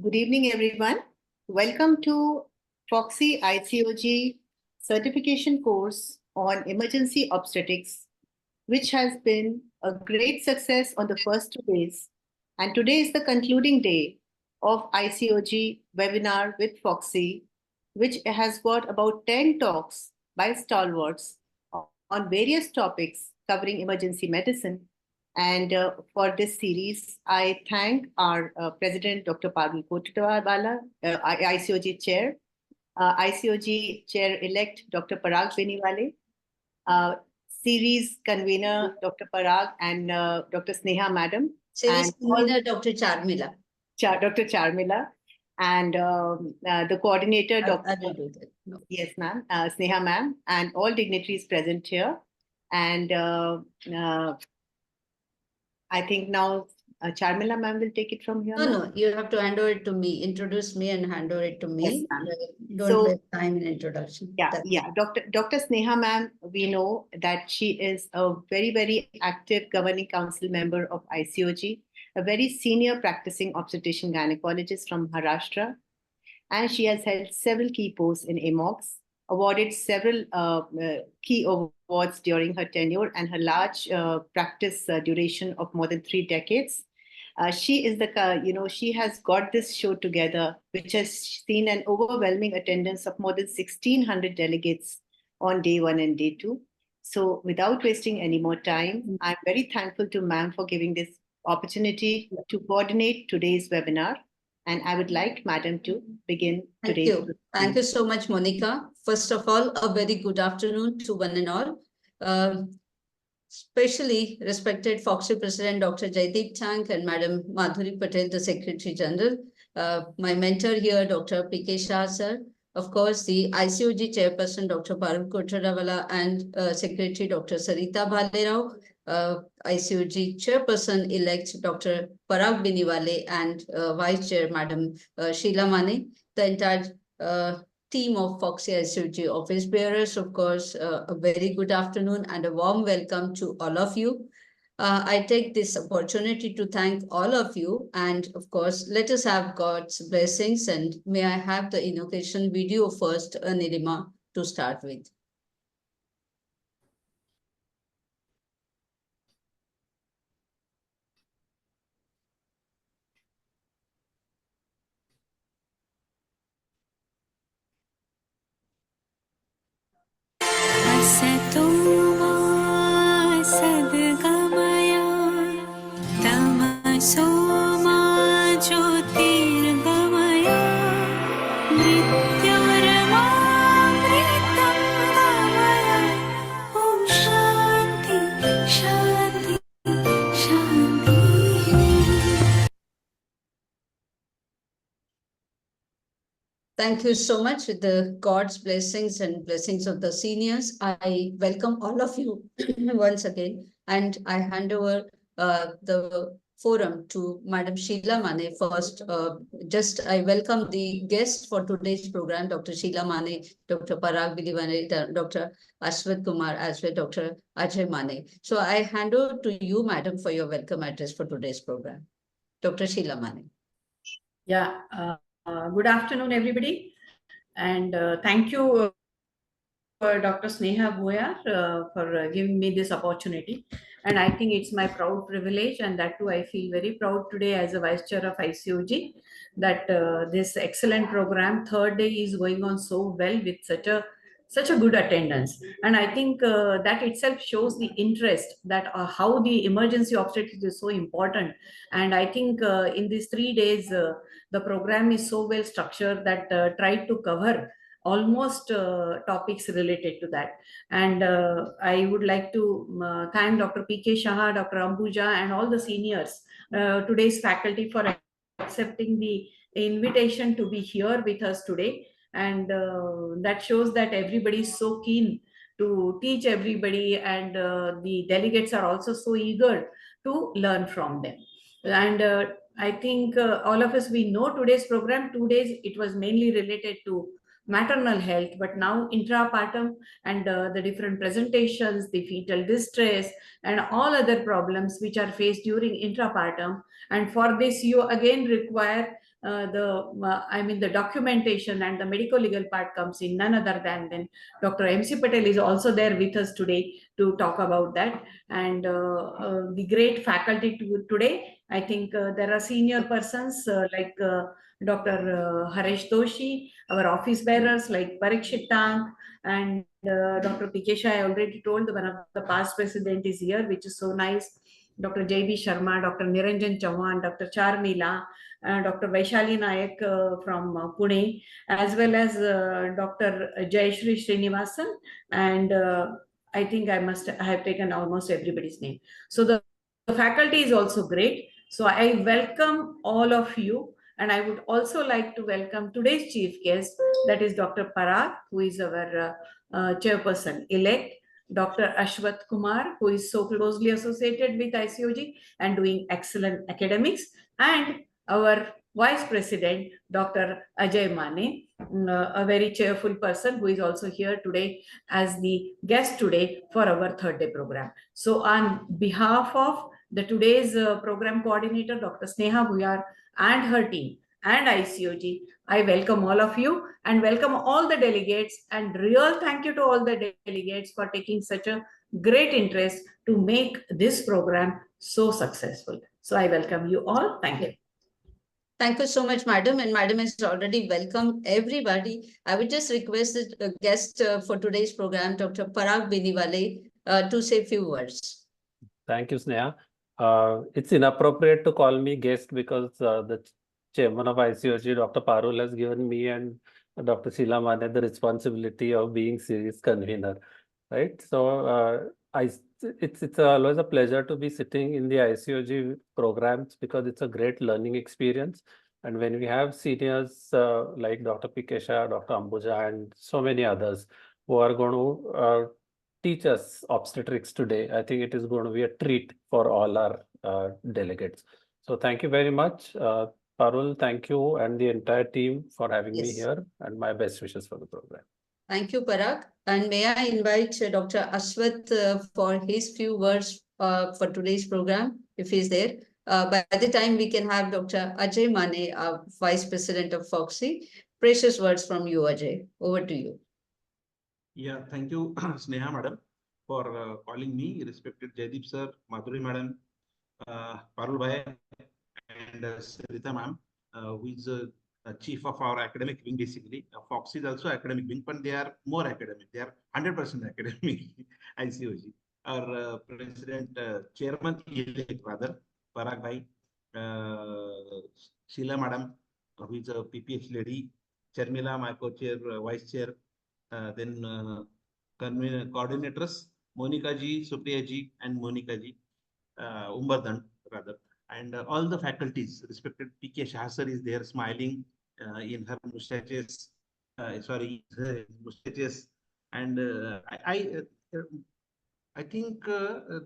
Good evening, everyone. Welcome to Foxy ICOG certification course on emergency obstetrics, which has been a great success on the first 2 days. And today is the concluding day of ICOG webinar with Foxy, which has got about 10 talks by stalwarts on various topics covering emergency medicine. And for this series, I thank our President, Dr. Parul Kotawala, ICOG Chair, ICOG Chair-elect, Dr. Parag Beniwale, series convener, Dr. Parag and Dr. Sneha Madam. Series convener, Dr. Charmila. Dr. Charmila. And the coordinator, Dr. No. Yes, ma'am, Sneha ma'am, and all dignitaries present here. And I think now Charmila ma'am will take it from here. No, you have to hand over it to me. Introduce me and hand over it to me. Yes, Don't waste time in introduction. Yeah. Dr. Sneha ma'am, we know that she is a very, very active governing council member of ICOG, a very senior practicing obstetrician gynecologist from Maharashtra, and she has held several key posts in AMOGs, awarded several key awards during her tenure and her large practice duration of more than 3 decades. She is she has got this show together, which has seen an overwhelming attendance of more than 1,600 delegates on day 1 and day 2. So without wasting any more time, I'm very thankful to ma'am for giving this opportunity to coordinate today's webinar. And I would like Madam to begin today. Thank you. Thank you so much, Monica. First of all, a very good afternoon to one and all. Especially respected Foxy President Dr. Jaideep Tank and Madam Madhuri Patel, the Secretary General. My mentor here, Dr. P.K. Shah, sir. Of course, the ICOG Chairperson, Dr. Parul Kotawala, and Secretary Dr. Sarita Bhalerao. ICOG Chairperson-elect Dr. Parag Beniwale and Vice Chair Madam Sheila Mane, the entire team of Foxy ICOG office bearers, of course, a very good afternoon and a warm welcome to all of you. I take this opportunity to thank all of you, and of course, let us have God's blessings, and may I have the invocation video first, Nilima, to start with. Thank you so much. With the God's blessings and blessings of the seniors, I welcome all of you once again, and I hand over the forum to Madam Sheila Mane first. I welcome the guests for today's program, Dr. Sheila Mane, Dr. Parag Beniwale, Dr. Ashwat Kumar, as well Dr. Ajay Mane. So I hand over to you, Madam, for your welcome address for today's program. Dr. Sheila Mane. Yeah. Good afternoon, everybody, and thank you, Dr. Sneha Boyar, for giving me this opportunity. And I think it's my proud privilege, and that too I feel very proud today as a Vice Chair of ICOG, that this excellent program, third day, is going on so well with such a good attendance. And I think that itself shows the interest that how the emergency obstetrics is so important. And I think in these 3 days, the program is so well structured that tried to cover almost topics related to that. And I would like to thank Dr. P.K. Shah, Dr. Ambuja, and all the seniors, today's faculty, for accepting the invitation to be here with us today. And that shows that everybody is so keen to teach everybody, and the delegates are also so eager to learn from them. And I think all of us, we know today's program, 2 days, it was mainly related to maternal health, but now intrapartum and the different presentations, the fetal distress, and all other problems which are faced during intrapartum And for this, you again require the documentation, and the medical legal part comes in none other than Dr. MC Patel is also there with us today to talk about that. And the great faculty today, I think there are senior persons like Dr. Haresh Doshi, our office bearers like Parikshit Tank, and Dr. Pikesha, I already told, one of the past president is here, which is so nice. Dr. J.B. Sharma, Dr. Niranjan Chauhan, Dr. Charmila, Dr. Vaishali Nayak from Pune, as well as Dr. Jayashri Srinivasan, and I think I have taken almost everybody's name. So the faculty is also great. So I welcome all of you, and I would also like to welcome today's chief guest, that is Dr. Parag, who is our chairperson elect, Dr. Ashwath Kumar, who is so closely associated with ICOG and doing excellent academics, and our Vice President, Dr. Ajay Mane, a very cheerful person who is also here today as the guest today for our third day program. So on behalf of the today's program coordinator, Dr. Sneha Buyar, and her team and ICOG, I welcome all of you and welcome all the delegates, and real thank you to all the delegates for taking such a great interest to make this program so successful. So I welcome you all. Thank you. Thank you so much, madam. And madam has already welcomed everybody. I would just request the guest for today's program, Dr. Parag Beniwale, to say a few words. Thank you, Sneha. It's inappropriate to call me guest because the chairman of ICOG, Dr. Parul, has given me and Dr. Sheila Mane the responsibility of being series convener, right? So it's always a pleasure to be sitting in the ICOG programs because it's a great learning experience. And when we have seniors like Dr. Pikesha, Dr. Ambuja, and so many others who are going to teach us obstetrics today, I think it is going to be a treat for all our delegates. So thank you very much. Parul, thank you and the entire team for having me here, and my best wishes for the program. Thank you, Parag. And may I invite Dr. Ashwath for his few words for today's program, if he's there. By the time we can have Dr. Ajay Mane, Vice President of FOXI. Precious words from you, Ajay. Over to you. Yeah, thank you, Sneha madam, for calling me, respected Jaideep sir, Madhuri madam, Parul bhai, and Sarita ma'am, who is chief of our academic wing, basically. Fox is also academic wing, but they are more academic. They are 100% academic, ICOG. Our president, chairman, rather, Parag bhai, Sheila madam, who is a PPH lady, Charmila, my co-chair, vice chair, then coordinators, Monica ji, Supriya ji, and Monica ji, Umbardan rather, and all the faculties. Respected PK Shah sir is there smiling in her mustaches, mustaches, and I think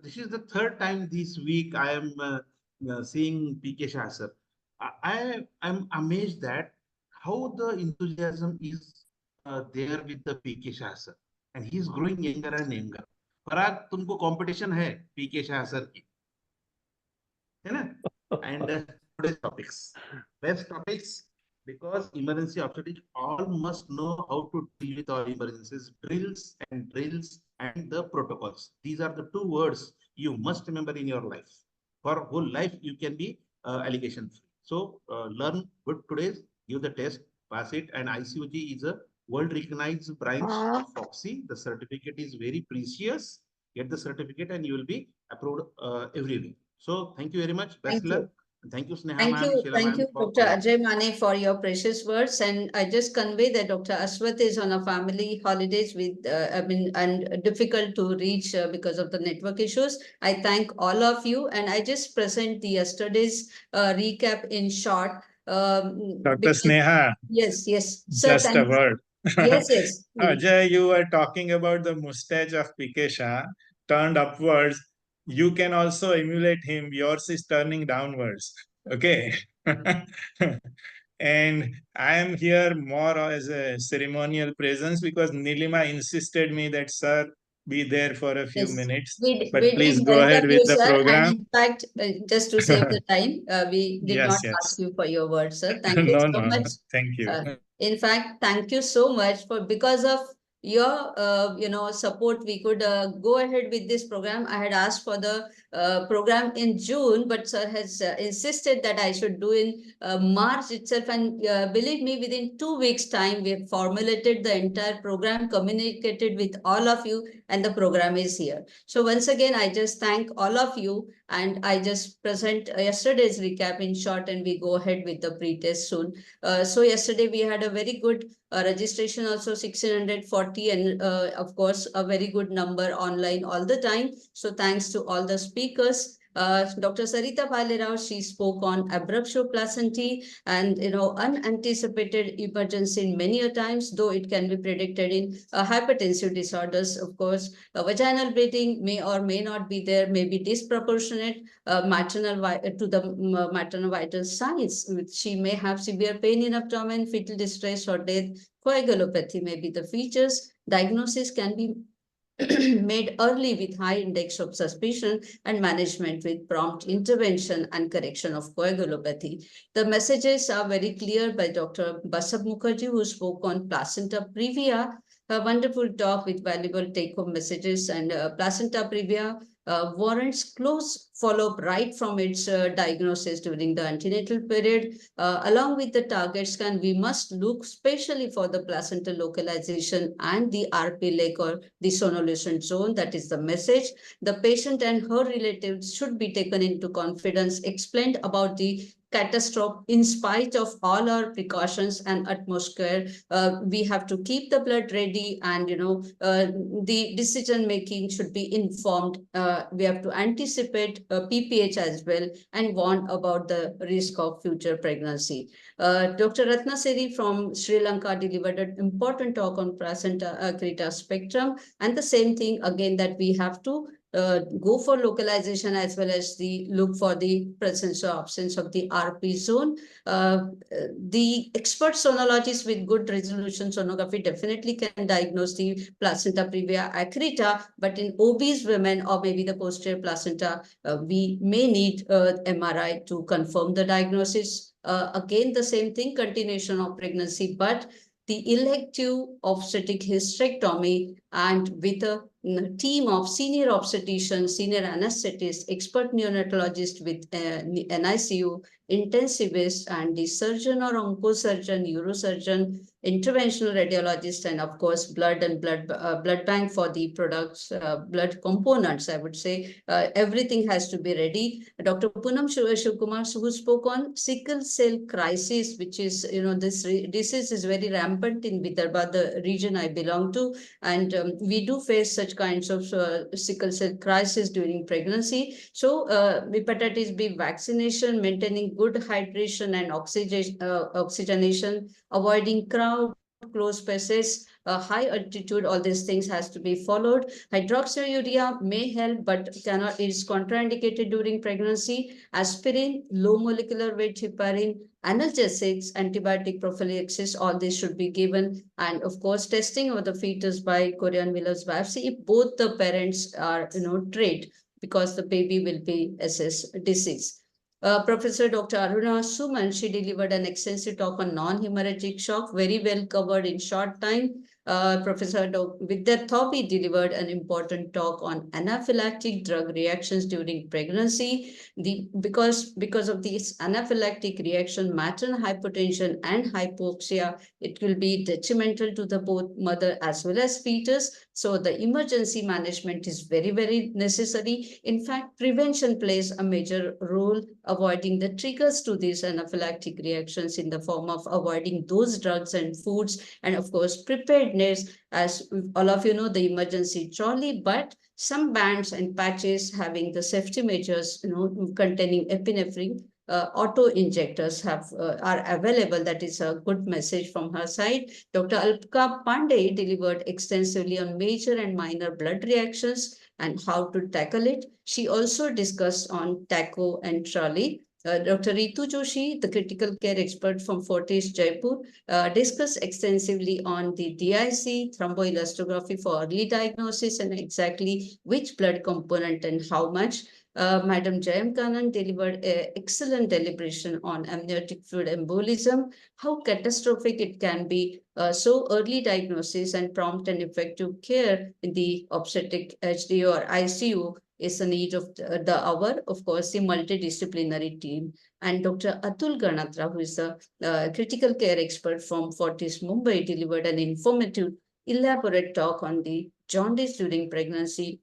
this is the third time this week I am seeing PK Shah sir. I am amazed that how the enthusiasm is there with the PK Shah sir, and he is growing younger and younger. Parag, तुमको competition है PK Shah sir की, है ना? And today's topics, best topics, because emergency obstetrics all must know how to deal with all emergencies, drills and the protocols. These are the two words you must remember in your life. For whole life, you can be allegation free. So learn good today, give the test, pass it, and ICOG is a world recognized branch of FOXI. The certificate is very precious. Get the certificate and you will be approved everywhere. So thank you very much. Best luck. Thank you, Sneha ma'am. Thank you, Dr. Ajay Mane, for your precious words. And I just convey that Dr. Ashwath is on a family holidays with, and difficult to reach because of the network issues. I thank all of you, and I just present the yesterday's recap in short. Dr. Sneha. Yes. Sir, just a word. Yes. Ajay, you were talking about the mustache of PK Shah turned upwards. You can also emulate him. Yours is turning downwards. Okay. And I am here more as a ceremonial presence because Nilima insisted me that, sir, be there for a few Yes. minutes. We But did please go ahead welcome with you, the sir. program. And in fact, just to save the time, we did Yes, not yes. ask you for your words, sir. Thank you No, so no, much. thank you. In fact, thank you so much for because of your support, we could go ahead with this program. I had asked for the program in June, but sir has insisted that I should do in March itself. And believe me, within 2 weeks' time, we have formulated the entire program, communicated with all of you, and the program is here. So once again, I just thank all of you, and I just present yesterday's recap in short, and we go ahead with the pre-test soon. So yesterday we had a very good registration, also 1640, and of course a very good number online all the time. So thanks to all the speakers. Dr. Sarita Bhalerao, she spoke on abruptio placentae and unanticipated emergency in many a times, though it can be predicted in hypertensive disorders. Of course, vaginal bleeding may or may not be there, may be disproportionate to the maternal vital signs. She may have severe pain in abdomen, fetal distress, or death. Coagulopathy may be the features. Diagnosis can be made early with high index of suspicion, and management with prompt intervention and correction of coagulopathy. The messages are very clear by Dr. Basab Mukherjee, who spoke on placenta previa, a wonderful talk with valuable take-home messages. And placenta previa warrants close follow-up right from its diagnosis during the antenatal period. Along with the target scan, we must look specially for the placental localization and the RP leg or the sonolucent zone. That is the message. The patient and her relatives should be taken into confidence, explained about the catastrophe. In spite of all our precautions and utmost care, we have to keep the blood ready, and the decision making should be informed. We have to anticipate PPH as well, and warn about the risk of future pregnancy. Dr. Ratna Seri from Sri Lanka delivered an important talk on placenta accreta spectrum, and the same thing again, that we have to go for localization as well as the look for the presence or absence of the RP zone. The expert sonologists with good resolution sonography definitely can diagnose the placenta previa accreta, but in obese women or maybe the posterior placenta, we may need MRI to confirm the diagnosis. Again, the same thing, continuation of pregnancy, but the elective obstetric hysterectomy, and with a team of senior obstetricians, senior anesthetists, expert neonatologists with NICU, intensivist, and the surgeon or oncosurgeon, neurosurgeon, interventional radiologist, and of course blood and blood bank for the products, blood components, I would say. Everything has to be ready. Dr. Poonam Shivkumar, who spoke on sickle cell crisis, which is, this disease is very rampant in Vidarbha, the region I belong to, and we do face such kinds of sickle cell crisis during pregnancy. So hepatitis B vaccination, maintaining good hydration and oxygenation, avoiding crowd, close spaces, high altitude, all these things has to be followed. Hydroxyurea may help, but is contraindicated during pregnancy. Aspirin, low molecular weight heparin, analgesics, antibiotic prophylaxis, all this should be given. And of course, testing of the fetus by Korean Miller's biopsy if both the parents are, trained, because the baby will be assessed disease. Professor Dr. Aruna Suman, she delivered an extensive talk on non-hemorrhagic shock, very well covered in short time. Professor Vidya Thobi delivered an important talk on anaphylactic drug reactions during pregnancy. Because of these anaphylactic reaction, maternal hypotension and hypoxia, it will be detrimental to the both mother as well as fetus. So the emergency management is very, very necessary. In fact, prevention plays a major role, avoiding the triggers to these anaphylactic reactions in the form of avoiding those drugs and foods, and of course, preparedness, as all of you know, the emergency trolley, but some bands and patches having the safety measures, containing epinephrine, auto injectors are available. That is a good message from her side. Dr. Alka Pandey delivered extensively on major and minor blood reactions and how to tackle it. She also discussed on TACO and trolley. Dr. Ritu Joshi, the critical care expert from Fortis Jaipur, discussed extensively on the DIC, thromboelastography for early diagnosis and exactly which blood component and how much. Madam Jayam Kanan delivered an excellent deliberation on amniotic fluid embolism, how catastrophic it can be, so early diagnosis and prompt and effective care in the obstetric HD or ICU is a need of the hour. Of course, the multidisciplinary team. And Dr. Atul Ganatra, who is a critical care expert from Fortis Mumbai, delivered an informative, elaborate talk on the jaundice during pregnancy.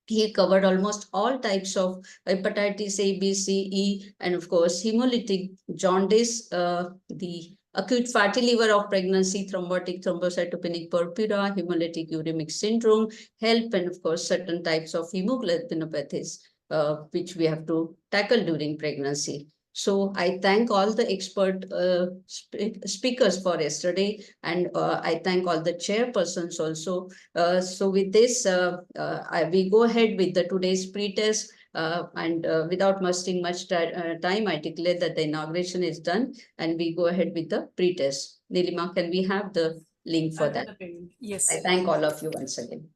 He covered almost all types of hepatitis A, B, C, E, and of course, hemolytic jaundice, the acute fatty liver of pregnancy, thrombotic thrombocytopenic purpura, hemolytic uremic syndrome, HELP, and of course, certain types of hemoglobinopathies, which we have to tackle during pregnancy. So I thank all the expert speakers for yesterday, and I thank all the chairpersons also. So with this, we go ahead with the today's pre-test, and without wasting much time, I declare that the inauguration is done, and we go ahead with the pre-test. Nilima, can we have the link for that? Yes. I thank all of you once again.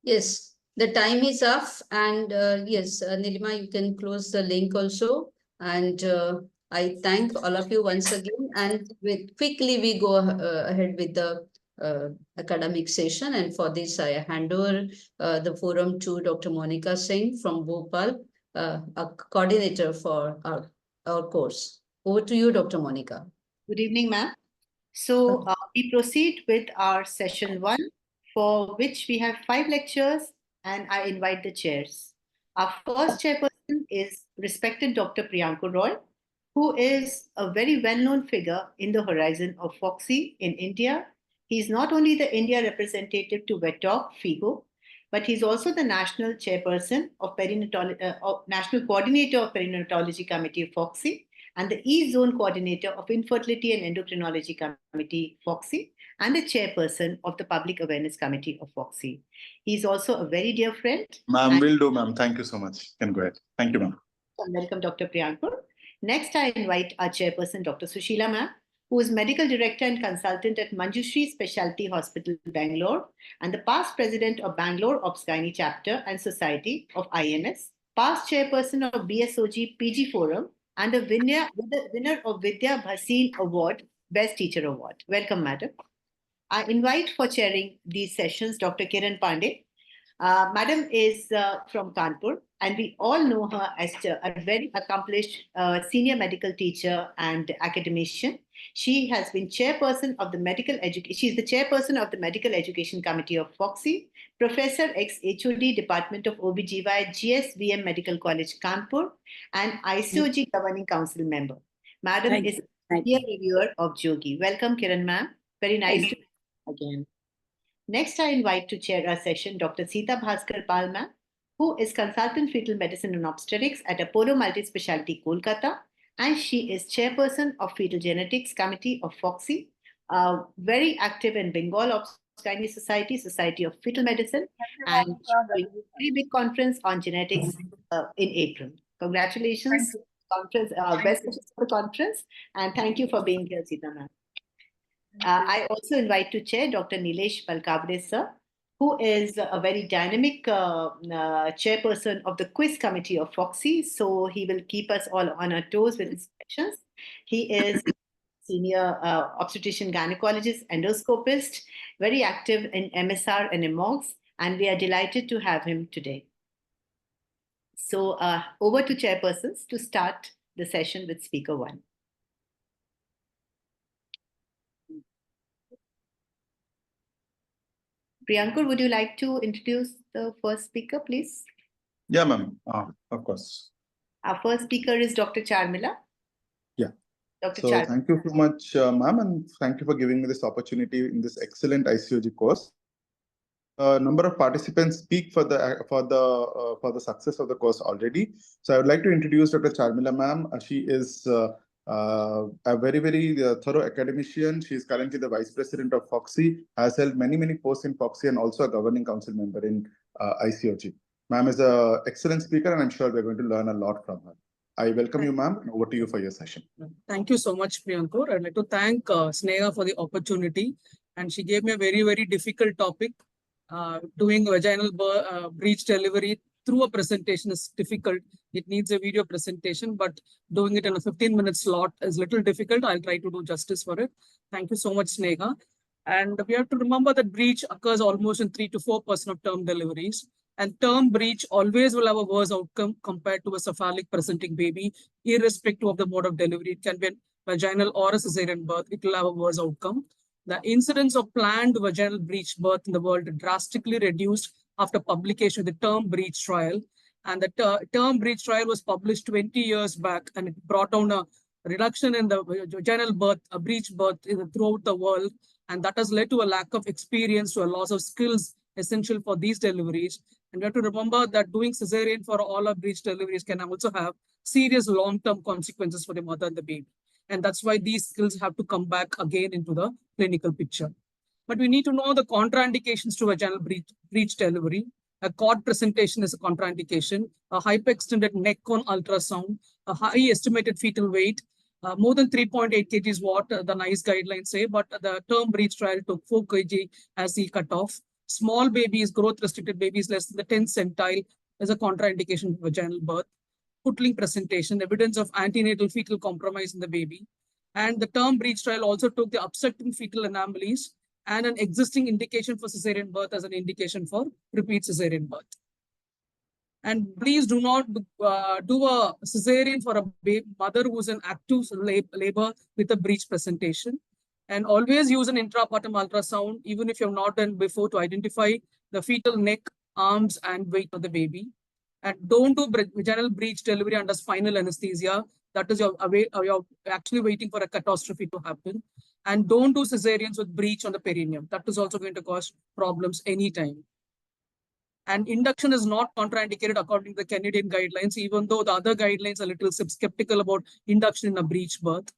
Yes, the time is up, and yes, Nilima, you can close the link also. And I thank all of you once again. And quickly we go ahead with the academic session. And for this, I hand over the forum to Dr. Monica Singh from Bhopal, a coordinator for our course. Over to you, Dr. Monica. Good evening, ma'am. So we proceed with our session 1, for which we have 5 lectures, and I invite the chairs. Our first chairperson is respected Dr. Priyanka Roy, who is a very well-known figure in the horizon of FOXI in India. He's not only the India representative to WETOC, FIGO, but he's also the national chairperson of National Coordinator of Perinatology Committee of FOXI, and the East Zone Coordinator of Infertility and Endocrinology Committee, FOXI, and the Chairperson of the Public Awareness Committee of FOXI. He's also a very dear friend. Ma'am, will do, ma'am. Thank you so much. Can go ahead. Thank you, ma'am. Welcome, Dr. Priyanka. Next, I invite our Chairperson, Dr. Sushila ma'am, who is Medical Director and Consultant at Manjushri Specialty Hospital, Bangalore, and the past President of Bangalore Obs-Gynae Chapter and Society of IMS, past Chairperson of BSOG PG Forum, and the winner of Vidya Bhasin Award, Best Teacher Award. Welcome, madam. I invite for chairing these sessions Dr. Kiran Pandey. Madam is from Kanpur, and we all know her as a very accomplished senior medical teacher and academician. She has been chairperson of the medical education. She's the chairperson of the Medical Education Committee of FOXI, Professor ex-HOD, Department of OBGY, GSVM Medical College, Kanpur, and ICOG Governing Council member. Madam is a peer reviewer of Jogi. Welcome, Kiran ma'am. Very nice to meet you again. Next, I invite to chair our session Dr. Sita Bhaskar Pal ma'am, who is Consultant Fetal Medicine and Obstetrics at Apollo Multispecialty, Kolkata, and she is Chairperson of Fetal Genetics Committee of FOXI, very active in Bengal Obstetrics Society, Society of Fetal Medicine, and a very big conference on genetics in April. Congratulations, conference, best wishes for the conference, and thank you for being here, Sita ma'am. I also invite to chair Dr. Nilesh Palkavade sir, who is a very dynamic chairperson of the quiz committee of FOXI. So he will keep us all on our toes with his questions. He is senior obstetrician gynecologist, endoscopist, very active in MSR and MOGS, and we are delighted to have him today. So over to chairpersons to start the session with speaker 1. Priyanka, would you like to introduce the first speaker, please? Yeah, ma'am. Of course. Our first speaker is Dr. Charmila. Yeah. Dr. So Charmila. thank you so much, ma'am, and thank you for giving me this opportunity in this excellent ICOG course. A number of participants speak for the success of the course already. So I would like to introduce Dr. Charmila ma'am. She is a very, very thorough academician. She is currently the Vice President of FOXI, has held many posts in FOXI, and also a Governing Council member in ICOG. Ma'am is an excellent speaker, and I'm sure we're going to learn a lot from her. I welcome you, ma'am, and over to you for your session. Thank you so much, Priyanka. I'd like to thank Sneha for the opportunity. And she gave me a very, very difficult topic. Doing vaginal breech delivery through a presentation is difficult. It needs a video presentation, but doing it in a 15-minute slot is a little difficult. I'll try to do justice for it. Thank you so much, Sneha. And we have to remember that breech occurs almost in 3 to 4% of term deliveries. And term breech always will have a worse outcome compared to a cephalic presenting baby, irrespective of the mode of delivery. It can be a vaginal or a cesarean birth. It will have a worse outcome. The incidence of planned vaginal breech birth in the world drastically reduced after publication of the term breech trial. And the term breech trial was published 20 years back, and it brought down a reduction in the vaginal birth, a breech birth throughout the world. And that has led to a lack of experience, to a loss of skills essential for these deliveries. And we have to remember that doing cesarean for all our breech deliveries can also have serious long-term consequences for the mother and the baby. And that's why these skills have to come back again into the clinical picture. But we need to know the contraindications to vaginal breech delivery. A cord presentation is a contraindication, a hyperextended neck on ultrasound, a high estimated fetal weight, more than 3.8 kg is what the NICE guidelines say, but the term breech trial took 4 kg as the cutoff. small babies, growth restricted babies less than the 10th centile is a contraindication for vaginal birth. Footling presentation, evidence of antenatal fetal compromise in the baby. And the term breech trial also took the obstructing fetal anomalies and an existing indication for cesarean birth as an indication for repeat cesarean birth. And please do not do a cesarean for a mother who's in active labor with a breech presentation. And always use an intrapartum ultrasound, even if you have not done before, to identify the fetal neck, arms, and weight of the baby. And don't do vaginal breech delivery under spinal anesthesia. That is, you're actually waiting for a catastrophe to happen. And don't do cesareans with breech on the perineum. That is also going to cause problems anytime. And induction is not contraindicated according to the Canadian guidelines, even though the other guidelines are a little skeptical about induction in a breech birth.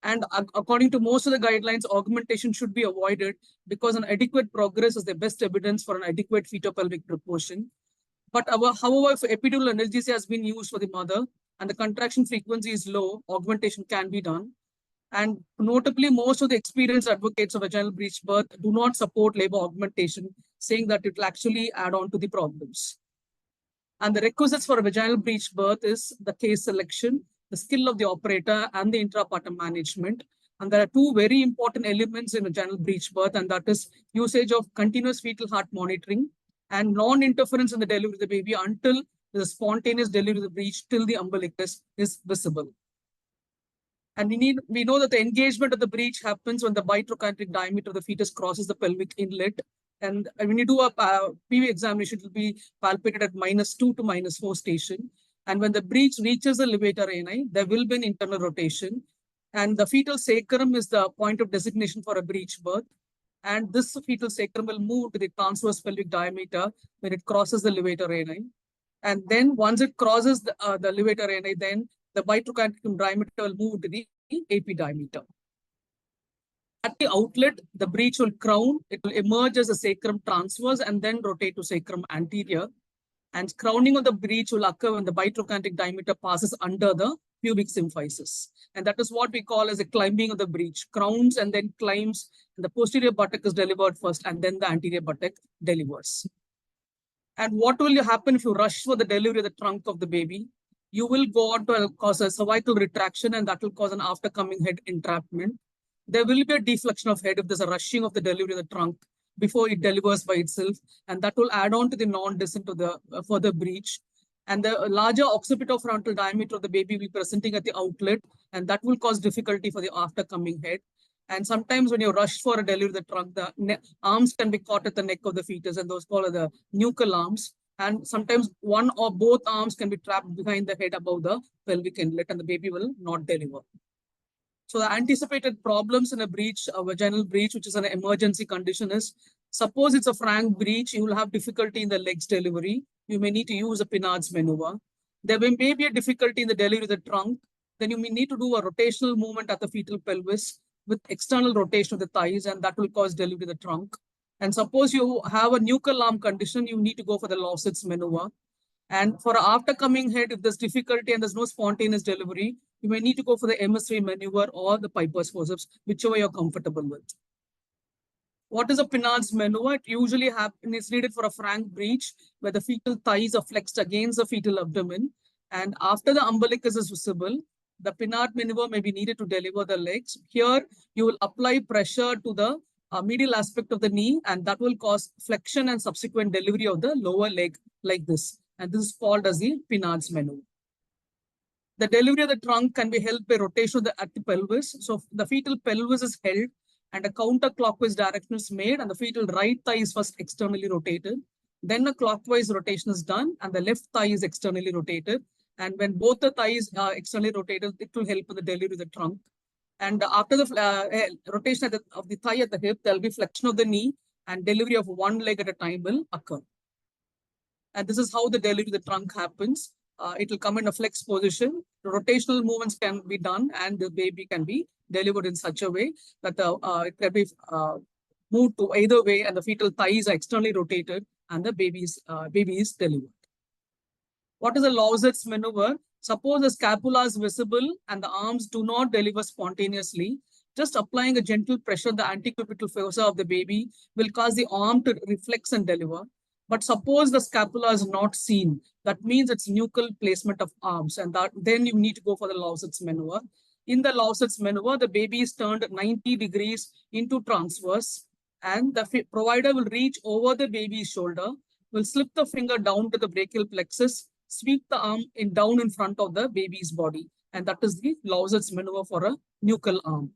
And according to most of the guidelines, augmentation should be avoided because an adequate progress is the best evidence for an adequate fetal-pelvic proportion. But however, if epidural analgesia has been used for the mother and the contraction frequency is low, augmentation can be done. And notably, most of the experienced advocates of vaginal breech birth do not support labor augmentation, saying that it will actually add on to the problems. And the requisites for a vaginal breech birth is the case selection, the skill of the operator, and the intrapartum management. And there are two very important elements in vaginal breech birth, and that is usage of continuous fetal heart monitoring and non-interference in the delivery of the baby until the spontaneous delivery of the breech till the umbilicus is visible. And we know that the engagement of the breech happens when the bitrochanteric diameter of the fetus crosses the pelvic inlet. And when you do a PV examination, it will be palpated at -2 to -4 station. And when the breech reaches the levator ani, there will be an internal rotation. And the fetal sacrum is the point of designation for a breech birth. And this fetal sacrum will move to the transverse pelvic diameter when it crosses the levator ani. And then once it crosses the levator ani, then the bitrochanteric diameter will move to the AP diameter. At the outlet, the breech will crown, it will emerge as a sacrum transverse and then rotate to sacrum anterior. And crowning of the breech will occur when the bitrochanteric diameter passes under the pubic symphysis. And that is what we call as a climbing of the breech. Crowns and then climbs, and the posterior buttock is delivered first, and then the anterior buttock delivers. And what will happen if you rush for the delivery of the trunk of the baby? You will go on to cause a cervical retraction, and that will cause an aftercoming head entrapment. There will be a deflection of head if there's a rushing of the delivery of the trunk before it delivers by itself, and that will add on to the non-descent of the further breech. And the larger occipitofrontal diameter of the baby will be presenting at the outlet, and that will cause difficulty for the aftercoming head. And sometimes when you rush for a delivery of the trunk, the arms can be caught at the neck of the fetus, and those called the nuchal arms. And sometimes one or both arms can be trapped behind the head above the pelvic inlet, and the baby will not deliver. So the anticipated problems in a breech, a vaginal breech, which is an emergency condition, is suppose it's a frank breech, you will have difficulty in the legs delivery. You may need to use a Pinard's maneuver. There may be a difficulty in the delivery of the trunk. Then you may need to do a rotational movement at the fetal pelvis with external rotation of the thighs, and that will cause delivery of the trunk. And suppose you have a nuchal arm condition, you need to go for the Lawson's maneuver. And for an aftercoming head, if there's difficulty and there's no spontaneous delivery, you may need to go for the MS3 maneuver or the Piper's forceps, whichever you're comfortable with. What is a Pinard's maneuver? It usually is needed for a frank breech where the fetal thighs are flexed against the fetal abdomen. And after the umbilicus is visible, the Pinard maneuver may be needed to deliver the legs. Here, you will apply pressure to the medial aspect of the knee, and that will cause flexion and subsequent delivery of the lower leg like this. And this is called as the Pinard's maneuver. The delivery of the trunk can be helped by rotation at the pelvis. So the fetal pelvis is held and a counterclockwise direction is made, and the fetal right thigh is first externally rotated. Then a clockwise rotation is done and the left thigh is externally rotated. And when both the thighs are externally rotated, it will help in the delivery of the trunk. And after the rotation of the thigh at the hip, there will be flexion of the knee and delivery of one leg at a time will occur. And this is how the delivery of the trunk happens. It will come in a flex position. The rotational movements can be done and the baby can be delivered in such a way that it can be moved to either way and the fetal thighs are externally rotated and the baby is delivered. What is a Lawson's maneuver? Suppose the scapula is visible and the arms do not deliver spontaneously. just applying a gentle pressure on the antecubital fossa of the baby will cause the arm to reflex and deliver. But suppose the scapula is not seen, that means it's nuchal placement of arms, and then you need to go for the Lausitz maneuver. In the Lausitz maneuver, the baby is turned 90 degrees into transverse, and the provider will reach over the baby's shoulder, will slip the finger down to the brachial plexus, sweep the arm down in front of the baby's body. And that is the Lausitz maneuver for a nuchal arm.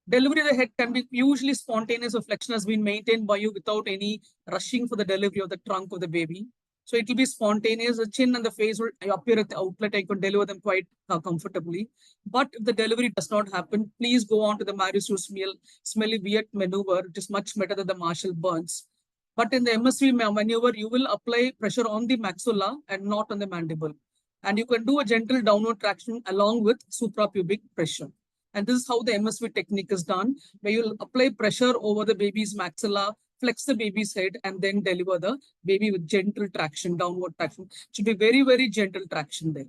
Delivery of the head can be usually spontaneous if flexion has been maintained by you without any rushing for the delivery of the trunk of the baby. So it will be spontaneous. The chin and the face will appear at the outlet. I can deliver them quite comfortably. But if the delivery does not happen, please go on to the Marius smelly Viet maneuver, which is much better than the Marshall Burns. But in the MSV maneuver, you will apply pressure on the maxilla and not on the mandible. And you can do a gentle downward traction along with suprapubic pressure. And this is how the MSV technique is done, where you'll apply pressure over the baby's maxilla, flex the baby's head, and then deliver the baby with gentle traction, downward traction. It should be very, very gentle traction there.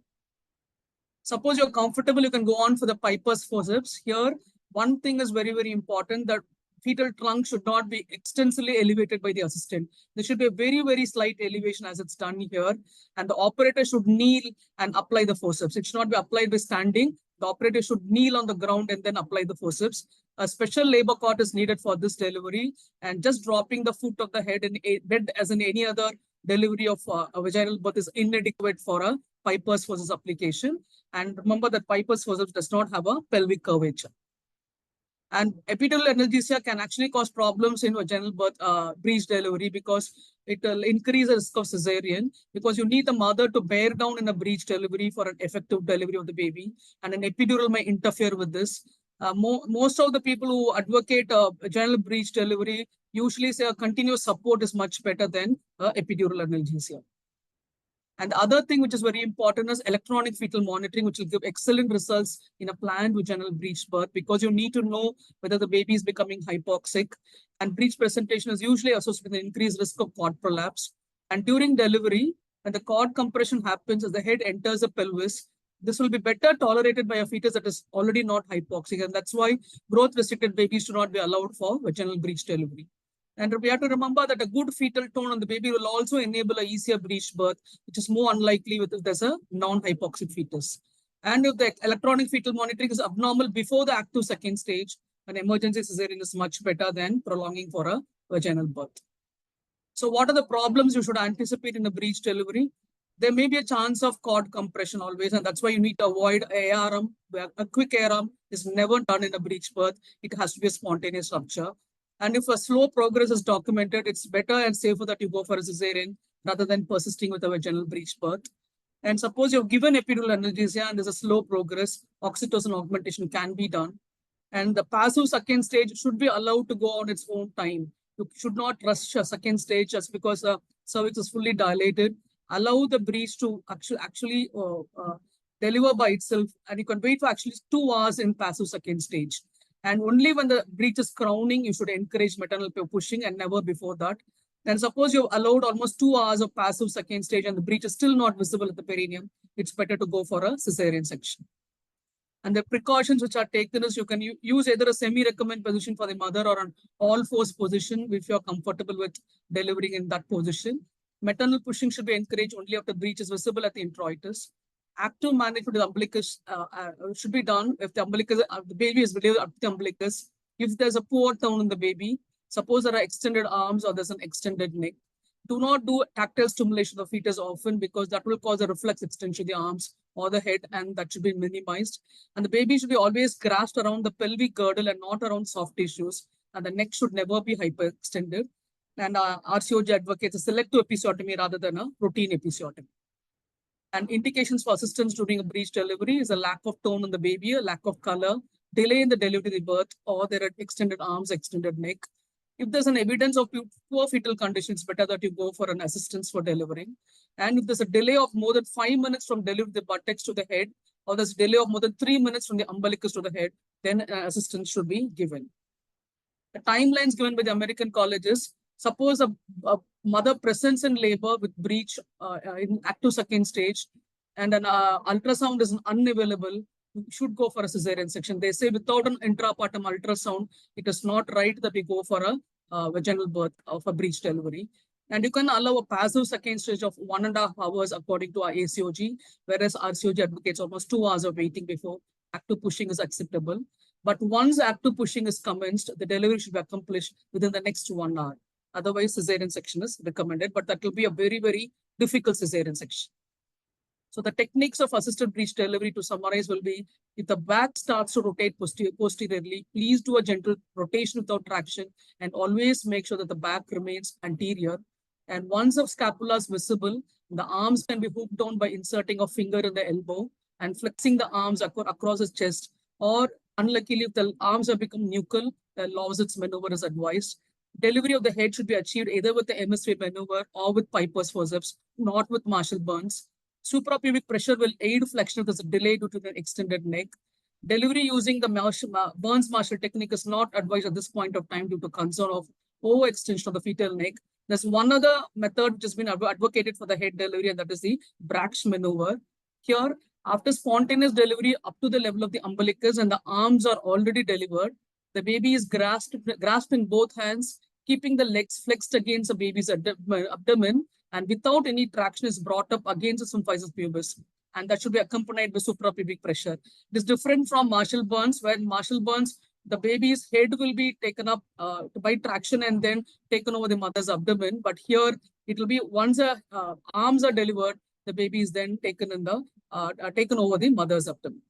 Suppose you're comfortable, you can go on for the Piper's forceps. Here, one thing is very, very important, that fetal trunk should not be extensively elevated by the assistant. There should be a very, very slight elevation as it's done here. And the operator should kneel and apply the forceps. It should not be applied by standing. The operator should kneel on the ground and then apply the forceps. A special labor cot is needed for this delivery, and just dropping the foot of the head in a bed as in any other delivery of a vaginal birth is inadequate for a Piper's forceps application. And remember that Piper's forceps does not have a pelvic curvature. And epidural analgesia can actually cause problems in vaginal birth, breech delivery, because it will increase the risk of cesarean, because you need the mother to bear down in a breech delivery for an effective delivery of the baby. And an epidural may interfere with this. Most of the people who advocate vaginal breech delivery usually say a continuous support is much better than epidural analgesia. And the other thing which is very important is electronic fetal monitoring, which will give excellent results in a planned vaginal breech birth, because you need to know whether the baby is becoming hypoxic. And breech presentation is usually associated with an increased risk of cord prolapse. And during delivery, when the cord compression happens as the head enters the pelvis, this will be better tolerated by a fetus that is already not hypoxic. And that's why growth-restricted babies should not be allowed for vaginal breech delivery. And we have to remember that a good fetal tone on the baby will also enable an easier breech birth, which is more unlikely if there's a non-hypoxic fetus. And if the electronic fetal monitoring is abnormal before the active second stage, an emergency cesarean is much better than prolonging for a vaginal birth. So what are the problems you should anticipate in a breech delivery? There may be a chance of cord compression always, and that's why you need to avoid ARM. A quick ARM is never done in a breech birth. It has to be a spontaneous rupture. And if a slow progress is documented, it's better and safer that you go for a cesarean rather than persisting with a vaginal breech birth. And suppose you've given epidural analgesia and there's a slow progress, oxytocin augmentation can be done. And the passive second stage should be allowed to go on its own time. You should not rush a second stage just because the cervix is fully dilated. Allow the breech to actually deliver by itself, and you can wait for actually 2 hours in passive second stage. And only when the breech is crowning, you should encourage maternal pushing, and never before that. And suppose you've allowed almost 2 hours of passive second stage and the breech is still not visible at the perineum, it's better to go for a cesarean section. And the precautions which are taken is you can use either a semi-recumbent position for the mother or an all-fours position if you're comfortable with delivering in that position. Maternal pushing should be encouraged only after breech is visible at the introitus. Active management of the umbilicus should be done if the umbilicus, the baby is delivered up to the umbilicus. If there's a poor tone in the baby, suppose there are extended arms or there's an extended neck, do not do tactile stimulation of the fetus often, because that will cause a reflex extension of the arms or the head, and that should be minimized. And the baby should be always grasped around the pelvic girdle and not around soft tissues. And the neck should never be hyperextended. And RCOG advocates a selective episiotomy rather than a routine episiotomy. And indications for assistance during a breech delivery is a lack of tone in the baby, a lack of color, delay in the delivery of the birth, or there are extended arms, extended neck. If there's an evidence of poor fetal condition, it's better that you go for an assistance for delivering. And if there's a delay of more than 5 minutes from delivery of the buttocks to the head, or there's a delay of more than 3 minutes from the umbilicus to the head, then assistance should be given. The timelines given by the American colleges: suppose a mother presents in labor with breech in active second stage, and an ultrasound is unavailable, you should go for a cesarean section. They say without an intrapartum ultrasound, it is not right that we go for a vaginal birth of a breech delivery. And you can allow a passive second stage of 1.5 hours according to our ACOG, whereas RCOG advocates almost 2 hours of waiting before active pushing is acceptable. But once active pushing is commenced, the delivery should be accomplished within the next 1 hour. Otherwise, cesarean section is recommended, but that will be a very, very difficult cesarean section. So the techniques of assisted breech delivery, to summarize, will be if the back starts to rotate posteriorly, please do a gentle rotation without traction and always make sure that the back remains anterior. And once the scapula is visible, the arms can be hooked down by inserting a finger in the elbow and flexing the arms across his chest. Or unluckily, if the arms have become nuchal, the Lausitz maneuver is advised. Delivery of the head should be achieved either with the MSV maneuver or with Piper's forceps, not with Marshall Burns. Suprapubic pressure will aid flexion if there's a delay due to an extended neck. Delivery using the Burns-Marshall technique is not advised at this point of time due to concern of overextension of the fetal neck. There's one other method which has been advocated for the head delivery, and that is the Brach's maneuver. Here, after spontaneous delivery up to the level of the umbilicus and the arms are already delivered, the baby is grasped in both hands, keeping the legs flexed against the baby's abdomen, and without any traction is brought up against the symphysis pubis. And that should be accompanied with suprapubic pressure. It is different from Marshall Burns, where in Marshall Burns, the baby's head will be taken up by traction and then taken over the mother's abdomen. But here, it will be once the arms are delivered, the baby is then taken over the mother's abdomen.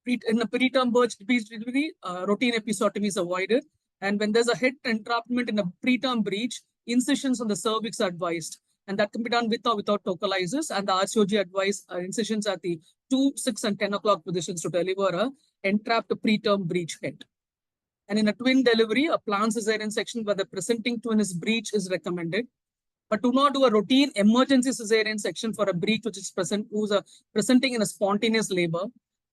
In the preterm breech delivery, routine episiotomy is avoided. And when there's a head entrapment in a preterm breech, incisions on the cervix are advised. And that can be done with or without tocalizers. And the RCOG advise incisions at the 2, 6, and 10 o'clock positions to deliver a entrapped preterm breech head. And in a twin delivery, a planned cesarean section where the presenting twin is breech is recommended. But do not do a routine emergency cesarean section for a breech which is presenting in a spontaneous labor.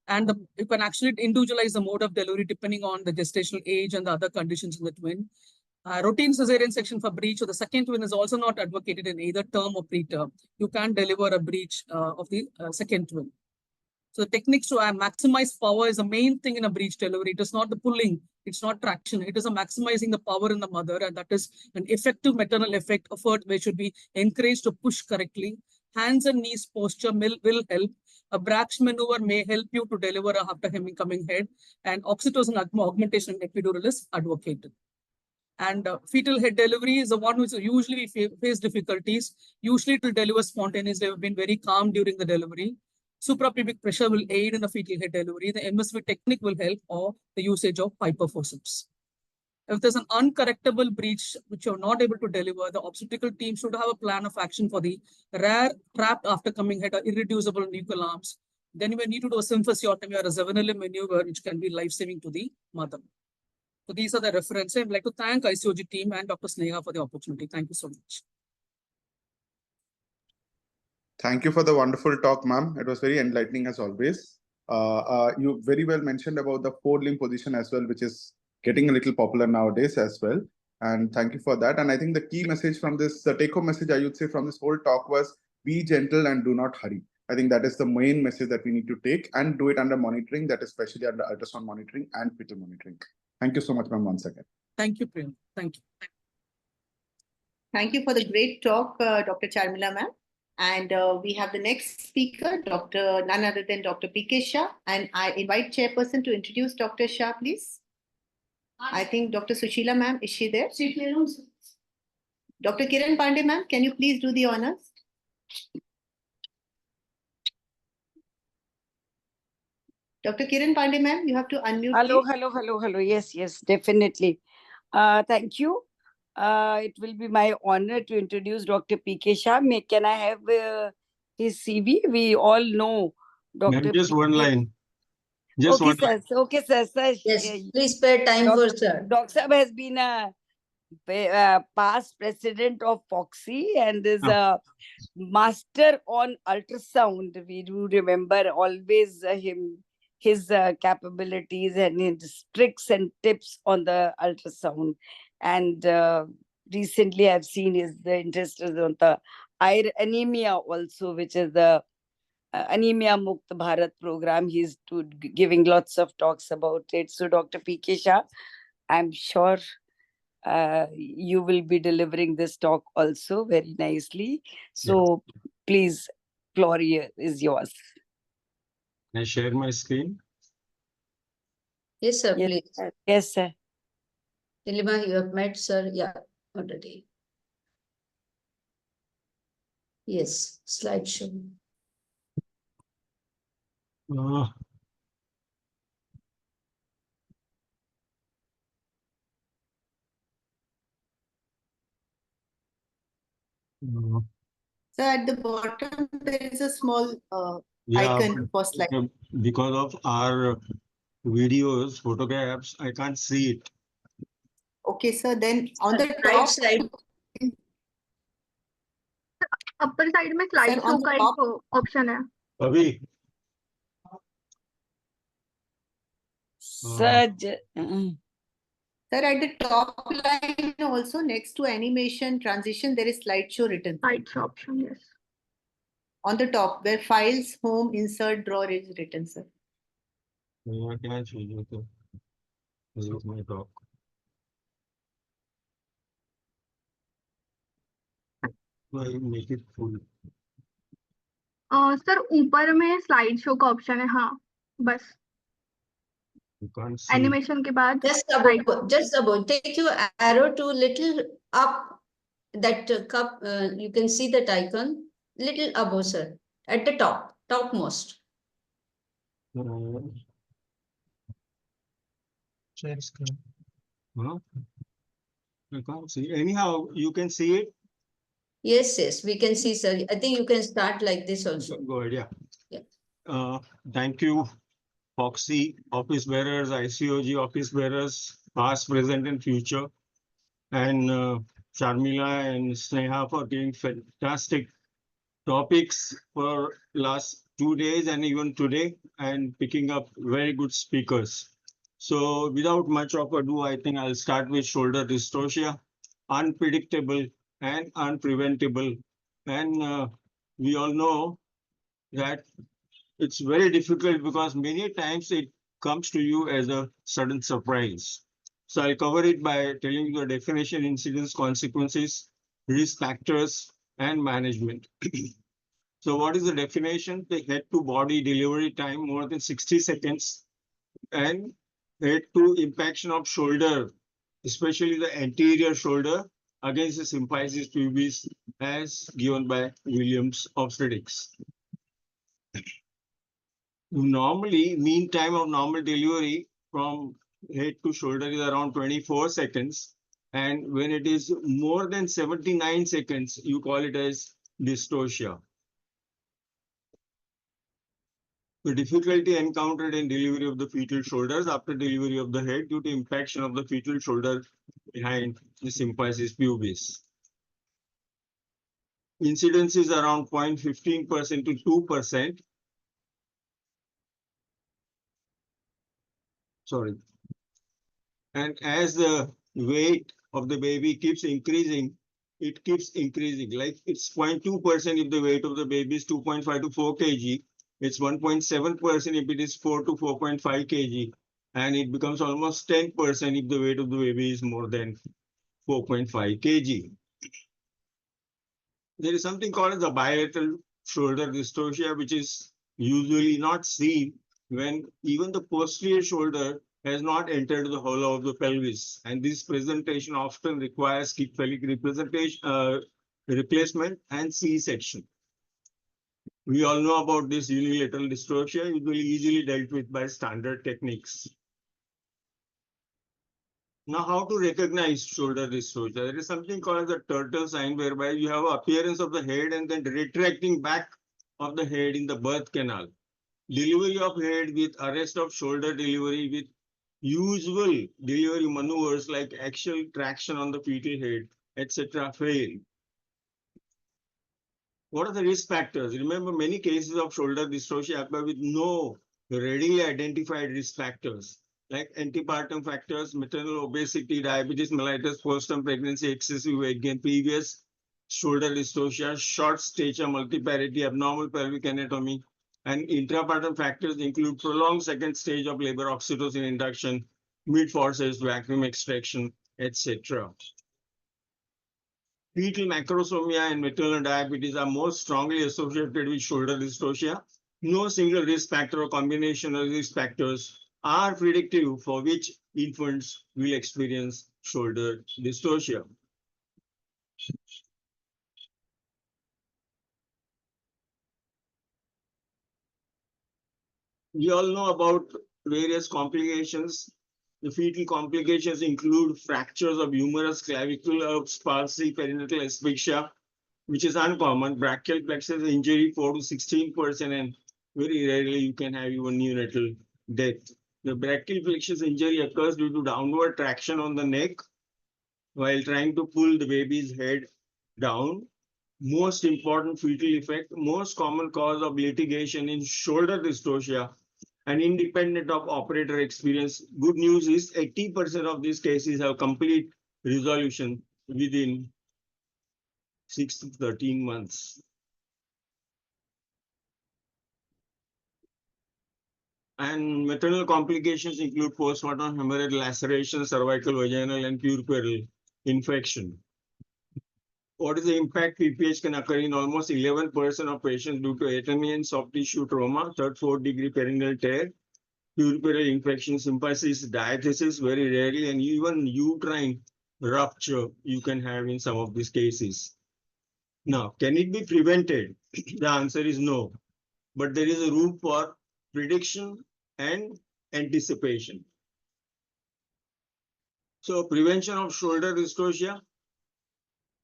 And you can actually individualize the mode of delivery depending on the gestational age and the other conditions in the twin. Routine cesarean section for breech of the second twin is also not advocated in either term or preterm. You can deliver a breech of the second twin. So the techniques to maximize power is the main thing in a breech delivery. It is not the pulling, it's not traction. It is a maximizing the power in the mother, and that is an effective maternal effort which should be encouraged to push correctly. Hands and knees posture will help. A Brach's maneuver may help you to deliver after coming head, and oxytocin augmentation and epidural is advocated. And fetal head delivery is the one which usually we face difficulties. Usually it will deliver spontaneously. They have been very calm during the delivery. Suprapubic pressure will aid in the fetal head delivery. The MSV technique will help, or the usage of Piper forceps. If there's an uncorrectable breech which you're not able to deliver, the obstetrical team should have a plan of action for the rare trapped after coming head or irreducible nuchal arms. Then you may need to do a symphysiotomy or a Zevenel maneuver, which can be life-saving to the mother. So these are the references. I'd like to thank ICOG team and Dr. Sneha for the opportunity. Thank you so much. Thank you for the wonderful talk, ma'am. It was very enlightening as always. You very well mentioned about the four-limb position as well, which is getting a little popular nowadays as well. And thank you for that. And I think the key message from this, the take-home message I would say from this whole talk was, be gentle and do not hurry. I think that is the main message that we need to take, and do it under monitoring, that is especially under ultrasound monitoring and fetal monitoring. Thank you so much, ma'am, once again. Thank you, Priya. Thank you. Thank you for the great talk, Dr. Charmila ma'am. And we have the next speaker, none other than Dr. P.K. Shah. And I invite chairperson to introduce Dr. Shah, please. I think Dr. Sushila ma'am, is she there? Dr. Kiran Pandey ma'am, can you please do the honors? Dr. Kiran Pandey ma'am, you have to unmute. Hello. Yes, definitely. Thank you. It will be my honor to introduce Dr. P.K. Shah. Can I have his CV? We all know Dr. Just one line. Okay, sir. Yes, please spare time for sir. Dr. Saab has been a past president of FOXY and is a master on ultrasound. We do remember always his capabilities and his tricks and tips on the ultrasound. And recently I've seen the interest on the iron anemia also, which is the Anemia Mukt Bharat program. He's giving lots of talks about it. So Dr. P.K. Shah, I'm sure you will be delivering this talk also very nicely. So please, floor is yours. Can I share my screen? Yes, sir, Yes, please. sir. Yes, sir. Nilima, you have met, sir? Yeah, already. Yes, slideshow. Uh, uh, So at the bottom, there is a small yeah, icon for slide. because of our videos, photographs, I can't see it. Okay, sir. Then on the Right top, side. Upper side में Sir, slide on show the का top, एक option है Abhi, Sir, sir, at the top line also next to animation transition, there is slideshow written. Slide show option yes On the top, where files, home, insert, drawer is written, sir. I can't show you. This is my talk. I make it full. Sir ऊपर में slide show का option है हाँ बस You can't see. Animation के बाद Just above. Take your arrow to little up. That cup, you can see that icon. Little above, sir. At the top, topmost. Share screen. Huh? I can't see. Anyhow, you can see it. Yes, we can see, sir. I think you can start like this also. Go ahead, yeah. Yeah. Thank you, Foxy, office bearers, ICOG office bearers, past, present, and future, and Sharmila and Sneha for giving fantastic topics for last 2 days and even today, and picking up very good speakers. So without much of ado, I think I'll start with shoulder dystocia, unpredictable and unpreventable. And we all know that it's very difficult because many times it comes to you as a sudden surprise. So I'll cover it by telling you the definition, incidence, consequences, risk factors, and management. So what is the definition? The head to body delivery time more than 60 seconds and head to impaction of shoulder, especially the anterior shoulder against the symphysis pubis as given by Williams Obstetrics. Normally, mean time of normal delivery from head to shoulder is around 24 seconds. And when it is more than 79 seconds, you call it as dystocia. The difficulty encountered in delivery of the fetal shoulders after delivery of the head due to impaction of the fetal shoulder behind the symphysis pubis. Incidence is around 0.15% to 2%. Sorry. And as the weight of the baby keeps increasing, it keeps increasing. Like it's 0.2% if the weight of the baby is 2.5 to 4 kg. It's 1.7% if it is 4 to 4.5 kg. And it becomes almost 10% if the weight of the baby is more than 4.5 kg. There is something called as the bilateral shoulder dystocia, which is usually not seen when even the posterior shoulder has not entered the hollow of the pelvis. And this presentation often requires cephalic replacement and C-section. We all know about this unilateral dystocia, usually easily dealt with by standard techniques. Now, how to recognize shoulder dystocia? There is something called the turtle sign, whereby you have appearance of the head and then retracting back of the head in the birth canal. Delivery of head with arrest of shoulder delivery with usual delivery maneuvers like axial traction on the fetal head, etc. fail. What are the risk factors? Remember, many cases of shoulder dystocia occur with no readily identified risk factors like antepartum factors, maternal obesity, diabetes mellitus, postpartum pregnancy, excessive weight gain, previous shoulder dystocia, short stature, multiparity, abnormal pelvic anatomy, And intrapartum factors include prolonged second stage of labor, oxytocin induction, mid-forceps, vacuum extraction, etc. Fetal macrosomia and maternal diabetes are most strongly associated with shoulder dystocia. No single risk factor or combination of risk factors are predictive for which infants will experience shoulder dystocia. We all know about various complications. The fetal complications include fractures of humerus, clavicular palsy, perinatal asphyxia, which is uncommon, brachial plexus injury 4 to 16%, and very rarely you can have even neonatal death. The brachial plexus injury occurs due to downward traction on the neck while trying to pull the baby's head down. Most important fetal effect, most common cause of litigation in shoulder dystocia and independent of operator experience. Good news is 80% of these cases have complete resolution within 6 to 13 months. And maternal complications include postpartum hemorrhage, laceration, cervical, vaginal, and puerperal infection. What is the impact? PPH can occur in almost 11% of patients due to attenuation soft tissue trauma, third, fourth degree perineal tear, puerperal infection, symphysis, diathesis very rarely, and even uterine rupture you can have in some of these cases. Now, can it be prevented? The answer is no, but there is a room for prediction and anticipation. So prevention of shoulder dystocia.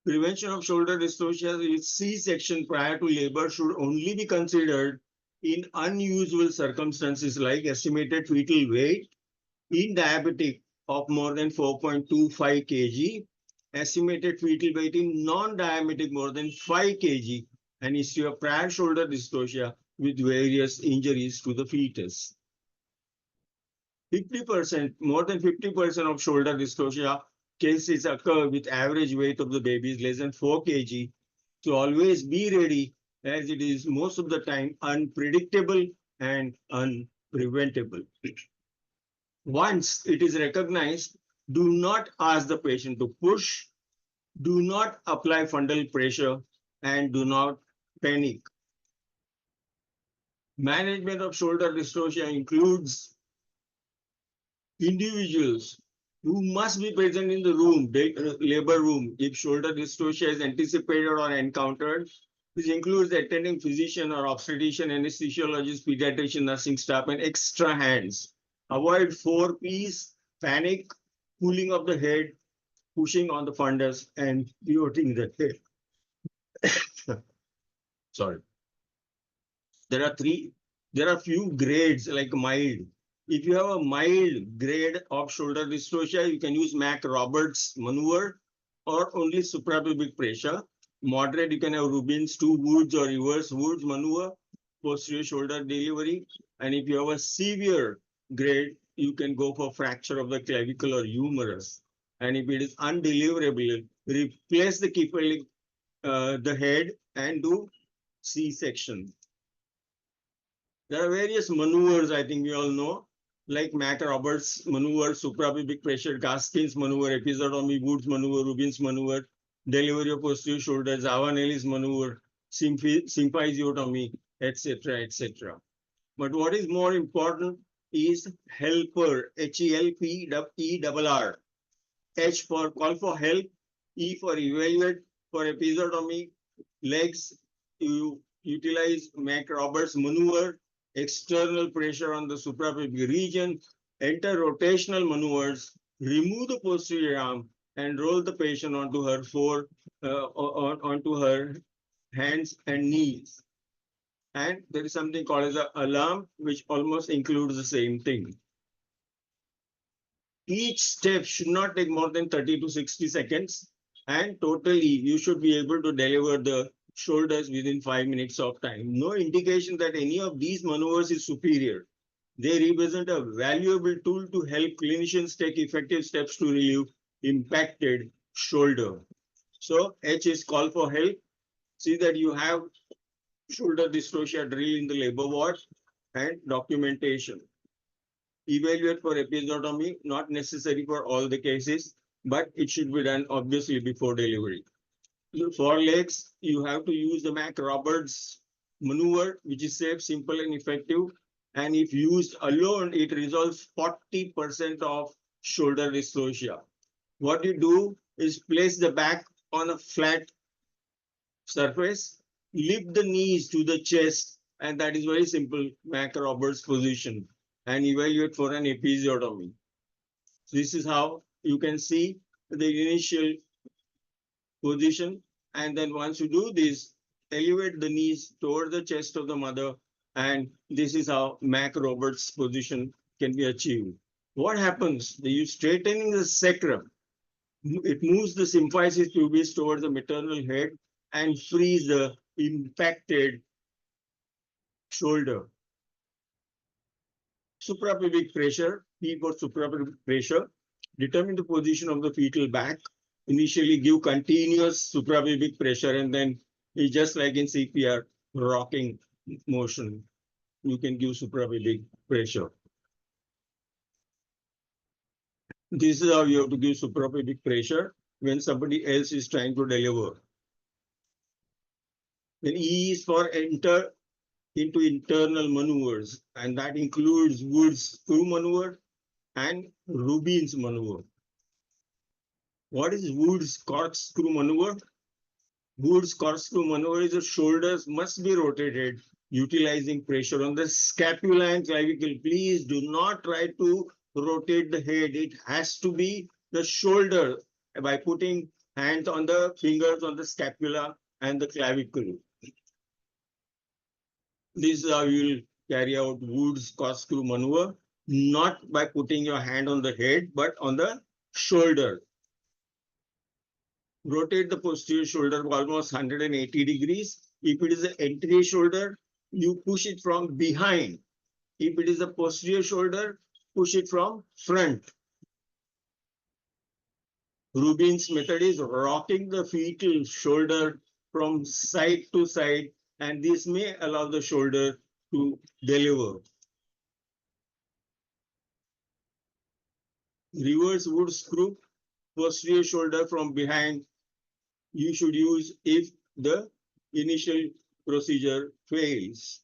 Prevention of shoulder dystocia is C-section prior to labor should only be considered in unusual circumstances like estimated fetal weight in diabetic of more than 4.25 kg, estimated fetal weight in non-diabetic more than 5 kg, and history of prior shoulder dystocia with various injuries to the fetus. 50%, more than 50% of shoulder dystocia cases occur with average weight of the baby is less than 4 kg. So always be ready, as it is most of the time unpredictable and unpreventable. Once it is recognized, do not ask the patient to push, do not apply fundal pressure, and do not panic. Management of shoulder dystocia includes individuals who must be present in the room, labor room, if shoulder dystocia is anticipated or encountered. This includes attending physician or obstetrician, anesthesiologist, pediatrician, nursing staff, and extra hands. Avoid 4 Ps, panic, pulling of the head, pushing on the fundus, and pivoting the head. Sorry. There are few grades like mild. If you have a mild grade of shoulder dystocia, you can use Mac-Roberts maneuver or only suprapubic pressure. Moderate, you can have Rubin's 2 Woods or reverse Woods maneuver, posterior shoulder delivery. And if you have a severe grade, you can go for fracture of the clavicle or humerus. And if it is undeliverable, replace the kipling, the head, and do C-section. There are various maneuvers, I think we all know, like Mac-Roberts maneuver, suprapubic pressure, Gaskin's maneuver, episiotomy, Woods maneuver, Rubin's maneuver, delivery of posterior shoulder, Zavanelli's maneuver, symphysiotomy, etc., etc. But what is more important is helper, HELPERR. H for call for help, E for evaluate. For episiotomy, legs, you utilize Mac-Roberts maneuver, external pressure on the suprapubic region, enter rotational maneuvers, remove the posterior arm, and roll the patient onto her hands and knees. And there is something called as an alarm, which almost includes the same thing. Each step should not take more than 30 to 60 seconds, and totally you should be able to deliver the shoulders within 5 minutes of time. No indication that any of these maneuvers is superior. They represent a valuable tool to help clinicians take effective steps to relieve impacted shoulder. So H is call for help. See that you have shoulder dystocia drill in the labor ward, and documentation. Evaluate for episiotomy, not necessary for all the cases, but it should be done obviously before delivery. For legs, you have to use the Mac Roberts maneuver, which is safe, simple, and effective. And if used alone, it resolves 40% of shoulder dystocia. What you do is place the back on a flat surface, lift the knees to the chest, and that is very simple, Mac Roberts position, and evaluate for an episiotomy. This is how you can see the initial position. And then once you do this, elevate the knees toward the chest of the mother. And this is how Mac Roberts position can be achieved. What happens? You straightening the sacrum. It moves the symphysis pubis towards the maternal head and frees the impacted shoulder. Suprapubic pressure, P for suprapubic pressure, determine the position of the fetal back. Initially give continuous suprapubic pressure, and then it's just like in CPR, rocking motion. You can give suprapubic pressure. This is how you have to give suprapubic pressure when somebody else is trying to deliver. Then E is for enter into internal maneuvers, and that includes Wood's screw maneuver and Rubin's maneuver. What is Wood's corkscrew maneuver? Wood's corkscrew maneuver is the shoulders must be rotated utilizing pressure on the scapula and clavicle. Please do not try to rotate the head. It has to be the shoulder by putting hands on the fingers on the scapula and the clavicle. This is how you will carry out Wood's corkscrew maneuver, not by putting your hand on the head, but on the shoulder. Rotate the posterior shoulder almost 180 degrees. If it is an anterior shoulder, you push it from behind. If it is a posterior shoulder, push it from front. Rubin's method is rocking the fetal shoulder from side to side, and this may allow the shoulder to deliver. Reverse Wood screw, posterior shoulder from behind, you should use if the initial procedure fails.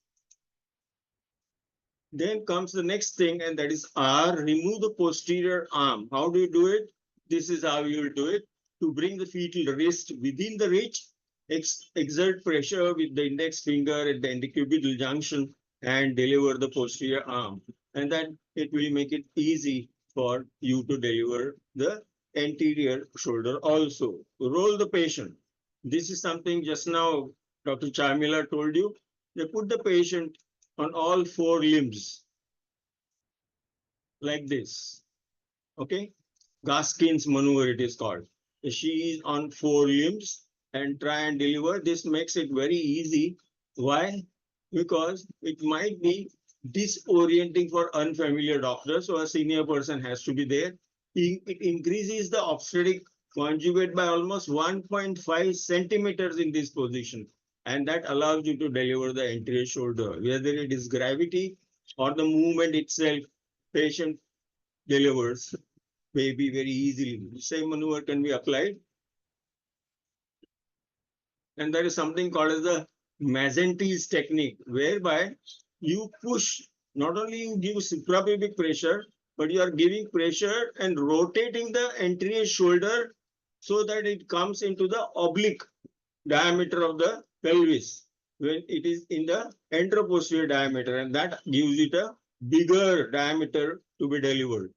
Then comes the next thing, and that is R, remove the posterior arm. How do you do it? This is how you will do it. To bring the fetal wrist within the reach, exert pressure with the index finger at the antecubital junction and deliver the posterior arm. And then it will make it easy for you to deliver the anterior shoulder also. Roll the patient. This is something just now Dr. Charmila told you. They put the patient on all four limbs like this. Okay? Gaskin's maneuver it is called. She is on four limbs and try and deliver. This makes it very easy. Why? Because it might be disorienting for unfamiliar doctors, so a senior person has to be there. It increases the obstetric conjugate by almost 1.5 centimeters in this position, and that allows you to deliver the anterior shoulder. Whether it is gravity or the movement itself, patient delivers baby very easily. The same maneuver can be applied. And there is something called as the Mazentis technique, whereby you push, not only you give suprapubic pressure, but you are giving pressure and rotating the anterior shoulder so that it comes into the oblique diameter of the pelvis when it is in the anteroposterior diameter, and that gives it a bigger diameter to be delivered.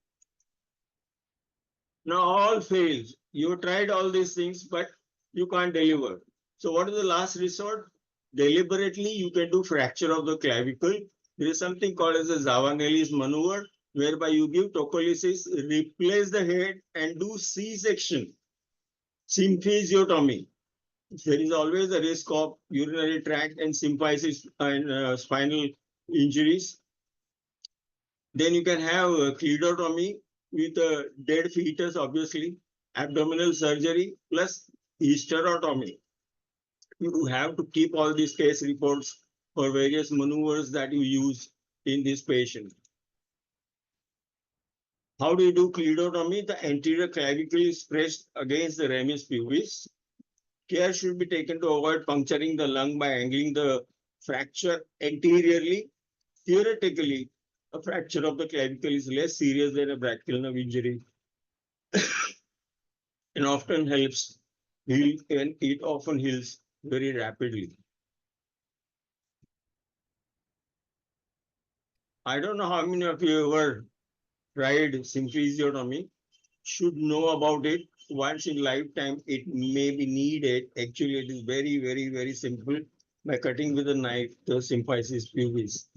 Now all fails. You tried all these things, but you can't deliver. So what is the last resort? Deliberately, you can do fracture of the clavicle. There is something called as the Zavanelli's maneuver, whereby you give tocolysis, replace the head, and do C-section, symphysiotomy. There is always a risk of urinary tract and symphysis and spinal injuries. Then you can have cledotomy with a dead fetus, obviously, abdominal surgery plus hysterotomy. You have to keep all these case reports for various maneuvers that you use in this patient. How do you do cledotomy? The anterior clavicle is pressed against the ramus pubis. Care should be taken to avoid puncturing the lung by angling the fracture anteriorly. Theoretically, a fracture of the clavicle is less serious than a brachial nerve injury and often helps heal, and it often heals very rapidly. I don't know how many of you ever tried symphysiotomy. Should know about it once in lifetime. It may be needed. Actually, it is very, very, very simple. By cutting with a knife the symphysis pubis.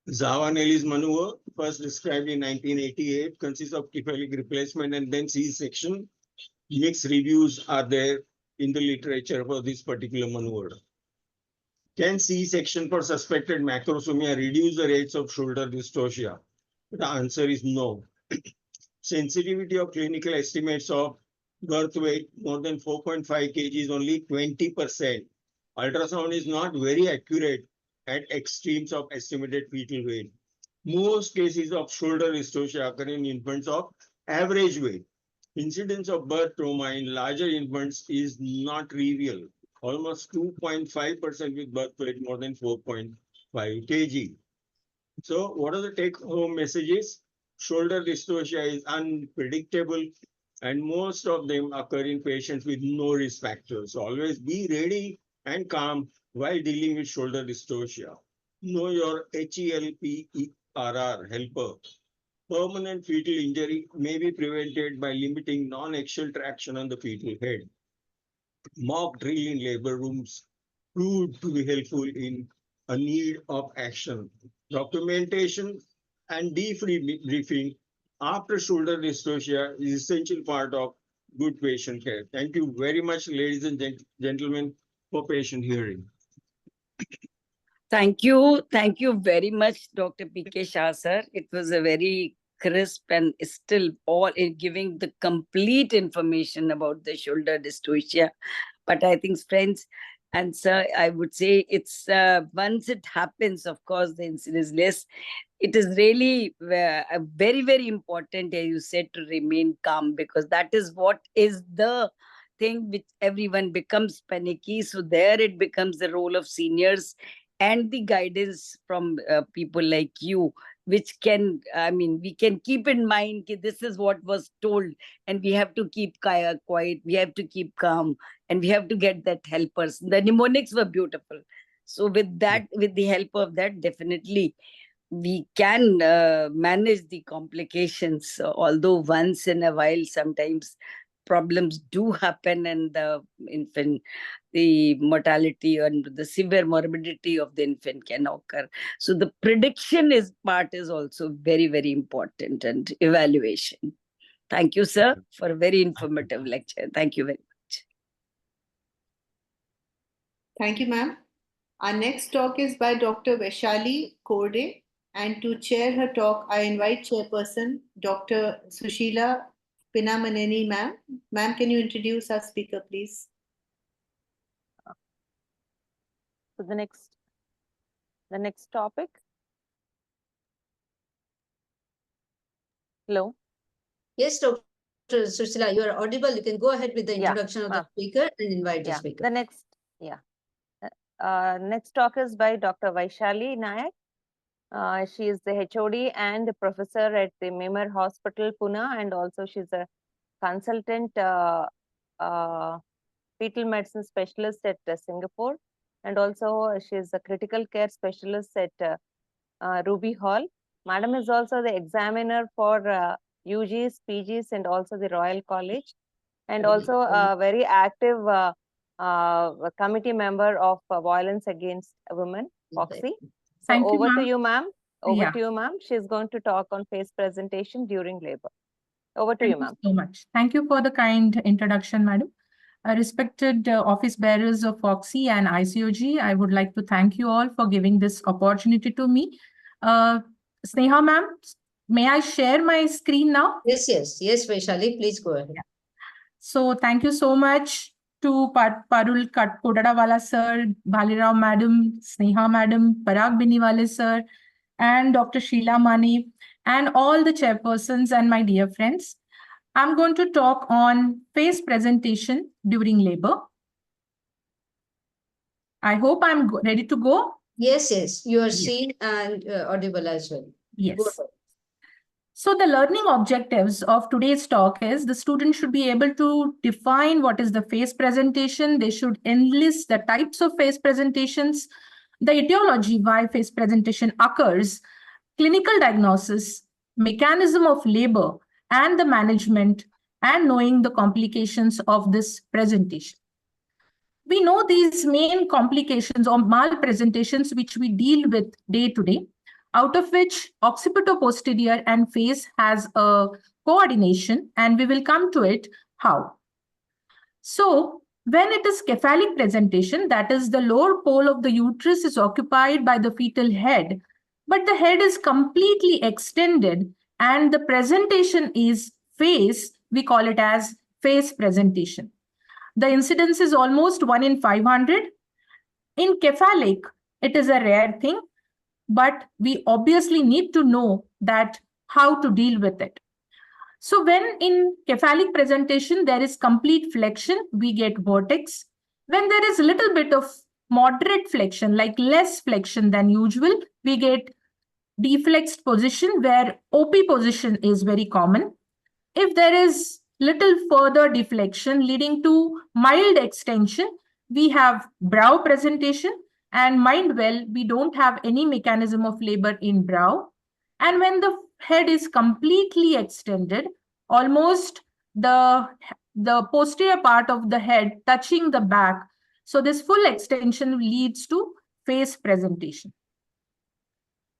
Zavanelli's maneuver, first described in 1988, consists of cephalic replacement and then C-section. Mixed reviews are there in the literature for this particular maneuver. Can C-section for suspected macrosomia reduce the rates of shoulder dystocia? The answer is no. Sensitivity of clinical estimates of birth weight more than 4.5 kg is only 20%. Ultrasound is not very accurate at extremes of estimated fetal weight. Most cases of shoulder dystocia occur in infants of average weight. Incidence of birth trauma in larger infants is not trivial, almost 2.5% with birth weight more than 4.5 kg. So what are the take-home messages? Shoulder dystocia is unpredictable and most of them occur in patients with no risk factors. So always be ready and calm while dealing with shoulder dystocia. Know your HELPERR helper. Permanent fetal injury may be prevented by limiting non-axial traction on the fetal head. Mock drill in labor rooms proved to be helpful in a need of action. Documentation and debriefing after shoulder dystocia is essential part of good patient care. Thank you very much, ladies and gentlemen, for patient hearing. Thank you. Thank you very much, Dr. P.K. Shah, sir. It was a very crisp and still all in giving the complete information about the shoulder dystocia. But I think, friends and sir, I would say it's once it happens, of course, the incidence is less. It is really very, very important, as you said, to remain calm, because that is what is the thing which everyone becomes panicky. So there it becomes the role of seniors and the guidance from people like you, which can, I mean, we can keep in mind that this is what was told and we have to keep quiet, we have to keep calm, and we have to get that helpers. The mnemonics were beautiful. So with that, with the help of that, definitely we can manage the complications, although once in a while sometimes problems do happen and the infant, the mortality and the severe morbidity of the infant can occur. So the prediction is part is also very, very important, and evaluation. Thank you, sir, for a very informative lecture. Thank you very much. Thank you, ma'am. Our next talk is by Dr. Vaishali Korde, and to chair her talk, I invite Chairperson Dr. Sushila Pinamaneni, ma'am. Ma'am, can you introduce our speaker, please? So the next topic. Hello. Yes, Dr. Sushila, you are audible. You can go ahead with the introduction of the speaker and invite the speaker. The next, next talk is by Dr. Vaishali Nayak. She is the HOD and the professor at the Mimar Hospital, Pune, and also she's a consultant fetal medicine specialist at Singapore, and also she's a critical care specialist at Ruby Hall. Madam is also the examiner for UGs, PGs, and also the Royal College, and also a very active committee member of Violence Against Women, FOXY. So over to you, ma'am. Over to you, ma'am. She's going to talk on face presentation during labor. Over to you, ma'am. Thank you so much. Thank you for the kind introduction, madam. Respected office bearers of FOXY and ICOG, I would like to thank you all for giving this opportunity to me. Sneha, ma'am, may I share my screen now? Yes, Vaishali, please go ahead. Yeah. So thank you so much to Parul Kodadawala sir, Bhalirao madam, Sneha madam, Parag Biniwale sir, and Dr. Sheila Mani, and all the chairpersons and my dear friends. I'm going to talk on face presentation during labor. I hope I'm ready to go. Yes, you are Yes. seen and audible as well. Yes. Go ahead. So the learning objectives of today's talk is the student should be able to define what is the face presentation. They should enlist the types of face presentations, the etiology why face presentation occurs, clinical diagnosis, mechanism of labor, and the management, and knowing the complications of this presentation. We know these main complications or malpresentations which we deal with day to day, out of which occipito-posterior and face has a coordination, and we will come to it how. So when it is cephalic presentation, that is the lower pole of the uterus is occupied by the fetal head, but the head is completely extended and the presentation is face, we call it as face presentation. The incidence is almost 1 in 500. In cephalic, it is a rare thing, but we obviously need to know that how to deal with it. So when in cephalic presentation, there is complete flexion, we get vertex. When there is a little bit of moderate flexion, like less flexion than usual, we get deflexed position where OP position is very common. If there is little further deflection leading to mild extension, we have brow presentation, and mind well, we don't have any mechanism of labor in brow. And when the head is completely extended, almost the posterior part of the head touching the back. So this full extension leads to face presentation.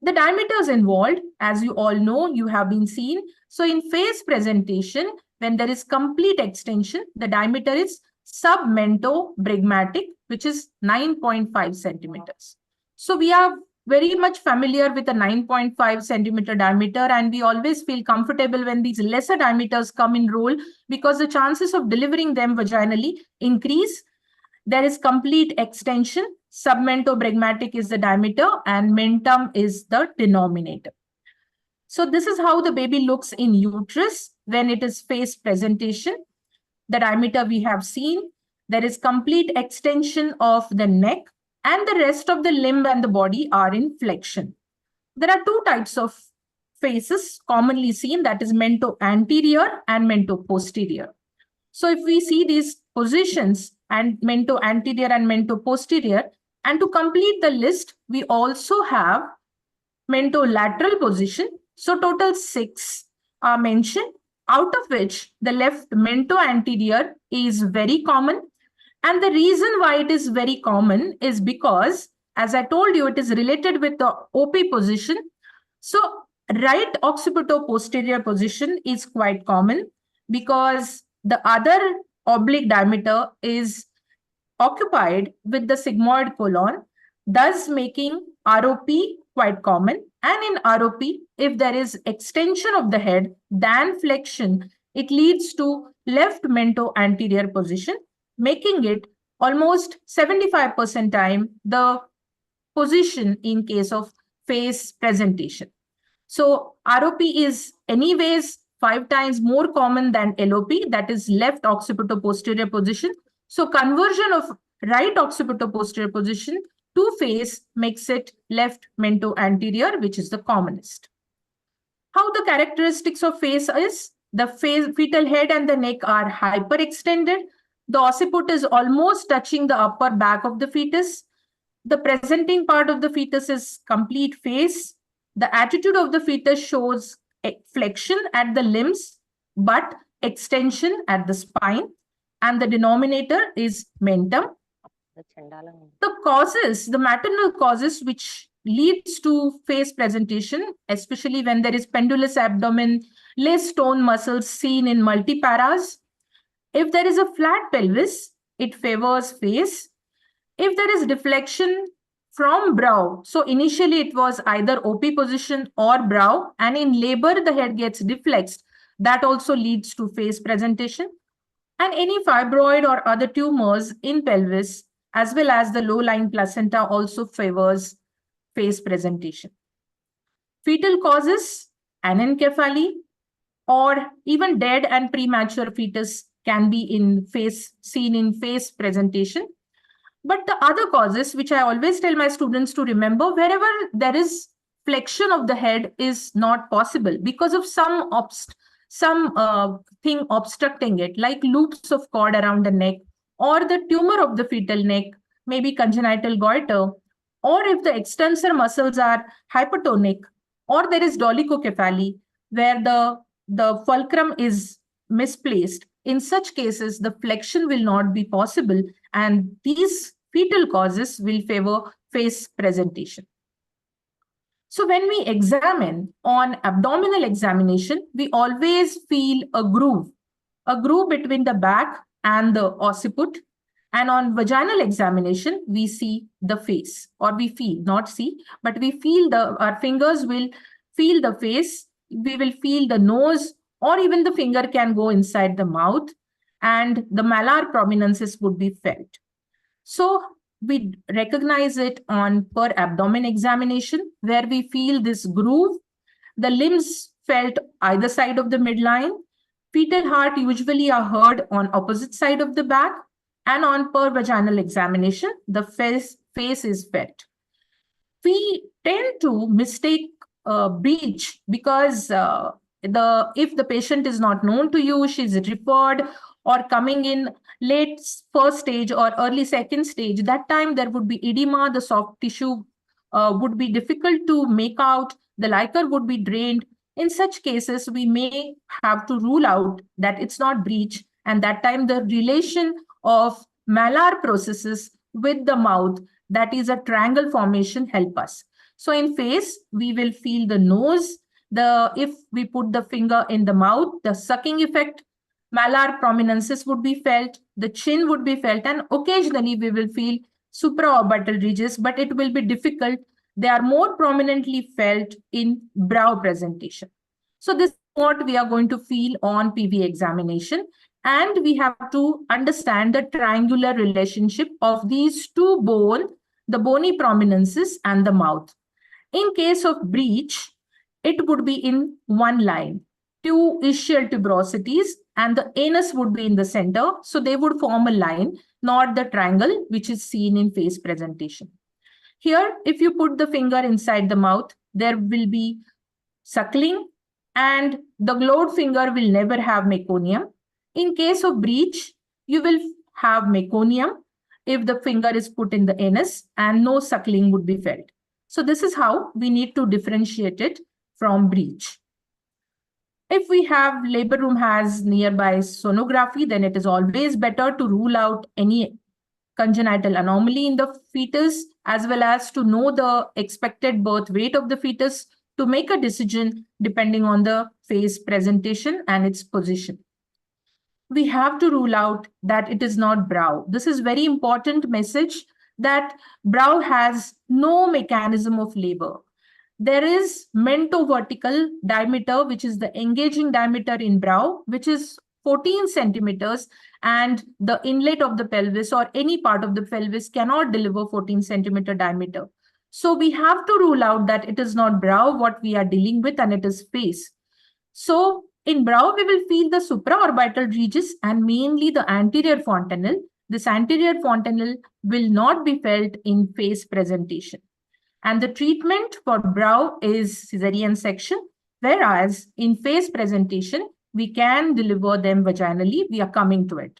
The diameters involved, as you all know, you have been seen. So in face presentation, when there is complete extension, the diameter is submentobrygmatic, which is 9.5 centimeters. So we are very much familiar with a 9.5 centimeter diameter, and we always feel comfortable when these lesser diameters come in role because the chances of delivering them vaginally increase. There is complete extension. Submentobrygmatic is the diameter and mentum is the denominator. So this is how the baby looks in uterus when it is face presentation. The diameter we have seen. There is complete extension of the neck, and the rest of the limb and the body are in flexion. There are two types of faces commonly seen, that is mento-anterior and mento-posterior. So if we see these positions and mento-anterior and mento-posterior, and to complete the list, we also have mentolateral position. So total 6 are mentioned, out of which the left mento-anterior is very common. And the reason why it is very common is because, as I told you, it is related with the OP position. So right occipito-posterior position is quite common because the other oblique diameter is occupied with the sigmoid colon, thus making ROP quite common. And in ROP, if there is extension of the head than flexion, it leads to left mento-anterior position, making it almost 75% time the position in case of face presentation. So ROP is anyways 5 times more common than LOP, that is left occipito-posterior position. So conversion of right occipito-posterior position to face makes it left mento-anterior, which is the commonest. How the characteristics of face is? The fetal head and the neck are hyperextended. The occiput is almost touching the upper back of the fetus. The presenting part of the fetus is complete face. The attitude of the fetus shows flexion at the limbs, but extension at the spine. And the denominator is mentum. The causes, the maternal causes which leads to face presentation, especially when there is pendulous abdomen, less tone muscles seen in multiparas. If there is a flat pelvis, it favors face. If there is deflection from brow, so initially it was either OP position or brow, and in labor the head gets deflexed, that also leads to face presentation. And any fibroid or other tumors in pelvis, as well as the low-lying placenta, also favors face presentation. Fetal causes, anencephaly, or even dead and premature fetus can be seen in face presentation. But the other causes, which I always tell my students to remember, wherever there is flexion of the head is not possible because of some thing obstructing it, like loops of cord around the neck, or the tumor of the fetal neck, maybe congenital goiter, or if the extensor muscles are hypertonic, or there is dolichocephaly, where the fulcrum is misplaced. In such cases, the flexion will not be possible, and these fetal causes will favor face presentation. So when we examine on abdominal examination, we always feel a groove between the back and the occiput. And on vaginal examination, we see the face, or we feel, not see, but we feel our fingers will feel the face, we will feel the nose, or even the finger can go inside the mouth, and the malar prominences would be felt. So we recognize it on per abdomen examination, where we feel this groove, the limbs felt either side of the midline. Fetal heart usually are heard on opposite side of the back, and on per vaginal examination, the face is felt. We tend to mistake breech because if the patient is not known to you, she's referred or coming in late first stage or early second stage, that time there would be edema, the soft tissue would be difficult to make out, the liquor would be drained. In such cases, we may have to rule out that it's not breech, and that time the relation of malar processes with the mouth, that is a triangle formation, help us. So in face, we will feel the nose, if we put the finger in the mouth, the sucking effect, malar prominences would be felt, the chin would be felt, and occasionally we will feel supraorbital ridges, but it will be difficult. They are more prominently felt in brow presentation. So this is what we are going to feel on PV examination. And we have to understand the triangular relationship of these two bones, the bony prominences and the mouth. In case of breech, it would be in one line, two ischial tuberosities, and the anus would be in the center. So they would form a line, not the triangle, which is seen in face presentation. Here, if you put the finger inside the mouth, there will be suckling, and the gloved finger will never have meconium. In case of breech, you will have meconium if the finger is put in the anus, and no suckling would be felt. So this is how we need to differentiate it from breech. If we have labor room has nearby sonography, then it is always better to rule out any congenital anomaly in the fetus, as well as to know the expected birth weight of the fetus to make a decision depending on the face presentation and its position. We have to rule out that it is not brow. This is very important message, that brow has no mechanism of labor. There is mentovertical diameter, which is the engaging diameter in brow, which is 14 centimeters, and the inlet of the pelvis or any part of the pelvis cannot deliver 14 centimeter diameter. So we have to rule out that it is not brow what we are dealing with, and it is face. So in brow, we will feel the supraorbital ridges and mainly the anterior fontanelle. This anterior fontanelle will not be felt in face presentation. And the treatment for brow is cesarean section, whereas in face presentation, we can deliver them vaginally. We are coming to it.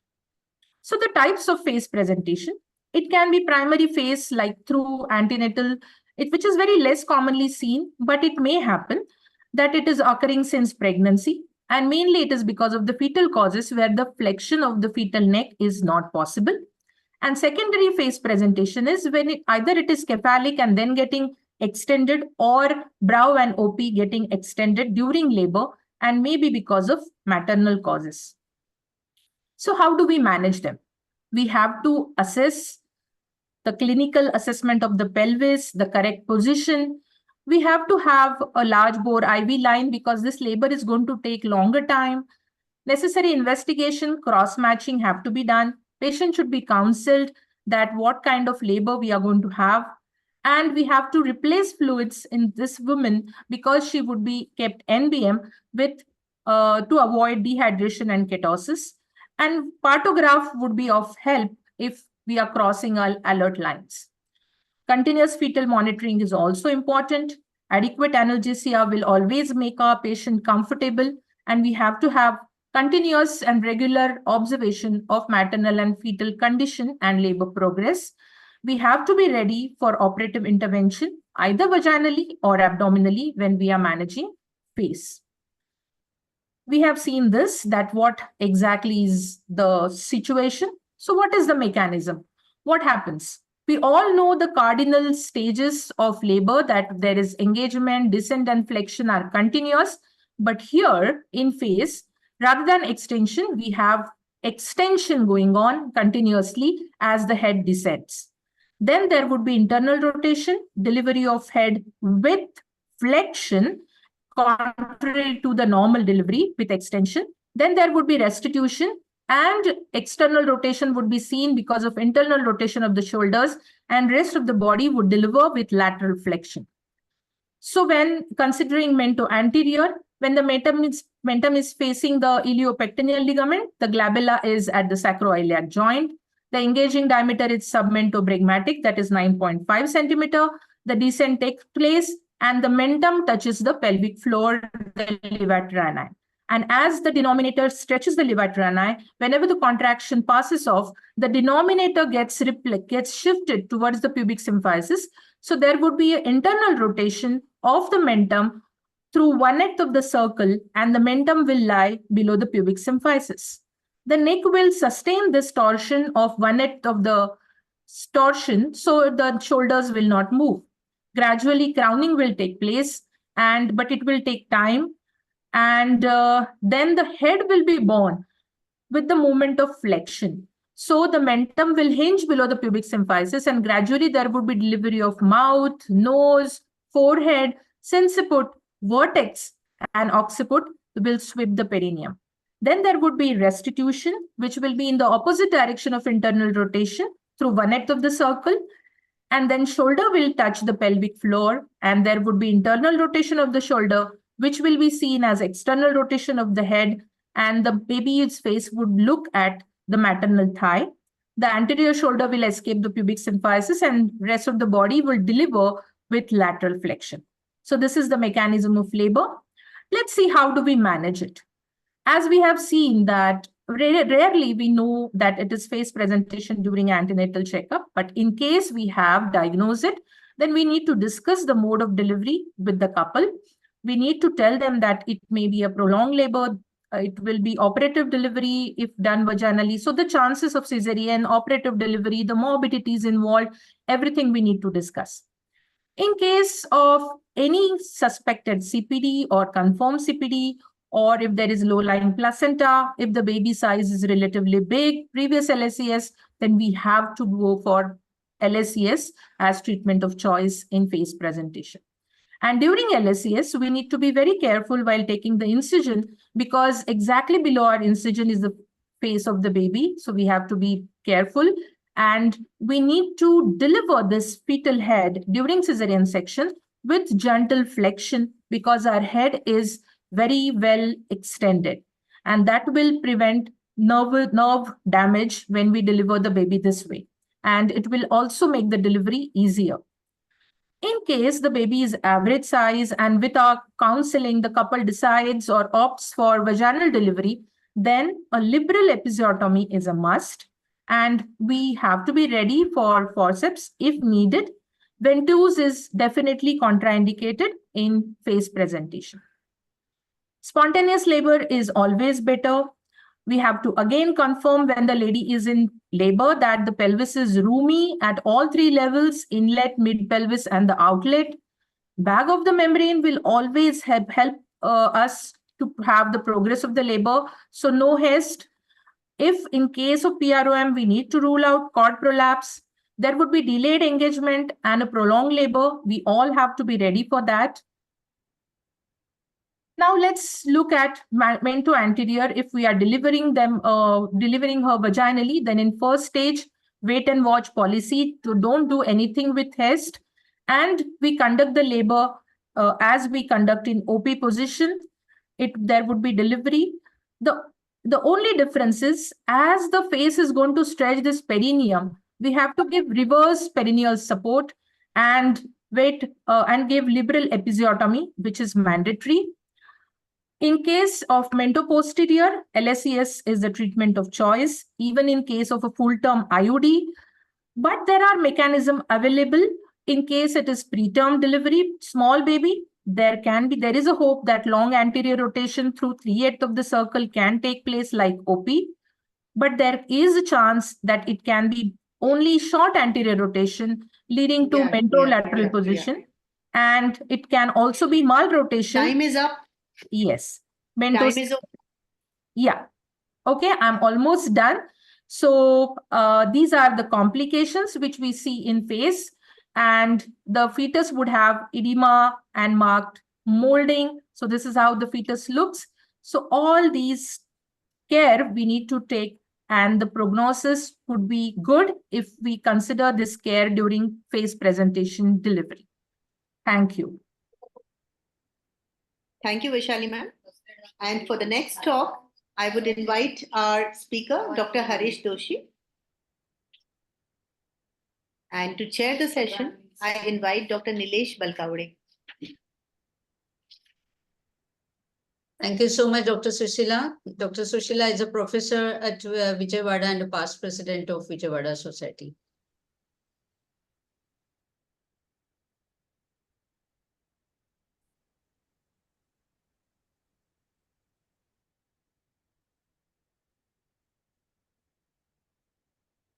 So the types of face presentation, it can be primary face like through antenatal, which is very less commonly seen, but it may happen that it is occurring since pregnancy. And mainly it is because of the fetal causes where the flexion of the fetal neck is not possible. And secondary face presentation is when either it is cephalic and then getting extended, or brow and OP getting extended during labor, and maybe because of maternal causes. So how do we manage them? We have to assess the clinical assessment of the pelvis, the correct position. We have to have a large bore IV line because this labor is going to take longer time. Necessary investigation, cross-matching have to be done. Patient should be counseled that what kind of labor we are going to have. And we have to replace fluids in this woman because she would be kept NBM with to avoid dehydration and ketosis. And partograph would be of help if we are crossing our alert lines. Continuous fetal monitoring is also important. Adequate analgesia will always make our patient comfortable, and we have to have continuous and regular observation of maternal and fetal condition and labor progress. We have to be ready for operative intervention, either vaginally or abdominally when we are managing FACE. We have seen this, that what exactly is the situation. So what is the mechanism? What happens? We all know the cardinal stages of labor, that there is engagement, descent and flexion are continuous. But here in FACE, rather than extension, we have extension going on continuously as the head descends. Then there would be internal rotation, delivery of head with flexion, contrary to the normal delivery with extension. Then there would be restitution, and external rotation would be seen because of internal rotation of the shoulders, and rest of the body would deliver with lateral flexion. So when considering mento anterior, when the mentum is facing the iliopectineal ligament, the glabella is at the sacroiliac joint. The engaging diameter is submentobrachmatic, that is 9.5 centimeter. The descent takes place and the mentum touches the pelvic floor, the levator ani. And as the denominator stretches the levator ani, whenever the contraction passes off, the denominator gets shifted towards the pubic symphysis. So there would be an internal rotation of the mentum through 1/8 of the circle, and the mentum will lie below the pubic symphysis. The neck will sustain this torsion of 1/8 of the torsion, so the shoulders will not move. Gradually, crowning will take place, but it will take time. And then the head will be born with the movement of flexion. So the mentum will hinge below the pubic symphysis, and gradually there would be delivery of mouth, nose, forehead, sinciput, vertex, and occiput will sweep the perineum. Then there would be restitution, which will be in the opposite direction of internal rotation through 1/8 of the circle. And then shoulder will touch the pelvic floor, and there would be internal rotation of the shoulder, which will be seen as external rotation of the head, and the baby's face would look at the maternal thigh. The anterior shoulder will escape the pubic symphysis, and rest of the body will deliver with lateral flexion. So this is the mechanism of labor. Let's see how do we manage it. As we have seen that rarely we know that it is FACE presentation during antenatal checkup, but in case we have diagnosed it, then we need to discuss the mode of delivery with the couple. We need to tell them that it may be a prolonged labor, it will be operative delivery if done vaginally. So the chances of cesarean, operative delivery, the morbidities involved, everything we need to discuss. In case of any suspected CPD or confirmed CPD, or if there is low-lying placenta, if the baby size is relatively big, previous LSES, then we have to go for LSES as treatment of choice in FACE presentation. And during LSES, we need to be very careful while taking the incision, because exactly below our incision is the face of the baby. So we have to be careful. And we need to deliver this fetal head during cesarean section with gentle flexion, because our head is very well extended. And that will prevent nerve damage when we deliver the baby this way. And it will also make the delivery easier. In case the baby is average size and with our counseling, the couple decides or opts for vaginal delivery, then a liberal episiotomy is a must. And we have to be ready for forceps if needed. Ventouse is definitely contraindicated in FACE presentation. Spontaneous labor is always better. We have to again confirm when the lady is in labor that the pelvis is roomy at all three levels, inlet, mid-pelvis, and the outlet. Bag of the membrane will always help us to have the progress of the labor. So no haste. If in case of PROM, we need to rule out cord prolapse, there would be delayed engagement and a prolonged labor. We all have to be ready for that. Now let's look at main to anterior. If we are delivering her vaginally, then in first stage, wait and watch policy, to don't do anything with haste, and we conduct the labor as we conduct in OP position. There would be delivery. The only difference is, as the face is going to stretch this perineum, we have to give reverse perineal support and wait and give liberal episiotomy, which is mandatory. In case of mentoposterior, LSES is the treatment of choice, even in case of a full-term IUD. But there are mechanisms available in case it is preterm delivery, small baby. There is a hope that long anterior rotation through 3/8 of the circle can take place like OP. But there is a chance that it can be only short anterior rotation leading to mentorolateral position. And it can also be mal rotation. Time is up. Yes. Time is up. Yeah. Okay, I'm almost done. So these are the complications which we see in face, and the fetus would have edema and marked molding. So this is how the fetus looks. So all these care we need to take, and the prognosis would be good if we consider this care during face presentation delivery. Thank you. Thank you, Vaishali ma'am. And for the next talk, I would invite our speaker, Dr. Harish Doshi. And to chair the session, I invite Dr. Nilesh Balkavade. Thank you so much, Dr. Sushila. Dr. Sushila is a professor at Vijayawada and a past president of Vijayawada Society.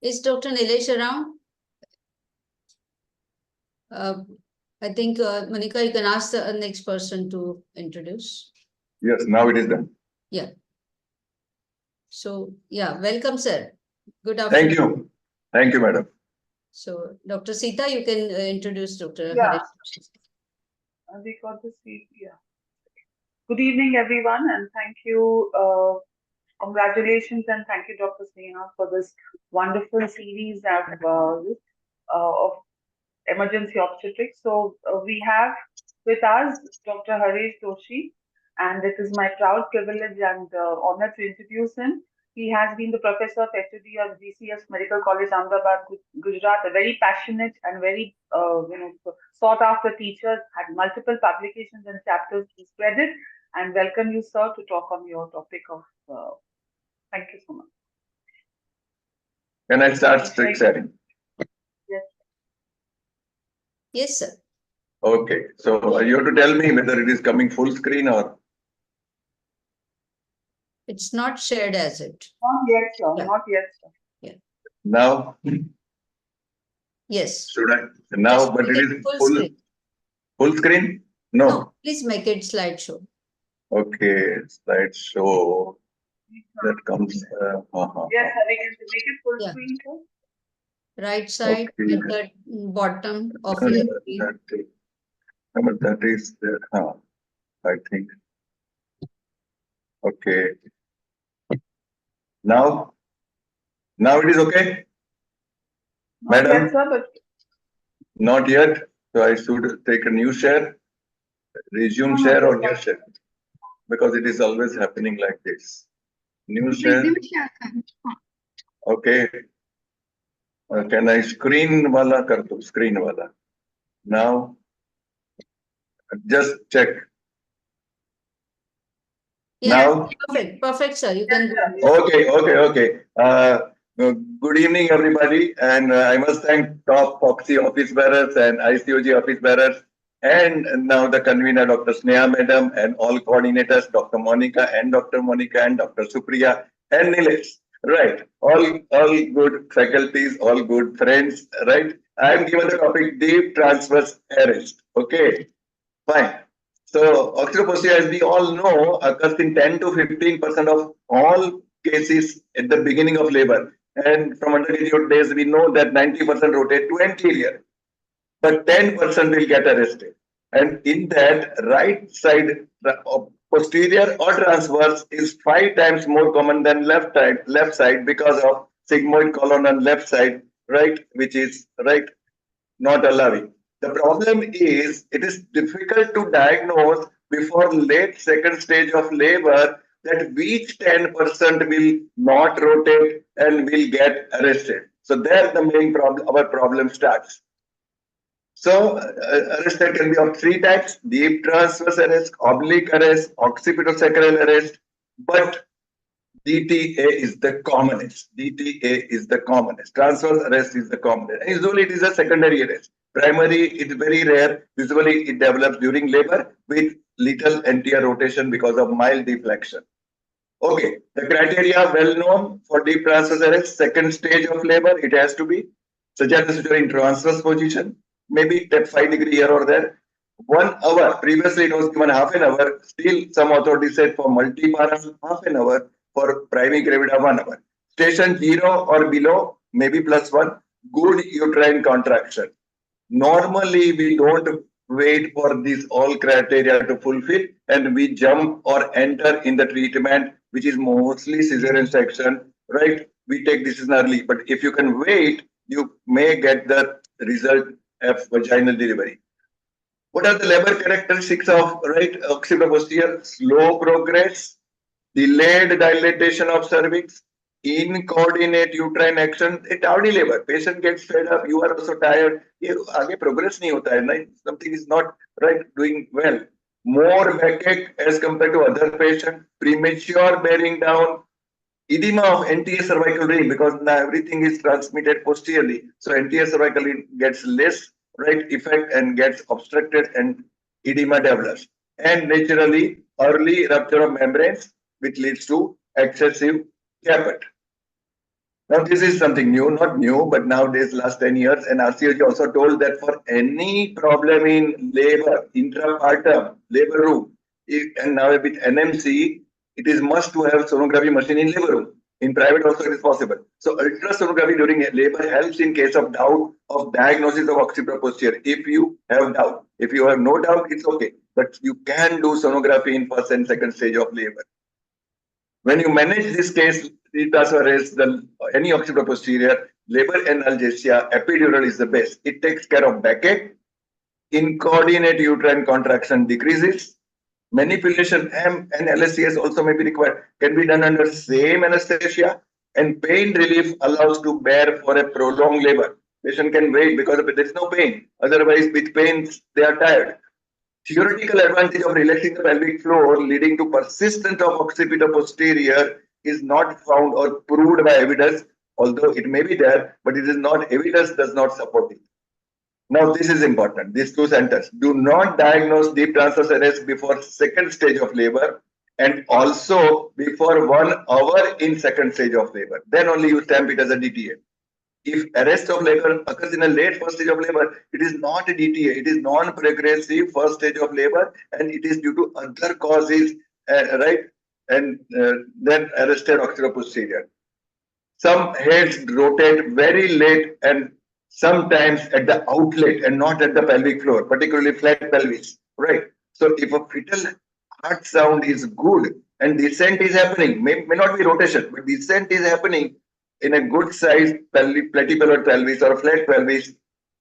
Is Dr. Nilesh around? I think, Monica, you can ask the next person to introduce. Yes, now it is done. Yeah. So, yeah, welcome, sir. Good afternoon. Thank you. Thank you, madam. So, Dr. Sita, you can introduce Dr. Yeah. Harish. We got the seat, yeah. Good evening, everyone, and thank you. Congratulations and thank you, Dr. Sneha, for this wonderful series of emergency obstetrics. So we have with us Dr. Harish Doshi, and it is my proud privilege and honor to introduce him. He has been the professor of HOD at GCS Medical College, Ahmedabad, Gujarat, a very passionate and very sought after teacher, had multiple publications and chapters to spread it, and welcome you, sir, to talk on your topic of. Thank you so much. Can I start screen sharing? Yes. Yes, sir. Okay, so you have to tell me whether it is coming full screen or. It's not shared as it. Not yet, sir. Yeah. Not yet, sir. Yeah. Now? Yes. Should I? Now, but it is full screen. Full screen? No. No, please make it slideshow. Okay, slideshow. That comes. Yes, sir. We can make it full screen, sir. Right side at the bottom of your screen. That is there. I think. Okay. Now it is okay? Not Madam? yet, sir, but Not yet. So I should take a new share, resume share or new share, because it is always happening like this. New share. Okay. Can I screen wala kar do? Screen wala. Now, just check. Yeah, Now. perfect, sir. You can go. Okay. Good evening, everybody. And I must thank top Foxy office bearers and ICOG office bearers, and now the convener, Dr. Sneha Madam, and all coordinators, Dr. Monica and Dr. Supriya and Nilesh. Right. All good faculties, all good friends. Right. I am given the topic deep transverse arrest. Okay. Fine. So, osteoporosis, as we all know, occurs in 10 to 15% of all cases at the beginning of labor. And from undergraduate days, we know that 90% rotate to anterior, but 10% will get arrested. And in that right side posterior or transverse is 5 times more common than left side because of sigmoid colon on left side, right, which is right not allowing. The problem is it is difficult to diagnose before late second stage of labor that which 10% will not rotate and will get arrested. So there the main problem, our problem starts. So arrest can be of 3 types: deep transverse arrest, oblique arrest, occipitosacral arrest, but DTA is the commonest. DTA is the commonest. Transverse arrest is the commonest. Usually it is a secondary arrest. Primary is very rare. Usually it develops during labor with little anterior rotation because of mild deflection. Okay, the criteria well known for deep transverse arrest. Second stage of labor, it has to be Sajjata suture in transverse position, maybe that 5 degree here or there. 1 hour. Previously it was given half an hour. Still some authorities said for multi-para half an hour. For primary gravida 1 hour. Station 0 or below, maybe +1, good uterine contraction. Normally, we don't wait for these all criteria to fulfill and we jump or enter in the treatment, which is mostly cesarean section, right? We take decision early, but if you can wait, you may get the result of vaginal delivery. What are the labor characteristics of right occipitoposterior? Slow progress, delayed dilatation of cervix, incoordinate uterine action, a tardy labor. Patient gets fed up, you are also tired. आगे progress नहीं होता है, right? Something is not right, doing well. More backache as compared to other patient, premature bearing down, edema of anterior cervical ring because now everything is transmitted posteriorly. So anterior cervical ring gets less right effect and gets obstructed and edema develops. And naturally, early rupture of membranes, which leads to excessive caput. Now, this is something new, not new, but nowadays, last 10 years, and RCOG also told that for any problem in labor, intrapartum, labor room, and now with NMC, it is must to have sonography machine in labor room. In private also it is possible. So ultrasonography during labor helps in case of doubt of diagnosis of occipitoposterior. If you have doubt, if you have no doubt, it's okay. But you can do sonography in first and second stage of labor. When you manage this case, any occipitoposterior, labor analgesia, epidural is the best. It takes care of backache, incoordinate uterine contraction decreases, manipulation M and LSCS also may be required, can be done under same anesthesia, and pain relief allows to bear for a prolonged labor. Patient can wait because there is no pain. Otherwise, with pains, they are tired. Theoretical advantage of relaxing the pelvic floor leading to persistence of occipitoposterior is not found or proved by evidence, although it may be there, but it is not, evidence does not support it. Now, this is important. These 2 sentences. Do not diagnose deep transverse arrest before second stage of labor and also before 1 hour in second stage of labor. Then only you stamp it as a DTA. If arrest of labor occurs in a late first stage of labor, it is not a DTA. It is non-progressive first stage of labor and it is due to other causes, right? And then arrested occipitoposterior. Some heads rotate very late and sometimes at the outlet and not at the pelvic floor, particularly flat pelvis, right? So if a fetal heart sound is good and descent is happening, may not be rotation, but descent is happening in a good size platypelvic pelvis or flat pelvis,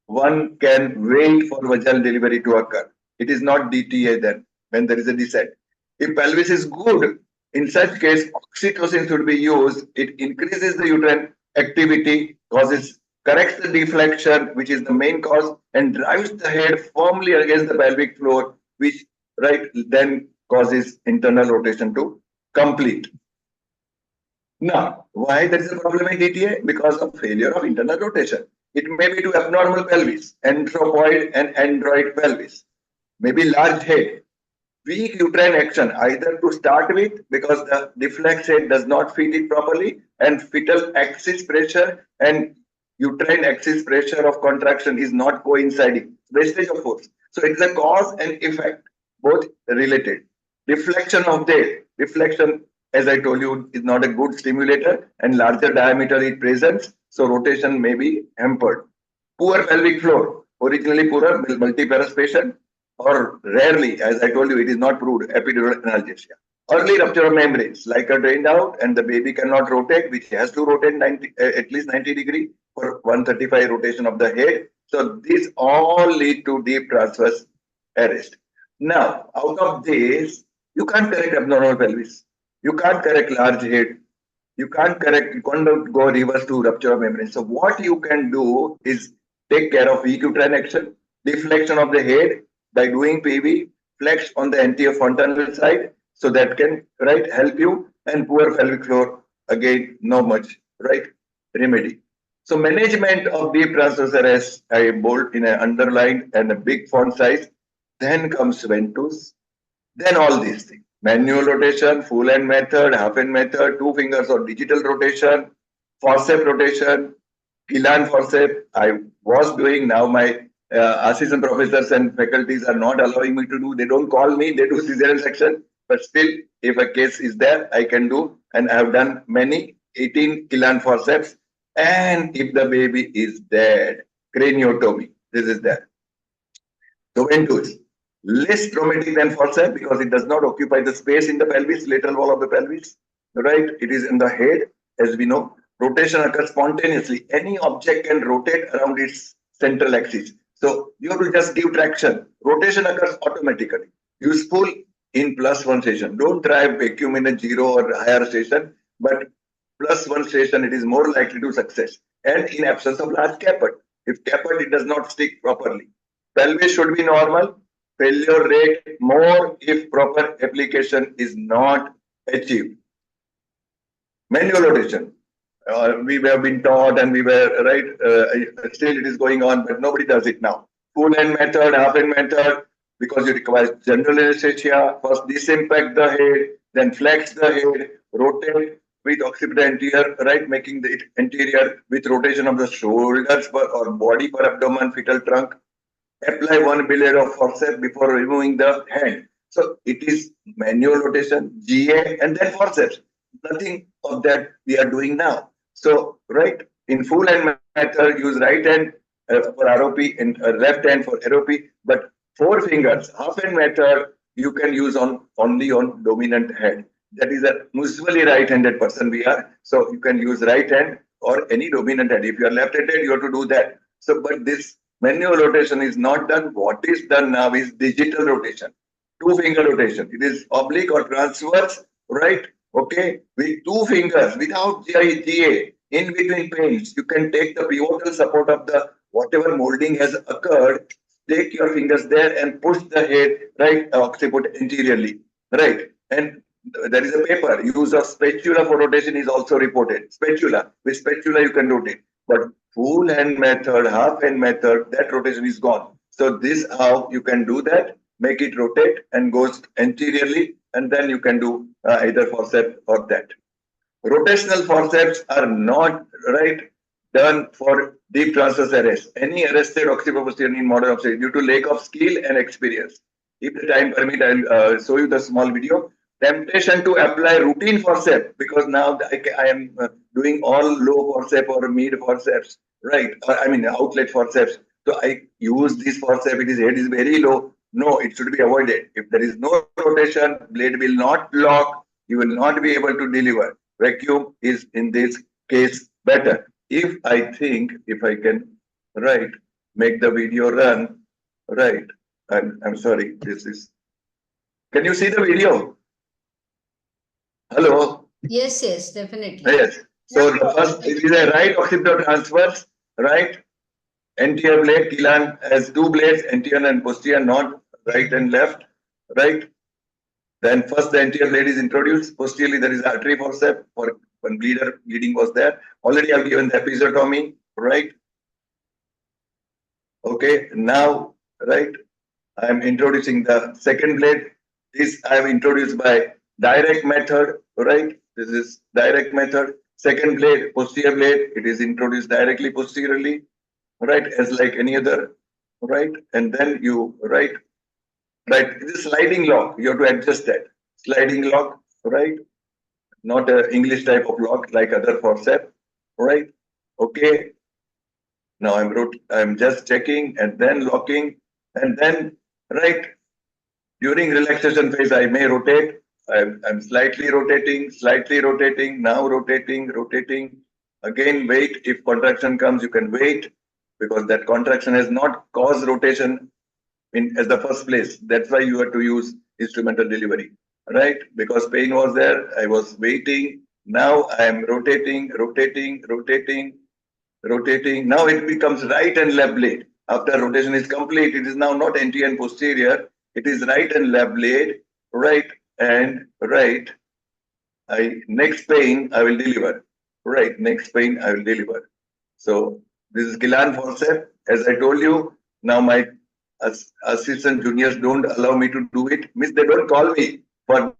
one can wait for vaginal delivery to occur. It is not DTA then when there is a descent. If pelvis is good, in such case, oxytocin should be used. It increases the uterine activity, corrects the deflection, which is the main cause, and drives the head firmly against the pelvic floor, which right then causes internal rotation to complete. Now, why there is a problem in DTA? Because of failure of internal rotation. It may be to abnormal pelvis, anthropoid and android pelvis, maybe large head, weak uterine action, either to start with because the deflex head does not feed it properly, and fetal axis pressure and uterine axis pressure of contraction is not coinciding, wastage of force. So it's a cause and effect, both related. Deflection of the deflection, as I told you, is not a good stimulator and larger diameter is present, so rotation may be hampered. Poor pelvic floor, originally poorer, multiparous patient, or rarely, as I told you, it is not proved, epidural analgesia. Early rupture of membranes, like a drained out and the baby cannot rotate, which has to rotate 90, at least 90 degree for 135 rotation of the head. So these all lead to deep transverse arrest. Now, out of this, you can't correct abnormal pelvis. You can't correct large head. You can't go reverse to rupture of membrane. So what you can do is take care of weak uterine action, deflection of the head by doing PV, flex on the anterior fontanel side, so that can help you, and poor pelvic floor, again, no much remedy. So management of deep transverse arrest, I bold in an underline and a big font size. Then comes ventus, then all these things. Manual rotation, full end method, half end method, 2 fingers or digital rotation, forceps rotation, Kilan forceps. I was doing, now my assistant professors and faculties are not allowing me to do. They don't call me, they do cesarean section. But still, if a case is there, I can do. And I have done many, 18 Kilan forceps. And if the baby is dead, craniotomy, this is there. So ventus, less traumatic than forceps because it does not occupy the space in the pelvis, lateral wall of the pelvis, It is in the head, as we know. Rotation occurs spontaneously. Any object can rotate around its central axis. So you have to just give traction. Rotation occurs automatically. Useful in +1 station. Don't try vacuum in a 0 or higher station, but +1 station, it is more likely to success. And in absence of large caput. If caput, it does not stick properly. Pelvis should be normal. Failure rate more if proper application is not achieved. Manual rotation. We have been taught and we were still it is going on, but nobody does it now. Full end method, half end method, because it requires general anesthesia. First disimpact the head, then flex the head, rotate with occipital anterior, making the anterior with rotation of the shoulders or body per abdomen, fetal trunk. Apply 1 billiard of forceps before removing the hand. So it is manual rotation, GA, and then forceps. Nothing of that we are doing now. So, in full hand method, use right hand for ROP and left hand for ROP, but 4 fingers, half hand method, you can use only on dominant hand. That is a usually right-handed person we are. So you can use right hand or any dominant hand. If you are left-handed, you have to do that. So, but this manual rotation is not done. What is done now is digital rotation, 2 finger rotation. It is oblique or transverse, Okay, with 2 fingers, without GA, in between pains, you can take the pivotal support of the whatever molding has occurred. Take your fingers there and push the head occiput anteriorly, And there is a paper. Use of spatula for rotation is also reported. Spatula, with spatula you can rotate, but full hand method, half hand method, that rotation is gone. So this how you can do that, make it rotate and goes anteriorly, and then you can do either forceps or that. Rotational forceps are not done for deep transverse arrest. Any arrested occipitoposterior in modern obstetrics due to lack of skill and experience. If the time permit, I'll show you the small video. Temptation to apply routine forceps because now I am doing all low forceps or mid forceps, I mean outlet forceps. So I use this forceps. Its head is very low. No, it should be avoided. If there is no rotation, blade will not lock. You will not be able to deliver. Vacuum is in this case better. If I can make the video run, I'm sorry, this is, can you see the video? Hello? Yes, definitely. Yes. So the first, it is a right occipital transverse, Anterior blade, Kilan has 2 blades, anterior and posterior, not right and left, Then first the anterior blade is introduced. Posteriorly, there is artery forceps for when bleeding was there. Already I've given the episiotomy, Okay, now, I am introducing the second blade. This I have introduced by direct method, This is direct method. Second blade, posterior blade, it is introduced directly posteriorly, as like any other, And then you, it is sliding lock. You have to adjust that. Sliding lock, Not an English type of lock like other forceps, Okay. Now I'm just checking and then locking, and then right? During relaxation phase, I may rotate. I'm slightly rotating, now rotating. Again, wait. If contraction comes, you can wait because that contraction has not caused rotation in as the first place. That's why you have to use instrumental delivery, right? Because pain was there. I was waiting. Now I am rotating. Now it becomes right and left blade. After rotation is complete, it is now not anterior and posterior. It is right and left blade, right and right. Next pain I will deliver. Right, next pain I will deliver. So this is Gilan forceps. As I told you, now my assistant juniors don't allow me to do it. Means they don't call me for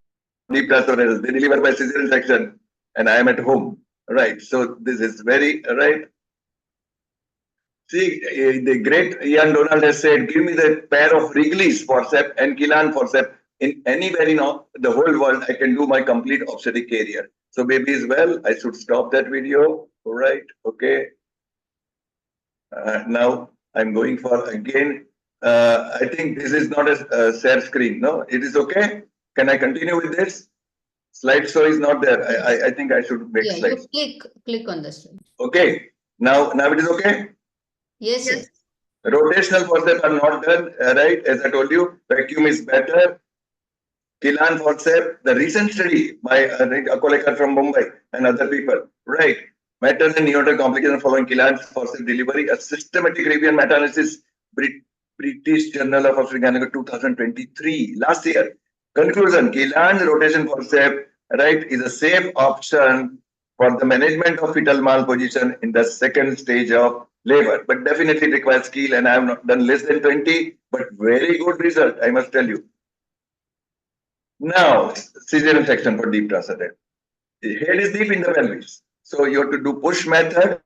deep thoracic. They deliver by cesarean section, and I am at home. Right. So this is very right. See, the great Ian Donald has said, give me the pair of Wrigley's forceps and Gilan forceps in anywhere in the whole world, I can do my complete obstetric career. So baby is well, I should stop that video. All right, okay. Now I'm going for again. I think this is not a share screen. No, it is okay. Can I continue with this? Slideshow is not there. I think I should make slides. You click on the slide. Okay. Now it is okay. Yes. Rotational forceps are not done, right? As I told you, vacuum is better. Gilan forceps, the recent study by Akolekar from Mumbai and other people, right? Maternal and neonatal complications following Gilan forceps delivery, a systematic review and meta-analysis, British Journal of Obstetrics 2023, last year. Conclusion, Gilan rotation forceps, right, is a safe option for the management of fetal malposition in the second stage of labor, but definitely requires skill, and I have not done less than 20, but very good result, I must tell you. Now, cesarean section for deep thoracic. The head is deep in the pelvis, so you have to do push method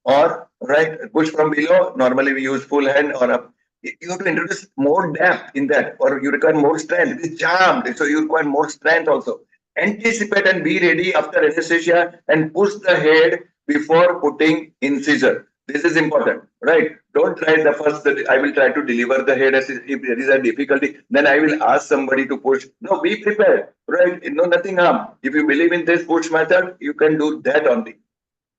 or right push from below. Normally we use full hand or up. You have to introduce more depth in that, or you require more strength. It is jammed, so you require more strength also. Anticipate and be ready after anesthesia and push the head before putting incision. This is important, right? Don't try the first that I will try to deliver the head as if there is a difficulty, then I will ask somebody to push. No, be prepared, right? No, nothing harm. If you believe in this push method, you can do that only.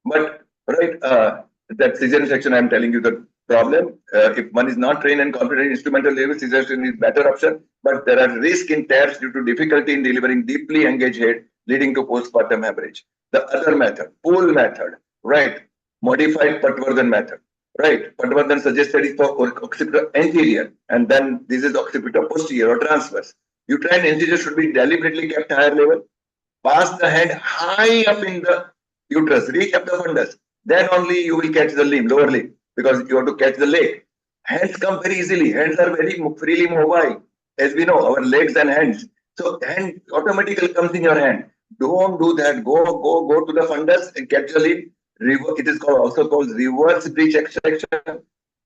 But right, that cesarean section, I'm telling you the problem. If one is not trained and confident in instrumental delivery, cesarean is better option. But there are risks in TAPS due to difficulty in delivering deeply engaged head, leading to postpartum hemorrhage. The other method, pull method, right? Modified Patwardhan method, right? Patwardhan suggested is for occipital anterior, and then this is occipital posterior or transverse. Uterine incision should be deliberately kept higher level. Pass the hand high up in the uterus, reach up the fundus. Then only you will catch the limb, lower limb, because you have to catch the leg. Hands come very easily. Hands are very freely mobile, as we know, our legs and hands. So hand automatically comes in your hand. Don't do that. Go to the fundus and catch the limb. It is also called reverse breech extraction.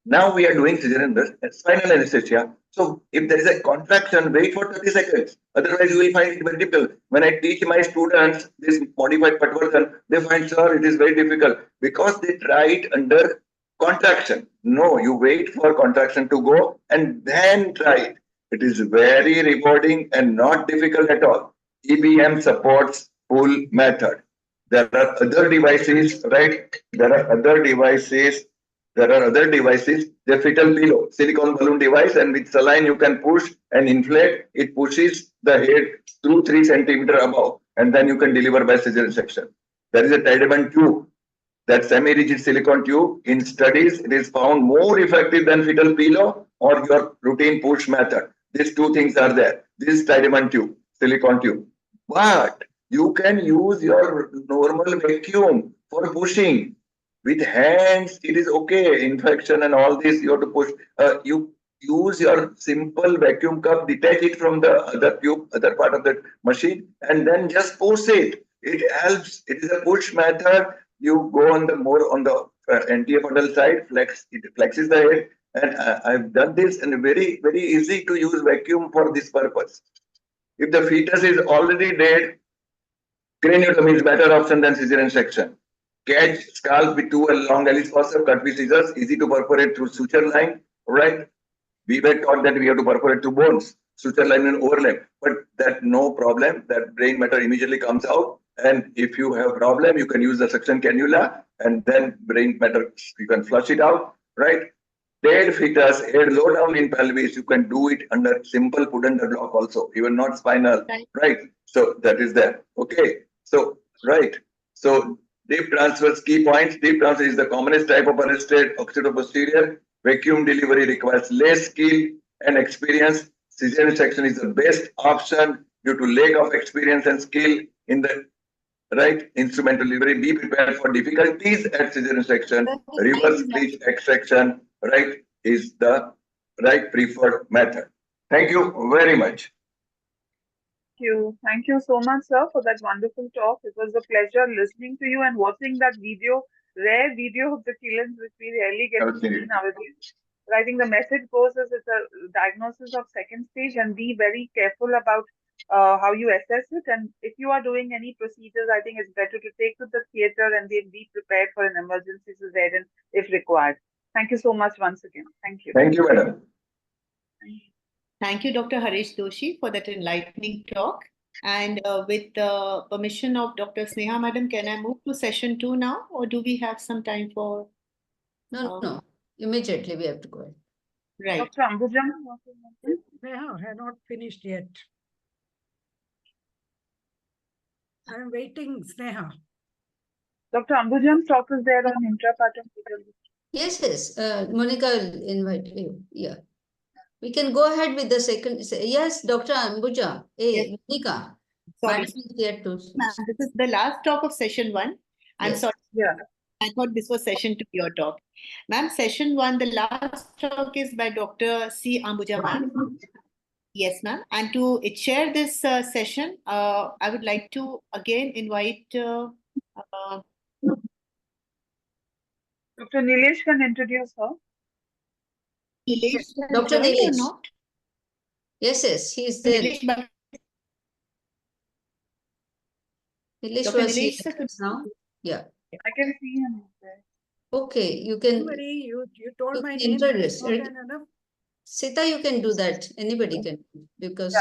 Now we are doing cesarean spinal anesthesia. So if there is a contraction, wait for 30 seconds. Otherwise, you will find it very difficult. When I teach my students this modified Patwardhan, they find, sir, it is very difficult because they try it under contraction. No, you wait for contraction to go and then try it. It is very rewarding and not difficult at all. EBM supports pull method. There are other devices, right? There are other devices, the fetal pillow, silicone balloon device, and with saline you can push and inflate. It pushes the head through 3 centimeters above, and then you can deliver by cesarean section. There is a Tiedemann tube, that semi-rigid silicone tube. In studies, it is found more effective than fetal pillow or your routine push method. These two things are there. This Tiedemann tube, silicone tube. But you can use your normal vacuum for pushing. With hands, it is okay. Infection and all this, you have to push. You use your simple vacuum cup, detach it from the other tube, other part of the machine, and then just push it. It helps. It is a push method. You go on the more on the anteapodal side, it flexes the head, and I've done this, and very easy to use vacuum for this purpose. If the fetus is already dead, craniotomy is better option than cesarean section. Catch scalp with 2 long Ellis forceps, cut with scissors, easy to perforate through suture line, right? We were taught that we have to perforate two bones, suture line and overlap, but that no problem, that brain matter immediately comes out. And if you have problem, you can use the suction cannula and then brain matter, you can flush it out, right? Dead fetus, head low down in pelvis, you can do it under simple put under block also, even not spinal, right? So that is there. Okay. So, right. So deep transfers, key points. Deep transfer is the commonest type of arrested occipito-posterior. Vacuum delivery requires less skill and experience. Cesarean section is the best option due to lack of experience and skill in the right instrumental delivery. Be prepared for difficulties at cesarean section. Reverse breech extraction, right, is the right preferred method. Thank you very much. Thank you so much, sir, for that wonderful talk. It was a pleasure listening to you and watching that video, rare video of the killings, which we rarely get to see nowadays. But I think the message goes as it's a diagnosis of second stage, and be very careful about how you assess it. And if you are doing any procedures, I think it's better to take to the theater and then be prepared for an emergency cesarean if required. Thank you so much once again. Thank you. Thank you, madam. Thank you, Dr. Harish Doshi, for that enlightening talk. And with the permission of Dr. Sneha, madam, can I move to session 2 now, or do we have some time for? No. Immediately we have to go ahead. Right. Dr. Ambuja? Sneha, I have not finished yet. I am waiting, Sneha. Dr. Ambujan's talk is there on intrapartum fetal. Yes. Monica will invite you. Yeah. We can go ahead with the second. Yes, Dr. Ambuja. Hey, Yes. Monica. Sorry. Madam is here too. This is the last talk of session 1. I'm Yes. sorry. Yeah. I thought this was session 2, your talk. Ma'am, session 1, the last talk is by Dr. C. Ambuja, ma'am. Yes, ma'am. And to chair this session, I would like to again invite Dr. Nilesh can introduce her. Nilesh. Dr. Or Nilesh. not? Yes, he is there. Nilesh, but Nilesh Dr. was here Nilesh, sir, now. Yeah. I can see him there. Okay, you can. Don't worry, you told you my can name. introduce. More than enough. Sita, you can do that. Anybody can, because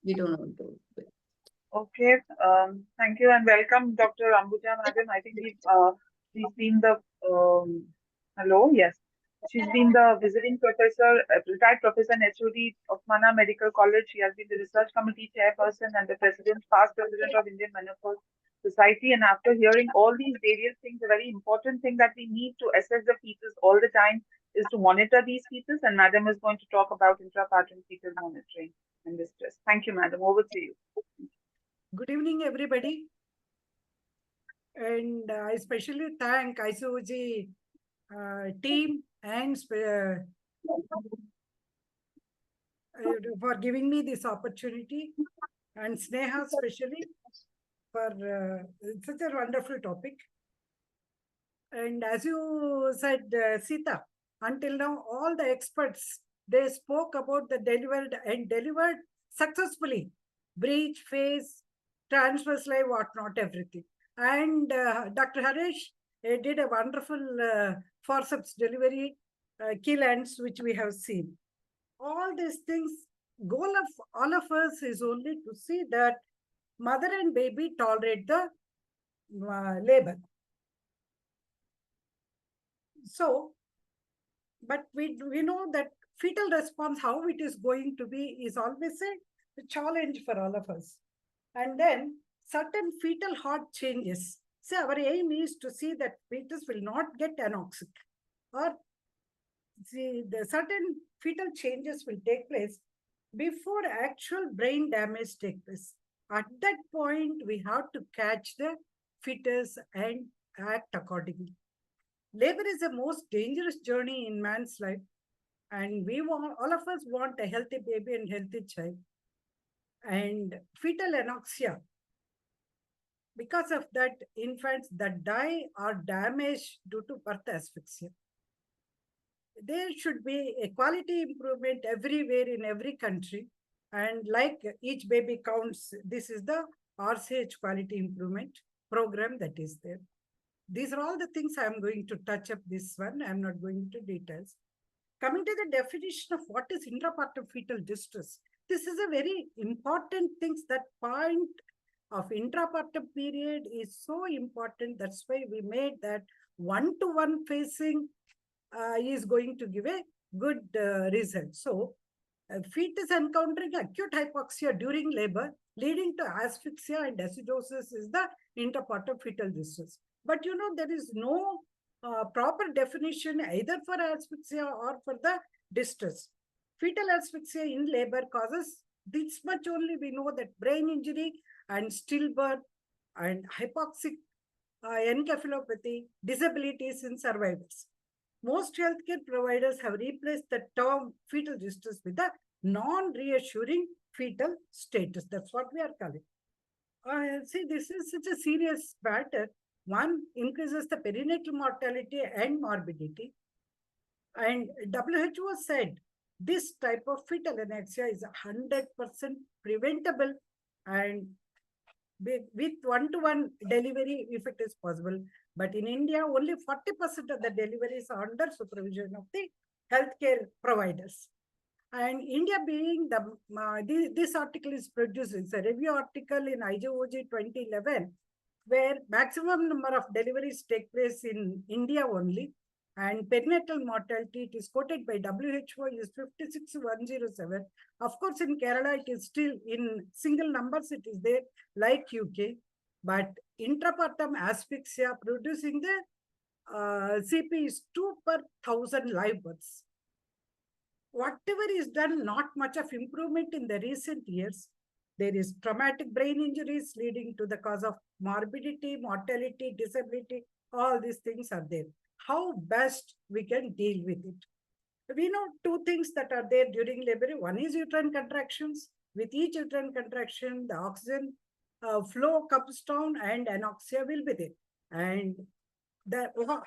we don't want to. Okay. Thank you and welcome, Dr. Ambuja, madam. I think she's been the hello. Yes, she's been the visiting professor, retired professor and HOD of Mana Medical College. She has been the research committee chairperson and the past president of Indian Menopause Society. And after hearing all these various things, a very important thing that we need to assess the fetus all the time is to monitor these fetus. And madam is going to talk about intrapartum fetal monitoring and distress. Thank you, madam. Over to you. Good evening, everybody. And I especially thank ICOG team and for giving me this opportunity, and Sneha especially for such a wonderful topic. And as you said, Sita, until now, all the experts, they spoke about the delivered successfully. Breech, phase, transverse line, whatnot, everything. And Dr. Harish did a wonderful forceps delivery, kill ends, which we have seen. All these things, goal of all of us is only to see that mother and baby tolerate the labor. So, but we know that fetal response, how it is going to be, is always a challenge for all of us. And then certain fetal heart changes. So our aim is to see that fetus will not get anoxic, or the certain fetal changes will take place before actual brain damage takes place. At that point, we have to catch the fetus and act accordingly. Labor is the most dangerous journey in man's life, and all of us want a healthy baby and healthy child. And fetal anoxia, because of that, infants that die are damaged due to birth asphyxia. There should be a quality improvement everywhere in every country. And like each baby counts, this is the RCH quality improvement program that is there. These are all the things I'm going to touch up this one. I'm not going into details. Coming to the definition of what is intrapartum fetal distress, this is a very important thing. That point of intrapartum period is so important. That's why we made that one-to-one facing is going to give a good result. So, fetus encountering acute hypoxia during labor leading to asphyxia and acidosis is the intrapartum fetal distress. But there is no proper definition either for asphyxia or for the distress. Fetal asphyxia in labor causes this much only we know, that brain injury and stillbirth and hypoxic encephalopathy, disabilities in survivors. Most healthcare providers have replaced the term fetal distress with the non-reassuring fetal status. That's what we are calling. See, this is such a serious matter. One, increases the perinatal mortality and morbidity. And WHO said this type of fetal anorexia is 100% preventable, and with one-to-one delivery if it is possible. But in India, only 40% of the deliveries are under supervision of the healthcare providers. And India being this article is produced, it's a review article in IJOG 2011, where maximum number of deliveries take place in India only. And perinatal mortality, it is quoted by WHO, is 56,107. Of course, in Kerala, it is still in single numbers, it is there, like UK. But intrapartum asphyxia producing the CP is 2 per 1,000 live births. Whatever is done, not much of improvement in the recent years. There is traumatic brain injuries leading to the cause of morbidity, mortality, disability, all these things are there. How best we can deal with it? We know two things that are there during labor. One is uterine contractions. With each uterine contraction, the oxygen flow comes down and anoxia will be there. And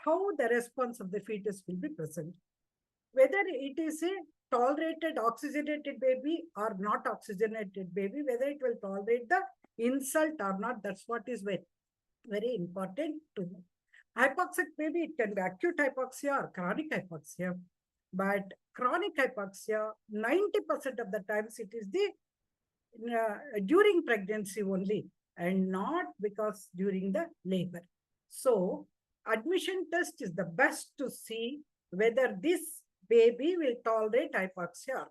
how the response of the fetus will be present. Whether it is a tolerated oxygenated baby or not oxygenated baby, whether it will tolerate the insult or not, that's what is very, very important to know. Hypoxic baby, it can be acute hypoxia or chronic hypoxia. But chronic hypoxia, 90% of the times it is the during pregnancy only, and not because during the labor. So admission test is the best to see whether this baby will tolerate hypoxia.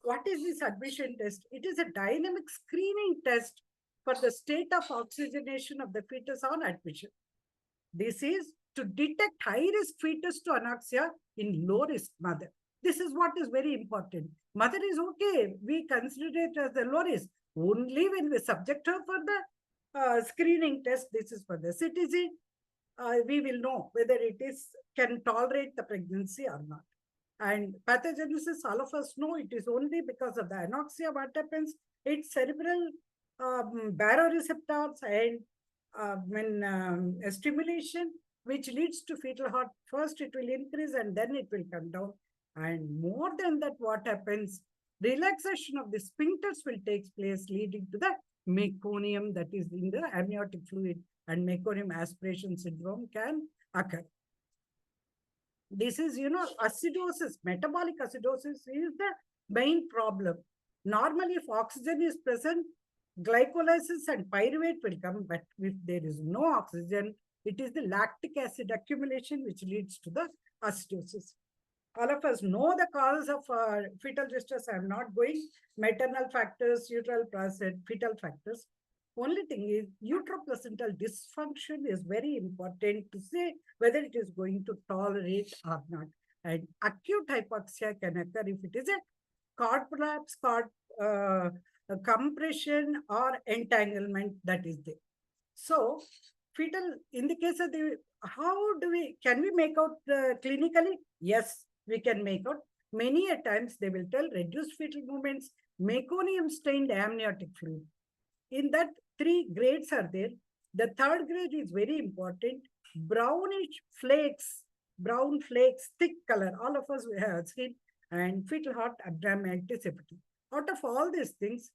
What is this admission test? It is a dynamic screening test for the state of oxygenation of the fetus on admission. This is to detect high-risk fetus to anoxia in low-risk mother. This is what is very important. Mother is okay. We consider it as the low-risk. Only when we subject her for the screening test, this is for the CTG, we will know whether it can tolerate the pregnancy or not. And pathogenesis, all of us know it is only because of the anoxia. What happens? It's cerebral baroreceptors and stimulation, which leads to fetal heart. First, it will increase and then it will come down. And more than that, what happens? Relaxation of the sphincters will take place, leading to the meconium, that is in the amniotic fluid, and meconium aspiration syndrome can occur. This is, acidosis, metabolic acidosis is the main problem. Normally, if oxygen is present, glycolysis and pyruvate will come, but if there is no oxygen, it is the lactic acid accumulation which leads to the acidosis. All of us know the causes of fetal distress. I am not going maternal factors, uteral placenta, fetal factors. Only thing is uteroplacental dysfunction is very important to say whether it is going to tolerate or not. And acute hypoxia can occur if it is a cord prolapse, cord compression or entanglement that is there. So fetal, in the case of the, can we make out clinically? Yes, we can make out. Many a times they will tell reduced fetal movements, meconium stained amniotic fluid. In that, 3 grades are there. The 3rd grade is very important. Brownish flakes, brown flakes, thick color, all of us we have seen, and fetal heart abnormalities. Out of all these things,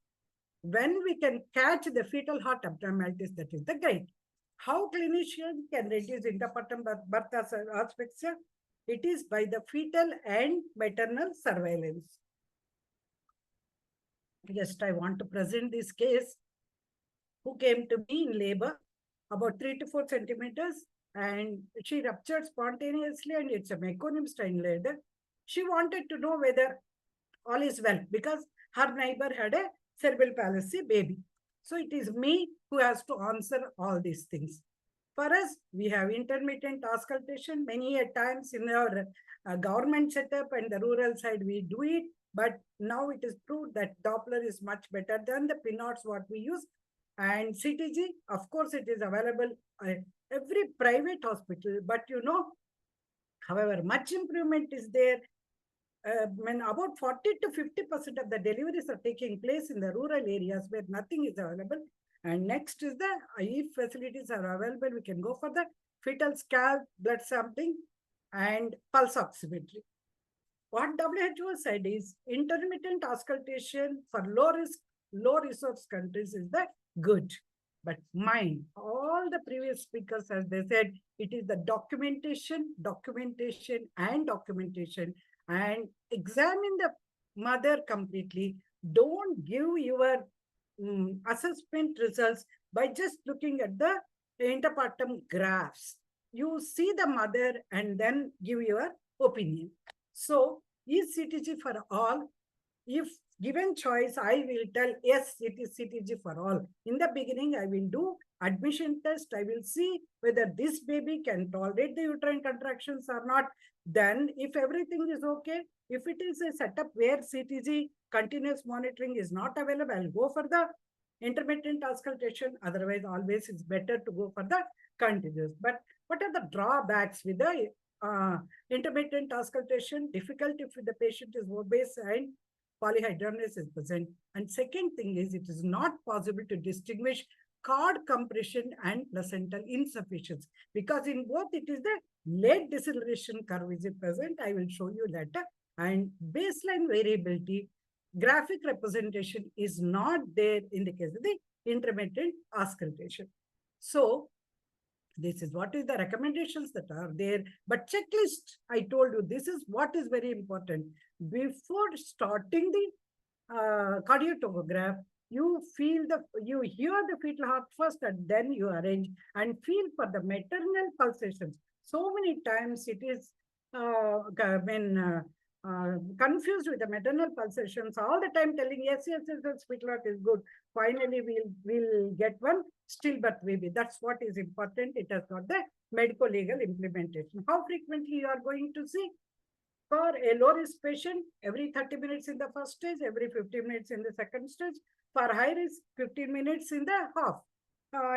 when we can catch the fetal heart abnormalities, that is the grade. How clinician can reduce intrapartum birth asphyxia? It is by the fetal and maternal surveillance. Just I want to present this case who came to me in labor about 3 to 4 centimeters, and she ruptured spontaneously, and it's a meconium strain labor. She wanted to know whether all is well because her neighbor had a cerebral palsy baby. So it is me who has to answer all these things. For us, we have intermittent auscultation. Many a times in our government setup and the rural side, we do it. But now it is proved that Doppler is much better than the Pinots what we use. And CTG, of course, it is available every private hospital. But you know, however, much improvement is there. When about 40 to 50% of the deliveries are taking place in the rural areas where nothing is available. And next is the, if facilities are available, we can go for the fetal scalp, blood sampling, and pulse oximetry. What WHO said is intermittent auscultation for low resource countries is the good. But mind, all the previous speakers, as they said, it is the documentation, and examine the mother completely. Don't give your assessment results by just looking at the interpartum graphs. You see the mother and then give your opinion. So, is CTG for all? If given choice, I will tell yes, it is CTG for all. In the beginning, I will do admission test. I will see whether this baby can tolerate the uterine contractions or not. Then, if everything is okay, if it is a setup where CTG continuous monitoring is not available, I'll go for the intermittent auscultation. Otherwise, always it's better to go for the continuous. But what are the drawbacks with the intermittent auscultation? Difficult if the patient is obese and polyhydramnios is present. And second thing is, it is not possible to distinguish cord compression and placental insufficiency, because in both it is the late deceleration curve is present. I will show you later. And baseline variability, graphic representation is not there in the case of the intermittent auscultation. So this is what is the recommendations that are there. But checklist, I told you, this is what is very important. Before starting the cardiotogograph, you hear the fetal heart first, and then you arrange and feel for the maternal pulsations. So many times it is confused with the maternal pulsations, all the time telling yes, fetal heart is good. Finally, we'll get one stillbirth baby. That's what is important. It has got the medico-legal implementation. How frequently you are going to see? For a low-risk patient, every 30 minutes in the first stage, every 15 minutes in the second stage. For high-risk, 15 minutes in the half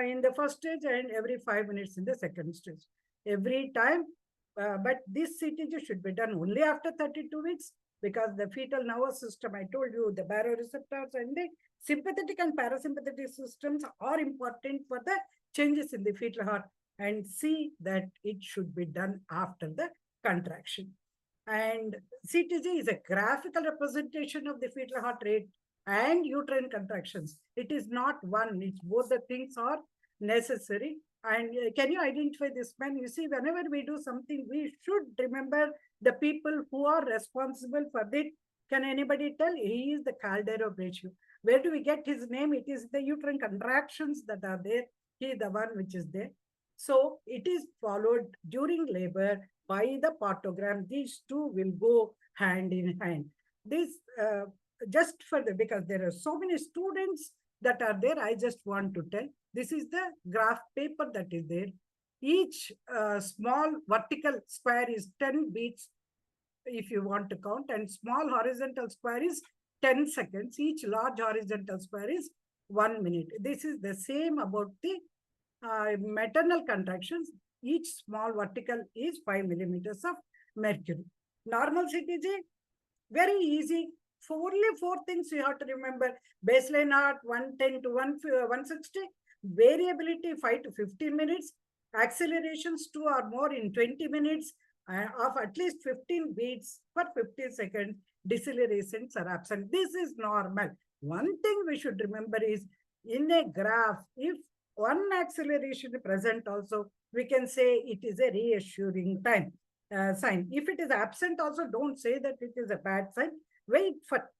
in the first stage, and every 5 minutes in the second stage. Every time, but this CTG should be done only after 32 weeks, because the fetal nervous system, I told you, the baroreceptors and the sympathetic and parasympathetic systems are important for the changes in the fetal heart, and see that it should be done after the contraction. And CTG is a graphical representation of the fetal heart rate and uterine contractions. It is not one, it's both the things are necessary. And can you identify this man? You see, whenever we do something, we should remember the people who are responsible for it. Can anybody tell? He is the Caldero-Braccio. Where do we get his name? It is the uterine contractions that are there. He is the one which is there. So it is followed during labor by the partogram. These two will go hand in hand. This just for the, because there are so many students that are there, I just want to tell. This is the graph paper that is there. Each small vertical square is 10 beats, if you want to count, and small horizontal square is 10 seconds. Each large horizontal square is 1 minute. This is the same about the maternal contractions. Each small vertical is 5 millimeters of mercury. Normal CTG, very easy. Only 4 things you have to remember. Baseline heart 110 to 160. Variability 5 to 15 minutes. Accelerations 2 or more in 20 minutes of at least 15 beats per 50 seconds. Decelerations are absent. This is normal. One thing we should remember is, in a graph, if one acceleration is present also, we can say it is a reassuring time. sign. If it is absent also, don't say that it is a bad sign. Wait for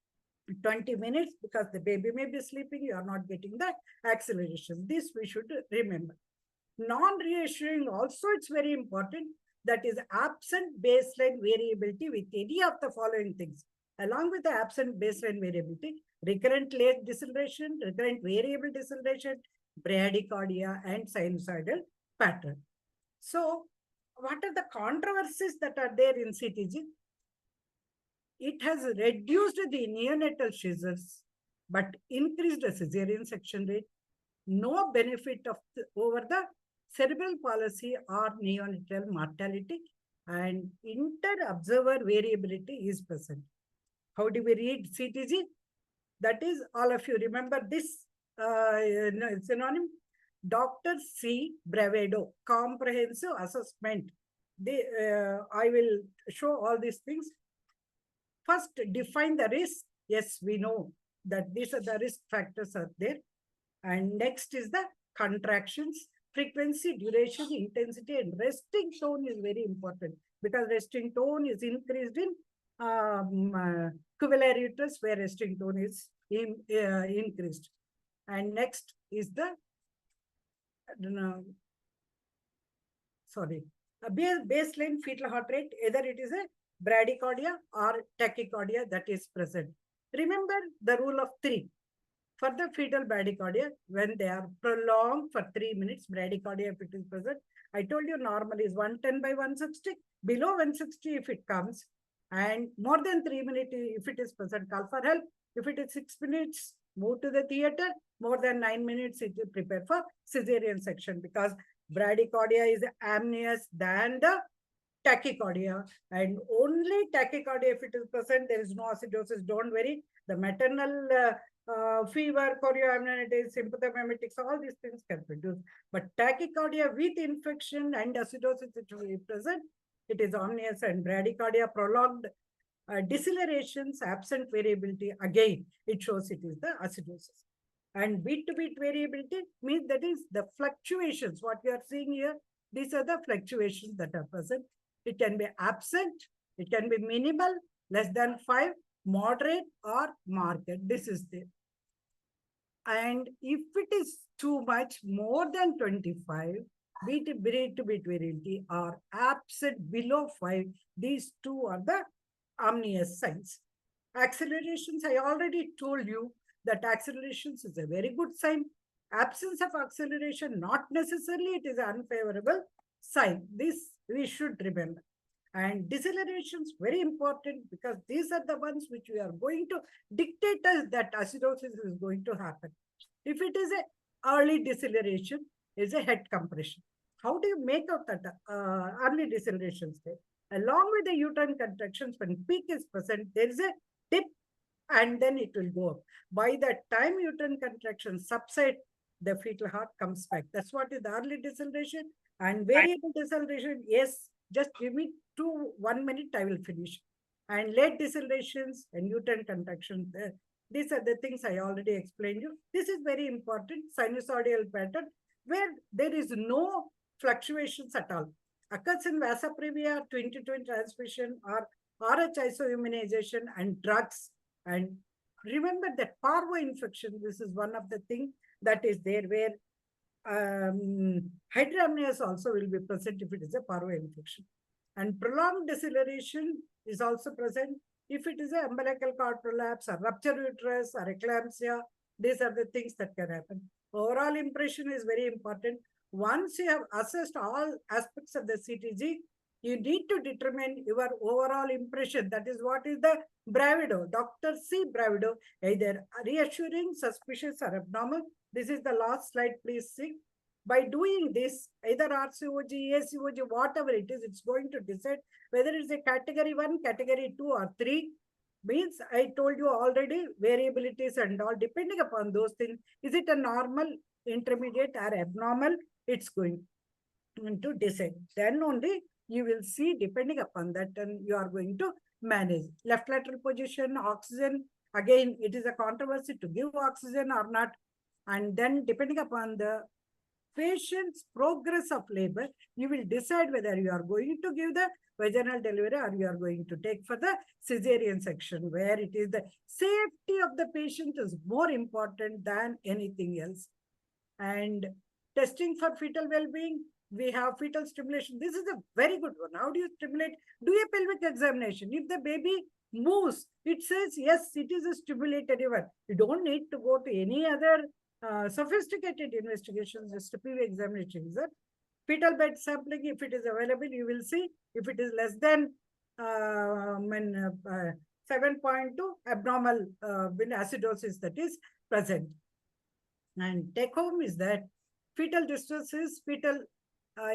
20 minutes because the baby may be sleeping, you are not getting the acceleration. This we should remember. Non-reassuring also, it's very important. That is absent baseline variability with any of the following things. Along with the absent baseline variability, recurrent late deceleration, recurrent variable deceleration, bradycardia, and sinusoidal pattern. So, what are the controversies that are there in CTG? It has reduced the neonatal seizures, but increased the cesarean section rate. No benefit of over the cerebral palsy or neonatal mortality, and inter-observer variability is present. How do we read CTG? That is, all of you remember this synonym? Dr. C. Bravado, comprehensive assessment. I will show all these things. First, define the risk. Yes, we know that these are the risk factors are there. And next is the contractions, frequency, duration, intensity, and resting tone is very important because resting tone is increased in cuvular uterus where resting tone is increased. And next is the baseline fetal heart rate, either it is a bradycardia or tachycardia that is present. Remember the rule of 3. For the fetal bradycardia, when they are prolonged for 3 minutes, bradycardia if it is present, I told you normal is 110 by 160. Below 160 if it comes, and more than 3 minutes if it is present, call for help. If it is 6 minutes, move to the theater. More than 9 minutes, it is prepared for cesarean section because bradycardia is amnious than the tachycardia, and only tachycardia if it is present, there is no acidosis. Don't worry. The maternal fever, chorioamnionitis, sympathomimetics, all these things can produce. But tachycardia with infection and acidosis, it will be present. It is omnious, and bradycardia, prolonged decelerations, absent variability. Again, it shows it is the acidosis. And beat-to-beat variability means that is the fluctuations. What we are seeing here, these are the fluctuations that are present. It can be absent, it can be minimal, less than 5, moderate, or marked. This is there. And if it is too much, more than 25, beat-to-beat variability or absent below 5, these two are the omnious signs. Accelerations, I already told you that accelerations is a very good sign. Absence of acceleration, not necessarily it is an unfavorable sign. This we should remember. And decelerations, very important because these are the ones which we are going to dictate us that acidosis is going to happen. If it is a early deceleration, is a head compression. How do you make out that early decelerations there? Along with the uterine contractions, when peak is present, there is a dip and then it will go up. By the time uterine contractions subside, the fetal heart comes back. That's what is the early deceleration. And variable deceleration, yes, just give me 1 minute, I will finish. And late decelerations and uterine contractions, these are the things I already explained you. This is very important, sinusoidal pattern, where there is no fluctuations at all. Occurs in vasa previa, twin-to-twin transmission, or RH isoimmunization and drugs. And remember that parvo infection, this is one of the things that is there where hydramnios also will be present if it is a parvo infection. And prolonged deceleration is also present if it is an umbilical cord prolapse or rupture uterus or eclampsia. These are the things that can happen. Overall impression is very important. Once you have assessed all aspects of the CTG, you need to determine your overall impression. That is what is the Bravado, Dr. C. Bravado, either reassuring, suspicious, or abnormal. This is the last slide, please see. By doing this, either RCOG, ACOG, whatever it is, it's going to decide whether it's a category 1, category 2, or 3. Means I told you already variabilities and all, depending upon those things. Is it a normal, intermediate, or abnormal? It's going to decide. Then only you will see, depending upon that, and you are going to manage. Left lateral position, oxygen. Again, it is a controversy to give oxygen or not. And then depending upon the patient's progress of labor, you will decide whether you are going to give the vaginal delivery or you are going to take for the cesarean section, where it is the safety of the patient is more important than anything else. And testing for fetal well-being, we have fetal stimulation. This is a very good one. How do you stimulate? Do a pelvic examination. If the baby moves, it says, yes, it is a stimulated event. You don't need to go to any other sophisticated investigations, just a PV examination. Is that fetal bed sampling, if it is available, you will see. If it is less than 7.2, abnormal acidosis that is present. And take home is that fetal distress is fetal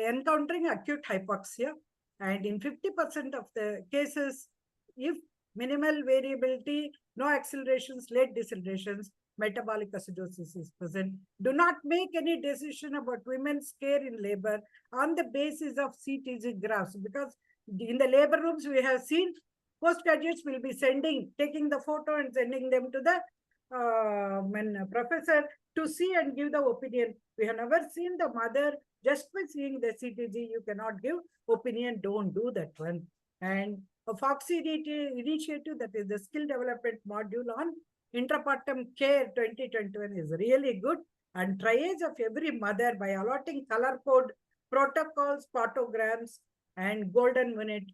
encountering acute hypoxia. And in 50% of the cases, if minimal variability, no accelerations, late decelerations, metabolic acidosis is present. Do not make any decision about women's care in labor on the basis of CTG graphs, because in the labor rooms we have seen postgraduates will be taking the photo and sending them to the professor to see and give the opinion. We have never seen the mother. Just by seeing the CTG, you cannot give opinion. Don't do that one. And a FOXI initiative, that is the skill development module on intrapartum care 2021, is really good. And triage of every mother by allotting color code protocols, partograms, and golden minute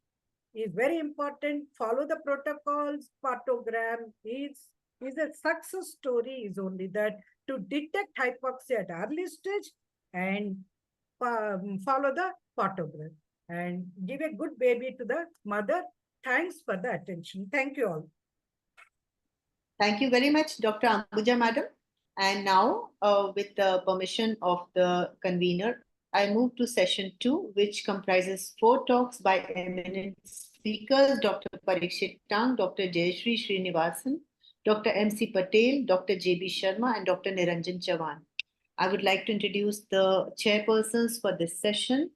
is very important. Follow the protocols. Partogram is a success story, is only that to detect hypoxia at early stage and follow the partogram and give a good baby to the mother. Thanks for the attention. Thank you all. Thank you very much, Dr. Ambuja, madam. And now, with the permission of the convener, I move to session 2, which comprises 4 talks by eminent speakers, Dr. Parikshit Tang, Dr. Jayashree Srinivasan, Dr. M.C. Patel, Dr. J.B. Sharma, and Dr. Niranjan Chavan. I would like to introduce the chairpersons for this session.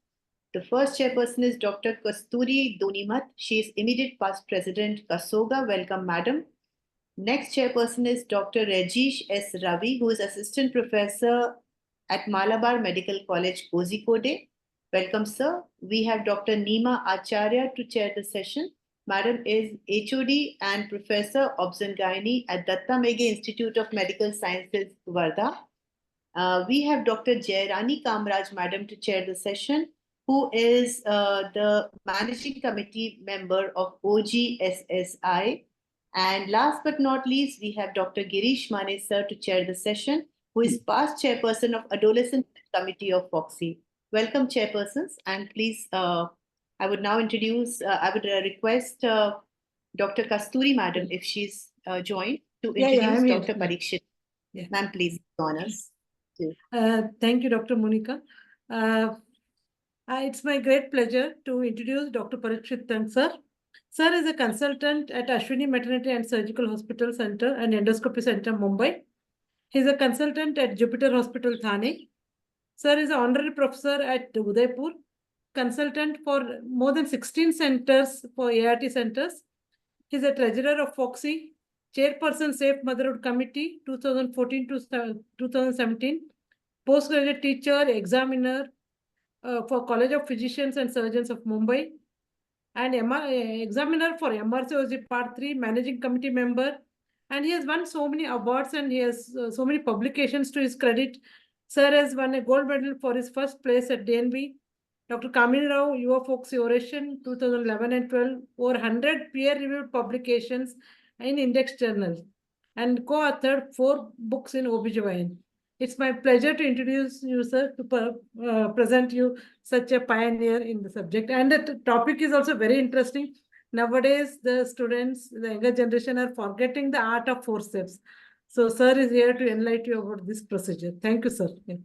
The first chairperson is Dr. Kasturi Donimat. She is immediate past president, Kasoga. Welcome, madam. Next chairperson is Dr. Rajesh S. Ravi, who is assistant professor at Malabar Medical College, Kozhikode. Welcome, sir. We have Dr. Neema Acharya to chair the session. Madam is HOD and Professor Obs and Gynae at Datta Meghe Institute of Medical Sciences, Wardha. We have Dr. Jairani Kamraj, madam, to chair the session, who is the managing committee member of OGSSI. And last but not least, we have Dr. Girish Mane, sir, to chair the session, who is past chairperson of Adolescent Committee of FOXI. Welcome, chairpersons, and please, I would now introduce, I would request Dr. Kasturi, madam, if she's joined, to introduce Dr. Parikshit. Ma'am, please join us. Thank you, Dr. Monica. It's my great pleasure to introduce Dr. Parikshit Tang, sir. Sir is a consultant at Ashwini Maternity and Surgical Hospital Center and Endoscopy Center, Mumbai. He's a consultant at Jupiter Hospital, Thane. Sir is an honorary professor at Udaipur, consultant for more than 16 centers for ART centers. He's a treasurer of FOXI, chairperson Safe Motherhood Committee 2014 to 2017, postgraduate teacher, examiner for College of Physicians and Surgeons of Mumbai, and examiner for MRCOG Part 3, managing committee member. And he has won so many awards and he has so many publications to his credit. Sir has won a gold medal for his first place at DNB. Dr. Kamini Rao, Yuva FOXI Oration 2011 and 12, over 100 peer-reviewed publications in index journals, and co-authored 4 books in OBGYN. It's my pleasure to introduce you, sir, to present you such a pioneer in the subject. And the topic is also very interesting. Nowadays, the students, the younger generation are forgetting the art of forceps. So, sir is here to enlighten you about this procedure. Thank you, sir. Yeah.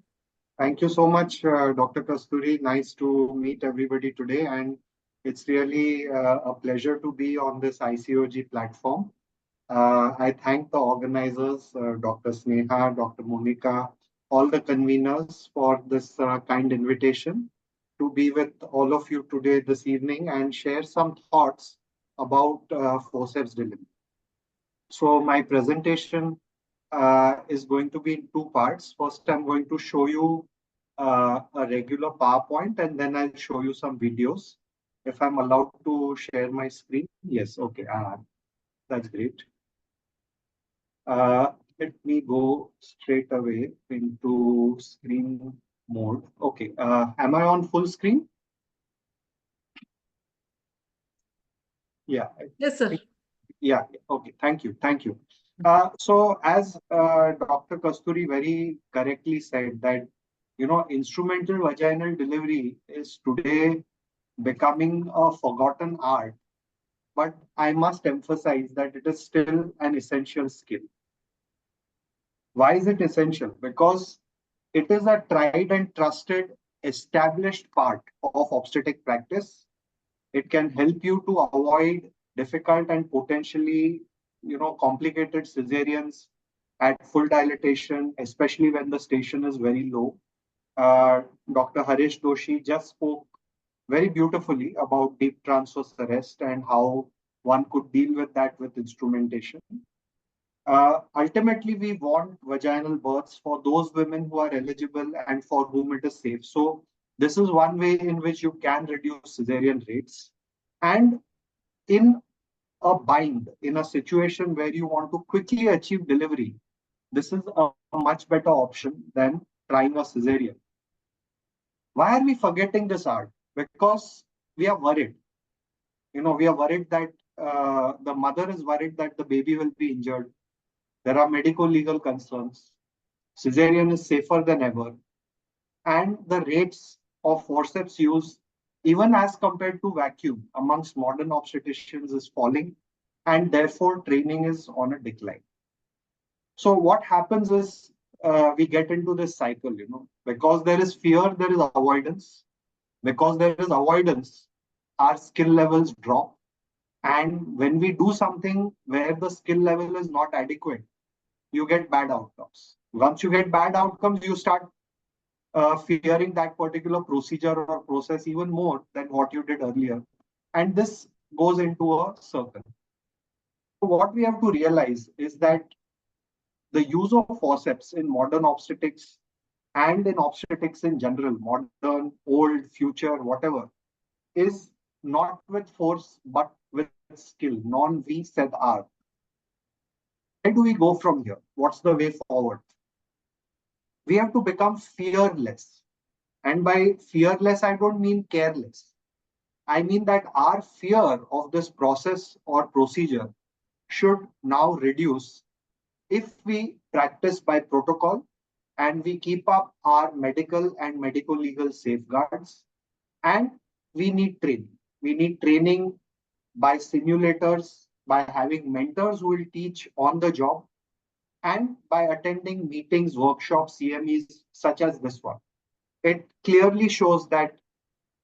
Thank you so much, Dr. Kasturi. Nice to meet everybody today. And it's really a pleasure to be on this ICOG platform. I thank the organizers, Dr. Sneha, Dr. Monica, all the conveners for this kind invitation to be with all of you today, this evening, and share some thoughts about forceps delivery. So my presentation is going to be in 2 parts. First, I'm going to show you a regular PowerPoint, and then I'll show you some videos. If I'm allowed to share my screen. Yes, okay. That's great. Let me go straight away into screen mode. Okay. Am I on full screen? Yeah. Yes, sir. Yeah. Okay. Thank you. Thank you. So as Dr. Kasturi very correctly said that, instrumental vaginal delivery is today becoming a forgotten art, but I must emphasize that it is still an essential skill. Why is it essential? Because it is a tried and trusted, established part of obstetric practice. It can help you to avoid difficult and potentially, complicated cesareans at full dilatation, especially when the station is very low. Dr. Harish Doshi just spoke very beautifully about deep transverse arrest and how one could deal with that with instrumentation. Ultimately, we want vaginal births for those women who are eligible and for whom it is safe. So this is one way in which you can reduce cesarean rates. And in a bind, in a situation where you want to quickly achieve delivery, this is a much better option than trying a cesarean. Why are we forgetting this art? Because we are worried. We are worried that the mother is worried that the baby will be injured. There are medical legal concerns. Cesarean is safer than ever. And the rates of forceps use, even as compared to vacuum, amongst modern obstetricians is falling. And therefore, training is on a decline. So what happens is we get into this cycle, because there is fear, there is avoidance. Because there is avoidance, our skill levels drop. And when we do something where the skill level is not adequate, you get bad outcomes. Once you get bad outcomes, you start fearing that particular procedure or process even more than what you did earlier. And this goes into a circle. So what we have to realize is that the use of forceps in modern obstetrics and in obstetrics in general, modern, old, future, whatever, is not with force, but with skill. Non we said R. Where do we go from here? What's the way forward? We have to become fearless. And by fearless, I don't mean careless. I mean that our fear of this process or procedure should now reduce if we practice by protocol and we keep up our medical and medical legal safeguards. And we need training. We need training by simulators, by having mentors who will teach on the job, and by attending meetings, workshops, CMEs such as this one. It clearly shows that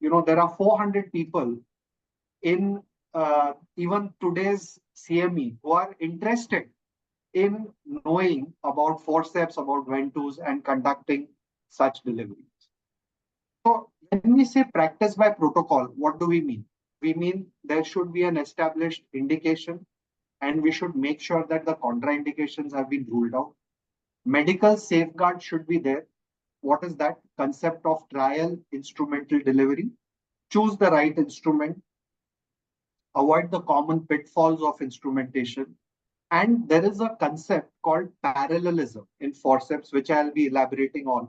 there are 400 people in even today's CME who are interested in knowing about forceps, about ventouse, and conducting such deliveries. So when we say practice by protocol, what do we mean? We mean there should be an established indication, and we should make sure that the contraindications have been ruled out. Medical safeguard should be there. What is that? Concept of trial instrumental delivery. Choose the right instrument. Avoid the common pitfalls of instrumentation. And there is a concept called parallelism in forceps, which I'll be elaborating on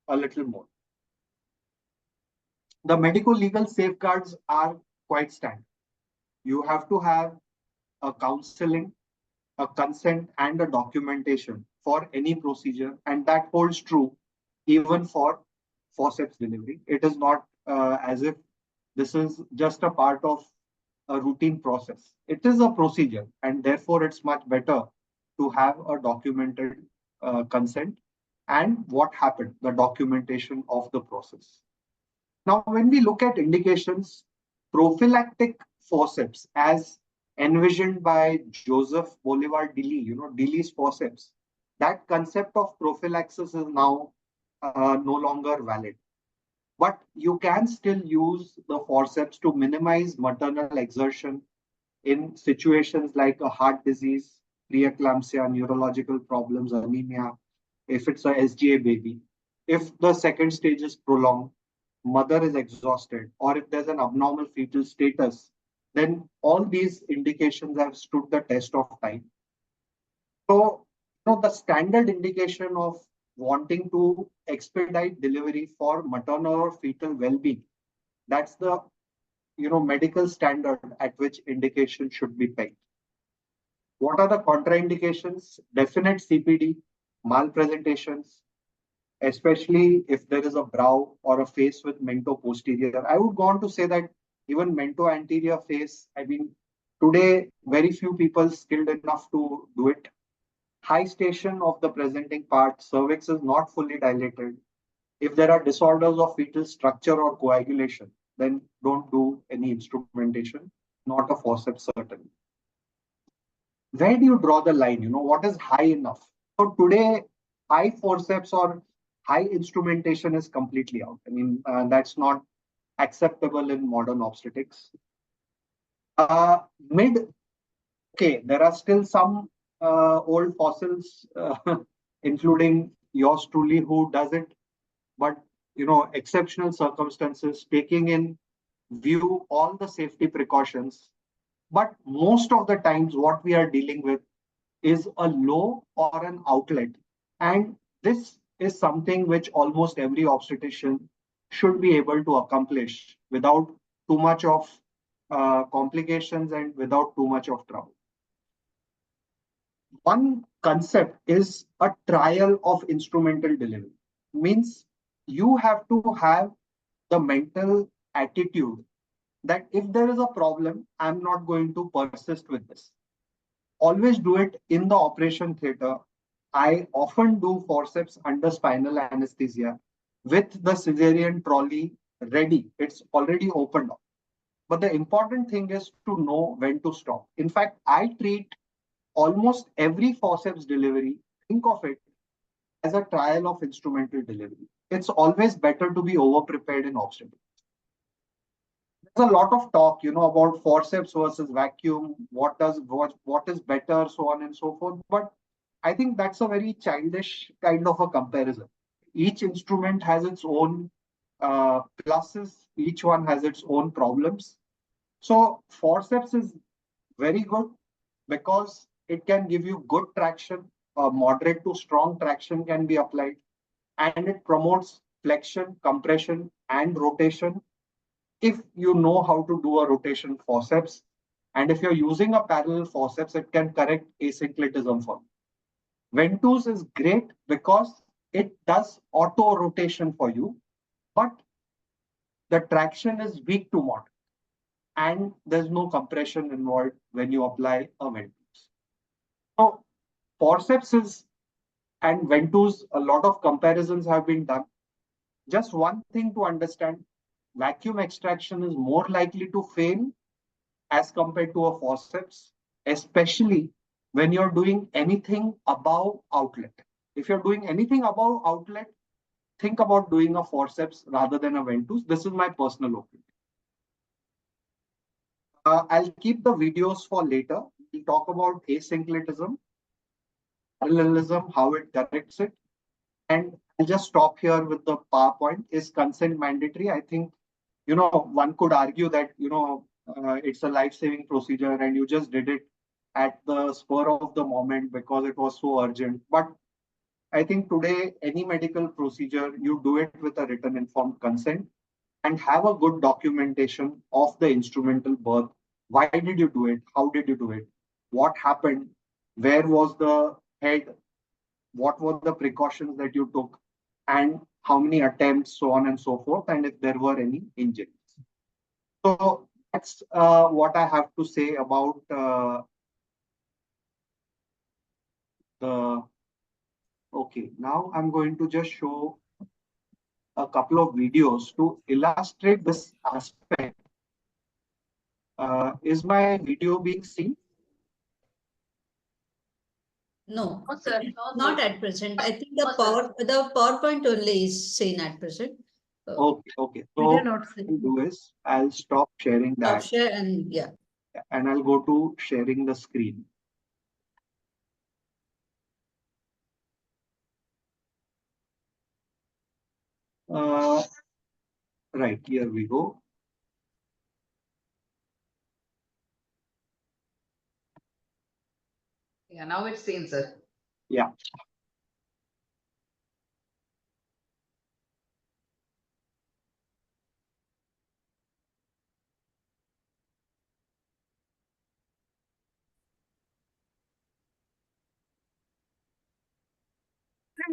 a little more. The medical legal safeguards are quite standard. You have to have a counseling, a consent, and a documentation for any procedure. And that holds true even for forceps delivery. It is not as if this is just a part of a routine process. It is a procedure, and therefore it's much better to have a documented consent and what happened, the documentation of the process. Now, when we look at indications, prophylactic forceps as envisioned by Joseph Bolivar Dilly, Dilly's forceps, that concept of prophylaxis is now no longer valid. But you can still use the forceps to minimize maternal exertion in situations like a heart disease, preeclampsia, neurological problems, anemia, if it's a SGA baby. if the second stage is prolonged, mother is exhausted, or if there's an abnormal fetal status, then all these indications have stood the test of time. So, the standard indication of wanting to expedite delivery for maternal or fetal well-being, that's the medical standard at which indication should be pegged. What are the contraindications? Definite CPD, malpresentations, especially if there is a brow or a face with mento posterior. I would go on to say that even mento anterior face, I mean, today, very few people skilled enough to do it. High station of the presenting part, cervix is not fully dilated. If there are disorders of fetal structure or coagulation, then don't do any instrumentation, not a forceps certainly. Where do you draw the line? What is high enough? So today, high forceps or high instrumentation is completely out. I mean, that's not acceptable in modern obstetrics. Mid, okay, there are still some old fossils, including yours truly, who does it. But, exceptional circumstances, taking in view all the safety precautions. But most of the times, what we are dealing with is a low or an outlet. And this is something which almost every obstetrician should be able to accomplish without too much of complications and without too much of trouble. One concept is a trial of instrumental delivery. Means you have to have the mental attitude that if there is a problem, I'm not going to persist with this. Always do it in the operation theater. I often do forceps under spinal anesthesia with the cesarean trolley ready. It's already opened up. But the important thing is to know when to stop. In fact, I treat almost every forceps delivery, think of it as a trial of instrumental delivery. It's always better to be over-prepared in obstetrics. There's a lot of talk, about forceps versus vacuum, what is better, so on and so forth. But I think that's a very childish kind of a comparison. Each instrument has its own pluses, each one has its own problems. So forceps is very good because it can give you good traction, moderate to strong traction can be applied, and it promotes flexion, compression, and rotation. If you know how to do a rotation forceps, and if you're using a parallel forceps, it can correct asynclitism for you. Ventouse is great because it does auto rotation for you, but the traction is weak to moderate, and there's no compression involved when you apply a ventouse. So forceps is and ventouse, a lot of comparisons have been done. Just one thing to understand, vacuum extraction is more likely to fail as compared to a forceps, especially when you're doing anything above outlet. If you're doing anything above outlet, think about doing a forceps rather than a ventouse. This is my personal opinion. I'll keep the videos for later. We'll talk about asynclitism, parallelism, how it corrects it. And I'll just stop here with the PowerPoint. Is consent mandatory? I think, one could argue that, it's a life-saving procedure and you just did it at the spur of the moment because it was so urgent. But I think today, any medical procedure, you do it with a written informed consent and have a good documentation of the instrumental birth. Why did you do it? How did you do it? What happened? Where was the head? What were the precautions that you took? And how many attempts, so on and so forth, and if there were any injuries. So that's what I have to say about the. Okay, now I'm going to just show a couple of videos to illustrate this aspect. Is my video being seen? No, sir, not at present. I think the PowerPoint only is seen at present. Okay. So what I'll do is I'll stop sharing that. Stop share and yeah. And I'll go to sharing the screen. Right, here we go. Yeah, now it's seen, sir. Yeah.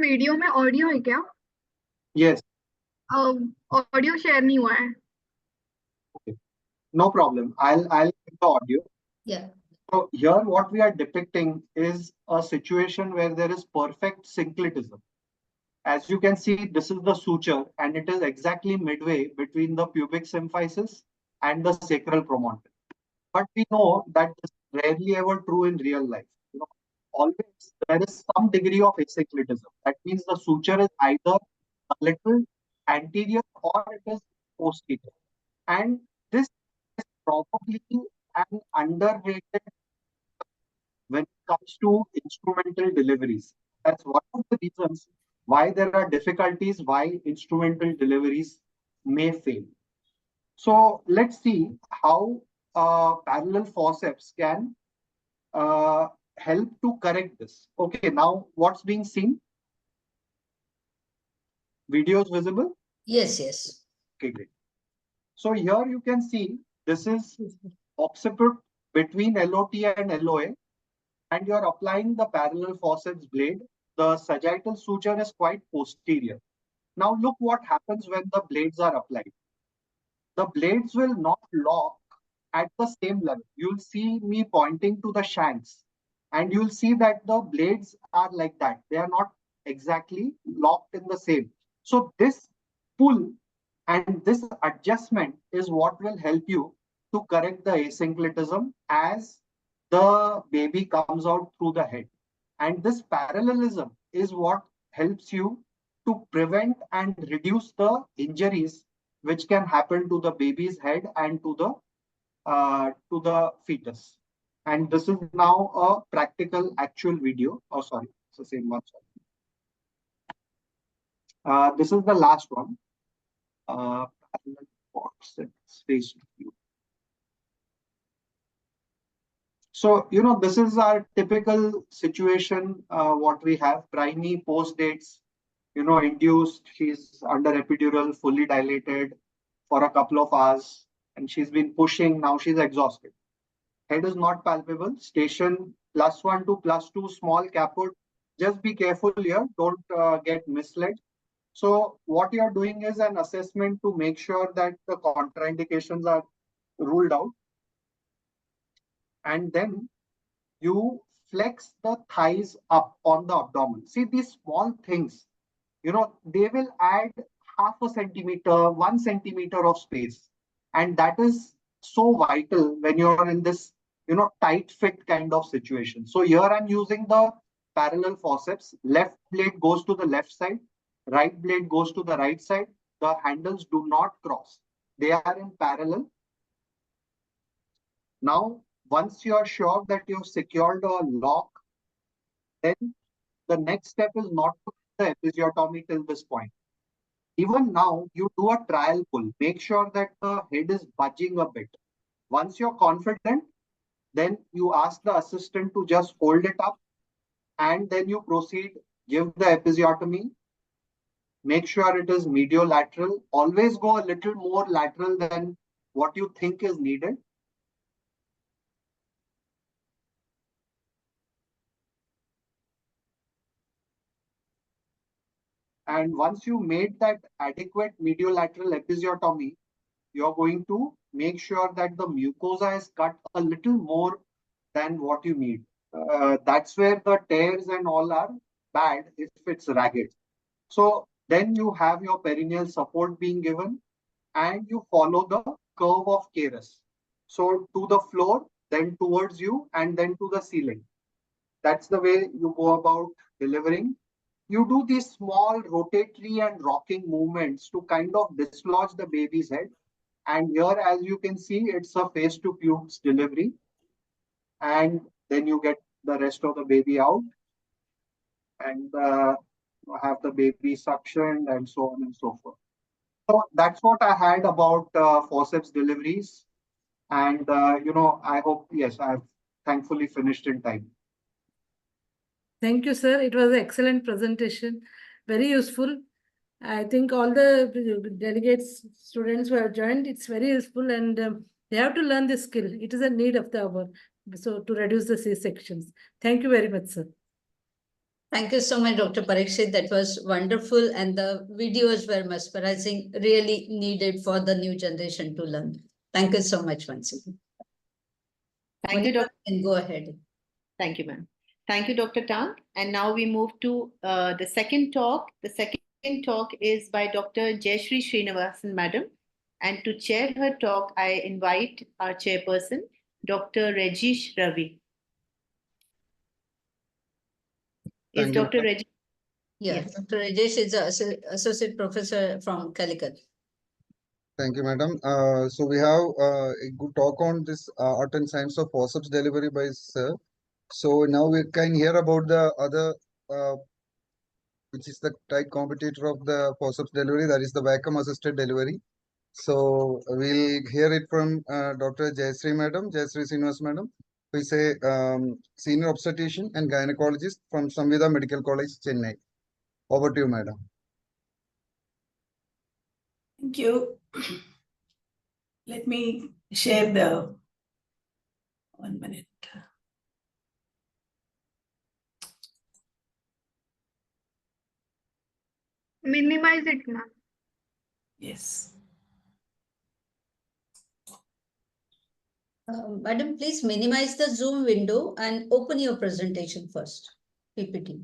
Video में audio है क्या? Yes. Audio share नहीं हुआ है. Okay. No problem. I'll give the audio. Yeah. So here what we are depicting is a situation where there is perfect syncretism. As you can see, this is the suture and it is exactly midway between the pubic symphysis and the sacral promontory. But we know that this is rarely ever true in real life. You know, always there is some degree of asyncretism. That means the suture is either a little anterior or it is posterior. And this is probably an underrated when it comes to instrumental deliveries. That's one of the reasons why there are difficulties, why instrumental deliveries may fail. So let's see how parallel forceps can help to correct this. Okay, now what's being seen? Video is visible? Yes, yes. Okay, great. So here you can see this is occiput between LOT and LOA, and you're applying the parallel forceps blade. The sagittal suture is quite posterior. Now look what happens when the blades are applied. The blades will not lock at the same level. You'll see me pointing to the shanks, and you'll see that the blades are like that. They are not exactly locked in the same. So this pull and this adjustment is what will help you to correct the asyncretism as the baby comes out through the head. And this parallelism is what helps you to prevent and reduce the injuries which can happen to the baby's head and to the fetus. And this is now a practical actual video. Oh, sorry, it's the same one. This is the last one. Parallel forceps phase view. So, you know, this is our typical situation, what we have, primary post dates, you know, induced, she's under epidural, fully dilated for a couple of hours, and she's been pushing, now she's exhausted. Head is not palpable, station +1 to +2, small caput. Just be careful here, don't get misled. So what you're doing is an assessment to make sure that the contraindications are ruled out. And then you flex the thighs up on the abdomen. See these small things, you know, they will add half a centimeter, 1 centimeter of space. And that is so vital when you're in this, you know, tight fit kind of situation. So here I'm using the parallel forceps. Left blade goes to the left side, right blade goes to the right side. The handles do not cross. They are in parallel. Now, once you are sure that you've secured a lock, then the next step is not to do the episiotomy till this point. Even now, you do a trial pull. Make sure that the head is budging a bit. Once you're confident, then you ask the assistant to just hold it up, and then you proceed, give the episiotomy. Make sure it is mediolateral. Always go a little more lateral than what you think is needed. And once you made that adequate mediolateral episiotomy, you're going to make sure that the mucosa is cut a little more than what you need. That's where the tears and all are bad if it's ragged. So then you have your perineal support being given and you follow the curve of Keras. So to the floor, then towards you, and then to the ceiling. That's the way you go about delivering. You do these small rotatory and rocking movements to kind of dislodge the baby's head. And here, as you can see, it's a face to pubes delivery. And then you get the rest of the baby out and have the baby suctioned and so on and so forth. So that's what I had about forceps deliveries. And, I hope, yes, I've thankfully finished in time. Thank you, sir. It was an excellent presentation, very useful. I think all the delegates, students who have joined, it's very useful, and they have to learn this skill. It is a need of the hour. So to reduce the C-sections. Thank you very much, sir. Thank you so much, Dr. Parikshit. That was wonderful. And the videos were mesmerizing, really needed for the new generation to learn. Thank you so much once again. Thank you, Dr. And go ahead. Thank you, ma'am. Thank you, Dr. Tang. And now we move to the second talk. The second talk is by Dr. Jayashree Srinivasan, madam. And to chair her talk, I invite our chairperson, Dr. Rajesh Ravi. Is Thank you, Dr. madam. Rajesh? Yes, Dr. Rajesh is an associate professor from Calicut. Thank you, madam. So we have a good talk on this art and science of forceps delivery by sir. So now we can hear about the other, which is the tight competitor of the forceps delivery, that is the vacuum assisted delivery. So we'll hear it from Dr. Jayashree madam, Jayashree Srinivas madam, who is a senior obstetrician and gynecologist from Samvida Medical College, Chennai. Over to you, madam. Thank you. Let me share the 1 minute. Minimize it, ma'am. Yes. Madam, please minimize the Zoom window and open your presentation first. PPT.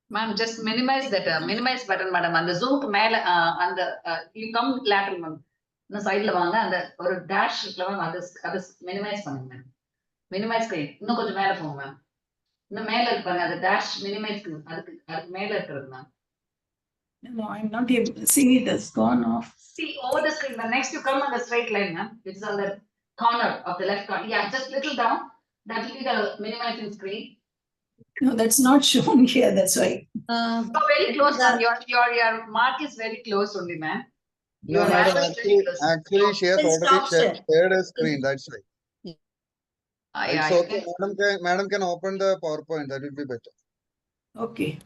Ma'am, just minimize that, minimize button, madam. And the Zoom and the you come lateral, ma'am. The side and the or dash others minimize ma'am. Minimize screen. No coach ma'am. No mail the dash minimize mail ma'am. No, I'm not able to see it has gone off. See over the screen, but next you come on the straight line, ma'am. It's on the corner of the left corner. Yeah, just little down. That will be the minimizing screen. No, that's not shown here. That's why. Very close, ma'am. Your mark is very close only, ma'am. No, Your madam, arrow is very close. actually she has already shared a screen, that's right. Yeah, It's okay, madam can open the PowerPoint, that will be better. Okay.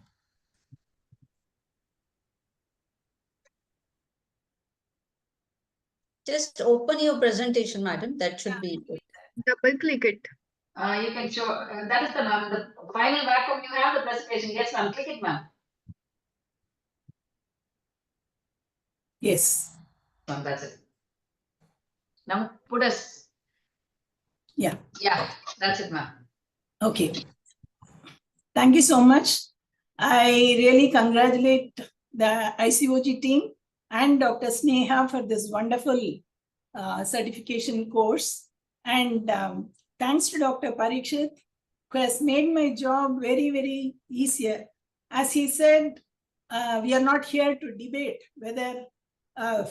Just open your presentation, madam. That should be it. Double click it. You can show, that is the ma'am, the final vacuum, you have the presentation. Yes, ma'am, click it, ma'am. Yes. Ma'am, that's it. Now put us. Yeah. Yeah, that's it, ma'am. Okay. Thank you so much. I really congratulate the ICOG team and Dr. Sneha for this wonderful certification course. And thanks to Dr. Parikshit, who has made my job very, very easier. As he said, we are not here to debate whether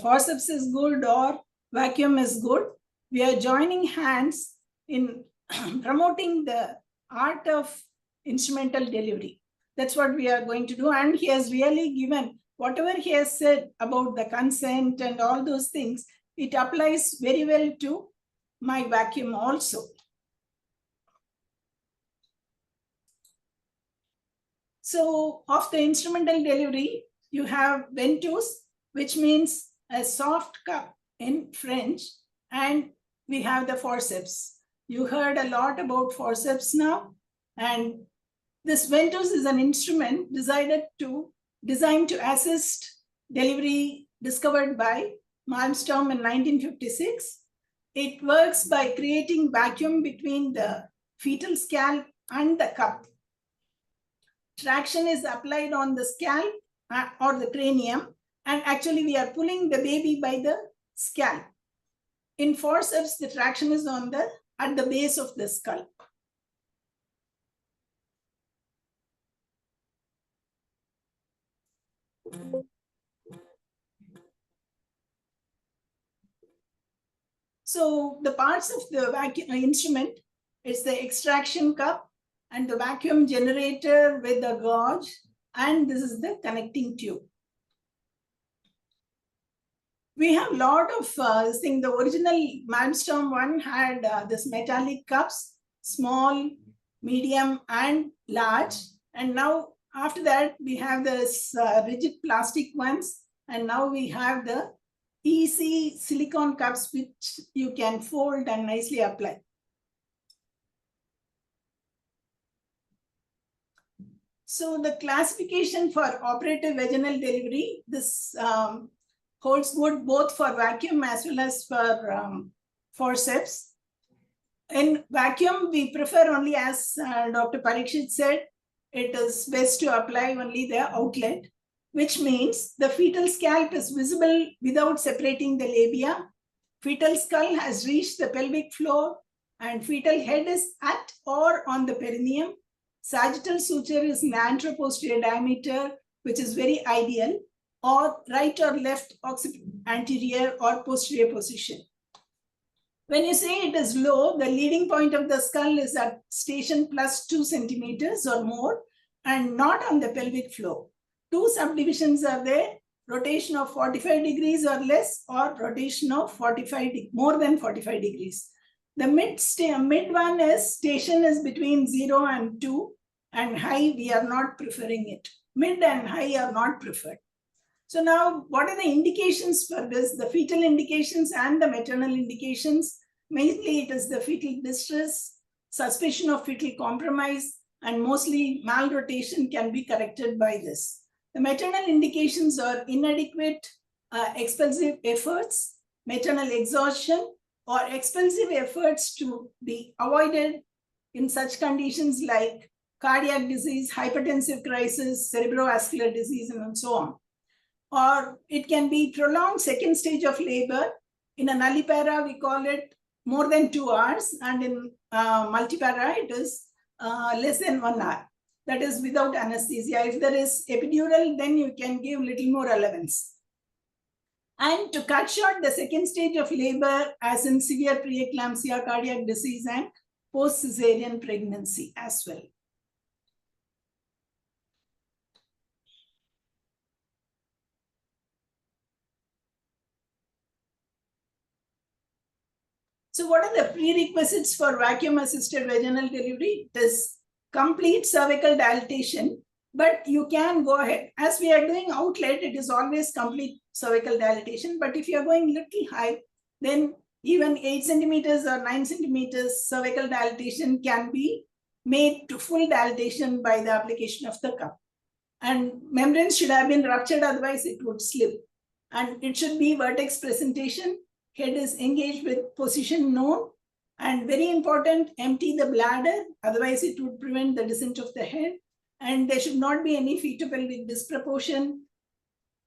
forceps is good or vacuum is good. We are joining hands in promoting the art of instrumental delivery. That's what we are going to do. And he has really given whatever he has said about the consent and all those things, it applies very well to my vacuum also. So of the instrumental delivery, you have ventouse, which means a soft cup in French, and we have the forceps. You heard a lot about forceps now, and this ventouse is an instrument designed to assist delivery discovered by Malmstrom in 1956. It works by creating vacuum between the fetal scalp and the cup. Traction is applied on the scalp or the cranium, and actually we are pulling the baby by the scalp. In forceps, the traction is at the base of the skull. So the parts of the vacuum instrument is the extraction cup, and the vacuum generator with the gauge, and this is the connecting tube. We have a lot of things. The original Malmstrom one had this metallic cups, small, medium, and large. And now after that, we have this rigid plastic ones. And now we have the easy silicone cups, which you can fold and nicely apply. So the classification for operative vaginal delivery, this holds good both for vacuum as well as for forceps. In vacuum, we prefer only, as Dr. Parikshit said, it is best to apply only the outlet, which means the fetal scalp is visible without separating the labia. Fetal skull has reached the pelvic floor and fetal head is at or on the perineum. Sagittal suture is in anteroposterior diameter, which is very ideal, or right or left anterior or posterior position. When you say it is low, the leading point of the skull is at station plus 2 centimeters or more and not on the pelvic floor. Two subdivisions are there, rotation of 45 degrees or less, or rotation of more than 45 degrees. The mid one is station is between 0 and 2, and high we are not preferring it. Mid and high are not preferred. So now, what are the indications for this? The fetal indications and the maternal indications. Mainly it is the fetal distress, suspicion of fetal compromise, and mostly malrotation can be corrected by this. The maternal indications are inadequate expulsive efforts, maternal exhaustion, or expulsive efforts to be avoided in such conditions like cardiac disease, hypertensive crisis, cerebrovascular disease, and so on. Or it can be prolonged second stage of labor. In a nullipara, we call it more than 2 hours, and in multipara, it is less than 1 hour. That is without anesthesia. If there is epidural, then you can give little more allowance. And to cut short the second stage of labor, as in severe preeclampsia, cardiac disease, and post-cesarean pregnancy as well. So what are the prerequisites for vacuum-assisted vaginal delivery? It is complete cervical dilatation, but you can go ahead. As we are doing outlet, it is always complete cervical dilatation. But if you are going little high, then even 8 centimeters or 9 centimeters cervical dilatation can be made to full dilatation by the application of the cup. And membranes should have been ruptured, otherwise it would slip. And it should be vertex presentation. Head is engaged with position known, and very important, empty the bladder, otherwise it would prevent the descent of the head, and there should not be any fetopelvic disproportion.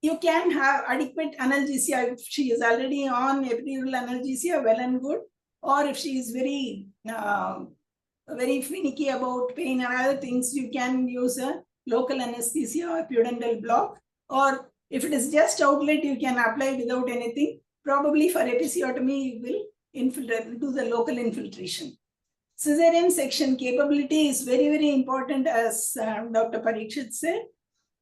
You can have adequate analgesia if she is already on epidural analgesia, well and good, or if she is very, very finicky about pain and other things, you can use a local anesthesia or pudendal block, or if it is just outlet, you can apply without anything. Probably for episiotomy, you will infiltrate, do the local infiltration. Cesarean section capability is very, very important, as Dr. Parikshit said,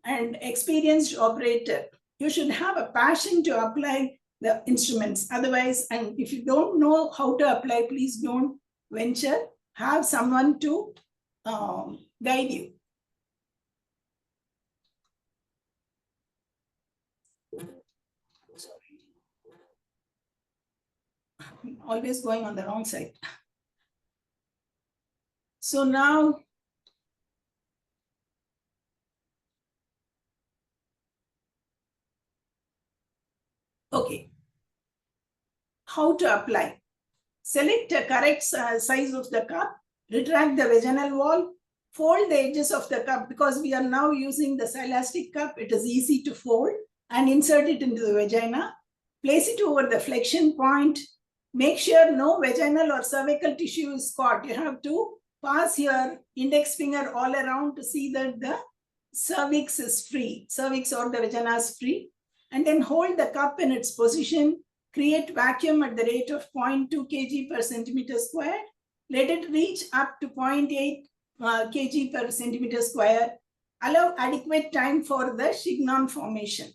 and experienced operator. You should have a passion to apply the instruments. Otherwise, and if you don't know how to apply, please don't venture. Have someone to guide you. Always going on the wrong side. So now, okay, how to apply? Select a correct size of the cup, retract the vaginal wall, fold the edges of the cup, because we are now using the silastic cup, it is easy to fold, and insert it into the vagina. Place it over the flexion point. Make sure no vaginal or cervical tissue is caught. You have to pass your index finger all around to see that the cervix is free, cervix or the vagina is free. And then hold the cup in its position. Create vacuum at the rate of 0.2 kg per centimeter squared. Let it reach up to 0.8, kg per centimeter square, allow adequate time for the Chignon formation.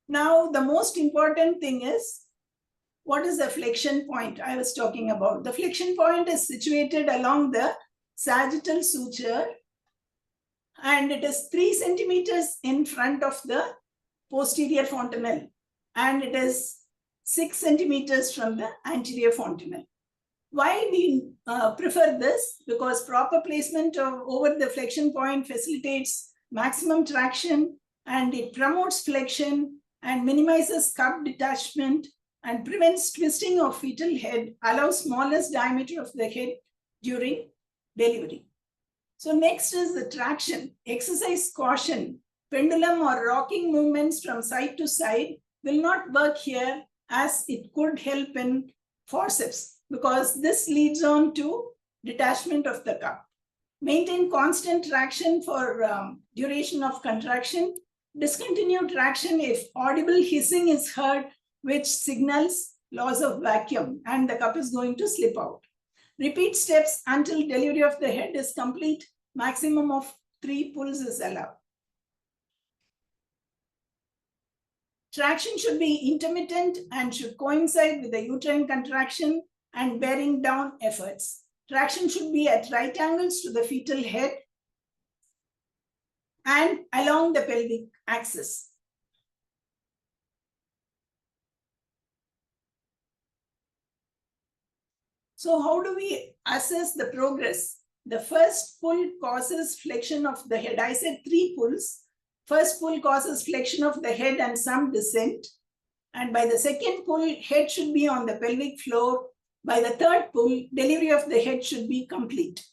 Now, the most important thing is, what is the flexion point I was talking about? The flexion point is situated along the sagittal suture, and it is 3 centimeters in front of the posterior fontanelle, and it is 6 centimeters from the anterior fontanelle. Why we prefer this? Because proper placement of over the flexion point facilitates maximum traction, and it promotes flexion and minimizes cup detachment and prevents twisting of fetal head, allows smallest diameter of the head during delivery. So next is the traction. Exercise caution. Pendulum or rocking movements from side to side will not work here, as it could help in forceps, because this leads on to detachment of the cup. Maintain constant traction for duration of contraction. Discontinue traction if audible hissing is heard, which signals loss of vacuum and the cup is going to slip out. Repeat steps until delivery of the head is complete. Maximum of 3 pulls is allowed. Traction should be intermittent and should coincide with the uterine contraction and bearing down efforts. Traction should be at right angles to the fetal head and along the pelvic axis. So how do we assess the progress? The first pull causes flexion of the head. I said 3 pulls. First pull causes flexion of the head and some descent. And by the second pull, head should be on the pelvic floor. By the third pull, delivery of the head should be complete.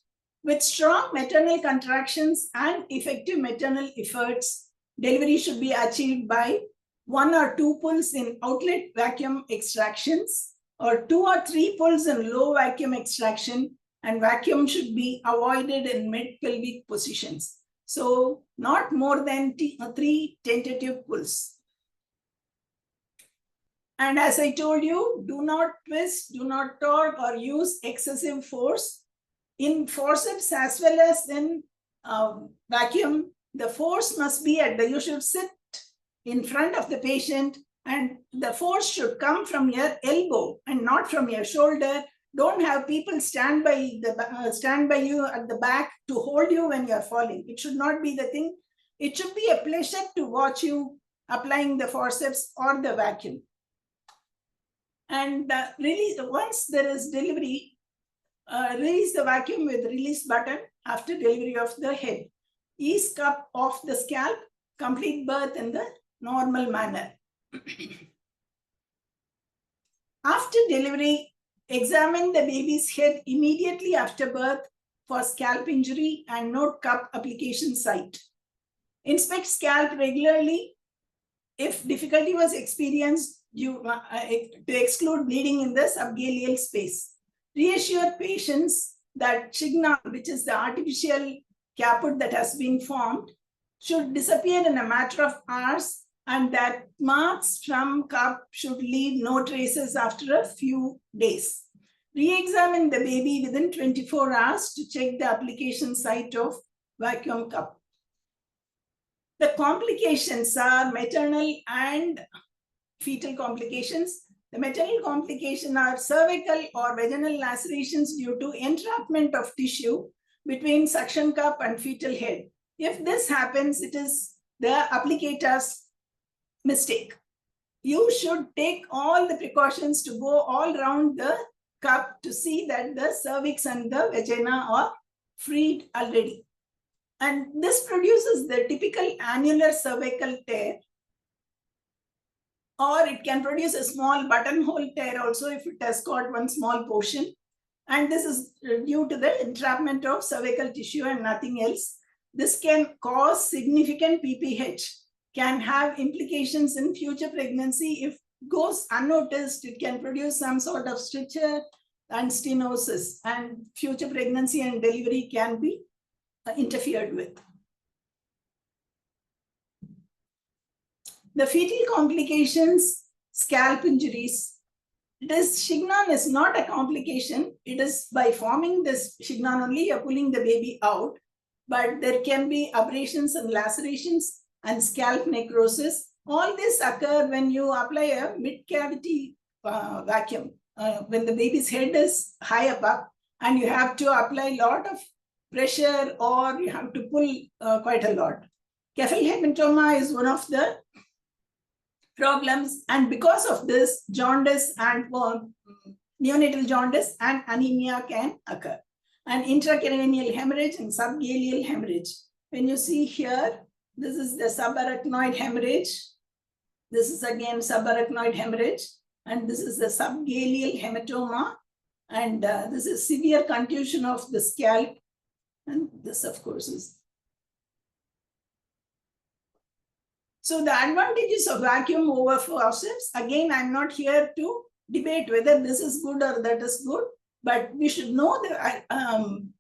With strong maternal contractions and effective maternal efforts, delivery should be achieved by 1 or 2 pulls in outlet vacuum extractions, or 2 or 3 pulls in low vacuum extraction, and vacuum should be avoided in mid-pelvic positions. So not more than 3 tentative pulls. And as I told you, do not twist, do not torque or use excessive force. In forceps as well as in vacuum, the force must be at you should sit in front of the patient, and the force should come from your elbow and not from your shoulder. Don't have people stand by you at the back to hold you when you're falling. It should not be the thing. It should be a pleasure to watch you applying the forceps or the vacuum. And release, once there is delivery, release the vacuum with release button after delivery of the head. Ease cup off the scalp, complete birth in the normal manner. After delivery, examine the baby's head immediately after birth for scalp injury and note cup application site. Inspect scalp regularly. If difficulty was experienced, to exclude bleeding in the subgaleal space. Reassure patients that Chignon, which is the artificial caput that has been formed, should disappear in a matter of hours, and that marks from cup should leave no traces after a few days. Re-examine the baby within 24 hours to check the application site of vacuum cup. The complications are maternal and fetal complications. The maternal complications are cervical or vaginal lacerations due to entrapment of tissue between suction cup and fetal head. If this happens, it is the applicator's mistake. You should take all the precautions to go all around the cup to see that the cervix and the vagina are freed already. And this produces the typical annular cervical tear, or it can produce a small buttonhole tear also if it has got one small portion. And this is due to the entrapment of cervical tissue and nothing else. This can cause significant PPH, can have implications in future pregnancy. If it goes unnoticed, it can produce some sort of stricture and stenosis, and future pregnancy and delivery can be interfered with. The fetal complications, scalp injuries. Shignon is not a complication. It is by forming this Shignon only, you're pulling the baby out. But there can be abrasions and lacerations and scalp necrosis. All this occur when you apply a mid-cavity vacuum. When the baby's head is high up and you have to apply a lot of pressure or you have to pull quite a lot. Cephal hematoma is one of the problems, and because of this, jaundice and neonatal jaundice and anemia can occur, and intracranial hemorrhage and subgaleal hemorrhage. When you see here, this is the subarachnoid hemorrhage. This is again subarachnoid hemorrhage, and this is the subgaleal hematoma, and this is severe contusion of the scalp, and this of course is. So the advantages of vacuum over forceps, again, I'm not here to debate whether this is good or that is good, but we should know that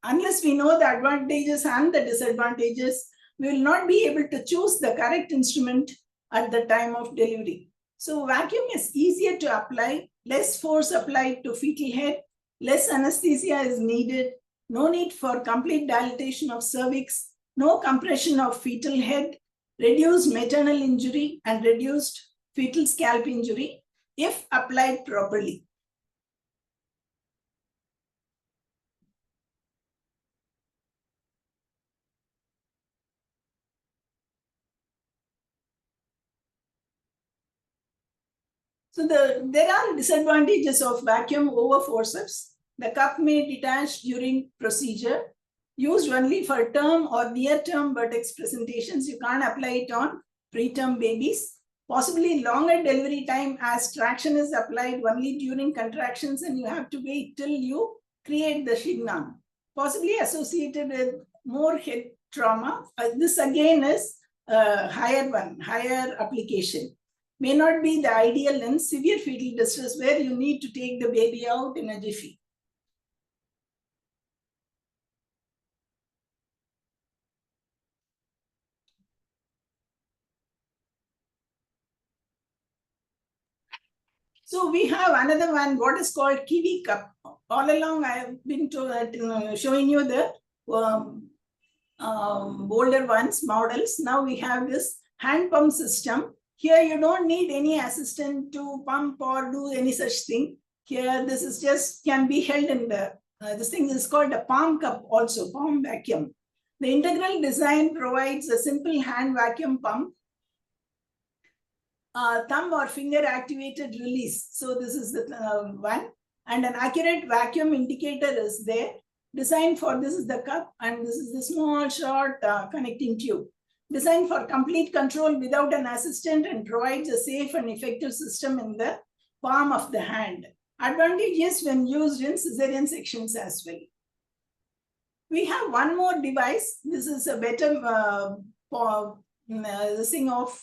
unless we know the advantages and the disadvantages, we will not be able to choose the correct instrument at the time of delivery. So vacuum is easier to apply, less force applied to fetal head, less anesthesia is needed, no need for complete dilatation of cervix, no compression of fetal head, reduced maternal injury and reduced fetal scalp injury if applied properly. So there are disadvantages of vacuum over forceps. The cup may detach during procedure. Used only for term or near-term vertex presentations. You can't apply it on preterm babies. Possibly longer delivery time as traction is applied only during contractions and you have to wait till you create the Shignon. Possibly associated with more head trauma. This again is a higher application. May not be the ideal in severe fetal distress where you need to take the baby out in a jiffy. So we have another one, what is called kiwi cup. All along I have been showing you the older ones, models. Now we have this hand pump system. Here you don't need any assistant to pump or do any such thing. Here this is just can be held in the, this thing is called a palm cup also, palm vacuum. The integral design provides a simple hand vacuum pump. Thumb or finger activated release. So this is the one, and an accurate vacuum indicator is there. Designed for, this is the cup and this is the small short connecting tube. Designed for complete control without an assistant and provides a safe and effective system in the palm of the hand. Advantages when used in cesarean sections as well. We have one more device. This is a better thing of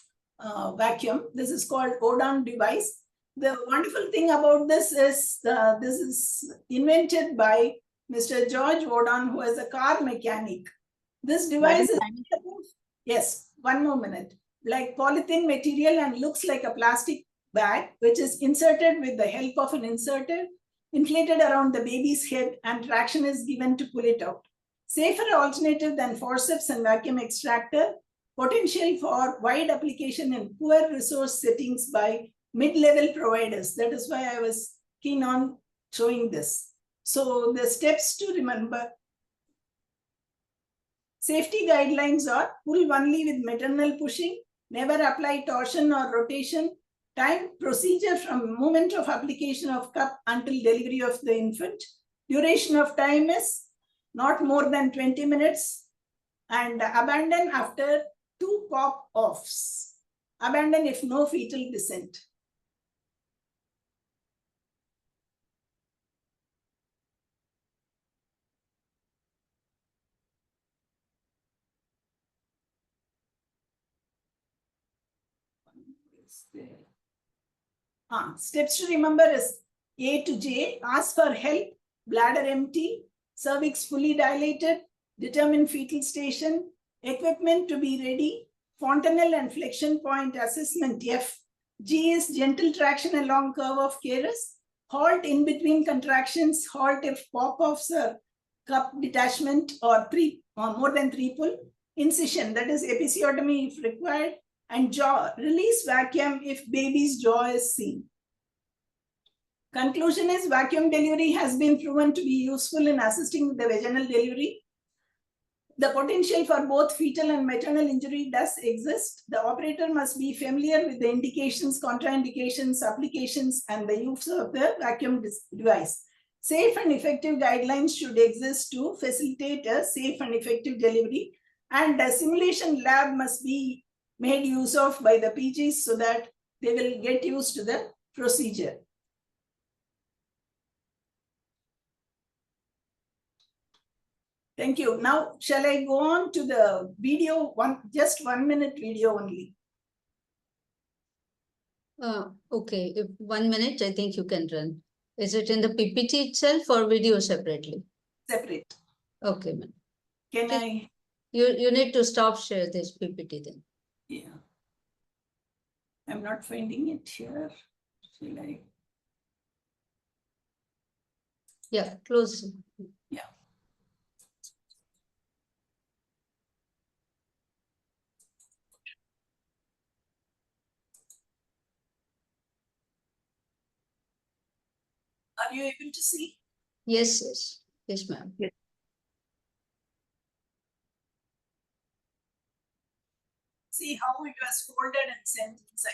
vacuum. This is called Odon device. The wonderful thing about this is invented by Mr. George Odon, who is a car mechanic. This device is, yes, one more minute, like polythene material and looks like a plastic bag, which is inserted with the help of an inserter, inflated around the baby's head, and traction is given to pull it out. Safer alternative than forceps and vacuum extractor. Potential for wide application in poor resource settings by mid-level providers. That is why I was keen on showing this. So the steps to remember. Safety guidelines are pull only with maternal pushing, never apply torsion or rotation, time procedure from moment of application of cup until delivery of the infant. Duration of time is not more than 20 minutes and abandon after 2 pop-offs. Abandon if no fetal descent. Steps to remember is A to J, ask for help, bladder empty, cervix fully dilated, determine fetal station, equipment to be ready, fontanelle and flexion point assessment F. G is gentle traction along curve of Keras. halt in between contractions, halt if pop-offs or cup detachment or more than 3 pull, incision, that is episiotomy if required, and jaw, release vacuum if baby's jaw is seen. Conclusion is vacuum delivery has been proven to be useful in assisting with the vaginal delivery. The potential for both fetal and maternal injury does exist. The operator must be familiar with the indications, contraindications, applications, and the use of the vacuum device. Safe and effective guidelines should exist to facilitate a safe and effective delivery, and a simulation lab must be made use of by the PGs so that they will get used to the procedure. Thank you. Now, shall I go on to the video, just 1 minute video only? Okay, if 1 minute, I think you can run. Is it in the PPT itself or video separately? Separate. Okay, ma'am. Can I? You need to stop share this PPT then. Yeah. I'm not finding it here. Shall I? Yeah, close. Yeah. Are you able to see? Yes, yes. Yes, ma'am. Yes. See how it was folded and sent inside.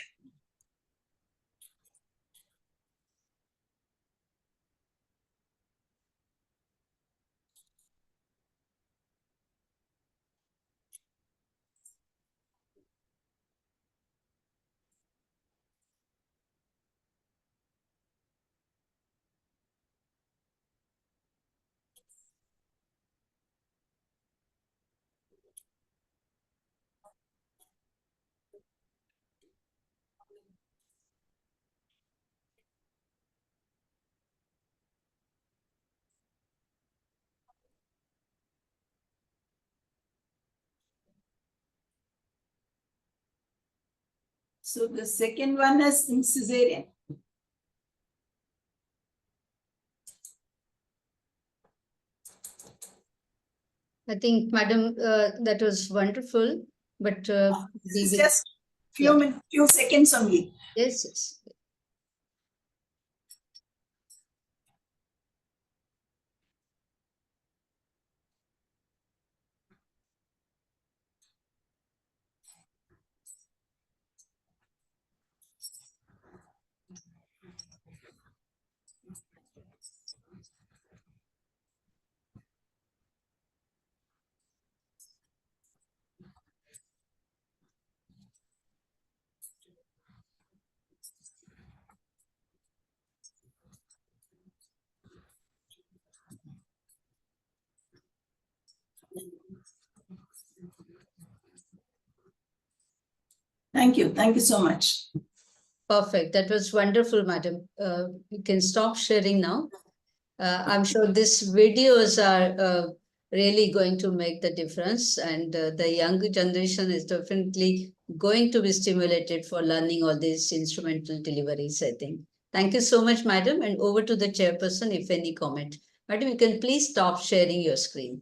So the second one is in cesarean. I think, madam, that was wonderful, but This is just few seconds only. Yes, yes. Thank you. Thank you so much. Perfect. That was wonderful, madam. You can stop sharing now. I'm sure these videos are really going to make the difference, and the younger generation is definitely going to be stimulated for learning all these instrumental deliveries, I think. Thank you so much, madam, and over to the chairperson if any comment. Madam, you can please stop sharing your screen.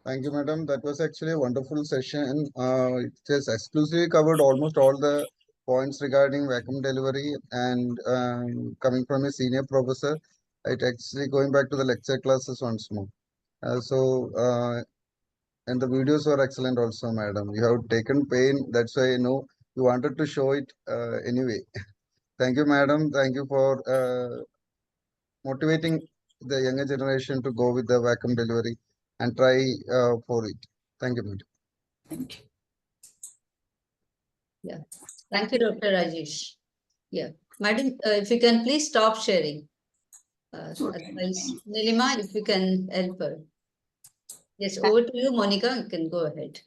Thank you, madam. That was actually a wonderful session. It has exclusively covered almost all the points regarding vacuum delivery, and coming from a senior professor, it actually going back to the lecture classes once more. And the videos were excellent also, madam. You have taken pain. That's why I know you wanted to show it anyway. Thank you, madam. Thank you for motivating the younger generation to go with the vacuum delivery and try for it. Thank you, madam. Thank you. Yeah. Thank you, Dr. Rajesh. Yeah. Madam, if you can please stop sharing. Otherwise, Nilima, if you can help her. Yes, over to you, Monica. You can go ahead.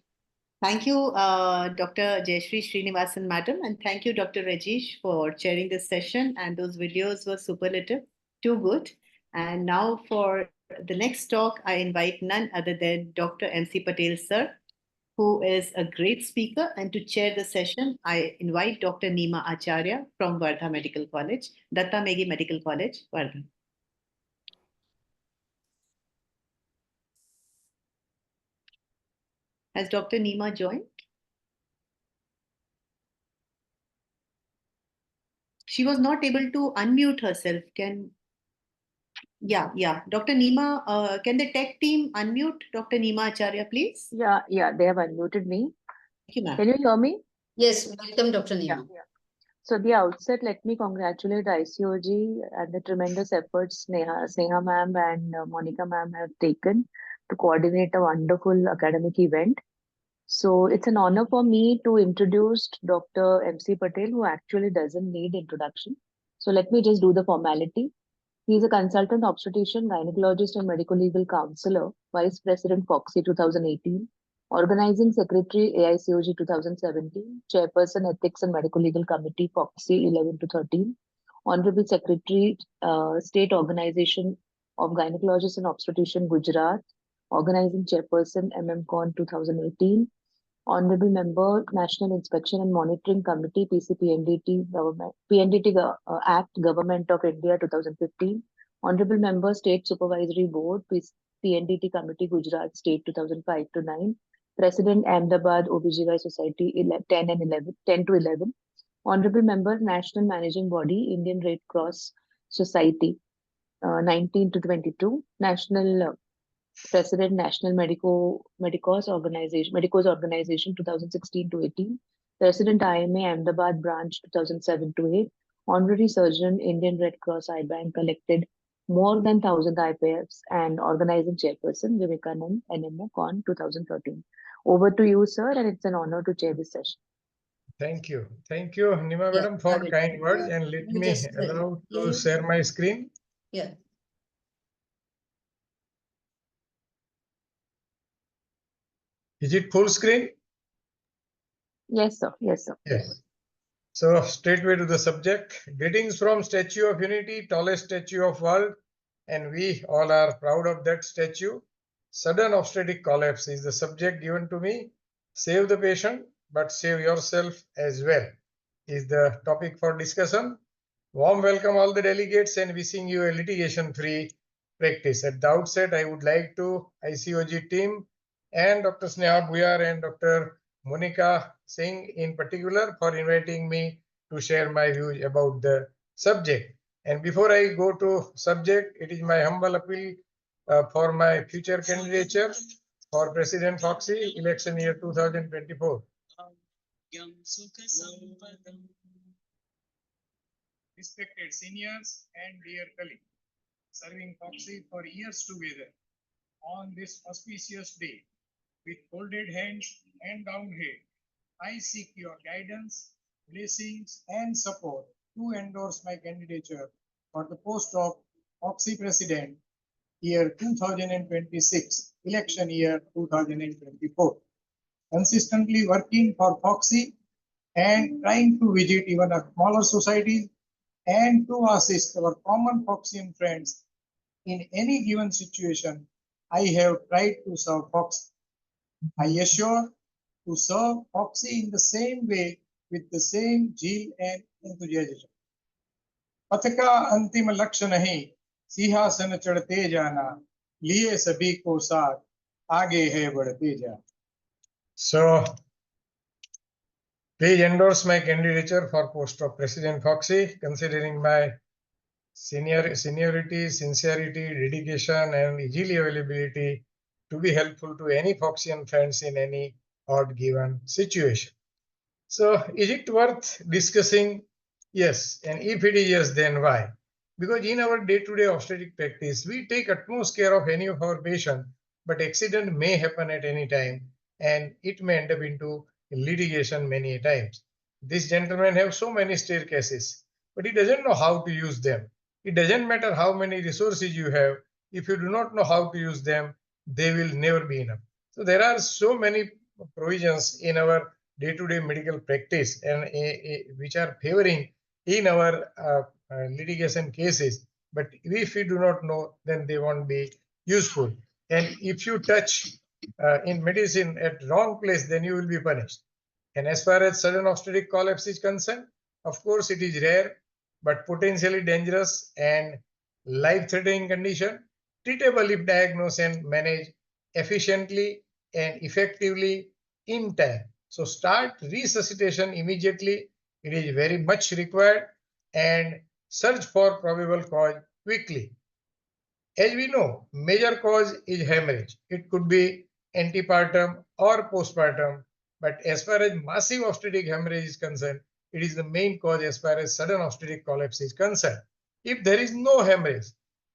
Thank you, Dr. Jayashree Srinivasan, madam, and thank you, Dr. Rajesh, for chairing this session. And those videos were superlative, too good. And now for the next talk, I invite none other than Dr. M.C. Patel, sir, who is a great speaker, and to chair the session, I invite Dr. Neema Acharya from Wardha Medical College, Datta Megi Medical College, Wardha. Has Dr. Neema joined? She was not able to unmute herself. Yeah. Dr. Neema, can the tech team unmute Dr. Neema Acharya, please? Yeah, they have unmuted me. Thank you, ma'am. Can you hear me? Yes, welcome, Dr. Neema. So at the outset, let me congratulate ICOG and the tremendous efforts Sneha ma'am and Monica ma'am have taken to coordinate a wonderful academic event. So it's an honor for me to introduce Dr. MC Patel, who actually doesn't need introduction. So let me just do the formality. He is a consultant obstetrician, gynecologist, and medical legal counselor, Vice President FOXI 2018, Organizing Secretary AICOG 2017, Chairperson Ethics and Medical Legal Committee FOXI 11 to 13, Honorable Secretary State Organization of Gynecologists and Obstetrician Gujarat, Organizing Chairperson MMCon 2018, Honorable Member, National Inspection and Monitoring Committee, PNDT Act, Government of India 2015. Honorable Member, State Supervisory Board, PNDT Committee, Gujarat State 2005 to 9. President, Ahmedabad OBGY Society 10 to 11. Honorable Member, National Managing Body, Indian Red Cross Society 19 to 22. National President, National Medicos Organization 2016 to 18, President IMA Ahmedabad Branch 2007 to 8, Honorary Surgeon, Indian Red Cross Eye Bank collected more than 1,000 IPFs, and Organizing Chairperson Vivekanand NMO Con 2013. Over to you, sir, and it's an honor to chair this session. Thank you, Neema madam, for kind words, and let me allow to share my screen. Yeah. Is it full screen? Yes, sir. Yes. So straightway to the subject. Greetings from Statue of Unity, tallest statue of world, and we all are proud of that statue. Sudden obstetric collapse is the subject given to me. Save the patient, but save yourself as well is the topic for discussion. Warm welcome all the delegates and wishing you a litigation-free practice. At the outset, I would like to ICOG team and Dr. Sneha Buyar and Dr. Monica Singh in particular for inviting me to share my views about the subject. And before I go to subject, it is my humble appeal for my future candidature for President FOXI election year 2024. Respected seniors and dear colleagues, serving FOXI for years together on this auspicious day, with folded hands and down head, I seek your guidance, blessings, and support to endorse my candidature for the post of FOXI President year 2026, election year 2024. Consistently working for FOXI and trying to visit even a smaller societies and to assist our common FOXian friends in any given situation, I have tried to serve FOXi. I assure to serve FOXi in the same way with the same zeal and enthusiasm. पथका अंतिम लक्ष्य नहीं, सिंहासन चढ़ते जाना, लिए सभी को साथ, आगे है बढ़ते जा. So, please endorse my candidature for post of President FOXi, considering my seniority, sincerity, dedication, and easily availability to be helpful to any FOXian friends in any odd given situation. So, is it worth discussing? Yes. And if it is yes, then why? Because in our day-to-day obstetric practice, we take utmost care of any of our patients, but accident may happen at any time, and it may end up into litigation many times. This gentleman have so many staircases, but he doesn't know how to use them. It doesn't matter how many resources you have. If you do not know how to use them, they will never be enough. So there are so many provisions in our day-to-day medical practice and which are favoring in our litigation cases. But if you do not know, then they won't be useful. And if you touch in medicine at wrong place, then you will be punished. And as far as sudden obstetric collapse is concerned, of course, it is rare, but potentially dangerous and life-threatening condition, treatable if diagnosed and managed efficiently and effectively in time. So start resuscitation immediately. It is very much required, and search for probable cause quickly. As we know, major cause is hemorrhage. It could be antepartum or postpartum, but as far as massive obstetric hemorrhage is concerned, it is the main cause as far as sudden obstetric collapse is concerned. If there is no hemorrhage,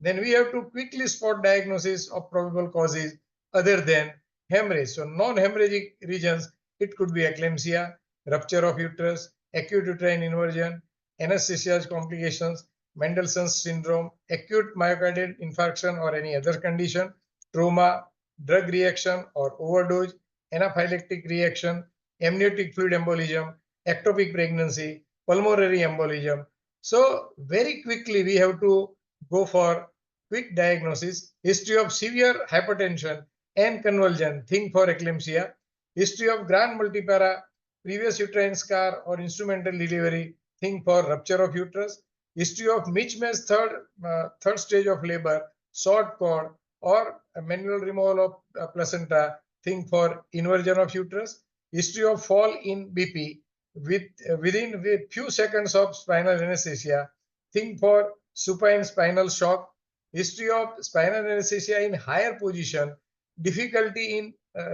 then we have to quickly spot diagnosis of probable causes other than hemorrhage. So non-hemorrhagic regions, it could be eclampsia, rupture of uterus, acute uterine inversion, anesthesia complications, Mendelssohn's syndrome, acute myocardial infarction or any other condition, trauma, drug reaction or overdose, anaphylactic reaction, amniotic fluid embolism, ectopic pregnancy, pulmonary embolism. So very quickly we have to go for quick diagnosis. History of severe hypertension and convulsion, think for eclampsia. History of grand multipara, previous uterine scar or instrumental delivery, think for rupture of uterus. History of mismatched third stage of labor, short cord, or a manual removal of placenta, think for inversion of uterus. History of fall in BP within few seconds of spinal anesthesia, think for supine spinal shock. History of spinal anesthesia in higher position, difficulty in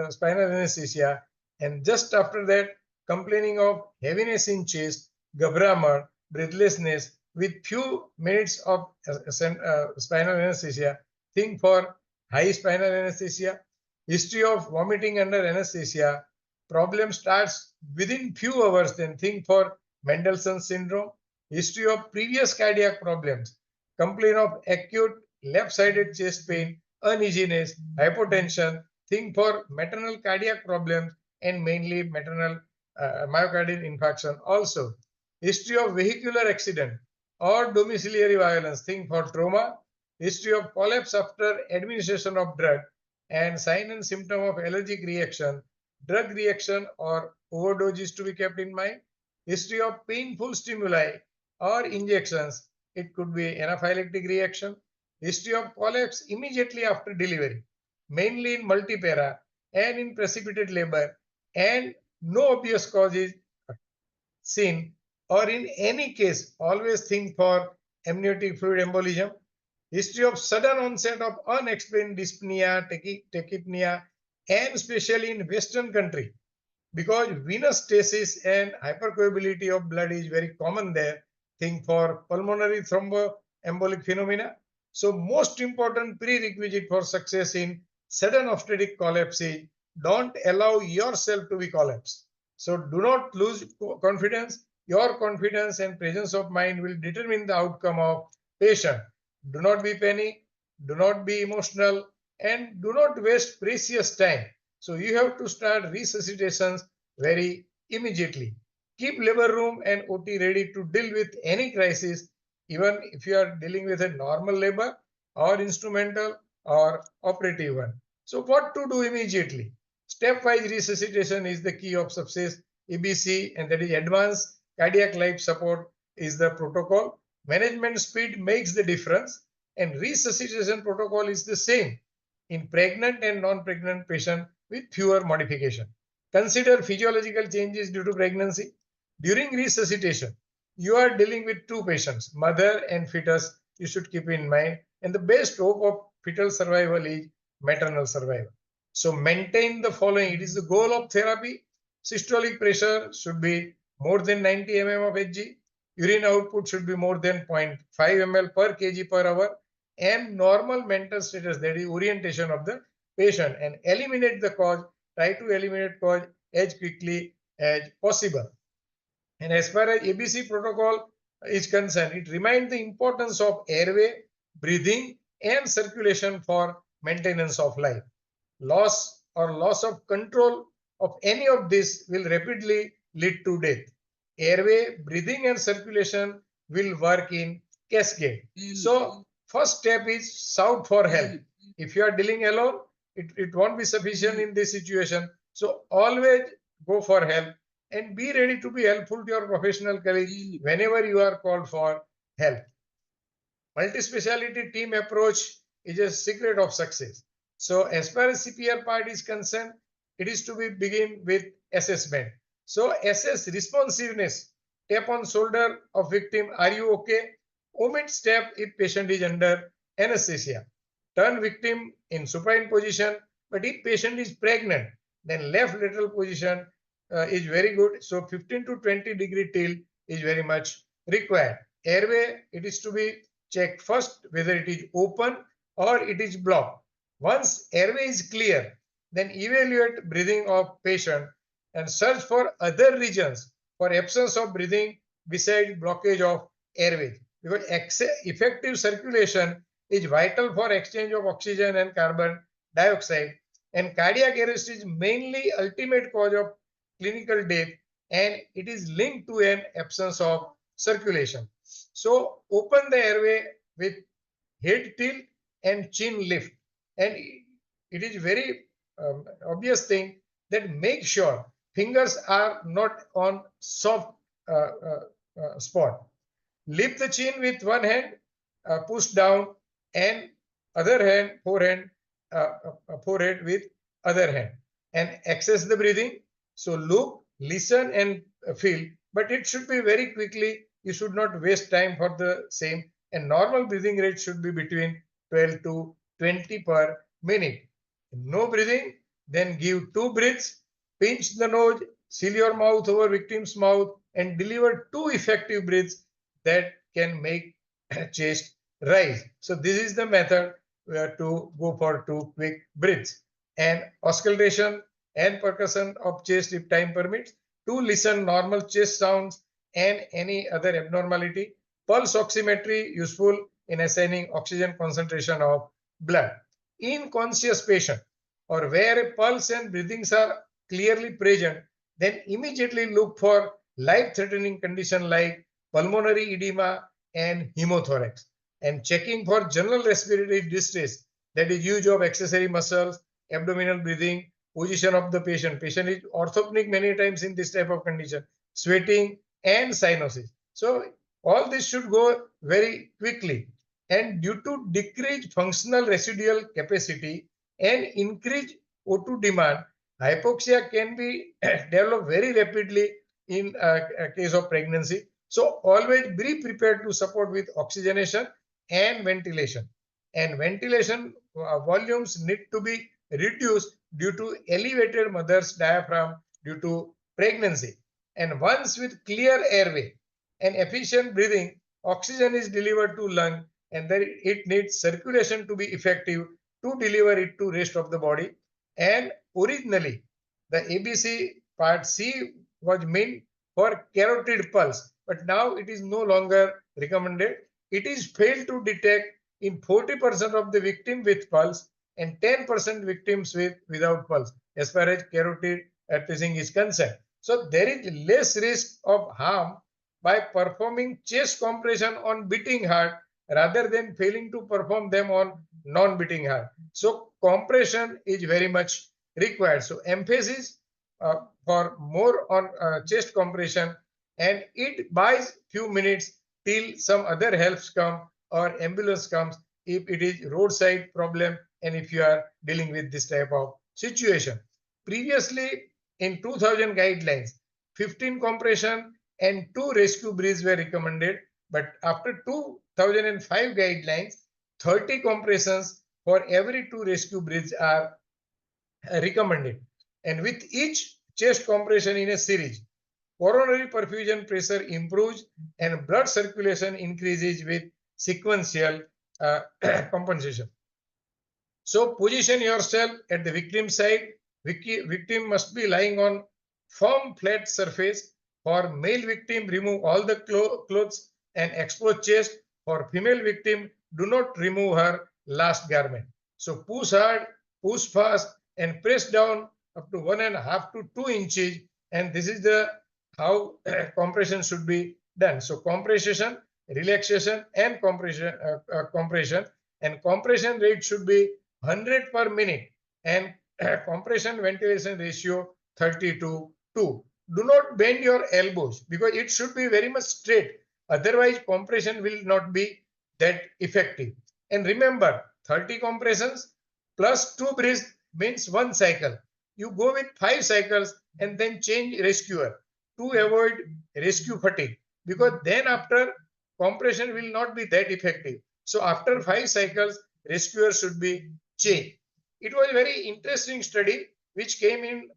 spinal anesthesia, and just after that, complaining of heaviness in chest, gabramar, breathlessness, with few minutes of spinal anesthesia, think for high spinal anesthesia. History of vomiting under anesthesia, problem starts within few hours, then think for Mendelssohn's syndrome. History of previous cardiac problems, complaint of acute left-sided chest pain, uneasiness, hypotension, think for maternal cardiac problems and mainly maternal myocardial infarction also. History of vehicular accident or domiciliary violence, think for trauma. History of collapse after administration of drug and sign and symptom of allergic reaction, drug reaction or overdose is to be kept in mind. History of painful stimuli or injections, it could be anaphylactic reaction. History of collapse immediately after delivery, mainly in multipara and in precipitate labor, and no obvious cause is seen, or in any case, always think for amniotic fluid embolism. History of sudden onset of unexplained dyspnea, tachypnea, and especially in Western country, because venous stasis and hypercoagulability of blood is very common there. Think for pulmonary thromboembolic phenomena. So most important prerequisite for success in sudden obstetric collapse is don't allow yourself to be collapsed. So do not lose confidence. Your confidence and presence of mind will determine the outcome of patient. Do not be panic, do not be emotional, and do not waste precious time. So you have to start resuscitations very immediately. Keep labor room and OT ready to deal with any crisis, even if you are dealing with a normal labor or instrumental or operative one. So what to do immediately? Stepwise resuscitation is the key of success. ABC, and that is advanced cardiac life support, is the protocol. Management speed makes the difference, and resuscitation protocol is the same in pregnant and non-pregnant patient with fewer modification. Consider physiological changes due to pregnancy. During resuscitation, you are dealing with two patients, mother and fetus, you should keep in mind, and the best hope of fetal survival is maternal survival. So maintain the following. It is the goal of therapy. Systolic pressure should be more than 90 mm of Hg. Urine output should be more than 0.5 ml per kg per hour, and normal mental status, that is orientation of the patient, and eliminate the cause. Try to eliminate cause as quickly as possible. And as far as ABC protocol is concerned, it reminds the importance of airway, breathing, and circulation for maintenance of life. Loss or loss of control of any of this will rapidly lead to death. Airway, breathing, and circulation will work in cascade. So first step is shout for help. If you are dealing alone, it won't be sufficient in this situation. So always go for help and be ready to be helpful to your professional colleagues whenever you are called for help. Multi-speciality team approach is a secret of success. So as far as CPR part is concerned, it is to be begin with assessment. So assess responsiveness. Tap on shoulder of victim. Are you okay? Omit step if patient is under anesthesia. Turn victim in supine position. But if patient is pregnant, then left lateral position is very good. So 15 to 20-degree tilt is very much required. Airway, it is to be checked first whether it is open or it is blocked. Once airway is clear, then evaluate breathing of patient and search for other regions for absence of breathing besides blockage of airway. Because effective circulation is vital for exchange of oxygen and carbon dioxide, and cardiac arrest is mainly ultimate cause of clinical death, and it is linked to an absence of circulation. So open the airway with head tilt and chin lift, and it is very obvious thing that make sure fingers are not on soft spot. Lift the chin with one hand, push down, and other hand, forehead with other hand, and access the breathing. So look, listen, and feel, but it should be very quickly. You should not waste time for the same. And normal breathing rate should be between 12 to 20 per minute. No breathing, then give 2 breaths, pinch the nose, seal your mouth over victim's mouth, and deliver 2 effective breaths that can make chest rise. So this is the method to go for 2 quick breaths. And auscultation and percussion of chest if time permits, to listen normal chest sounds and any other abnormality. Pulse oximetry useful in assigning oxygen concentration of blood. In conscious patient or where pulse and breathings are clearly present, then immediately look for life-threatening condition like pulmonary edema and hemothorax, and checking for general respiratory distress, that is use of accessory muscles, abdominal breathing, position of the patient. Patient is orthopneic many times in this type of condition, sweating and cyanosis. So all this should go very quickly, and due to decreased functional residual capacity and increased O2 demand, hypoxia can be developed very rapidly in a case of pregnancy. So always be prepared to support with oxygenation and ventilation. And ventilation volumes need to be reduced due to elevated mother's diaphragm due to pregnancy. And once with clear airway and efficient breathing, oxygen is delivered to lung, and then it needs circulation to be effective to deliver it to rest of the body. And originally, the ABC part C was meant for carotid pulse, but now it is no longer recommended. It is failed to detect in 40% of the victim with pulse and 10% victims without pulse as far as carotid tracing is concerned. So there is less risk of harm by performing chest compression on beating heart rather than failing to perform them on non-beating heart. So compression is very much required. So emphasis for more on chest compression, and it buys few minutes till some other helps come or ambulance comes if it is roadside problem and if you are dealing with this type of situation. Previously in 2000 guidelines, 15 compression and 2 rescue breaths were recommended, but after 2005 guidelines, 30 compressions for every 2 rescue breaths are recommended. And with each chest compression in a series, coronary perfusion pressure improves and blood circulation increases with sequential compensation. So position yourself at the victim side. Victim must be lying on firm flat surface. For male victim, remove all the clothes and expose chest. For female victim, do not remove her last garment. So push hard, push fast, and press down up to 1.5 to 2 inches. And this is the how compression should be done. So compression, relaxation, and compression, and compression rate should be 100 per minute and compression ventilation ratio 30:2. Do not bend your elbows because it should be very much straight. Otherwise, compression will not be that effective. And remember, 30 compressions plus 2 breaths means 1 cycle. You go with 5 cycles and then change rescuer to avoid rescue fatigue, because then after compression will not be that effective. So after 5 cycles, rescuer should be changed. It was a very interesting study which came in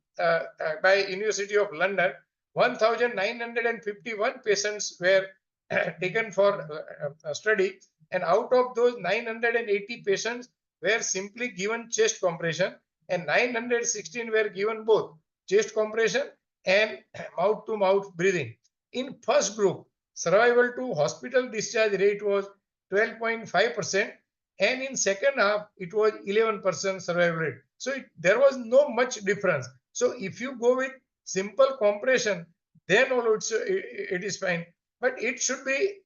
by University of London. 1,951 patients were taken for a study, and out of those 980 patients were simply given chest compression, and 916 were given both chest compression and mouth to mouth breathing. In first group, survival to hospital discharge rate was 12.5%, and in second half it was 11% survival rate. So there was no much difference. So if you go with simple compression, then also it is fine, but it should be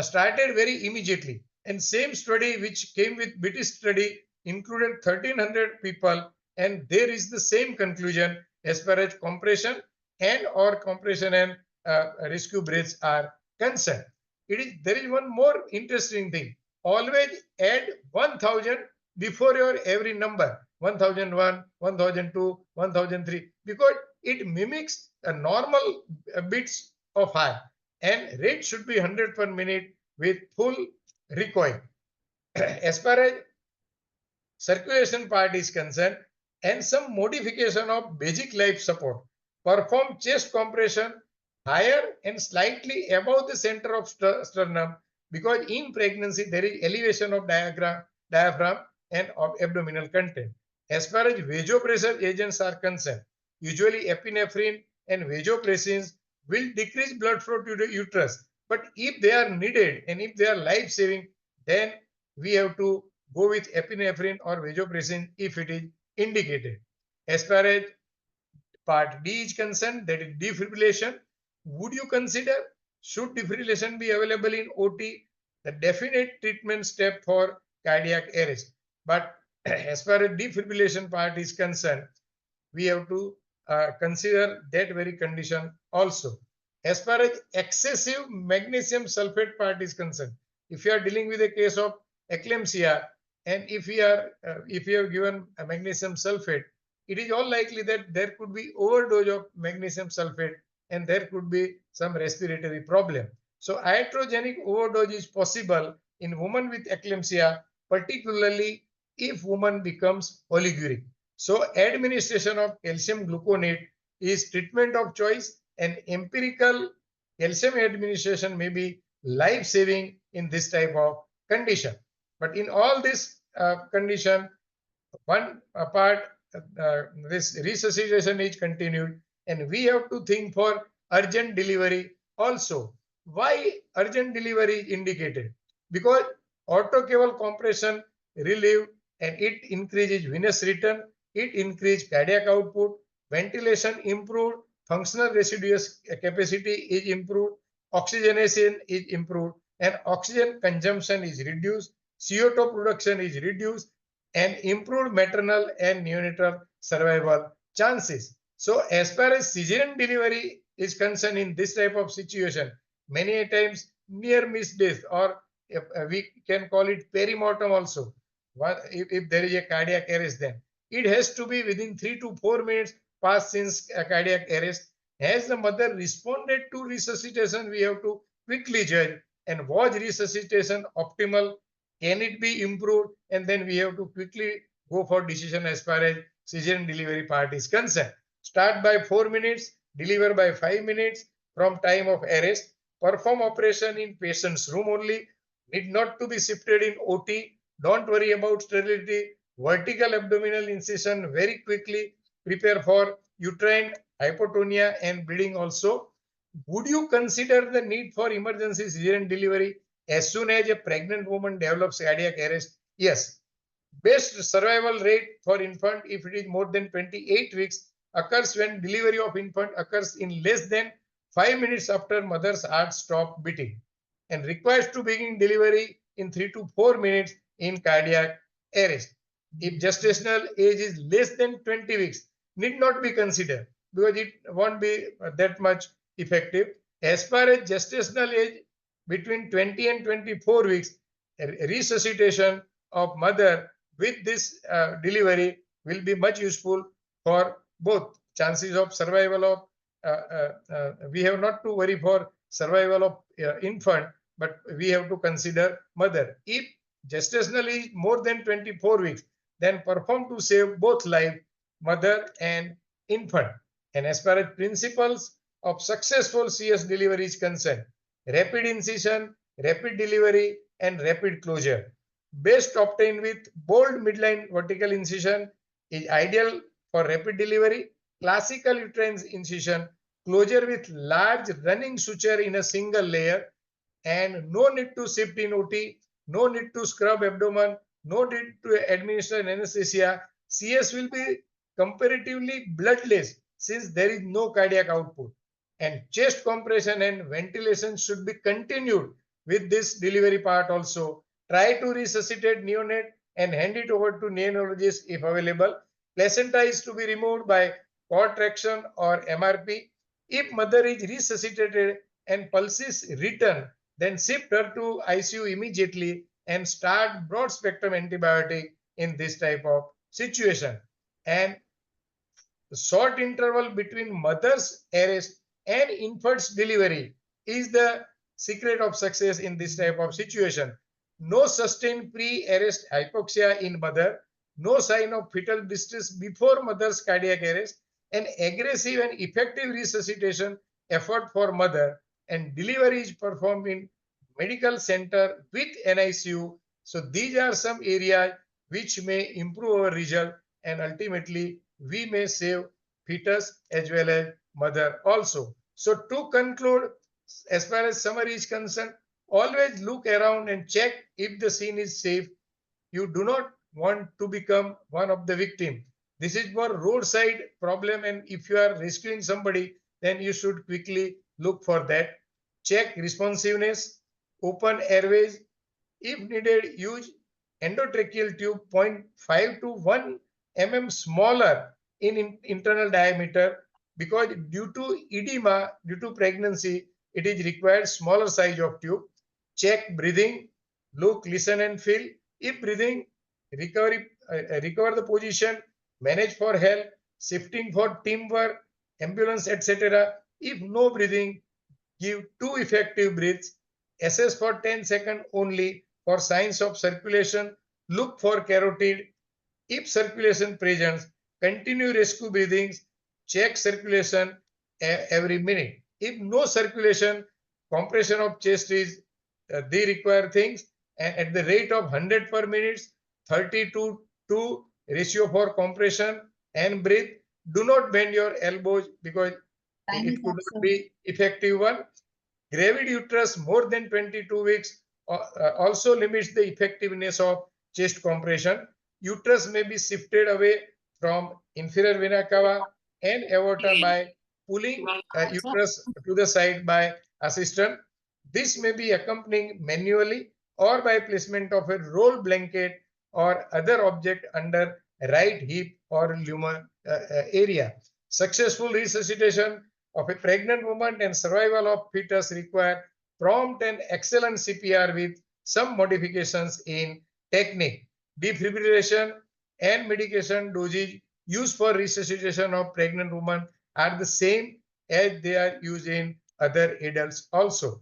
started very immediately. And same study which came with British study included 1,300 people, and there is the same conclusion as far as compression and or compression and rescue breaths are concerned. There is one more interesting thing. Always add 1,000 before your every number, 1,001, 1,002, 1,003, because it mimics a normal beats of heart, and rate should be 100 per minute with full recoil. As far as circulation part is concerned, and some modification of basic life support, perform chest compression higher and slightly above the center of sternum, because in pregnancy there is elevation of diaphragm and of abdominal content. As far as vasopressor agents are concerned, usually epinephrine and vasopressins will decrease blood flow to the uterus. But if they are needed and if they are life-saving, then we have to go with epinephrine or vasopressin if it is indicated. As far as part D is concerned, that is defibrillation. Would you consider, should defibrillation be available in OT? The definite treatment step for cardiac arrest. But as far as defibrillation part is concerned, we have to consider that very condition also. As far as excessive magnesium sulfate part is concerned, if you are dealing with a case of eclampsia, and if you have given a magnesium sulfate, it is all likely that there could be overdose of magnesium sulfate and there could be some respiratory problem. So iatrogenic overdose is possible in women with eclampsia, particularly if woman becomes oliguric. So administration of calcium gluconate is treatment of choice, and empirical calcium administration may be life-saving in this type of condition. But in all this condition, one part, this resuscitation is continued, and we have to think for urgent delivery also. Why urgent delivery is indicated? Because autocaval compression relieve and it increases venous return, it increases cardiac output, ventilation improved, functional residuous capacity is improved, oxygenation is improved, and oxygen consumption is reduced, CO2 production is reduced, and improved maternal and neonatal survival chances. So as far as cesarean delivery is concerned in this type of situation, many times near miss death, or we can call it perimortem also. If there is a cardiac arrest, then it has to be within 3 to 4 minutes past since a cardiac arrest. Has the mother responded to resuscitation, we have to quickly judge, and was resuscitation optimal? Can it be improved? And then we have to quickly go for decision as far as cesarean delivery part is concerned. Start by 4 minutes, deliver by 5 minutes from time of arrest. Perform operation in patient's room only. Need not to be shifted in OT. Don't worry about sterility. Vertical abdominal incision very quickly. Prepare for uterine hypotonia and bleeding also. Would you consider the need for emergency cesarean delivery as soon as a pregnant woman develops cardiac arrest? Yes. Best survival rate for infant, if it is more than 28 weeks, occurs when delivery of infant occurs in less than 5 minutes after mother's heart stop beating, and requires to begin delivery in 3 to 4 minutes in cardiac arrest. If gestational age is less than 20 weeks, need not be considered because it won't be that much effective. As far as gestational age between 20 and 24 weeks, resuscitation of mother with this delivery will be much useful for both chances of survival of we have not to worry for survival of infant, but we have to consider mother. If gestational is more than 24 weeks, then perform to save both life, mother and infant. And as far as principles of successful CS delivery is concerned, rapid incision, rapid delivery, and rapid closure. Best obtained with bold midline vertical incision is ideal for rapid delivery. Classical uterine incision, closure with large running suture in a single layer, and no need to shift in OT, no need to scrub abdomen, no need to administer anesthesia. CS will be comparatively bloodless since there is no cardiac output. And chest compression and ventilation should be continued with this delivery part also. Try to resuscitate neonate and hand it over to neonatologist if available. Placenta is to be removed by cord traction or MRP. If mother is resuscitated and pulses return, then shift her to ICU immediately and start broad spectrum antibiotic in this type of situation. And the short interval between mother's arrest and infant's delivery is the secret of success in this type of situation. No sustained pre-arrest hypoxia in mother, no sign of fetal distress before mother's cardiac arrest, and aggressive and effective resuscitation effort for mother, and delivery is performed in medical center with NICU. So these are some areas which may improve our result, and ultimately we may save fetus as well as mother also. So to conclude, as far as summary is concerned, always look around and check if the scene is safe. You do not want to become one of the victims. This is for roadside problem, and if you are rescuing somebody, then you should quickly look for that. Check responsiveness, open airways. If needed, use endotracheal tube 0.5 to 1 mm smaller in internal diameter, because due to edema, due to pregnancy, it is required smaller size of tube. Check breathing, look, listen and feel. If breathing, recover the position, manage for help, shifting for teamwork, ambulance, etc. If no breathing, give 2 effective breaths, assess for 10 seconds only for signs of circulation, look for carotid. If circulation presents, continue rescue breathings, check circulation every minute. If no circulation, compression of chest is they require things, and at the rate of 100 per minute, 30 to 2 ratio for compression and breathe. Do not bend your elbows because it could not be effective one. Gravid uterus more than 22 weeks also limits the effectiveness of chest compression. Uterus may be shifted away from inferior vena cava and aorta by pulling uterus to the side by assistant. This may be accompanied manually or by placement of a roll blanket or other object under right hip or lumen area. Successful resuscitation of a pregnant woman and survival of fetus require prompt and excellent CPR with some modifications in technique. Defibrillation and medication dosage used for resuscitation of pregnant women are the same as they are used in other adults also.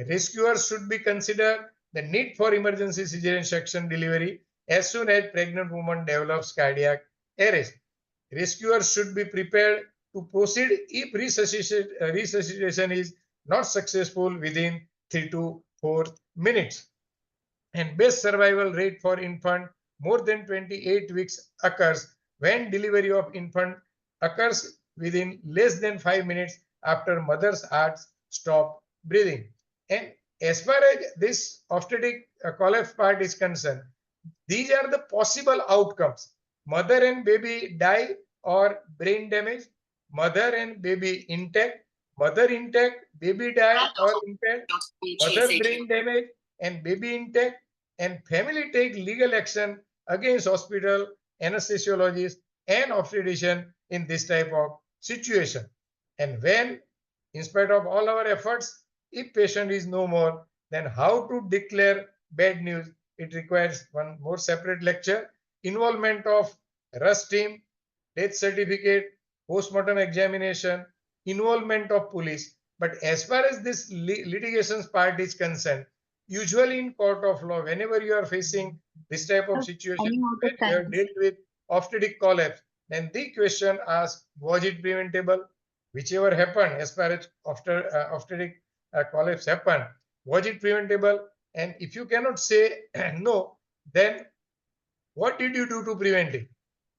Rescuers should be considered the need for emergency cesarean section delivery as soon as pregnant woman develops cardiac arrest. Rescuers should be prepared to proceed if resuscitation is not successful within 3 to 4 minutes. And best survival rate for infant more than 28 weeks occurs when delivery of infant occurs within less than 5 minutes after mother's heart stop breathing. And as far as this obstetric collapse part is concerned, these are the possible outcomes. Mother and baby die or brain damage, mother and baby intact, mother intact, baby die or impaired, mother brain damage and baby intact, and family take legal action against hospital, anesthesiologist, and obstetrician in this type of situation. And when, in spite of all our efforts, if patient is no more, then how to declare bad news? It requires one more separate lecture. Involvement of RUSH team, death certificate, postmortem examination, involvement of police. But as far as this litigations part is concerned, usually in court of law, whenever you are facing this type of situation, when you have dealt with obstetric collapse, then the question asks, was it preventable? Whichever happened, as far as obstetric collapse happened, was it preventable? And if you cannot say no, then what did you do to prevent it?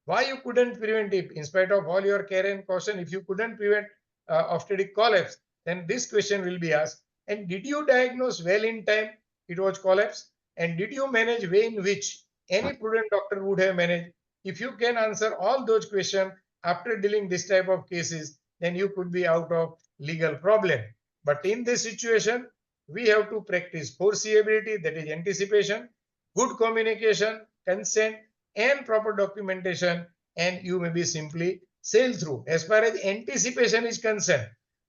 Why you couldn't prevent it? In spite of all your care and caution, if you couldn't prevent obstetric collapse, then this question will be asked. And did you diagnose well in time it was collapse? And did you manage way in which any prudent doctor would have managed? If you can answer all those questions after dealing this type of cases, then you could be out of legal problem. But in this situation, we have to practice foreseeability, that is anticipation, good communication, consent, and proper documentation, and you may be simply sail through. As far as anticipation is concerned,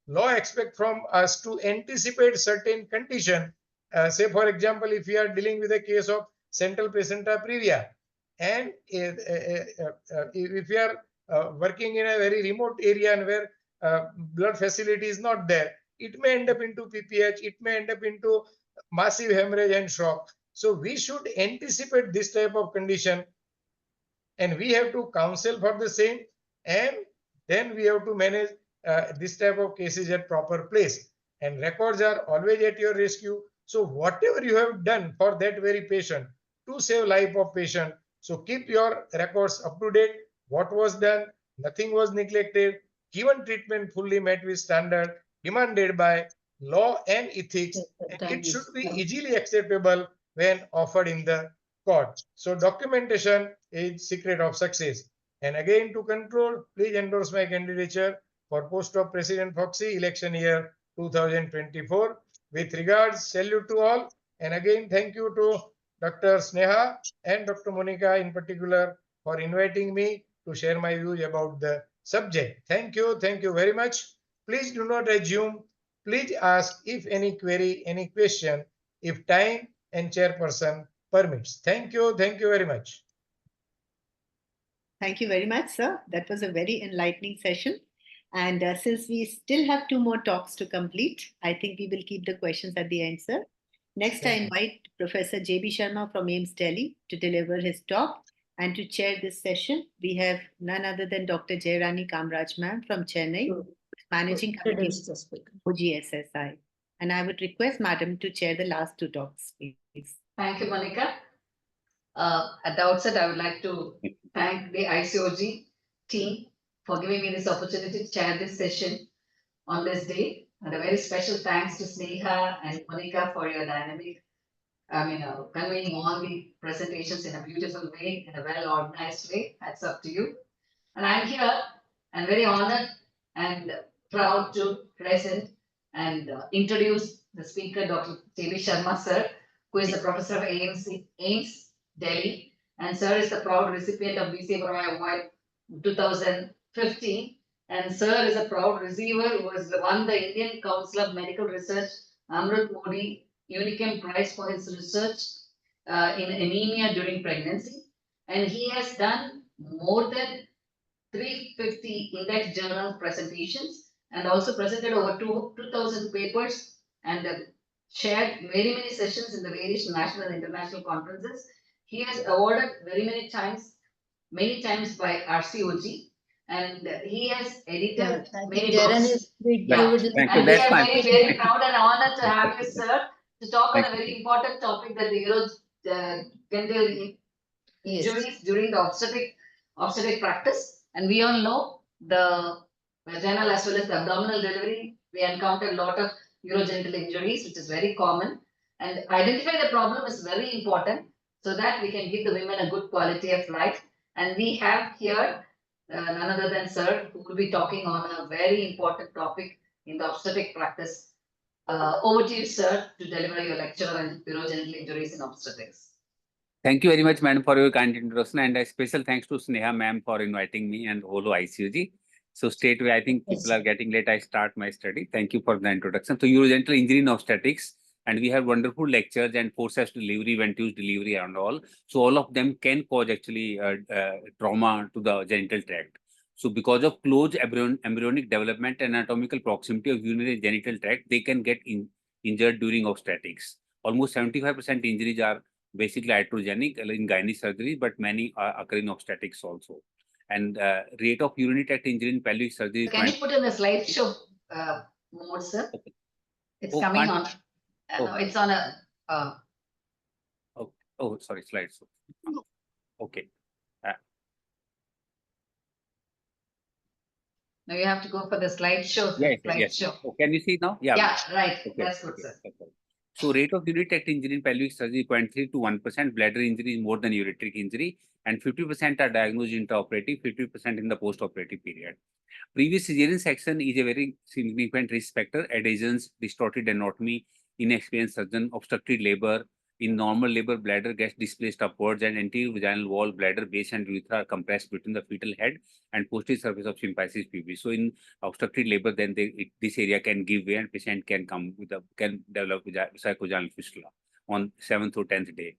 law expect from us to anticipate certain condition. Say, for example, if we are dealing with a case of central placenta previa, and if we are working in a very remote area and where blood facility is not there, it may end up into PPH, it may end up into massive hemorrhage and shock. So we should anticipate this type of condition, and we have to counsel for the same, and then we have to manage this type of cases at proper place. And records are always at your rescue. So whatever you have done for that very patient to save life of patient, so keep your records up to date. What was done, nothing was neglected, given treatment fully met with standard demanded by law and ethics, and it should be easily acceptable when offered in the court. So documentation is secret of success. And again, to control, please endorse my candidature for post of President Foxy, election year 2024. With regards, salute to all. And again, thank you to Dr. Sneha and Dr. Monica in particular for inviting me to share my views about the subject. Thank you very much. Please do not assume. Please ask if any query, any question, if time and chairperson permits. Thank you very much. Thank you very much, sir. That was a very enlightening session. And since we still have 2 more talks to complete, I think we will keep the questions at the end, sir. Next, I invite Professor J.B. Sharma from AIIMS Delhi to deliver his talk. And to chair this session, we have none other than Dr. Jayrani Kamraj ma'am from Chennai, Managing Committee OGSSI. And I would request madam to chair the last 2 talks, please. Thank you, Monica. At the outset, I would like to thank the ICOG team for giving me this opportunity to chair this session on this day. And a very special thanks to Sneha and Monica for your dynamic, conveying all the presentations in a beautiful way, in a well-organized way. Hats up to you. And I'm here and very honored and proud to present and introduce the speaker, Dr. J.B. Sharma, sir, who is a professor of AIIMS Delhi. And sir is the proud recipient of BC Roy Award 2015. And sir is a proud receiver who has won the Indian Council of Medical Research Amrit Modi Unichem Prize for his research in anemia during pregnancy. And he has done more than 350 index journal presentations and also presented over 2,000 papers and shared very many sessions in the various national and international conferences. He has awarded many times by RCOG, and he has edited many books. And we are very proud and honored to have you, sir, to talk on a very important topic that the genital injuries during the obstetric practice. And we all know the vaginal as well as the abdominal delivery, we encounter a lot of urogenital injuries, which is very common. And identify the problem is very important so that we can give the women a good quality of life. And we have here none other than sir, who will be talking on a very important topic in the obstetric practice. Over to you, sir, to deliver your lecture on urogenital injuries in obstetrics. Thank you very much, madam, for your kind introduction, and a special thanks to Sneha ma'am for inviting me and Holo ICUG. So straight away, I think people are getting late. I start my study. Thank you for the introduction. So urogenital injury in obstetrics, and we have wonderful lectures and forceps delivery, venous delivery, and all. So all of them can cause actually trauma to the genital tract. So because of close embryonic development and anatomical proximity of urinary genital tract, they can get injured during obstetrics. Almost 75% injuries are basically iatrogenic in gynae surgery, but many occur in obstetrics also. And rate of urinary tract injury in pelvic surgery. Can you put in the slideshow mode, sir? It's coming on. No, it's on a. Oh, sorry, slideshow. Okay. Now you have to go for the slideshow. Yes, slideshow. yes. Oh, can you see now? Yeah. Yeah, right. Okay. That's good, sir. Okay. So rate of urinary tract injury in pelvic surgery 0.3 to 1%. Bladder injury is more than ureteric injury, and 50% are diagnosed intraoperative, 50% in the post-operative period. Previous cesarean section is a very significant risk factor. Adhesions, distorted anatomy, inexperienced surgeon, obstructed labor. In normal labor, bladder gets displaced upwards, and anterior vaginal wall, bladder base, and urethra are compressed between the fetal head and posterior surface of symphysis pubis. So in obstructed labor, then this area can give way, and patient can develop psychovaginal fistula on 7th or 10th day.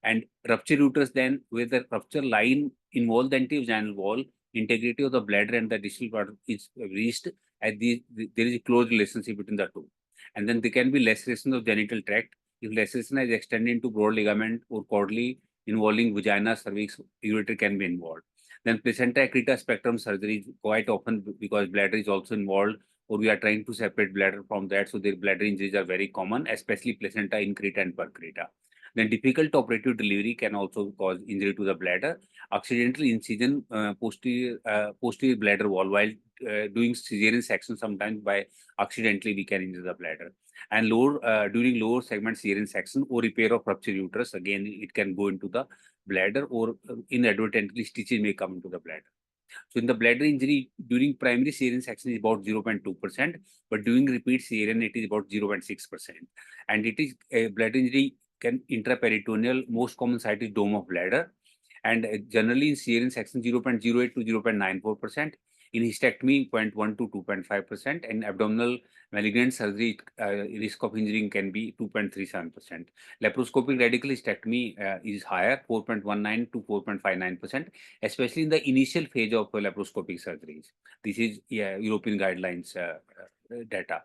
And rupture uterus, then where the rupture line involves the antevaginal wall, integrity of the bladder and the distal part is reached at there is a close relationship between the two. And then there can be laceration of genital tract. If laceration is extended into broad ligament or chordally involving vagina, cervix, ureter can be involved. Then placenta accreta spectrum surgery quite often because bladder is also involved, or we are trying to separate bladder from that. So their bladder injuries are very common, especially placenta increta and percreta. Then difficult operative delivery can also cause injury to the bladder. Accidental incision posterior bladder wall while doing cesarean section, sometimes by accidentally we can injure the bladder. And during lower segment cesarean section or repair of ruptured uterus, again it can go into the bladder, or inadvertently stitches may come into the bladder. So in the bladder injury during primary cesarean section is about 0.2%, but during repeat cesarean it is about 0.6%. And it is a bladder injury can intraperitoneal. Most common site is dome of bladder, and generally in cesarean section 0.08 to 0.94%. In hysterectomy 0.1 to 2.5%, and abdominal malignant surgery risk of injury can be 2.37%. Laparoscopic radical hysterectomy is higher, 4.19 to 4.59%, especially in the initial phase of laparoscopic surgeries. This is European guidelines data.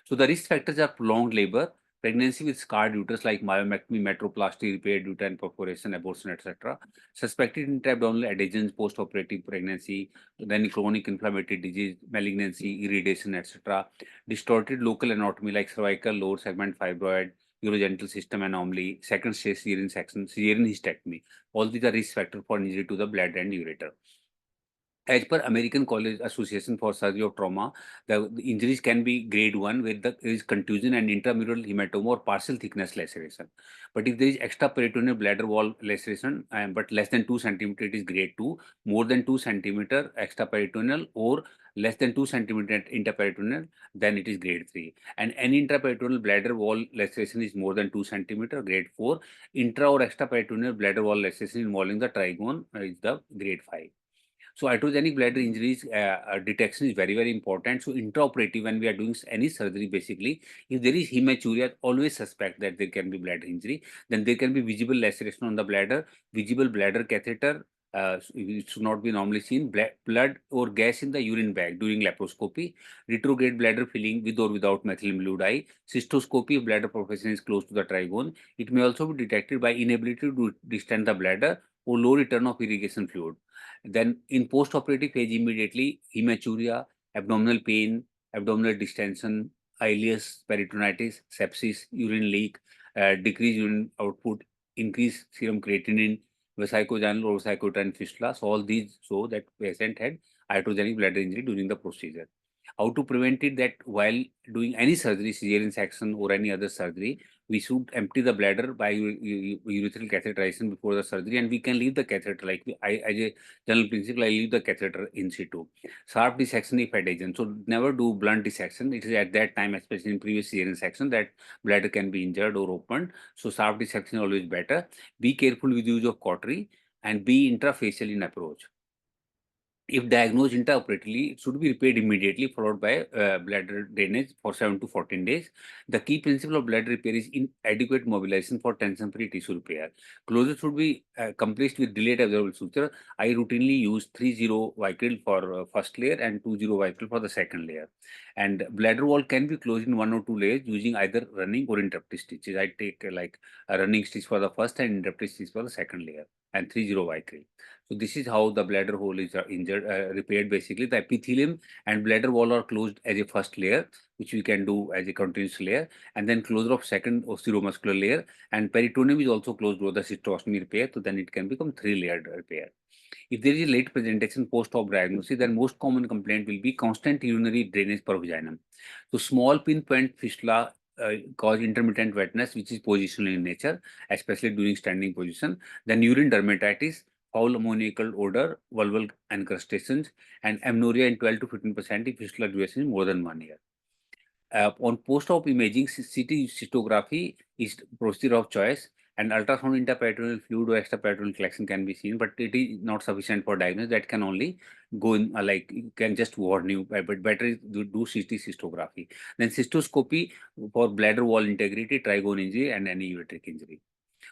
So the risk factors are prolonged labor, pregnancy with scarred uterus like myomectomy, metroplasty, repaired uterine perforation, abortion, etc. Suspected intra-abdominal adhesions, post-operative pregnancy, then chronic inflammatory disease, malignancy, iridation, etc. Distorted local anatomy like cervical, lower segment fibroid, urogenital system anomaly, second stage cesarean section, cesarean hysterectomy. All these are risk factors for injury to the bladder and ureter. As per American College Association for Surgery of Trauma, the injuries can be grade 1 where there is contusion and intramural hematoma or partial thickness laceration. But if there is extraperitoneal bladder wall laceration, but less than 2 cm, it is grade 2. More than 2 cm extraperitoneal or less than 2 cm interperitoneal, then it is grade 3. And any intraperitoneal bladder wall laceration is more than 2 cm, grade 4. Intra or extraperitoneal bladder wall laceration involving the trigone is the grade 5. So iatrogenic bladder injuries detection is very, very important. So intraoperative, when we are doing any surgery, basically, if there is hematuria, always suspect that there can be bladder injury. Then there can be visible laceration on the bladder, visible bladder catheter. It should not be normally seen. Blood or gas in the urine bag during laparoscopy. Retrograde bladder filling with or without methylene blue dye. Cystoscopy if bladder perforation is close to the trigone. It may also be detected by inability to distend the bladder or low return of irrigation fluid. Then in post-operative phase immediately, hematuria, abdominal pain, abdominal distension, ileus, peritonitis, sepsis, urine leak, decreased urine output, increased serum creatinine, vesicovaginal or vesicouterine fistula. So all these show that patient had iatrogenic bladder injury during the procedure. How to prevent it? That while doing any surgery, cesarean section or any other surgery, we should empty the bladder by urethral catheterization before the surgery, and we can leave the catheter, like as a general principle, I leave the catheter in situ. Sharp dissection if adhesion. So never do blunt dissection. It is at that time, especially in previous cesarean section, that bladder can be injured or opened. So sharp dissection is always better. Be careful with use of cautery and be intrafacial in approach. If diagnosed intraoperatively, it should be repaired immediately, followed by bladder drainage for 7 to 14 days. The key principle of bladder repair is inadequate mobilization for tension-free tissue repair. Closure should be accomplished with delayed absorbable suture. I routinely use 3-0 Vicryl for first layer and 2-0 Vicryl for the second layer. And bladder wall can be closed in 1 or 2 layers using either running or interrupted stitches. I take like a running stitch for the first and interrupted stitch for the second layer, and 3-0 Vicryl. So this is how the bladder hole is repaired. Basically, the epithelium and bladder wall are closed as a first layer, which we can do as a continuous layer, and then closure of second osteomuscular layer, and peritoneum is also closed with the cystostomy repair. So then it can become 3-layered repair. If there is a late presentation post-op diagnosis, then most common complaint will be constant urinary drainage per vaginum. So small pinpoint fistula cause intermittent wetness, which is positional in nature, especially during standing position. Then urine dermatitis, foul ammoniacal odor, vulval encrustations, and amenorrhea in 12 to 15% if fistula duration is more than 1 year. On post-op imaging, CT cystography is procedure of choice, and ultrasound intraperitoneal fluid or extraperitoneal collection can be seen, but it is not sufficient for diagnosis. That can only go in, like, you can just warn you, but better is to do CT cystography. Then cystoscopy for bladder wall integrity, trigone injury, and any ureteric injury.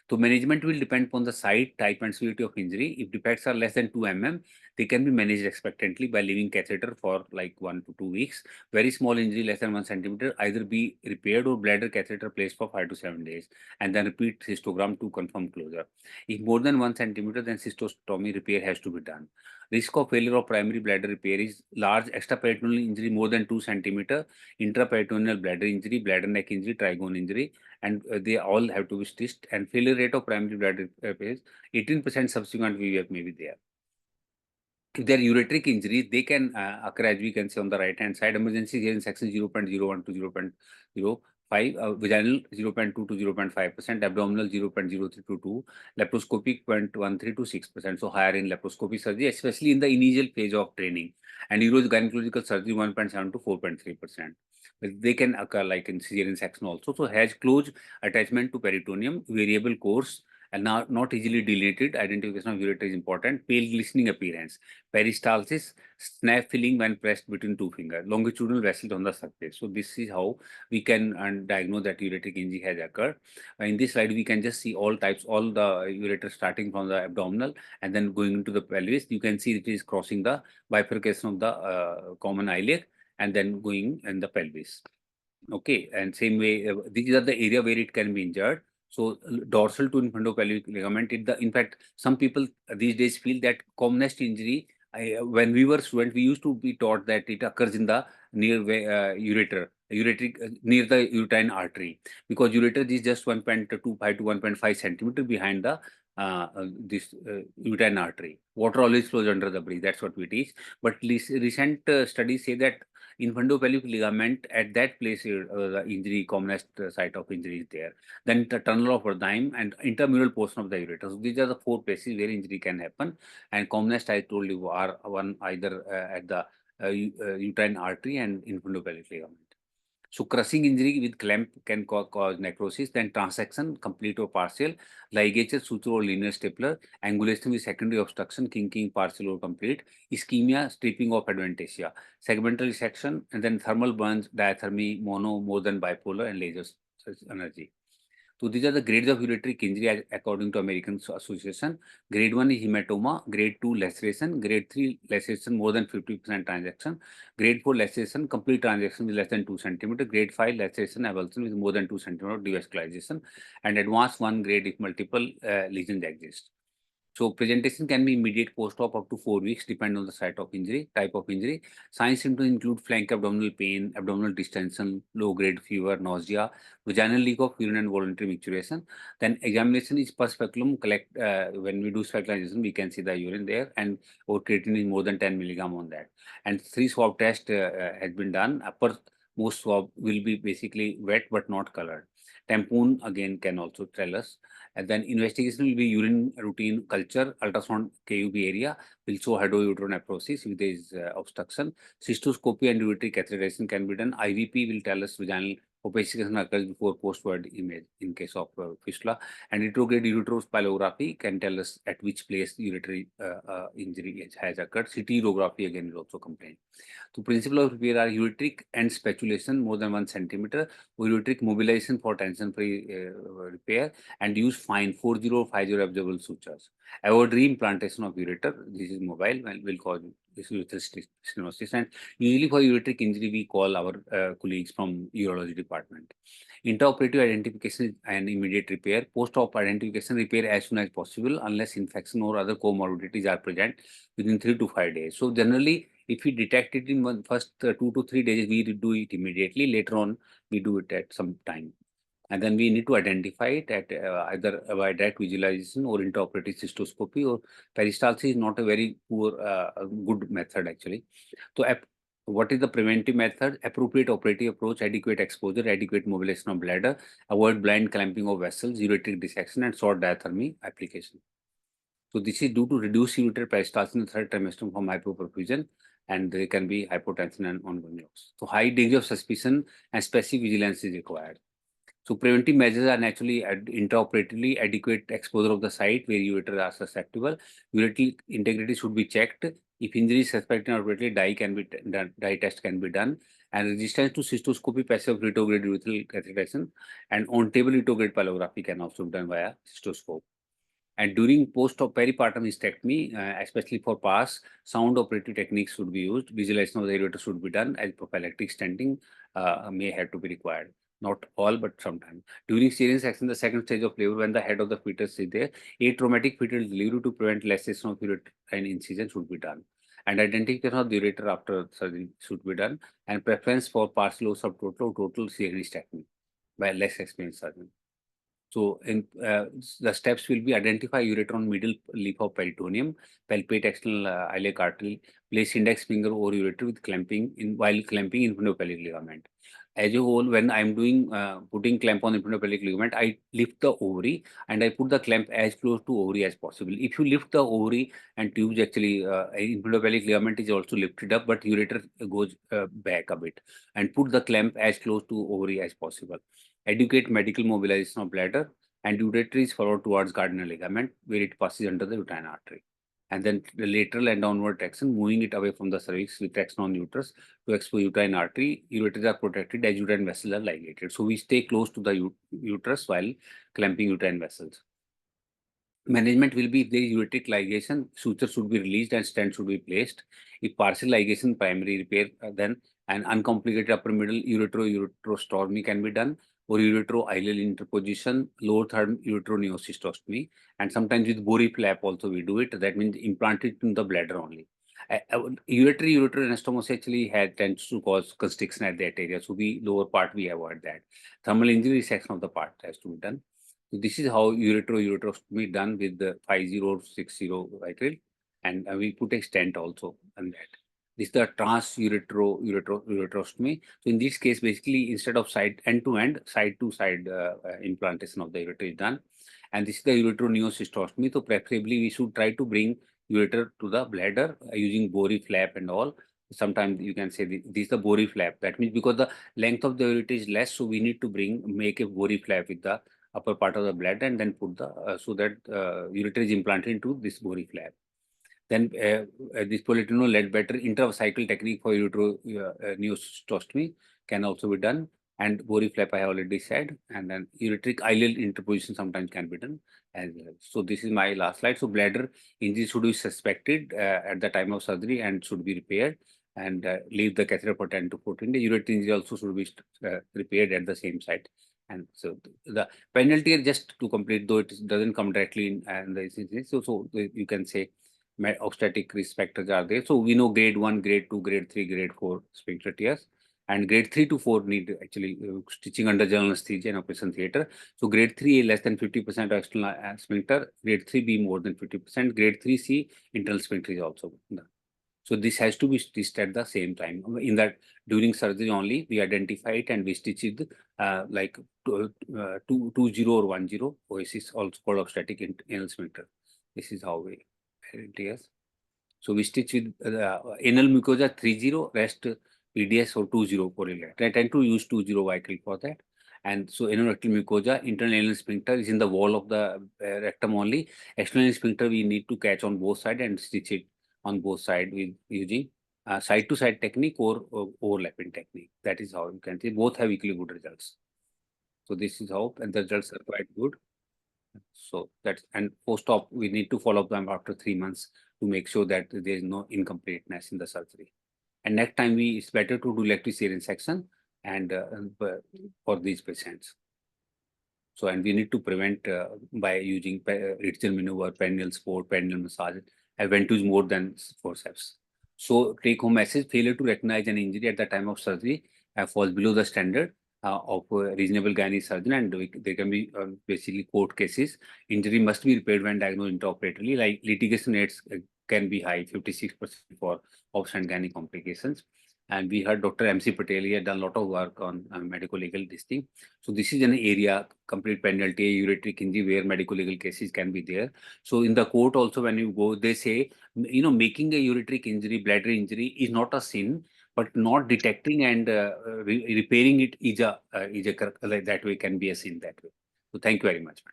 So management will depend upon the site, type, and severity of injury. If defects are less than 2 mm, they can be managed expectantly by leaving catheter for like 1 to 2 weeks. Very small injury less than 1 centimeter, either be repaired or bladder catheter placed for 5 to 7 days, and then repeat cystogram to confirm closure. If more than 1 centimeter, then cystostomy repair has to be done. Risk of failure of primary bladder repair is large extraperitoneal injury more than 2 centimeter, intraperitoneal bladder injury, bladder neck injury, trigone injury, and they all have to be stitched. And failure rate of primary bladder repair is 18%. Subsequent VVF may be there. If there are ureteric injuries, they can occur, as we can see on the right hand side. Emergency cesarean section 0.01 to 0.05, vaginal 0.2 to 0.5%, abdominal 0.03 to 2, laparoscopic 0.13 to 6%. So higher in laparoscopy surgery, especially in the initial phase of training, and urogynecological surgery 1.7 to 4.3%. They can occur like in cesarean section also. So has close attachment to peritoneum, variable course, and not easily deleted. Identification of ureter is important. Pale glistening appearance, peristalsis, snap filling when pressed between 2 fingers, longitudinal vessels on the surface. So this is how we can diagnose that ureteric injury has occurred. In this slide, we can just see all types, all the ureter starting from the abdominal and then going into the pelvis. You can see it is crossing the bifurcation of the common iliac and then going in the pelvis. Okay, and same way, these are the area where it can be injured. So dorsal to infundopelvic ligament. In fact, some people these days feel that commonest injury. When we were students, we used to be taught that it occurs in the near ureter, near the uterine artery, because ureter is just 1.25 to 1.5 centimeter behind the this uterine artery. Water always flows under the bridge. That's what we teach. But recent studies say that infundopelvic ligament, at that place, the injury, commonest site of injury is there. Then the tunnel of Erdheim and intramural portion of the ureter. So these are the 4 places where injury can happen. And commonest, I told you, are one either at the uterine artery and infundopelvic ligament. So crushing injury with clamp can cause necrosis, then transection, complete or partial, ligature, suture or linear stapler, angulation with secondary obstruction, kinking, partial or complete, ischemia, stripping of adventitia, segmental section, and then thermal burns, diathermy, mono, more than bipolar, and laser energy. So these are the grades of ureteric injury according to American Association. Grade 1 is hematoma, grade 2 laceration, grade 3 laceration more than 50% transaction, grade 4 laceration, complete transaction with less than 2 centimeter, grade 5 laceration avulsion with more than 2 centimeter devascularization, and advanced 1 grade if multiple lesions exist. So presentation can be immediate post-op up to 4 weeks, depending on the site of injury, type of injury. Sign symptoms include flank abdominal pain, abdominal distension, low-grade fever, nausea, vaginal leak of urine and voluntary micturition. Then examination is per speculum. When we do speculization, we can see the urine there, and our creatinine is more than 10 milligram on that. And 3 swab test has been done. Most swab will be basically wet but not colored. Tampon again can also tell us. And then investigation will be urine routine culture, ultrasound KUB area, will show hydrouteronephrosis if there is obstruction. Cystoscopy and ureteric catheterization can be done. IVP will tell us vaginal opacification occurs before post-void image in case of fistula. And retrograde ureterospilography can tell us at which place uretary injury has occurred. CT urography again is also complained. So principle of repair are ureteric end spatulation more than 1 centimeter, or ureteric mobilization for tension-free repair, and use fine 40 or 50 absorbable sutures. Avoid reimplantation of ureter. This is mobile and will cause this urethral stenosis. And usually for ureteric injury, we call our colleagues from urology department. Intraoperative identification and immediate repair. Post-op identification repair as soon as possible unless infection or other comorbidities are present within 3 to 5 days. So generally, if we detect it in first 2 to 3 days, we do it immediately. Later on, we do it at some time. And then we need to identify it at either by direct visualization or intraoperative cystoscopy, or peristalsis is not a very poor, good method actually. So what is the preventive method? Appropriate operative approach, adequate exposure, adequate mobilization of bladder, avoid blind clamping of vessels, ureteric dissection, and short diathermy application. So this is due to reduced ureter peristalsis in the third trimester from hypoperfusion, and there can be hypotension and ongoing loss. So high degree of suspicion and specific vigilance is required. So preventive measures are naturally intraoperatively adequate exposure of the site where ureter are susceptible. Ureteral integrity should be checked. If injury is suspected operatively, dye test can be done. And resistance to cystoscopy, passive retrograde urethral catheterization, and on-table retrograde pyelography can also be done via cystoscope. And during post-op peripartum hysterectomy, especially for PAS, sound operative techniques should be used. Visualization of the ureter should be done, as prophylactic stenting may have to be required. Not all, but sometimes. During cesarean section, the second stage of labor, when the head of the fetus is there, atraumatic fetal delivery to prevent laceration of uterine incision should be done. And identification of the ureter after surgery should be done. And preference for partial or subtotal or total cesarean hysterectomy by less experienced surgeon. So the steps will be identify ureter on middle lip of peritoneum, palpate external iliac artery, place index finger over ureter with clamping while clamping infundopelvic ligament. As a whole, when I'm doing putting clamp on infundopelvic ligament, I lift the ovary and I put the clamp as close to ovary as possible. If you lift the ovary and tubes, actually infundopelvic ligament is also lifted up, but ureter goes back a bit, and put the clamp as close to ovary as possible. Educate medical mobilization of bladder, and ureter is followed towards Gardner ligament where it passes under the uterine artery. And then the lateral and downward traction, moving it away from the cervix with traction on uterus to expose uterine artery. Ureters are protected as uterine vessels are ligated. So we stay close to the uterus while clamping uterine vessels. Management will be if there is ureteric ligation, suture should be released and stent should be placed. If partial ligation, primary repair, then an uncomplicated upper middle ureterostomy can be done, or ureteroileal interposition, lower third ureteroneocystostomy, and sometimes with Bori flap also we do it. That means implanted in the bladder only. Ureteroneostomy actually tends to cause constriction at that area, so the lower part we avoid that. Thermal injury section of the part has to be done. So this is how ureterostomy done with the 50 or 60 vitral, and we put a stent also on that. This is the ureterostomy. So in this case, basically instead of end to end, side to side implantation of the ureter is done. And this is the ureteroneocystostomy. So preferably we should try to bring ureter to the bladder using Bori flap and all. Sometimes you can say this is the Bori flap. That means because the length of the ureter is less, so we need to make a Bori flap with the upper part of the bladder and then put the so that ureter is implanted into this Bori flap. Then this Politano-Ledbetter intracycle technique for ureteroneocystostomy can also be done, and Bori flap I have already said, and then ureteric ileal interposition sometimes can be done as well. So this is my last slide. So bladder injury should be suspected at the time of surgery and should be repaired, and leave the catheter for 10 to 14 days. Ureter injury also should be repaired at the same site And so the penalty, just to complete, though it doesn't come directly in, and so you can say obstetric risk factors are there. So we know grade 1, grade 2, grade 3, grade 4 sphincter tears, and grade 3 to 4 need actually stitching under general anesthesia and operation theater. So grade 3A less than 50% of external sphincter, grade 3B more than 50%, grade 3C internal sphincter is also there. So this has to be stitched at the same time. In that, during surgery only, we identify it and we stitch it like 20 or 10 OSIS, also called obstetric anal sphincter. This is how we identify. So we stitch with anal mucosa 30, rest PDS or 20 correlate. I tend to use 20 vital for that. And so anorectal mucosa, internal anal sphincter is in the wall of the rectum only. External anal sphincter we need to catch on both sides and stitch it on both sides with using side-to-side technique or overlapping technique. That is how you can see. Both have equally good results. So this is how, and the results are quite good. So that's, and post-op, we need to follow them after 3 months to make sure that there is no incompleteness in the surgery. And next time it's better to do elective cesarean section and for these patients. So, and we need to prevent by using ritual maneuver, perineal support, perineal massage. I went to use more than forceps. So take home message: failure to recognize an injury at the time of surgery falls below the standard of reasonable gynae surgeon, and there can be basically court cases. Injury must be repaired when diagnosed intraoperatively. Like litigation rates can be high, 56% for obs and gynae complications. And we heard Dr. M.C. Patel, he had done a lot of work on medical legal this thing. So this is an area, complete penalty, ureteric injury, where medical legal cases can be there. So in the court also, when you go, they say, you know, making a ureteric injury, bladder injury is not a sin, but not detecting and repairing it is a like that way can be a sin that way. So thank you very much.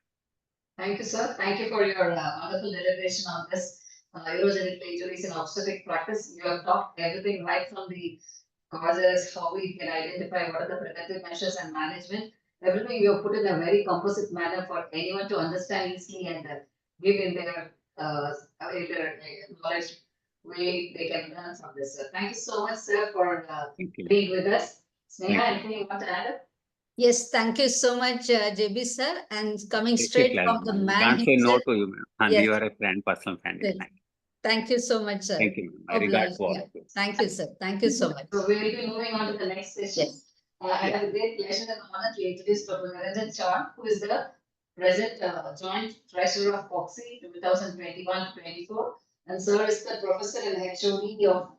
Thank you, sir. Thank you for your wonderful deliberation on this urogenital injuries in obstetric practice. You have talked everything right from the causes, how we can identify what are the preventive measures and management. Everything you have put in a very composite manner for anyone to understand easily and give in their knowledge way they can learn from this. Sir. Thank you so much, sir, for being with us. Sneha, anything you want to add? Yes, thank you so much, JB sir. And coming straight from the man Can't say no himself. to you, ma'am. Yes. You are a friend, personal friend. Yes. Thank you so much, sir. Thank you. My regards to all of you. Thank you, sir. Thank you so much. So we'll be moving on to the next session. Yes. I have a great pleasure and honor to introduce Dr. Niranjan Chauhan, who is the present joint treasurer of FOXI 2021-24, and sir is the professor and HOD of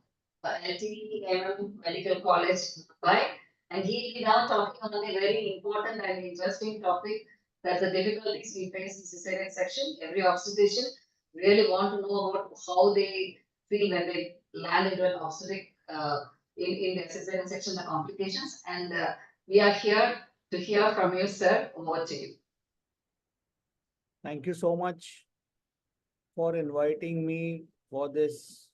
LTM Medical College, Mumbai. And he will be now talking on a very important and interesting topic, that's the difficulties we face in cesarean section. Every obstetrician really want to know about how they feel when they land into an obstetric in the cesarean section, the complications. And we are here to hear from you, sir. Over to you. Thank you so much for inviting me for this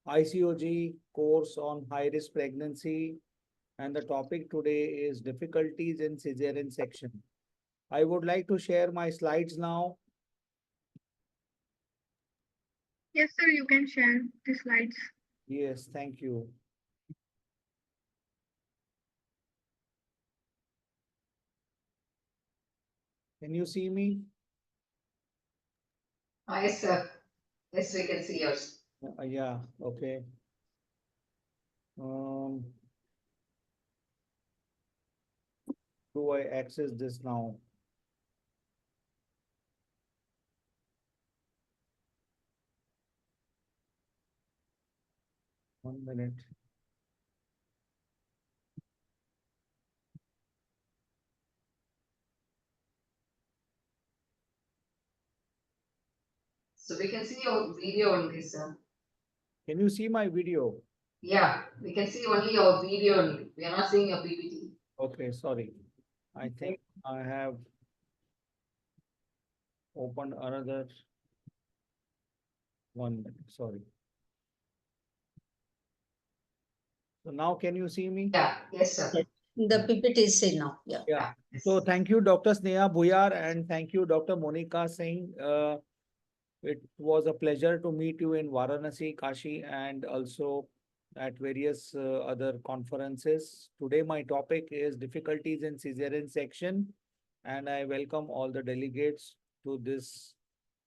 ICOG course on high-risk pregnancy. And the topic today is difficulties in cesarean section. I would like to share my slides now. Yes, sir, you can share the slides. Yes, thank you. Can you see me? Yes, sir. Yes, we can see yours. Yeah, okay. Do I access this now? One minute. So we can see your video only, sir. Can you see my video? Yeah, we can see only your video only. We are not seeing your PPT. Okay, sorry. I think I have opened another one. Sorry. So now can you see me? Yeah, yes, sir. The PPT is seen now. Yeah. Yeah. So thank you, Dr. Sneha Buyar, and thank you, Dr. Monica Singh. It was a pleasure to meet you in Varanasi, Kashi, and also at various other conferences. Today, my topic is difficulties in cesarean section. and I welcome all the delegates to this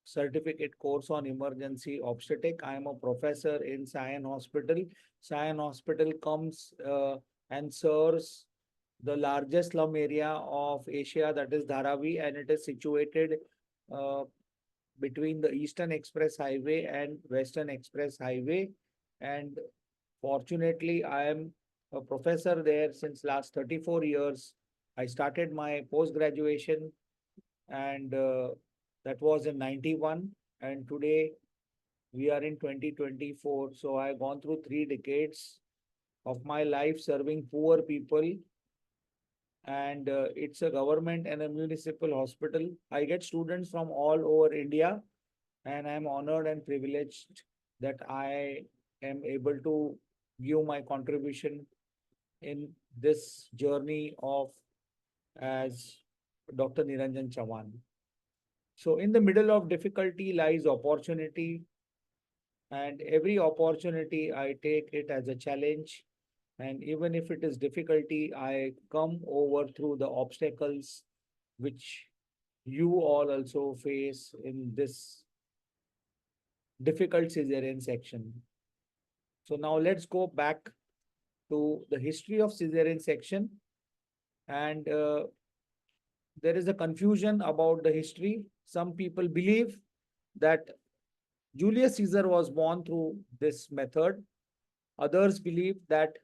certificate course on emergency obstetric. I am a professor in Sion Hospital. Sion Hospital comes and serves the largest slum area of Asia, that is Dharavi, and it is situated uh, between the Eastern Express Highway and Western Express Highway. And fortunately, I am a professor there since last 34 years. I started my post-graduation and that was in 91, and today we are in 2024. So I've gone through 3 decades of my life serving poor people, and it's a government and a municipal hospital. I get students from all over India, and I'm honored and privileged that I am able to give my contribution in this journey of as Dr. Niranjan Chavan. So in the middle of difficulty lies opportunity, and every opportunity I take it as a challenge. And even if it is difficulty, I come over through the obstacles which you all also face in this difficult cesarean section. So now let's go back to the history of cesarean section. And there is a confusion about the history. Some people believe that Julius Caesar was born through this method. Others believe that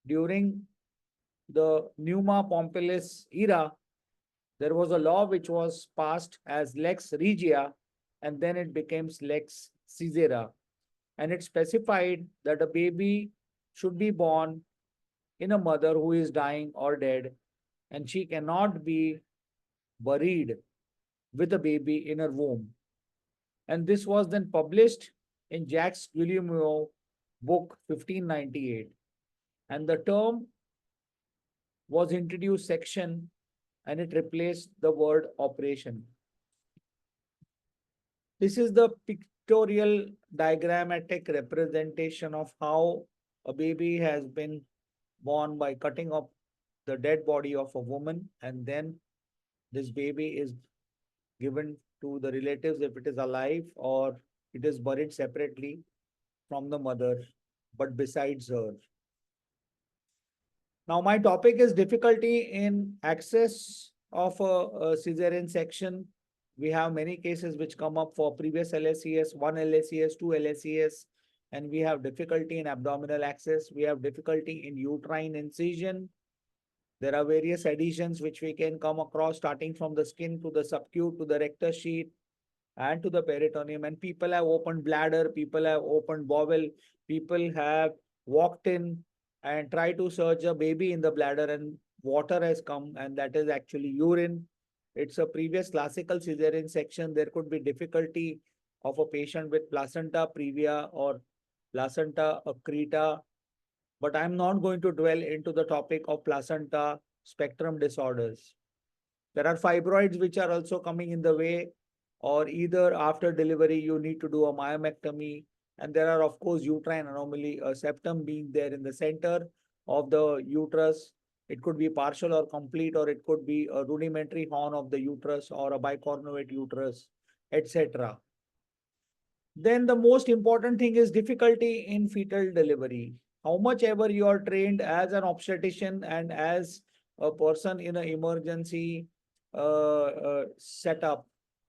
during the Numa Pompilius era, there was a law which was passed as Lex Regia, and then it became Lex Caesara. And it specified that a baby should be born in a mother who is dying or dead, and she cannot be buried with a baby in her womb. And this was then published in Jacques Guillemeau book 1598. And the term was introduced section, and it replaced the word operation. This is the pictorial diagrammatic representation of how a baby has been born by cutting up the dead body of a woman, and then this baby is given to the relatives if it is alive, or it is buried separately from the mother, but besides her. Now, my topic is difficulty in access of a cesarean section. We have many cases which come up for previous LSCS, 1 LSCS, 2 LSCS, and we have difficulty in abdominal access. We have difficulty in uterine incision. There are various adhesions which we can come across, starting from the skin to the subcute to the rectus sheath and to the peritoneum. And people have opened bladder, people have opened bowel, people have walked in and tried to surge a baby in the bladder, and water has come, and that is actually urine. It's a previous classical cesarean section. There could be difficulty of a patient with placenta previa or placenta accreta, but I'm not going to dwell into the topic of placenta spectrum disorders. There are fibroids which are also coming in the way, or either after delivery you need to do a myomectomy. And there are, of course, uterine anomaly, a septum being there in the center of the uterus. It could be partial or complete, or it could be a rudimentary horn of the uterus or a bicornuate uterus, etc. Then the most important thing is difficulty in fetal delivery. How much ever you are trained as an obstetrician and as a person in an emergency setup,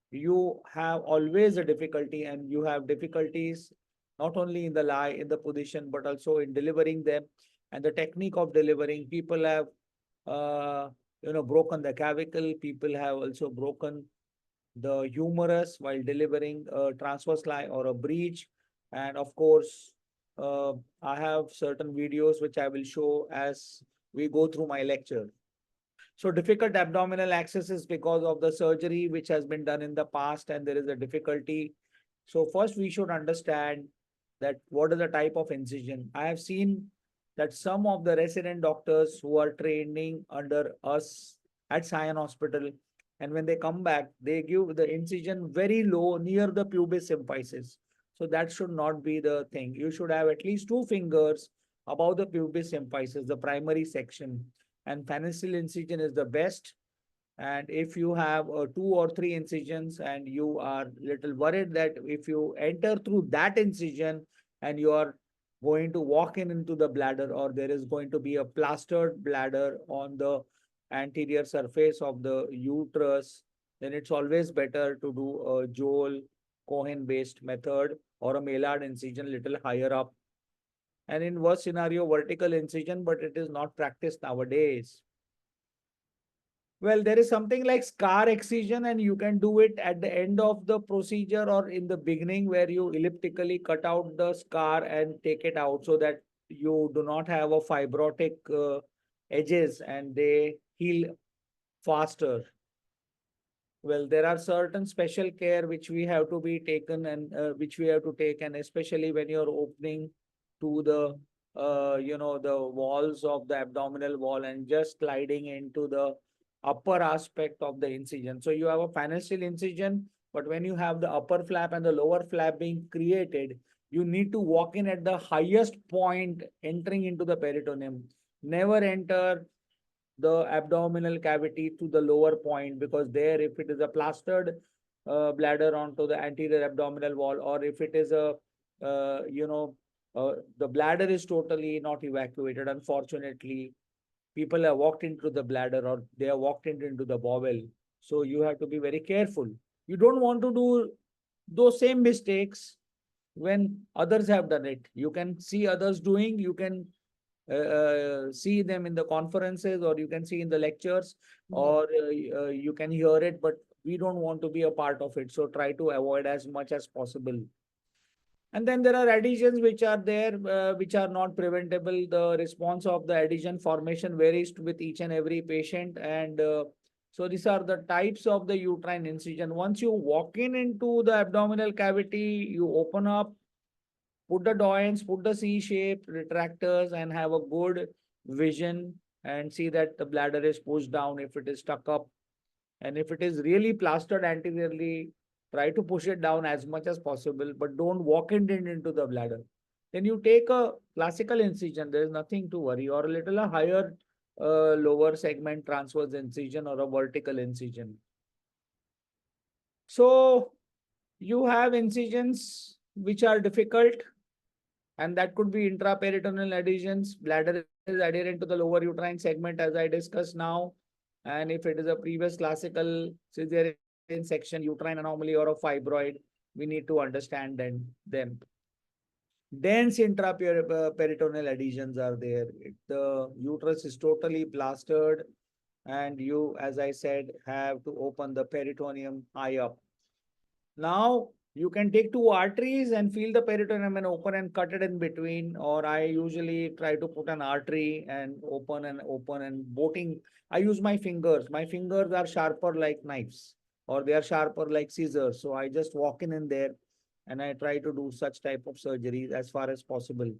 you have always a difficulty, and you have difficulties not only in the lie, in the position, but also in delivering them and the technique of delivering. People have, broken the clavicle. People have also broken the humerus while delivering a transverse line or a breech. And of course, I have certain videos which I will show as we go through my lecture. So difficult abdominal access is because of the surgery which has been done in the past, and there is a difficulty. So first we should understand that what is the type of incision. I have seen that some of the resident doctors who are training under us at Sion Hospital, and when they come back, they give the incision very low near the pubis symphysis. So that should not be the thing. You should have at least 2 fingers above the pubis symphysis, the primary section. And penicillin incision is the best. And if you have 2 or 3 incisions and you are little worried that if you enter through that incision and you are going to walk in into the bladder, or there is going to be a plastered bladder on the anterior surface of the uterus, then it's always better to do a Joel Cohen based method or a Maillard incision little higher up. And in worst scenario, vertical incision, but it is not practiced nowadays. Well, there is something like scar excision, and you can do it at the end of the procedure or in the beginning, where you elliptically cut out the scar and take it out so that you do not have a fibrotic edges and they heal faster. Well, there are certain special care which we have to be taken and which we have to take, and especially when you're opening to the the walls of the abdominal wall and just sliding into the upper aspect of the incision. So you have a financial incision, but when you have the upper flap and the lower flap being created, you need to walk in at the highest point entering into the peritoneum. Never enter the abdominal cavity to the lower point, because there, if it is a plastered bladder onto the anterior abdominal wall, or if it is a the bladder is totally not evacuated, unfortunately, people have walked into the bladder or they have walked into the bowel. So you have to be very careful. You don't want to do those same mistakes when others have done it. You can see others doing, you can see them in the conferences, or you can see in the lectures, or you can hear it, but we don't want to be a part of it. So try to avoid as much as possible. And then there are adhesions which are there, which are not preventable. The response of the adhesion formation varies with each and every patient. And so these are the types of the uterine incision. Once you walk in into the abdominal cavity, you open up, put the doyens, put the C-shaped retractors, and have a good vision and see that the bladder is pushed down if it is stuck up. And if it is really plastered anteriorly, try to push it down as much as possible, but don't walk it into the bladder. Then you take a classical incision, there is nothing to worry, or a little higher lower segment transverse incision or a vertical incision. So you have incisions which are difficult, and that could be intraperitoneal adhesions. Bladder is adherent to the lower uterine segment, as I discussed now. And if it is a previous classical cesarean section, uterine anomaly, or a fibroid, we need to understand them. Dense intraperitoneal adhesions are there. The uterus is totally plastered, and you, as I said, have to open the peritoneum high up. Now, you can take 2 arteries and feel the peritoneum and open and cut it in between, or I usually try to put an artery and open and boating. I use my fingers. My fingers are sharper like knives, or they are sharper like scissors. So I just walk in there and I try to do such type of surgeries as far as possible.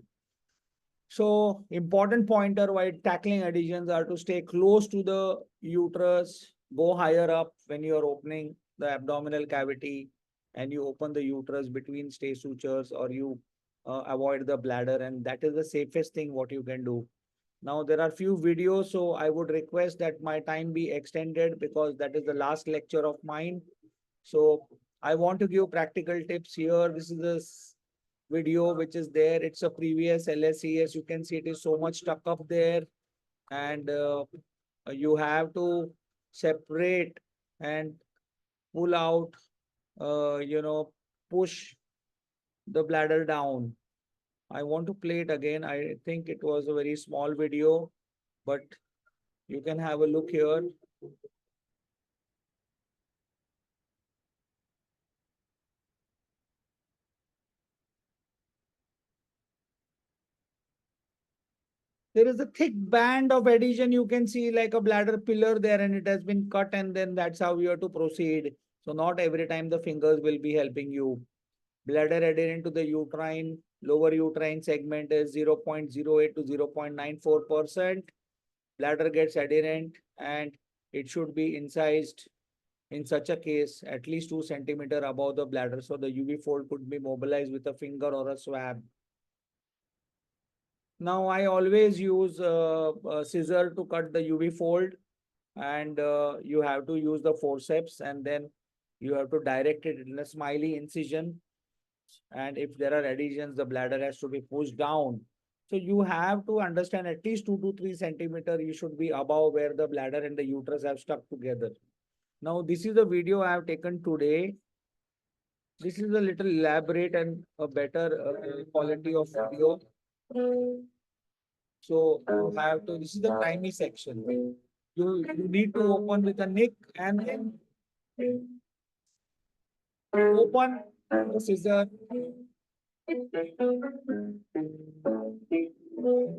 So important pointer while tackling adhesions are to stay close to the uterus, go higher up when you are opening the abdominal cavity, and you open the uterus between stay sutures, or you avoid the bladder, and that is the safest thing what you can do. Now there are few videos, so I would request that my time be extended, because that is the last lecture of mine. So I want to give practical tips here. This is the video which is there. It's a previous LSE. As you can see, it is so much stuck up there, and you have to separate and pull out, push the bladder down. I want to play it again. I think it was a very small video, but you can have a look here. There is a thick band of adhesion. You can see like a bladder pillar there, and it has been cut, and then that's how you have to proceed. So not every time the fingers will be helping you. Bladder adherent to the uterine, lower uterine segment is 0.08 to 0.94%. Bladder gets adherent, and it should be incised in such a case at least 2 centimeters above the bladder. So the UV fold could be mobilized with a finger or a swab. Now I always use a scissor to cut the UV fold. and you have to use the forceps, and then you have to direct it in a smiley incision. And if there are adhesions, the bladder has to be pushed down. So you have to understand at least 2 to 3 centimeter you should be above where the bladder and the uterus have stuck together. Now this is the video I have taken today. This is a little elaborate and a better quality of video. So you have to, this is the primary section. You need to open with a nick and then open the scissor. And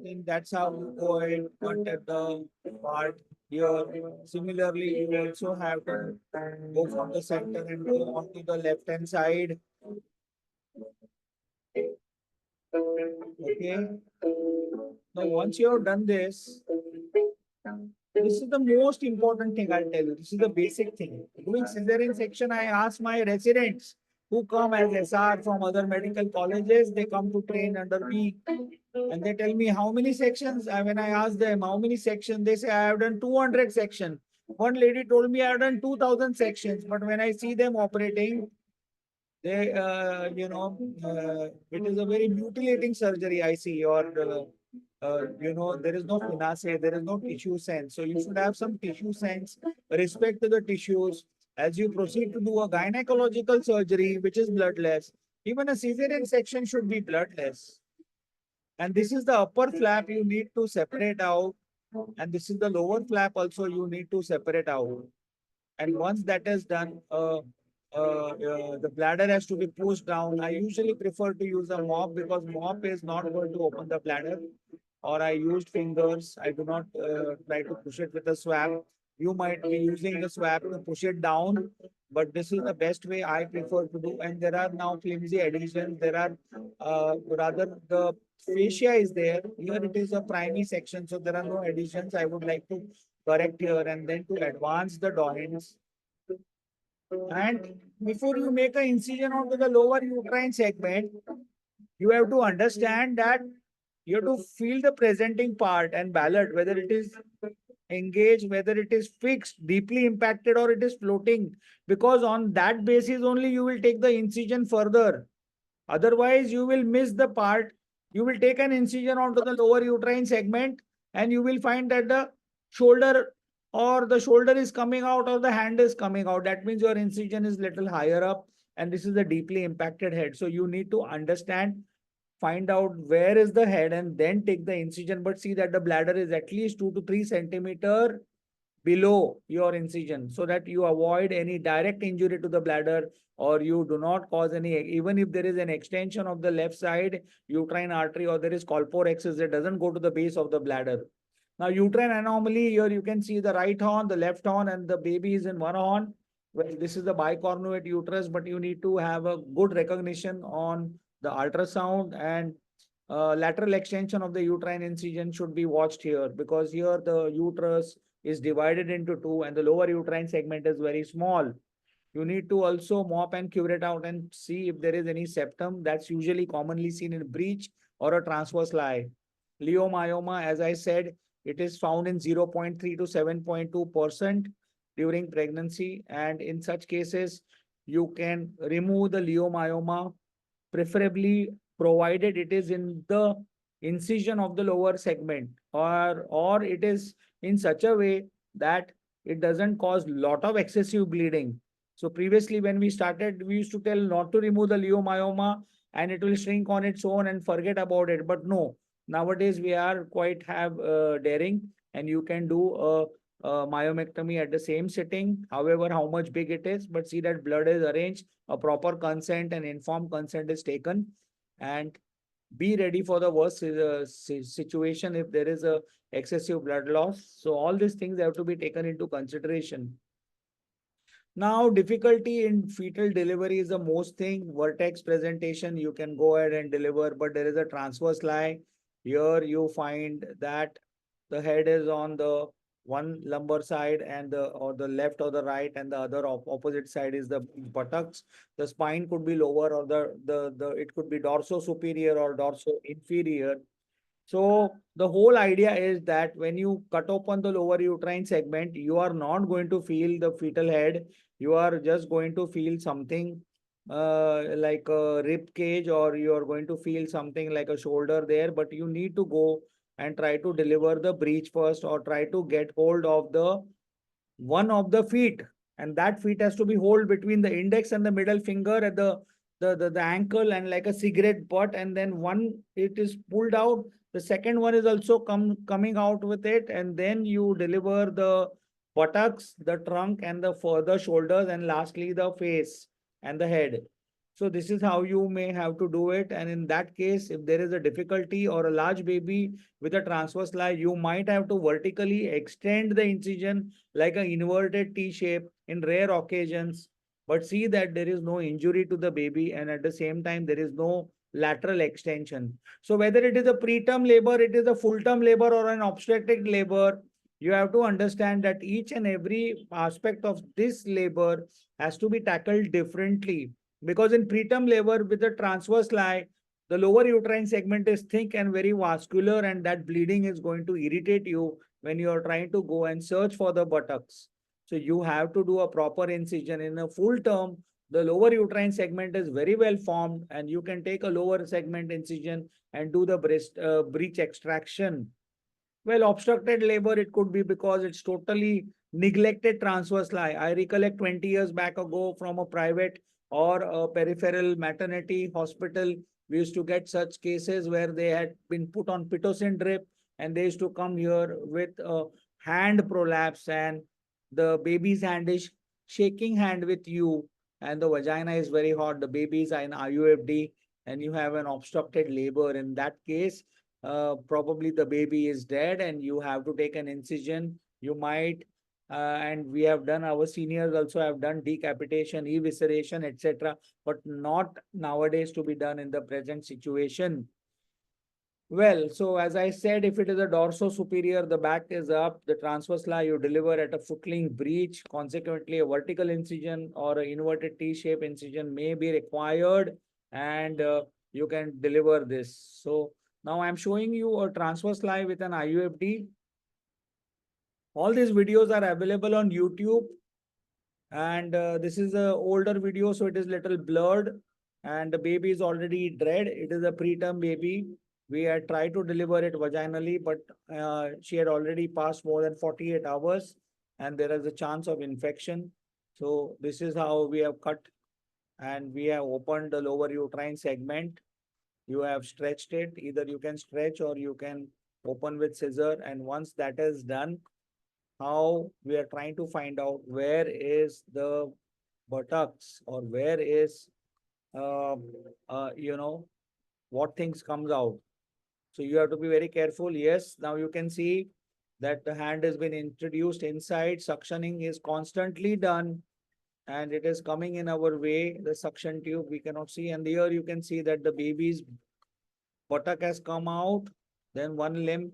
then that's how you go and cut at the part here. Similarly, you also have to go from the center and go onto the left hand side. Okay. Now, once you have done this, this is the most important thing I'll tell you. This is the basic thing. Doing cesarean section, I ask my residents who come as SR from other medical colleges, they come to train under me. And they tell me how many sections. When I ask them how many sections, they say I have done 200 sections. One lady told me I have done 2000 sections. But when I see them operating, they, it is a very mutilating surgery I see, or there is no finesse, there is no tissue sense. So you should have some tissue sense, respect to the tissues. As you proceed to do a gynecological surgery, which is bloodless, even a cesarean section should be bloodless. And this is the upper flap you need to separate out. And this is the lower flap also you need to separate out. And once that is done, the bladder has to be pushed down. I usually prefer to use a mop because mop is not going to open the bladder. Or I used fingers. I do not try to push it with a swab. You might be using the swab to push it down, but this is the best way I prefer to do. And there are now flimsy adhesions. There are rather the fascia is there. Here it is a primary section, so there are no adhesions. I would like to correct here and then to advance the Dohens. And before you make an incision onto the lower uterine segment, you have to understand that you have to feel the presenting part and ballot, whether it is engaged, whether it is fixed, deeply impacted, or it is floating. Because on that basis only you will take the incision further. Otherwise, you will miss the part. You will take an incision onto the lower uterine segment and you will find that the shoulder is coming out or the hand is coming out. That means your incision is little higher up and this is a deeply impacted head. So you need to understand, find out where is the head and then take the incision, but see that the bladder is at least 2 to 3 centimeter below your incision so that you avoid any direct injury to the bladder, or you do not cause any, even if there is an extension of the left side uterine artery or there is colporexis, it doesn't go to the base of the bladder. Now, uterine anomaly, here you can see the right horn, the left horn, and the baby is in one horn. Well, this is the bicornuate uterus, but you need to have a good recognition on the ultrasound, and lateral extension of the uterine incision should be watched here, because here the uterus is divided into two and the lower uterine segment is very small. You need to also mop and curate out and see if there is any septum. That's usually commonly seen in breech or a transverse lie. Leiomyoma, as I said, it is found in 0.3 to 7.2% during pregnancy. And in such cases, you can remove the leiomyoma, preferably provided it is in the incision of the lower segment, or it is in such a way that it doesn't cause lot of excessive bleeding. So previously when we started, we used to tell not to remove the leiomyoma and it will shrink on its own and forget about it. But no, nowadays we are quite daring, and you can do a myomectomy at the same sitting, however, how much big it is, but see that blood is arranged, a proper consent and informed consent is taken, and be ready for the worst situation if there is a excessive blood loss. So all these things have to be taken into consideration. Now, difficulty in fetal delivery is the most thing. Vertex presentation, you can go ahead and deliver, but there is a transverse lie. Here you find that the head is on the one lumbar side and the left or the right, and the other opposite side is the buttocks. The spine could be lower, or it could be dorso superior or dorso inferior. So the whole idea is that when you cut open the lower uterine segment, you are not going to feel the fetal head. You are just going to feel something like a rib cage, or you are going to feel something like a shoulder there, but you need to go and try to deliver the breech first, or try to get hold of the one of the feet, and that feet has to be hold between the index and the middle finger at the ankle, and like a cigarette butt, and then one it is pulled out, the second one is also coming out with it, and then you deliver the buttocks, the trunk, and the further shoulders, and lastly the face and the head. So this is how you may have to do it. And in that case, if there is a difficulty or a large baby with a transverse lie, you might have to vertically extend the incision like an inverted T shape in rare occasions. But see that there is no injury to the baby, and at the same time, there is no lateral extension. So whether it is a preterm labor, it is a full-term labor, or an obstetric labor, you have to understand that each and every aspect of this labor has to be tackled differently. Because in preterm labor with the transverse lie, the lower uterine segment is thick and very vascular, and that bleeding is going to irritate you when you are trying to go and search for the buttocks. So you have to do a proper incision. In a full term, the lower uterine segment is very well formed, and you can take a lower segment incision and do the breech extraction. Well, obstructed labor, it could be because it's totally neglected transverse lie. I recollect 20 years back ago from a private or a peripheral maternity hospital, we used to get such cases where they had been put on Pitocin drip, and they used to come here with a hand prolapse, and the baby's hand is shaking hand with you, and the vagina is very hot. The babies are in IUFD, and you have an obstructed labor. In that case, probably the baby is dead and you have to take an incision. You might, and we have done, our seniors also have done decapitation, evisceration, etc., but not nowadays to be done in the present situation. Well, so as I said, if it is a dorso-superior, the back is up, the transverse lie you deliver at a footling breech. Consequently, a vertical incision or an inverted T-shape incision may be required, and you can deliver this. So now I'm showing you a transverse lie with an IUFD. All these videos are available on YouTube, and this is an older video, so it is little blurred, and the baby is already dead. It is a preterm baby. We had tried to deliver it vaginally, but she had already passed more than 48 hours, and there is a chance of infection. So this is how we have cut, and we have opened the lower uterine segment. You have stretched it. Either you can stretch or you can open with scissor. And once that is done, how we are trying to find out where is the buttocks, or where is, what things comes out. So you have to be very careful. Yes, now you can see that the hand has been introduced inside. Suctioning is constantly done, and it is coming in our way. The suction tube we cannot see, and here you can see that the baby's buttock has come out. Then one limb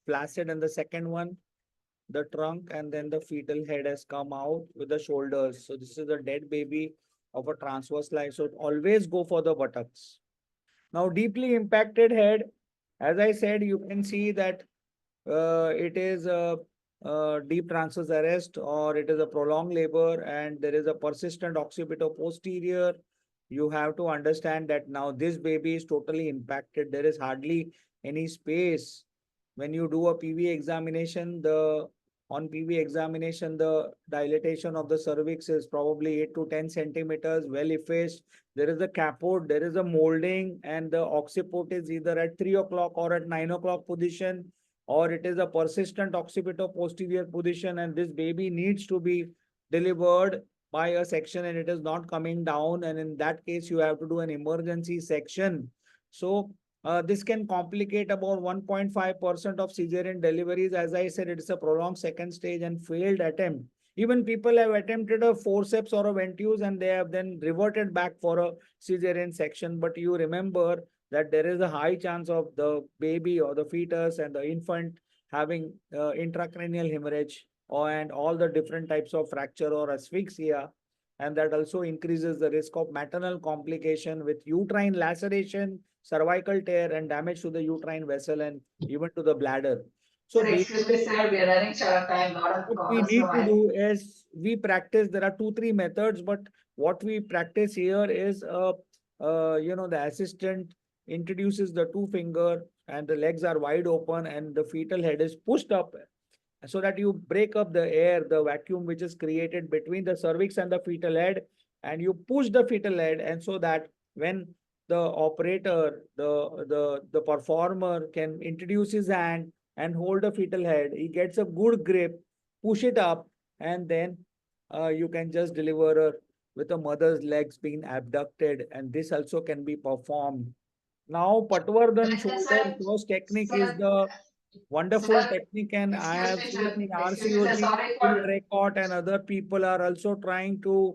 flaccid, and the second one, the trunk, and then the fetal head has come out with the shoulders. So this is a dead baby of a transverse lie. So always go for the buttocks. Now, deeply impacted head, as I said, you can see that it is a deep transverse arrest, or it is a prolonged labor, and there is a persistent occipito-posterior. You have to understand that now this baby is totally impacted. There is hardly any space. When you do a PV examination, on PV examination, the dilatation of the cervix is probably 8 to 10 centimeters, well effaced. There is a capote, there is a molding, and the occiput is either at 3 o'clock or at 9 o'clock position, or it is a persistent occipito-posterior position, and this baby needs to be delivered by a section, and it is not coming down. And in that case, you have to do an emergency section. So this can complicate about 1.5% of cesarean deliveries. As I said, it is a prolonged second stage and failed attempt. Even people have attempted a forceps or a ventouse, and they have then reverted back for a cesarean section. But you remember that there is a high chance of the baby or the fetus and the infant having intracranial hemorrhage, and all the different types of fracture or asphyxia. And that also increases the risk of maternal complication with uterine laceration cervical tear and damage to the uterine vessel and even to the bladder. So Sir, excuse me, sir, we are running short of time. Lot of what we callers, need so to do is we practice. There are 2-3 methods, but what we practice here is, the assistant introduces the 2 finger and the legs are wide open and the fetal head is pushed up so that you break up the air, the vacuum which is created between the cervix and the fetal head, and you push the fetal head, and so that when the operator, the performer can introduce his hand and hold the fetal head, he gets a good grip, push it up, and then you can just deliver her with a mother's legs being abducted, and this also can be performed. Now, Patwardhan shoulder first technique is the wonderful technique, and I excuse have me, seen sir. in Excuse me, sir. RCOG, Sorry Phil for Draycott and other people are also trying to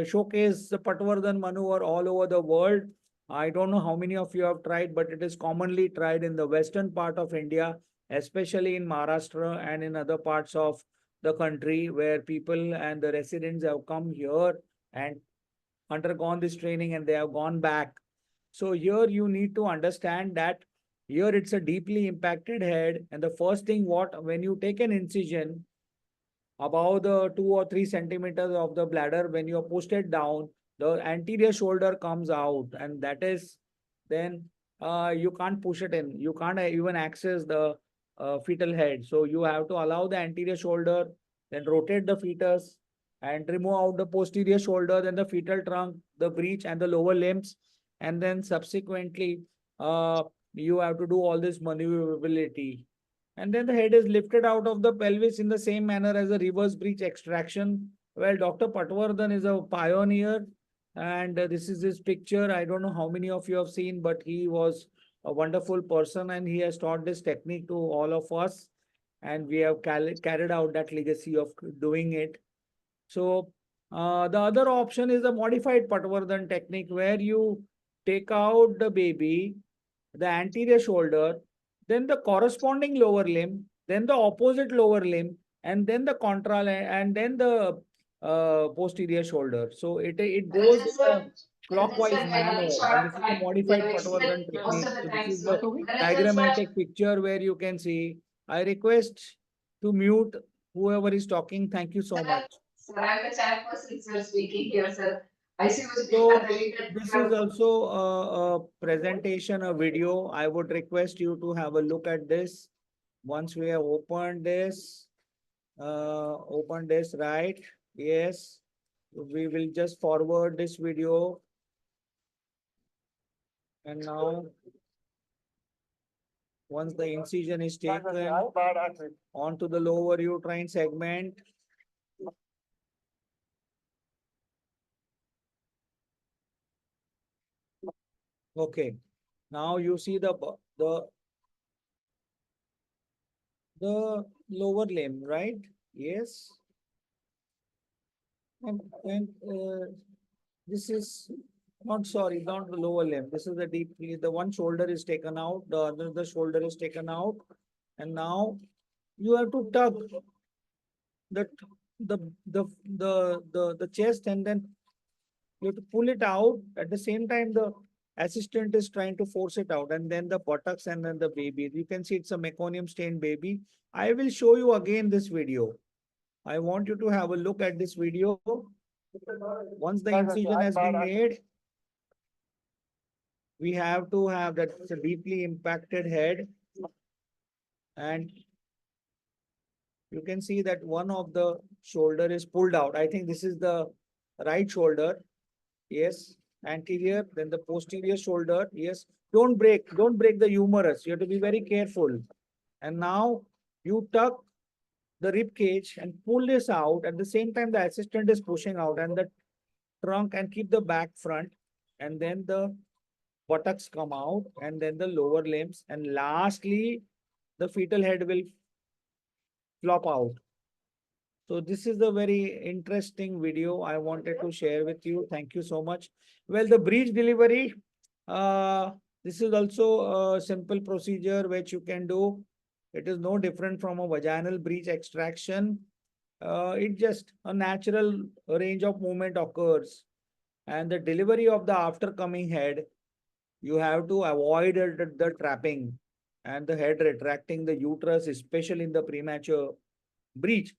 showcase the Patwardhan maneuver all over the world. I don't know how many of you have tried, but it is commonly tried in the western part of India, especially in Maharashtra and in other parts of the country where people and the residents have come here and undergone this training and they have gone back. So here you need to understand that here it's a deeply impacted head, and the first thing when you take an incision above the 2 or 3 centimeters of the bladder, when you are pushed it down, the anterior shoulder comes out, and that is then you can't push it in. You can't even access the fetal head. So you have to allow the anterior shoulder, then rotate the fetus and remove out the posterior shoulder, then the fetal trunk, the breech, and the lower limbs. And then subsequently, you have to do all this maneuverability. And then the head is lifted out of the pelvis in the same manner as a reverse breech extraction. Well, Dr. Patwardhan is a pioneer, and this is his picture. I don't know how many of you have seen, but he was a wonderful person and he has taught this technique to all of us. And we have carried out that legacy of doing it. So the other option is the modified Patwardhan technique, where you take out the baby, the anterior shoulder, then the corresponding lower limb, then the opposite lower limb, and then the and then the posterior shoulder. So it goes in a clockwise we are running manner, short and of this is the time. We have modified Patwardhan exceeded most technique. of the So this time, is sir. the Thank you, sir. diagrammatic picture where you can see. I request to mute whoever is talking. Thank you so much. Sir, I'm the chairperson, sir, speaking here, sir. I see So this is also a presentation, a video. I would request you to have a look at this. Once we have opened this, right? Yes, we will just forward this video. And now, once the incision is taken onto the lower uterine segment, okay. Now you see the lower limb, right? Yes. And this is not the lower limb. This is the one shoulder is taken out, the other shoulder is taken out, and now you have to tug the the chest, and then you have to pull it out. At the same time, the assistant is trying to force it out, and then the buttocks, and then the baby. You can see it's a meconium stained baby. I will show you again this video. I want you to have a look at this video. Once the incision has been made, we have to have that it's a deeply impacted head, and you can see that one of the shoulder is pulled out. I think this is the right shoulder. Yes, anterior, then the posterior shoulder. Yes, don't break the humerus. You have to be very careful. And now you tuck the rib cage and pull this out. At the same time, the assistant is pushing out, and the trunk, and keep the back front, and then the buttocks come out, and then the lower limbs, and lastly the fetal head will flop out. So this is the very interesting video I wanted to share with you. Thank you so much. Well, the breech delivery, this is also a simple procedure which you can do. It is no different from a vaginal breech extraction. It just a natural range of movement occurs, and the delivery of the after coming head you have to avoid the trapping and the head retracting the uterus, especially in the premature breech.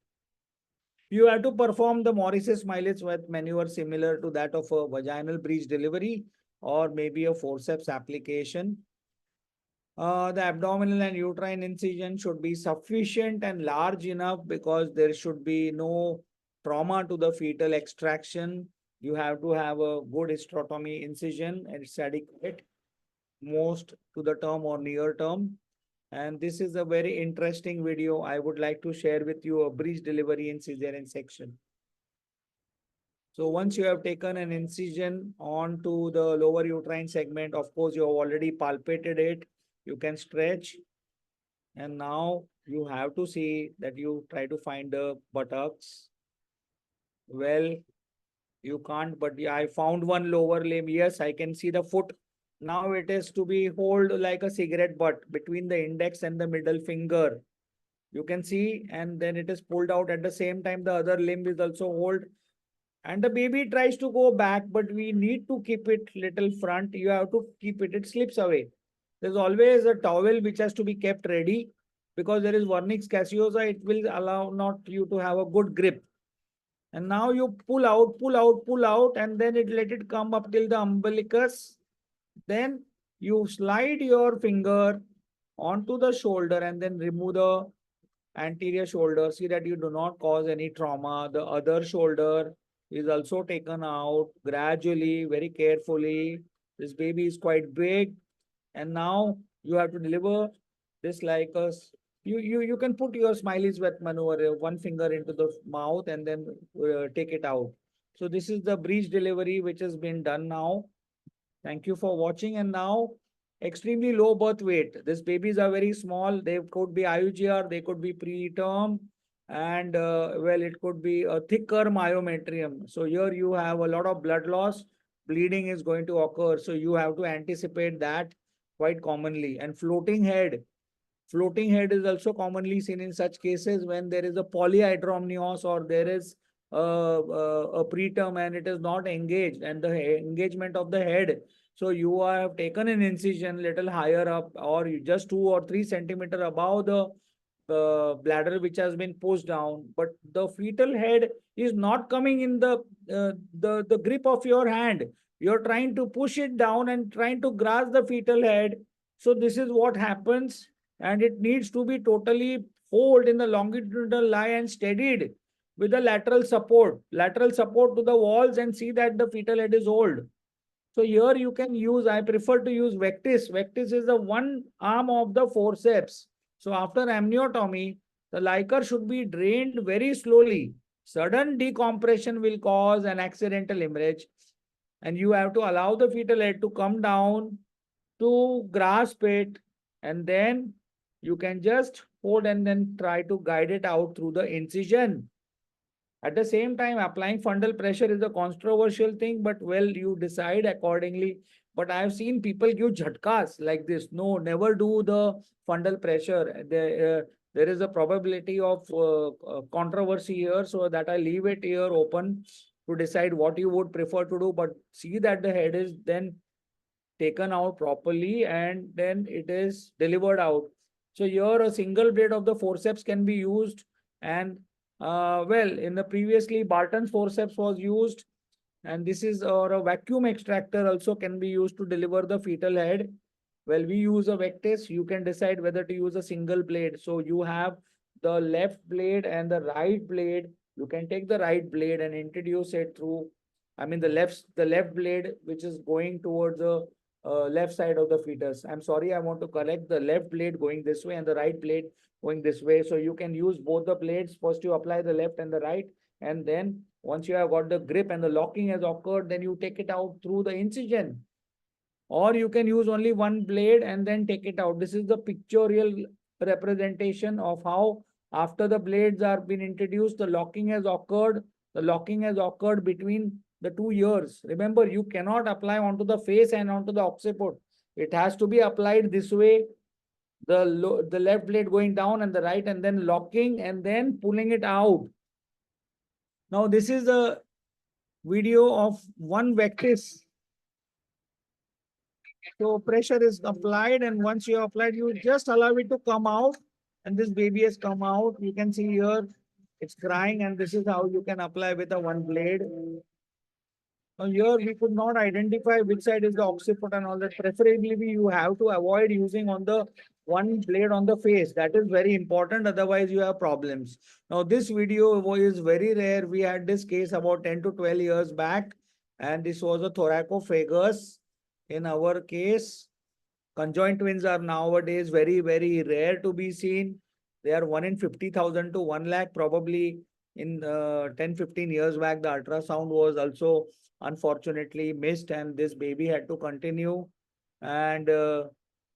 You have to perform the Morris's Smiley's with maneuver similar to that of a vaginal breech delivery or maybe a forceps application. The abdominal and uterine incision should be sufficient and large enough because there should be no trauma to the fetal extraction. You have to have a good hysterotomy incision and it's adequate most to the term or near term. And this is a very interesting video. I would like to share with you a breech delivery in cesarean section. So once you have taken an incision onto the lower uterine segment, of course, you have already palpated it. You can stretch. And now you have to see that you try to find the buttocks. Well, you can't, but yeah, I found one lower limb. Yes, I can see the foot. Now it is to be hold like a cigarette butt between the index and the middle finger. You can see, and then it is pulled out at the same time. The other limb is also hold. And the baby tries to go back, but we need to keep it little front. You have to keep it, it slips away. There's always a towel which has to be kept ready because there is vernix caseosa. It will allow not you to have a good grip. And now you pull out, pull out, pull out, and then let it come up till the umbilicus. Then you slide your finger onto the shoulder and then remove the anterior shoulder. See that you do not cause any trauma. The other shoulder is also taken out gradually, very carefully. This baby is quite big. And now you have to deliver this like a you can put your Smiley's with maneuver, one finger into the mouth and then take it out. So this is the breech delivery which has been done now. Thank you for watching. And now extremely low birth weight. These babies are very small. They could be IUGR, they could be preterm, and well, it could be a thicker myometrium. So here you have a lot of blood loss. Bleeding is going to occur. So you have to anticipate that quite commonly. And floating head. Floating head is also commonly seen in such cases when there is a polyhydramnios or there is a preterm and it is not engaged and the engagement of the head. So you have taken an incision little higher up or just 2 or 3 centimeter above the bladder which has been pushed down, but the fetal head is not coming in the grip of your hand. You're trying to push it down and trying to grasp the fetal head. So this is what happens, and it needs to be totally hold in the longitudinal line and steadied with the lateral support to the walls, and see that the fetal head is hold. So here you can use, I prefer to use Vectis. Vectis is the one arm of the forceps. So after amniotomy, the liquor should be drained very slowly. Sudden decompression will cause an accidental hemorrhage. And you have to allow the fetal head to come down to grasp it. And then you can just hold and then try to guide it out through the incision. At the same time, applying fundal pressure is a controversial thing, but well, you decide accordingly. But I have seen people give jhatkas like this. No, never do the fundal pressure. There is a probability of controversy here, so that I leave it here open to decide what you would prefer to do. But see that the head is then taken out properly and then it is delivered out. So here a single blade of the forceps can be used, and well, in the previously Barton's forceps was used, and this is or a vacuum extractor also can be used to deliver the fetal head. Well, we use a Vectis. You can decide whether to use a single blade. So you have the left blade and the right blade. You can take the right blade and introduce it through, I mean the left blade which is going towards the left side of the fetus. I'm sorry, I want to correct, the left blade going this way and the right blade going this way. So you can use both the blades. First you apply the left and the right, and then once you have got the grip and the locking has occurred, then you take it out through the incision. Or you can use only one blade and then take it out. This is the pictorial representation of how after the blades are been introduced, the locking has occurred. The locking has occurred between the 2 ears. Remember, you cannot apply onto the face and onto the occiput. It has to be applied this way, the left blade going down and the right, and then locking and then pulling it out. Now this is a video of one Vectis. So pressure is applied, and once you applied, you just allow it to come out, and this baby has come out. You can see here it's crying, and this is how you can apply with a one blade. Now here we could not identify which side is the occiput and all that. Preferably you have to avoid using on the one blade on the face. That is very important. Otherwise you have problems. Now this video is very rare. We had this case about 10 to 12 years back, and this was a thoracophagus in our case. Conjoined twins are nowadays very, very rare to be seen. They are 1 in 50,000 to 1 lakh. Probably in 10, 15 years back, the ultrasound was also unfortunately missed, and this baby had to continue. And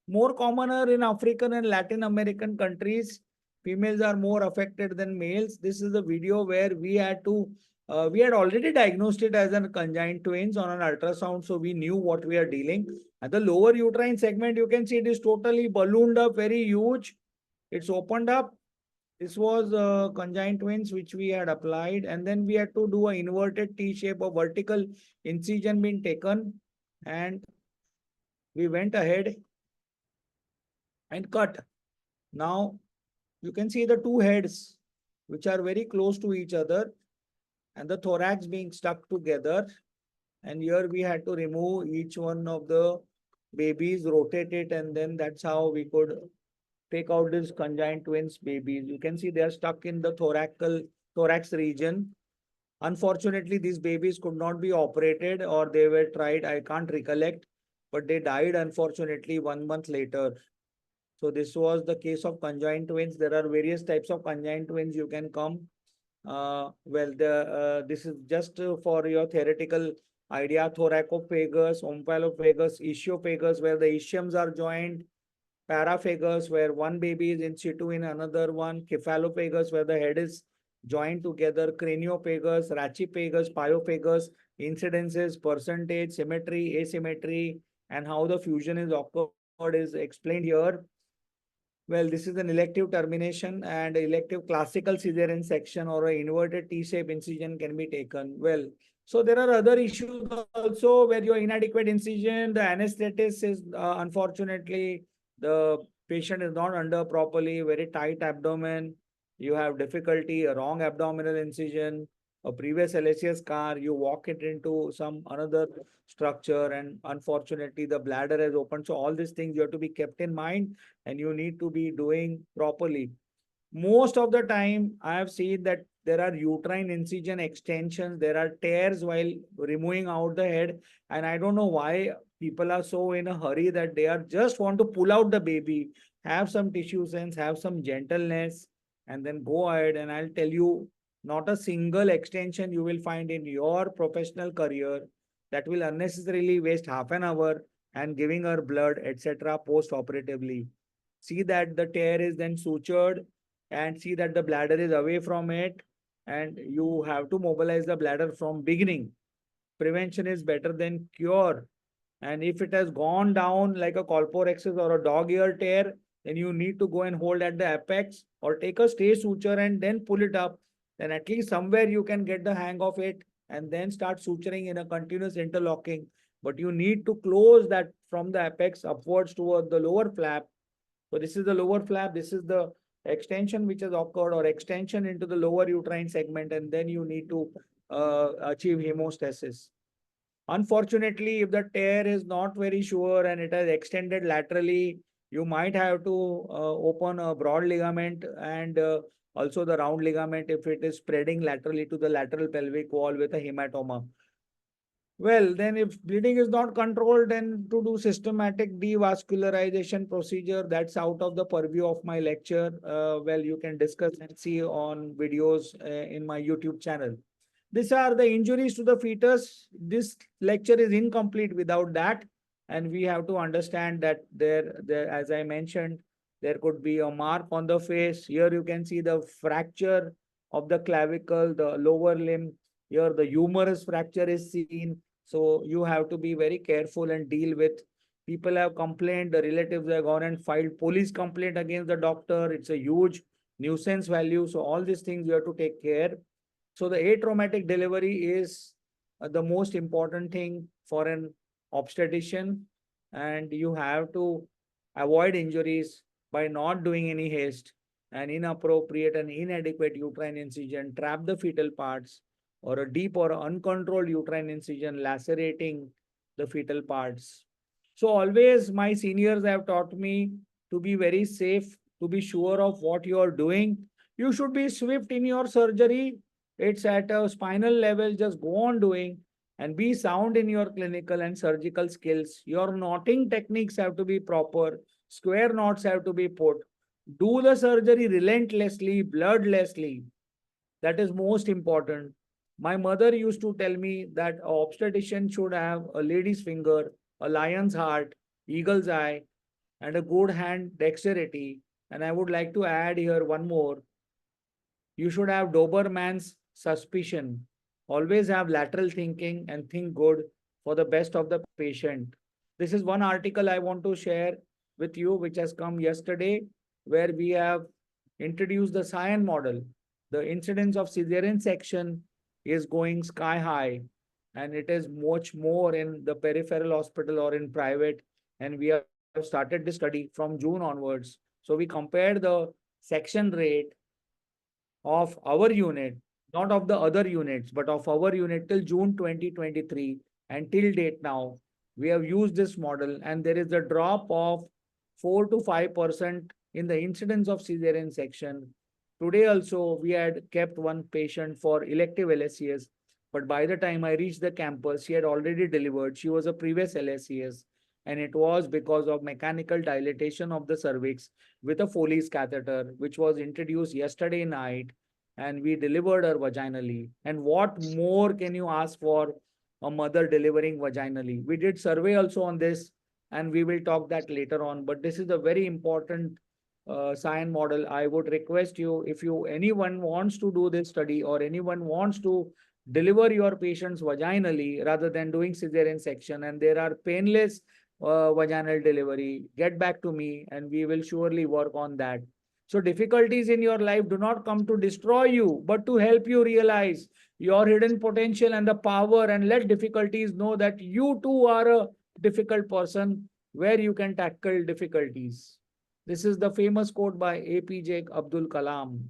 more commoner in African and Latin American countries, females are more affected than males. This is a video where we had already diagnosed it as a conjoined twins on an ultrasound, so we knew what we are dealing. At the lower uterine segment, you can see it is totally ballooned up, very huge. It's opened up. This was conjoined twins which we had applied, and then we had to do an inverted T shape or vertical incision being taken, and we went ahead and cut. Now you can see the two heads which are very close to each other, and the thorax being stuck together. And here we had to remove each one of the babies, rotate it, and then that's how we could take out this conjoined twins babies. You can see they are stuck in the thorax region. Unfortunately, these babies could not be operated, or they were tried, I can't recollect, but they died unfortunately 1 month later. So this was the case of conjoined twins. There are various types of conjoined twins you can come. This is just for your theoretical idea. Thoracophagus, omphalophagus, ischiophagus, where the ischiums are joined. Paraphagus, where one baby is in situ in another one. Cephalophagus, where the head is joined together. Craniophagus, rachiphagus, pyophagus, incidences, percentage, symmetry, asymmetry, and how the fusion is occurred is explained here. Well, this is an elective termination, and elective classical cesarean section or an inverted T-shape incision can be taken. Well, so there are other issues also where your inadequate incision, the anesthetist is unfortunately the patient is not under properly, very tight abdomen. You have difficulty, a wrong abdominal incision, a previous LHS scar, you walk it into some another structure, and unfortunately the bladder has opened. So all these things you have to be kept in mind, and you need to be doing properly. Most of the time, I have seen that there are uterine incision extensions, there are tears while removing out the head, and I don't know why people are so in a hurry that they are just want to pull out the baby. Have some tissue sense, have some gentleness, and then go ahead. And I'll tell you, not a single extension you will find in your professional career that will unnecessarily waste half an hour and giving her blood, etc. post-operatively. See that the tear is then sutured, and see that the bladder is away from it, and you have to mobilize the bladder from beginning. Prevention is better than cure. And if it has gone down like a colporexis or a dog ear tear, then you need to go and hold at the apex or take a stay suture and then pull it up. Then at least somewhere you can get the hang of it and then start suturing in a continuous interlocking. But you need to close that from the apex upwards toward the lower flap. So this is the lower flap. This is the extension which has occurred, or extension into the lower uterine segment, and then you need to achieve hemostasis. Unfortunately, if the tear is not very sure and it has extended laterally, you might have to open a broad ligament and also the round ligament if it is spreading laterally to the lateral pelvic wall with a hematoma. Well, then if bleeding is not controlled, then to do systematic devascularization procedure, that's out of the purview of my lecture. Well, you can discuss and see on videos in my YouTube channel. These are the injuries to the fetus. This lecture is incomplete without that. And we have to understand that there, as I mentioned, there could be a mark on the face. Here you can see the fracture of the clavicle, the lower limb. Here the humerus fracture is seen. So you have to be very careful and deal with. People have complained, the relatives have gone and filed police complaint against the doctor. It's a huge nuisance value. So all these things you have to take care. So the atraumatic delivery is the most important thing for an obstetrician. and you have to avoid injuries by not doing any haste and inappropriate and inadequate uterine incision, trap the fetal parts, or a deep or uncontrolled uterine incision lacerating the fetal parts. So always my seniors have taught me to be very safe, to be sure of what you are doing. You should be swift in your surgery. It's at a spinal level, just go on doing and be sound in your clinical and surgical skills. Your knotting techniques have to be proper, square knots have to be put. Do the surgery relentlessly, bloodlessly. That is most important. My mother used to tell me that an obstetrician should have a lady's finger, a lion's heart, eagle's eye, and a good hand dexterity. And I would like to add here one more. You should have Doberman's suspicion. Always have lateral thinking and think good for the best of the patient. This is one article I want to share with you, which has come yesterday, where we have introduced the Cyan model. The incidence of cesarean section is going sky high, and it is much more in the peripheral hospital or in private. And we have started this study from June onwards. So we compared the section rate of our unit, not of the other units, but of our unit till June 2023 and till date now, we have used this model and there is a drop of 4 to 5% in the incidence of cesarean section. Today also, we had kept one patient for elective LSCS, but by the time I reached the campus, she had already delivered. She was a previous LSCS, and it was because of mechanical dilatation of the cervix with a Foley's catheter, which was introduced yesterday night, and we delivered her vaginally. And what more can you ask for a mother delivering vaginally? We did survey also on this, and we will talk that later on. But this is a very important Cyan model. I would request you, if anyone wants to do this study or anyone wants to deliver your patients vaginally rather than doing cesarean section, and there are painless vaginal delivery, get back to me and we will surely work on that. So difficulties in your life do not come to destroy you, but to help you realize your hidden potential and the power, and let difficulties know that you too are a difficult person where you can tackle difficulties. This is the famous quote by APJ Abdul Kalam.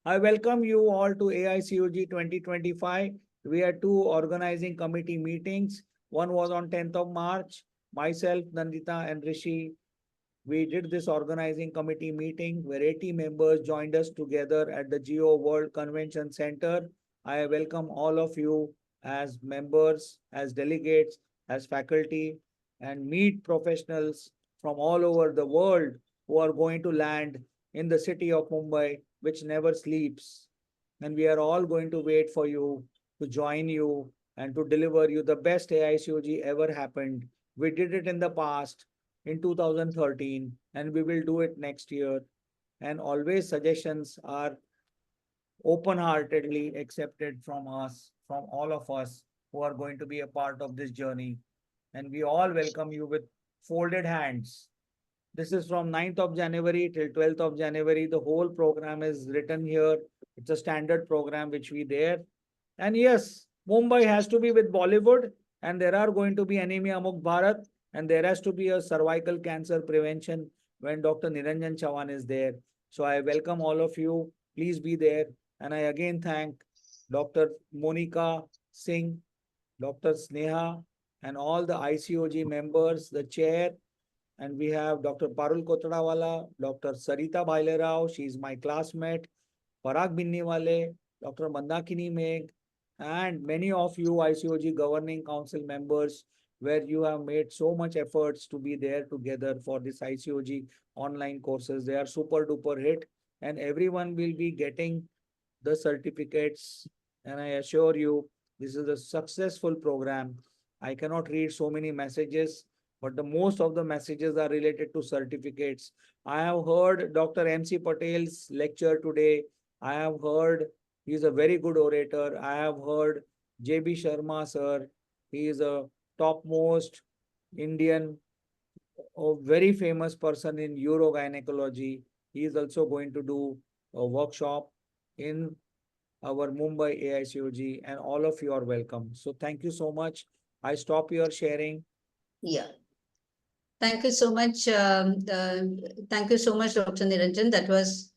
I welcome you all to AICOG 2025. We had 2 organizing committee meetings. One was on 10th of March. Myself, Nandita and Rishi, we did this organizing committee meeting where 80 members joined us together at the Geo World Convention Center. I welcome all of you as members, as delegates, as faculty, and meet professionals from all over the world who are going to land in the city of Mumbai, which never sleeps. And we are all going to wait for you to join you and to deliver you the best AICOG ever happened. We did it in the past in 2013, and we will do it next year. And always suggestions are open-heartedly accepted from us, from all of us who are going to be a part of this journey. And we all welcome you with folded hands. This is from 9th of January till 12th of January. The whole program is written here. It's a standard program which we there. And yes, Mumbai has to be with Bollywood, and there are going to be Anemia Mukh Bharat, and there has to be a cervical cancer prevention when Dr. Niranjan Chavan is there. So I welcome all of you. Please be there. And I again thank Dr. Monica Singh, Dr. Sneha, and all the ICOG members, the chair, and we have Dr. Parul Kotadawala, Dr. Sarita Bailerao, she is my classmate, Parag Binniwale, Dr. Mandakini Meg, and many of you ICOG Governing Council members, where you have made so much efforts to be there together for this ICOG online courses. They are super duper hit, and everyone will be getting the certificates. And I assure you, this is a successful program. I cannot read so many messages, but the most of the messages are related to certificates. I have heard Dr. MC Patel's lecture today. I have heard he is a very good orator. I have heard JB Sharma sir. He is a topmost Indian, a very famous person in urogynecology. He is also going to do a workshop in our Mumbai AICOG, and all of you are welcome. So thank you so much. I stop your sharing. Yeah. Thank you so much. Thank you so much, Dr. Niranjan. That was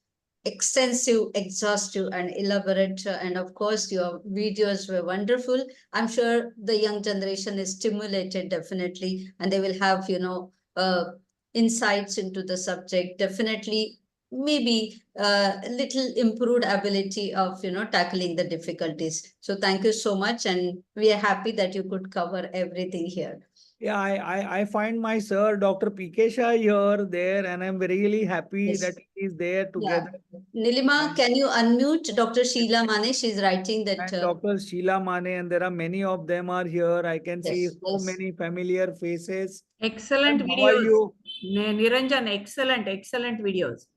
extensive, exhaustive, and elaborate. And of course, your videos were wonderful. I'm sure the young generation is stimulated definitely, and they will have, insights into the subject. Definitely, maybe a little improved ability of, tackling the difficulties. So thank you so much. And we are happy that you could cover everything here. Yeah, I find my sir, Dr. PK Shah here, there, and I'm really happy that he is there together. Nilima, can you unmute Dr. Sheila Mane? She's writing that. Dr. Sheila Mane, and there are many of them are here. I can see so many familiar faces. Excellent Madam, how are videos. you? Niranjan, excellent videos.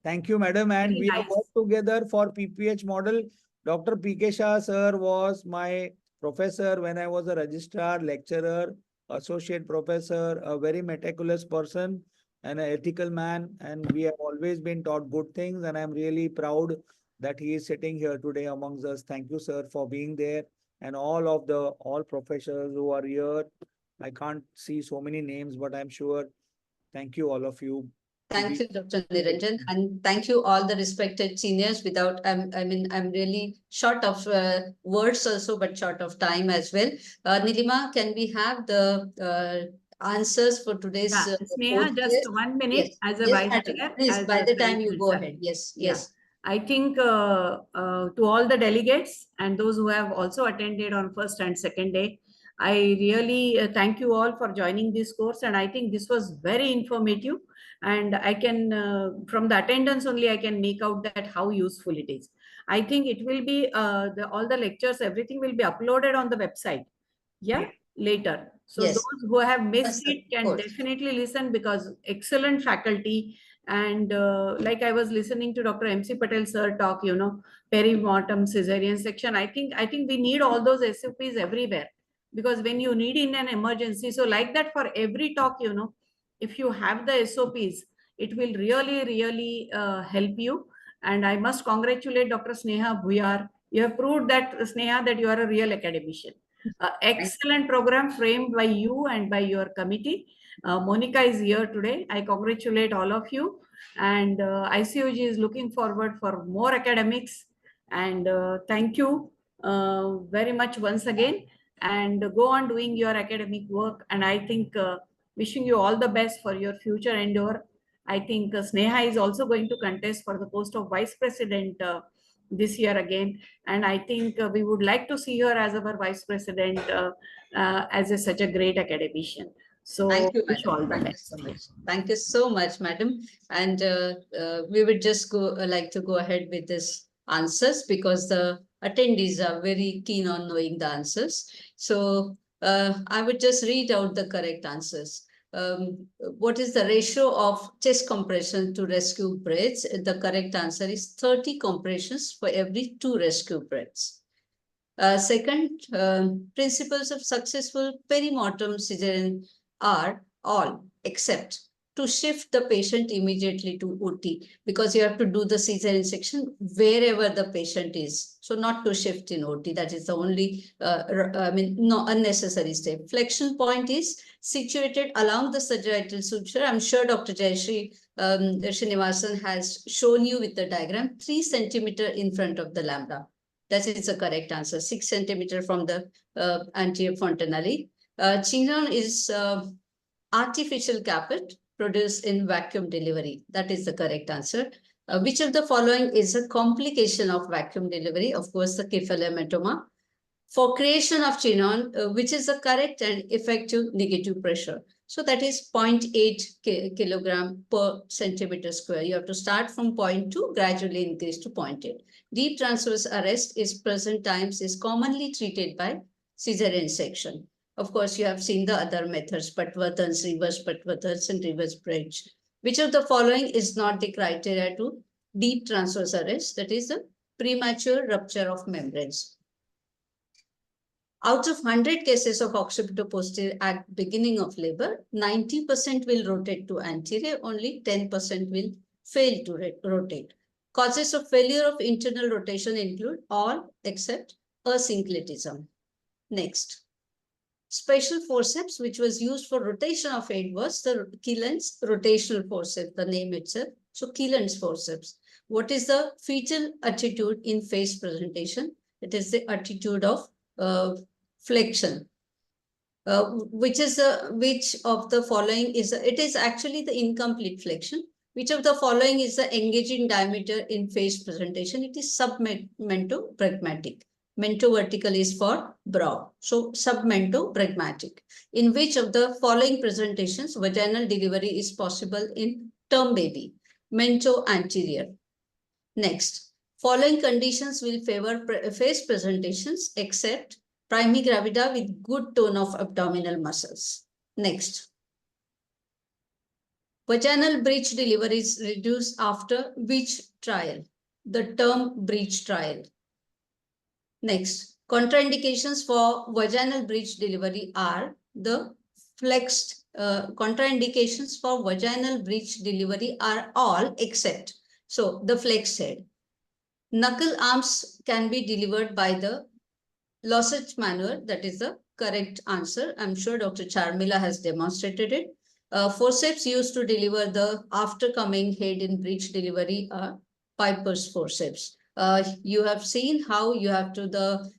Thank you, madam. And Very we have nice. worked together for PPH model. Dr. PK Shah sir was my professor when I was a registrar, lecturer, associate professor, a very meticulous person and an ethical man. And we have always been taught good things. And I'm really proud that he is sitting here today amongst us. Thank you, sir, for being there. And all professors who are here. I can't see so many names, but I'm sure. Thank you, all of you. Thank you, Dr. Niranjan, and thank you all the respected seniors. I'm really short of words also, but short of time as well. Nilima, can we have the answers for today's Sneha, just 1 minute. Yes. As a Yes, vice madam. chair. Please, as by a the time you credential go sir. ahead. Yes, Yeah. yes. I think to all the delegates and those who have also attended on first and second day, I really thank you all for joining this course. And I think this was very informative. And I can, from the attendance only, I can make out that how useful it is. I think it will be, all the lectures, everything will be uploaded on the website. Yeah, later. So Yes. those who have missed Yes, it of can course. definitely listen, because excellent faculty. And like I was listening to Dr. MC Patel sir talk, perimortem, cesarean section. I think we need all those SOPs everywhere, because when you need in an emergency, so like that for every talk, if you have the SOPs, it will really help you. And I must congratulate Dr. Sneha Bhuyar. You have proved that, Sneha, that you are a real academician. Excellent program framed by you and by your committee. Monica is here today. I congratulate all of you. And ICOG is looking forward for more academics. And thank you very much once again. And go on doing your academic work. And I think wishing you all the best for your future endeavor. I think Sneha is also going to contest for the post of Vice President this year again. And I think we would like to see her as our Vice President as such a great academician. So Thank you, wish you all madam. the Thank you best. so much. Thank you so much, madam. And we would just like to go ahead with this answers, because the attendees are very keen on knowing the answers. So I would just read out the correct answers. What is the ratio of chest compression to rescue breaths? The correct answer is 30 compressions for every 2 rescue breaths. Second, principles of successful perimortem cesarean are all except to shift the patient immediately to OT, because you have to do the cesarean section wherever the patient is. So not to shift in OT. That is the only, no unnecessary step. Flexion point is situated along the sagittal suture. I'm sure Dr. Jayashree Srinivasan has shown you with the diagram, 3 centimeter in front of the lambda. That is the correct answer. 6 centimeter from the anterior fontanelle. Chinon is artificial caput produced in vacuum delivery. That is the correct answer. Which of the following is a complication of vacuum delivery? Of course, the cephalohematoma. For creation of chinon, which is the correct and effective negative pressure? So that is 0.8 kilogram per centimeter square. You have to start from 0.2, gradually increase to 0.8. Deep transverse arrest is present times is commonly treated by cesarean section. Of course, you have seen the other methods, Patwardhans, reverse Patwardhans, and reverse bridge. Which of the following is not the criteria to deep transverse arrest? That is the premature rupture of membranes. Out of 100 cases of occipito-posterior at beginning of labor, 90% will rotate to anterior, only 10% will fail to rotate. Causes of failure of internal rotation include all except asynclitism. Next. special forceps which was used for rotation of head was the Keelan's rotational forceps, the name itself. So Keelan's forceps. What is the fetal attitude in face presentation? It is the attitude of flexion. Which of the following is, it is actually the incomplete flexion. Which of the following is the engaging diameter in face presentation? It is submento-pragmatic. Mento-vertical is for brow. So submento-pragmatic. In which of the following presentations vaginal delivery is possible in term baby? Mento-anterior. Next, following conditions will favor face presentations except primi gravida with good tone of abdominal muscles. Next, vaginal breech delivery is reduced after which trial? The term breech trial. Next, contraindications for vaginal breech delivery are the flexed. Contraindications for vaginal breech delivery are all except, so the flexed head. Knuckle arms can be delivered by the Losset maneuver. That is the correct answer. I'm sure Dr. Charmila has demonstrated it. Forceps used to deliver the after-coming head in breech delivery are Piper's forceps. You have seen how you have to the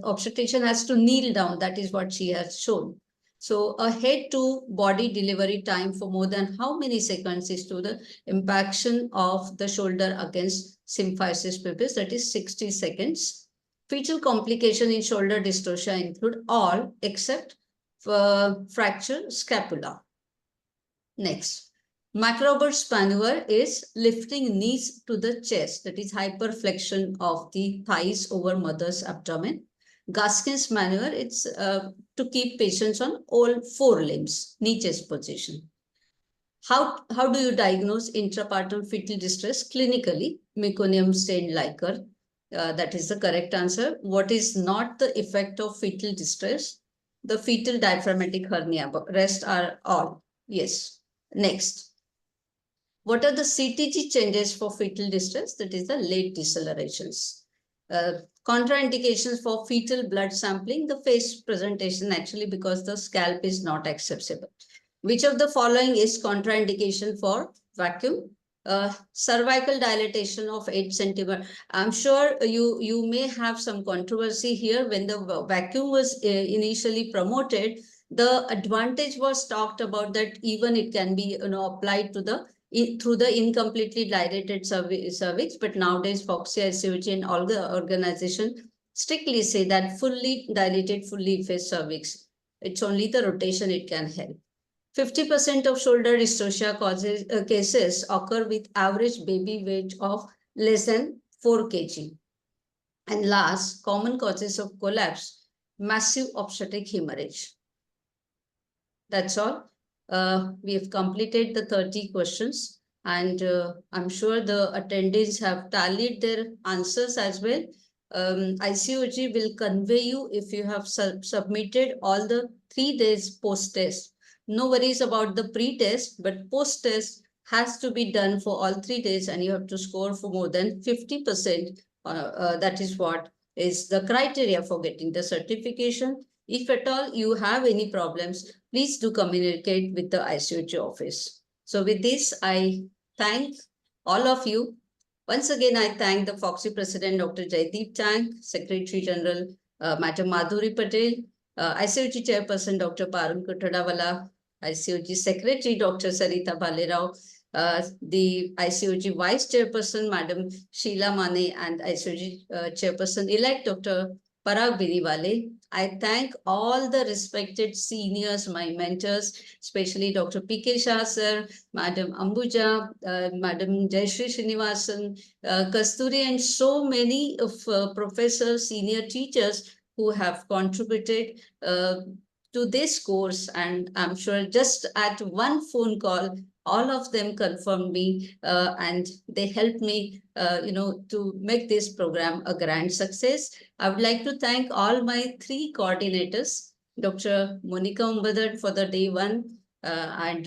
obstetrician has to kneel down. That is what she has shown. So a head to body delivery time for more than how many seconds is to the impaction of the shoulder against symphysis pubis, that is 60 seconds. Fetal complication in shoulder dystocia include all except fracture scapula. Next, McRoberts maneuver is lifting knees to the chest, that is hyperflexion of the thighs over mother's abdomen. Gaskin's maneuver, it's to keep patients on all four limbs, knee chest position. How do you diagnose intrapartum fetal distress clinically? Meconium stained liquor. That is the correct answer. What is not the effect of fetal distress? The fetal diaphragmatic hernia, but rest are all. Yes. Next. What are the CTG changes for fetal distress? That is the late decelerations. Contraindications for fetal blood sampling, the face presentation actually because the scalp is not accessible. Which of the following is contraindication for vacuum? Cervical dilatation of 8 centimeters. I'm sure you may have some controversy here. When the vacuum was initially promoted, the advantage was talked about that even it can be applied to the through the incompletely dilated cervix, but nowadays Foxy, ICOG and all the organization strictly say that fully dilated, fully effaced cervix, it's only the rotation it can help. 50% of shoulder dystocia cases occur with average baby weight of less than 4 kg. And last, common causes of collapse, massive obstetric hemorrhage. That's all. We have completed the 30 questions and I'm sure the attendees have tallied their answers as well. ICOG will convey you if you have submitted all the 3 days post-test. No worries about the pre-test, but post-test has to be done for all 3 days and you have to score for more than 50%. That is what is the criteria for getting the certification. If at all you have any problems, please do communicate with the ICOG office. So with this, I thank all of you. Once again, I thank the Foxy President, Dr. Jaideep Tang, Secretary General, Madam Madhuri Patel, ICOG Chairperson, Dr. Parul Kutradawala, ICOG Secretary, Dr. Sarita Bhalerao, the ICOG Vice Chairperson, Madam Sheila Mane, and ICOG Chairperson-elect, Dr. Parag Biriwale. I thank all the respected seniors, my mentors, especially Dr. P.K. Shah sir, Madam Ambuja, Madam Jayashree Srinivasan, Kasturi, and so many of professors, senior teachers who have contributed to this course. And I'm sure just at one phone call, all of them confirmed me and they helped me, to make this program a grand success. I would like to thank all my 3 coordinators, Dr. Monica Umbadar for the day 1, and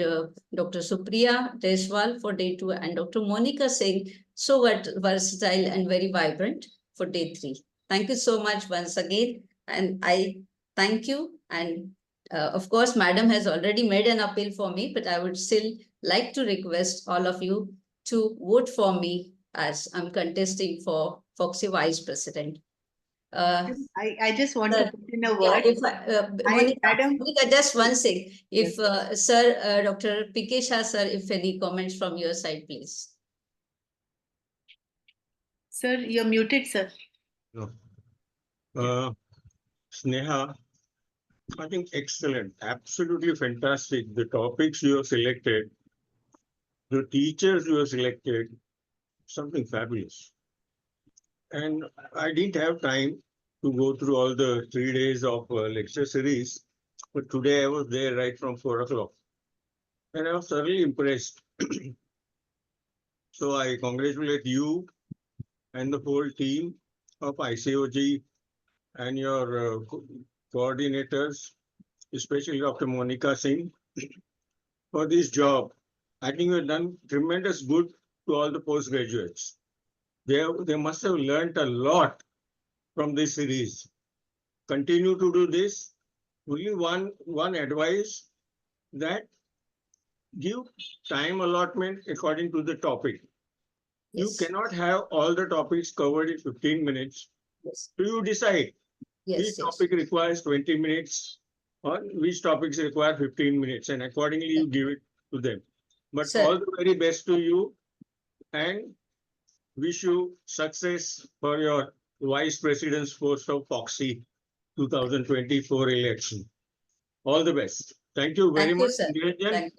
Dr. Supriya Deswal for day 2, and Dr. Monica Singh, so versatile and very vibrant for day 3. Thank you so much once again. And I thank you. And of course, Madam has already made an appeal for me, but I would still like to request all of you to vote for me as I'm contesting for Foxy Vice President. I just want to put in a Yeah, word. if Monica, Madam, Monica, just one thing. If yes. Sir, Dr. PK Shah, sir, if any comments from your side, please. Sir, you're muted, sir. No. Sneha, I think excellent, absolutely fantastic. The topics you have selected, the teachers you have selected, something fabulous. And I didn't have time to go through all the 3 days of lecture series, but today I was there right from 4 o'clock. And I was thoroughly impressed. So I congratulate you and the whole team of ICOG and your coordinators, especially Dr. Monica Singh, for this job. I think you've done tremendous good to all the postgraduates. They must have learned a lot from this series. Continue to do this. Only one advice, that give time allotment according to the topic. You cannot have all the topics covered in 15 minutes. Yes. So you decide which topic requires 20 minutes or which topics require 15 minutes, and accordingly you give it to them. But all the very best to you, and wish you success for your Vice President's post of Foxy 2024 election. All the best. Thank you very much, Niranjan.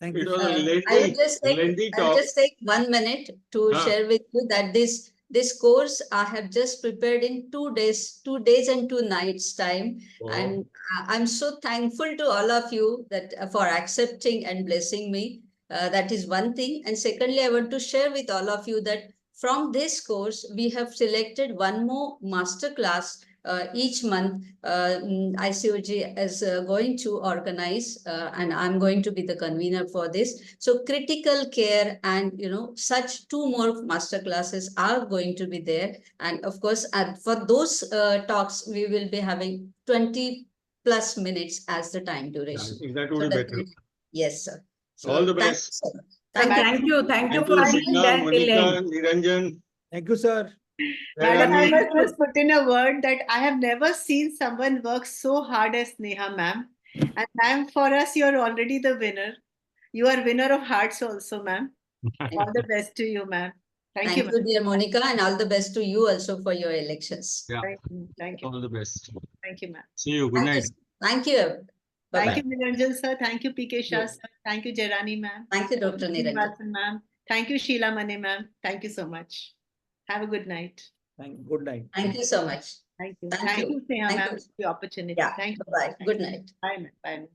Thank you. It was a I would lengthy I'll talk. just take 1 minute to share with you that this course I have just prepared in 2 days and 2 nights time. And I'm so thankful to all of you that for accepting and blessing me. That is one thing. And secondly, I want to share with all of you that from this course, we have selected one more master class each month. ICOG is going to organize, and I'm going to be the convener for this. So critical care and such 2 more master classes are going to be there. And of course, for those talks, we will be having 20+ minutes as the time duration. I think that would be better. Yes, sir. So all the best. Thank you for being Sheena, there till Monica, end. Niranjan. Thank you, sir. Madam, I must just put in a word that I have never seen someone work so hard as Neha, ma'am. And ma'am, for us, you're already the winner. You are winner of hearts also, ma'am. All the best to you, ma'am. Thank you, Thank you, dear Monica, and all the best to you also for your elections. Yeah. Thank you. All the best. Thank you, ma'am. See you. Good night. Thank you. Thank you, Niranjan sir. Thank you, PK Shah Yes. sir. Thank you, Jairani ma'am. Thank you, Dr. Niranjan. Ma'am. Thank you, Sheila Mane ma'am. Thank you so much. Have a good night. Good night. Thank you so much. Thank you. Thank Thank you. you, Sneha Thank ma'am, you. for the opportunity. Yeah. Thank you. Bye. Good night. Bye, ma'am. Bye.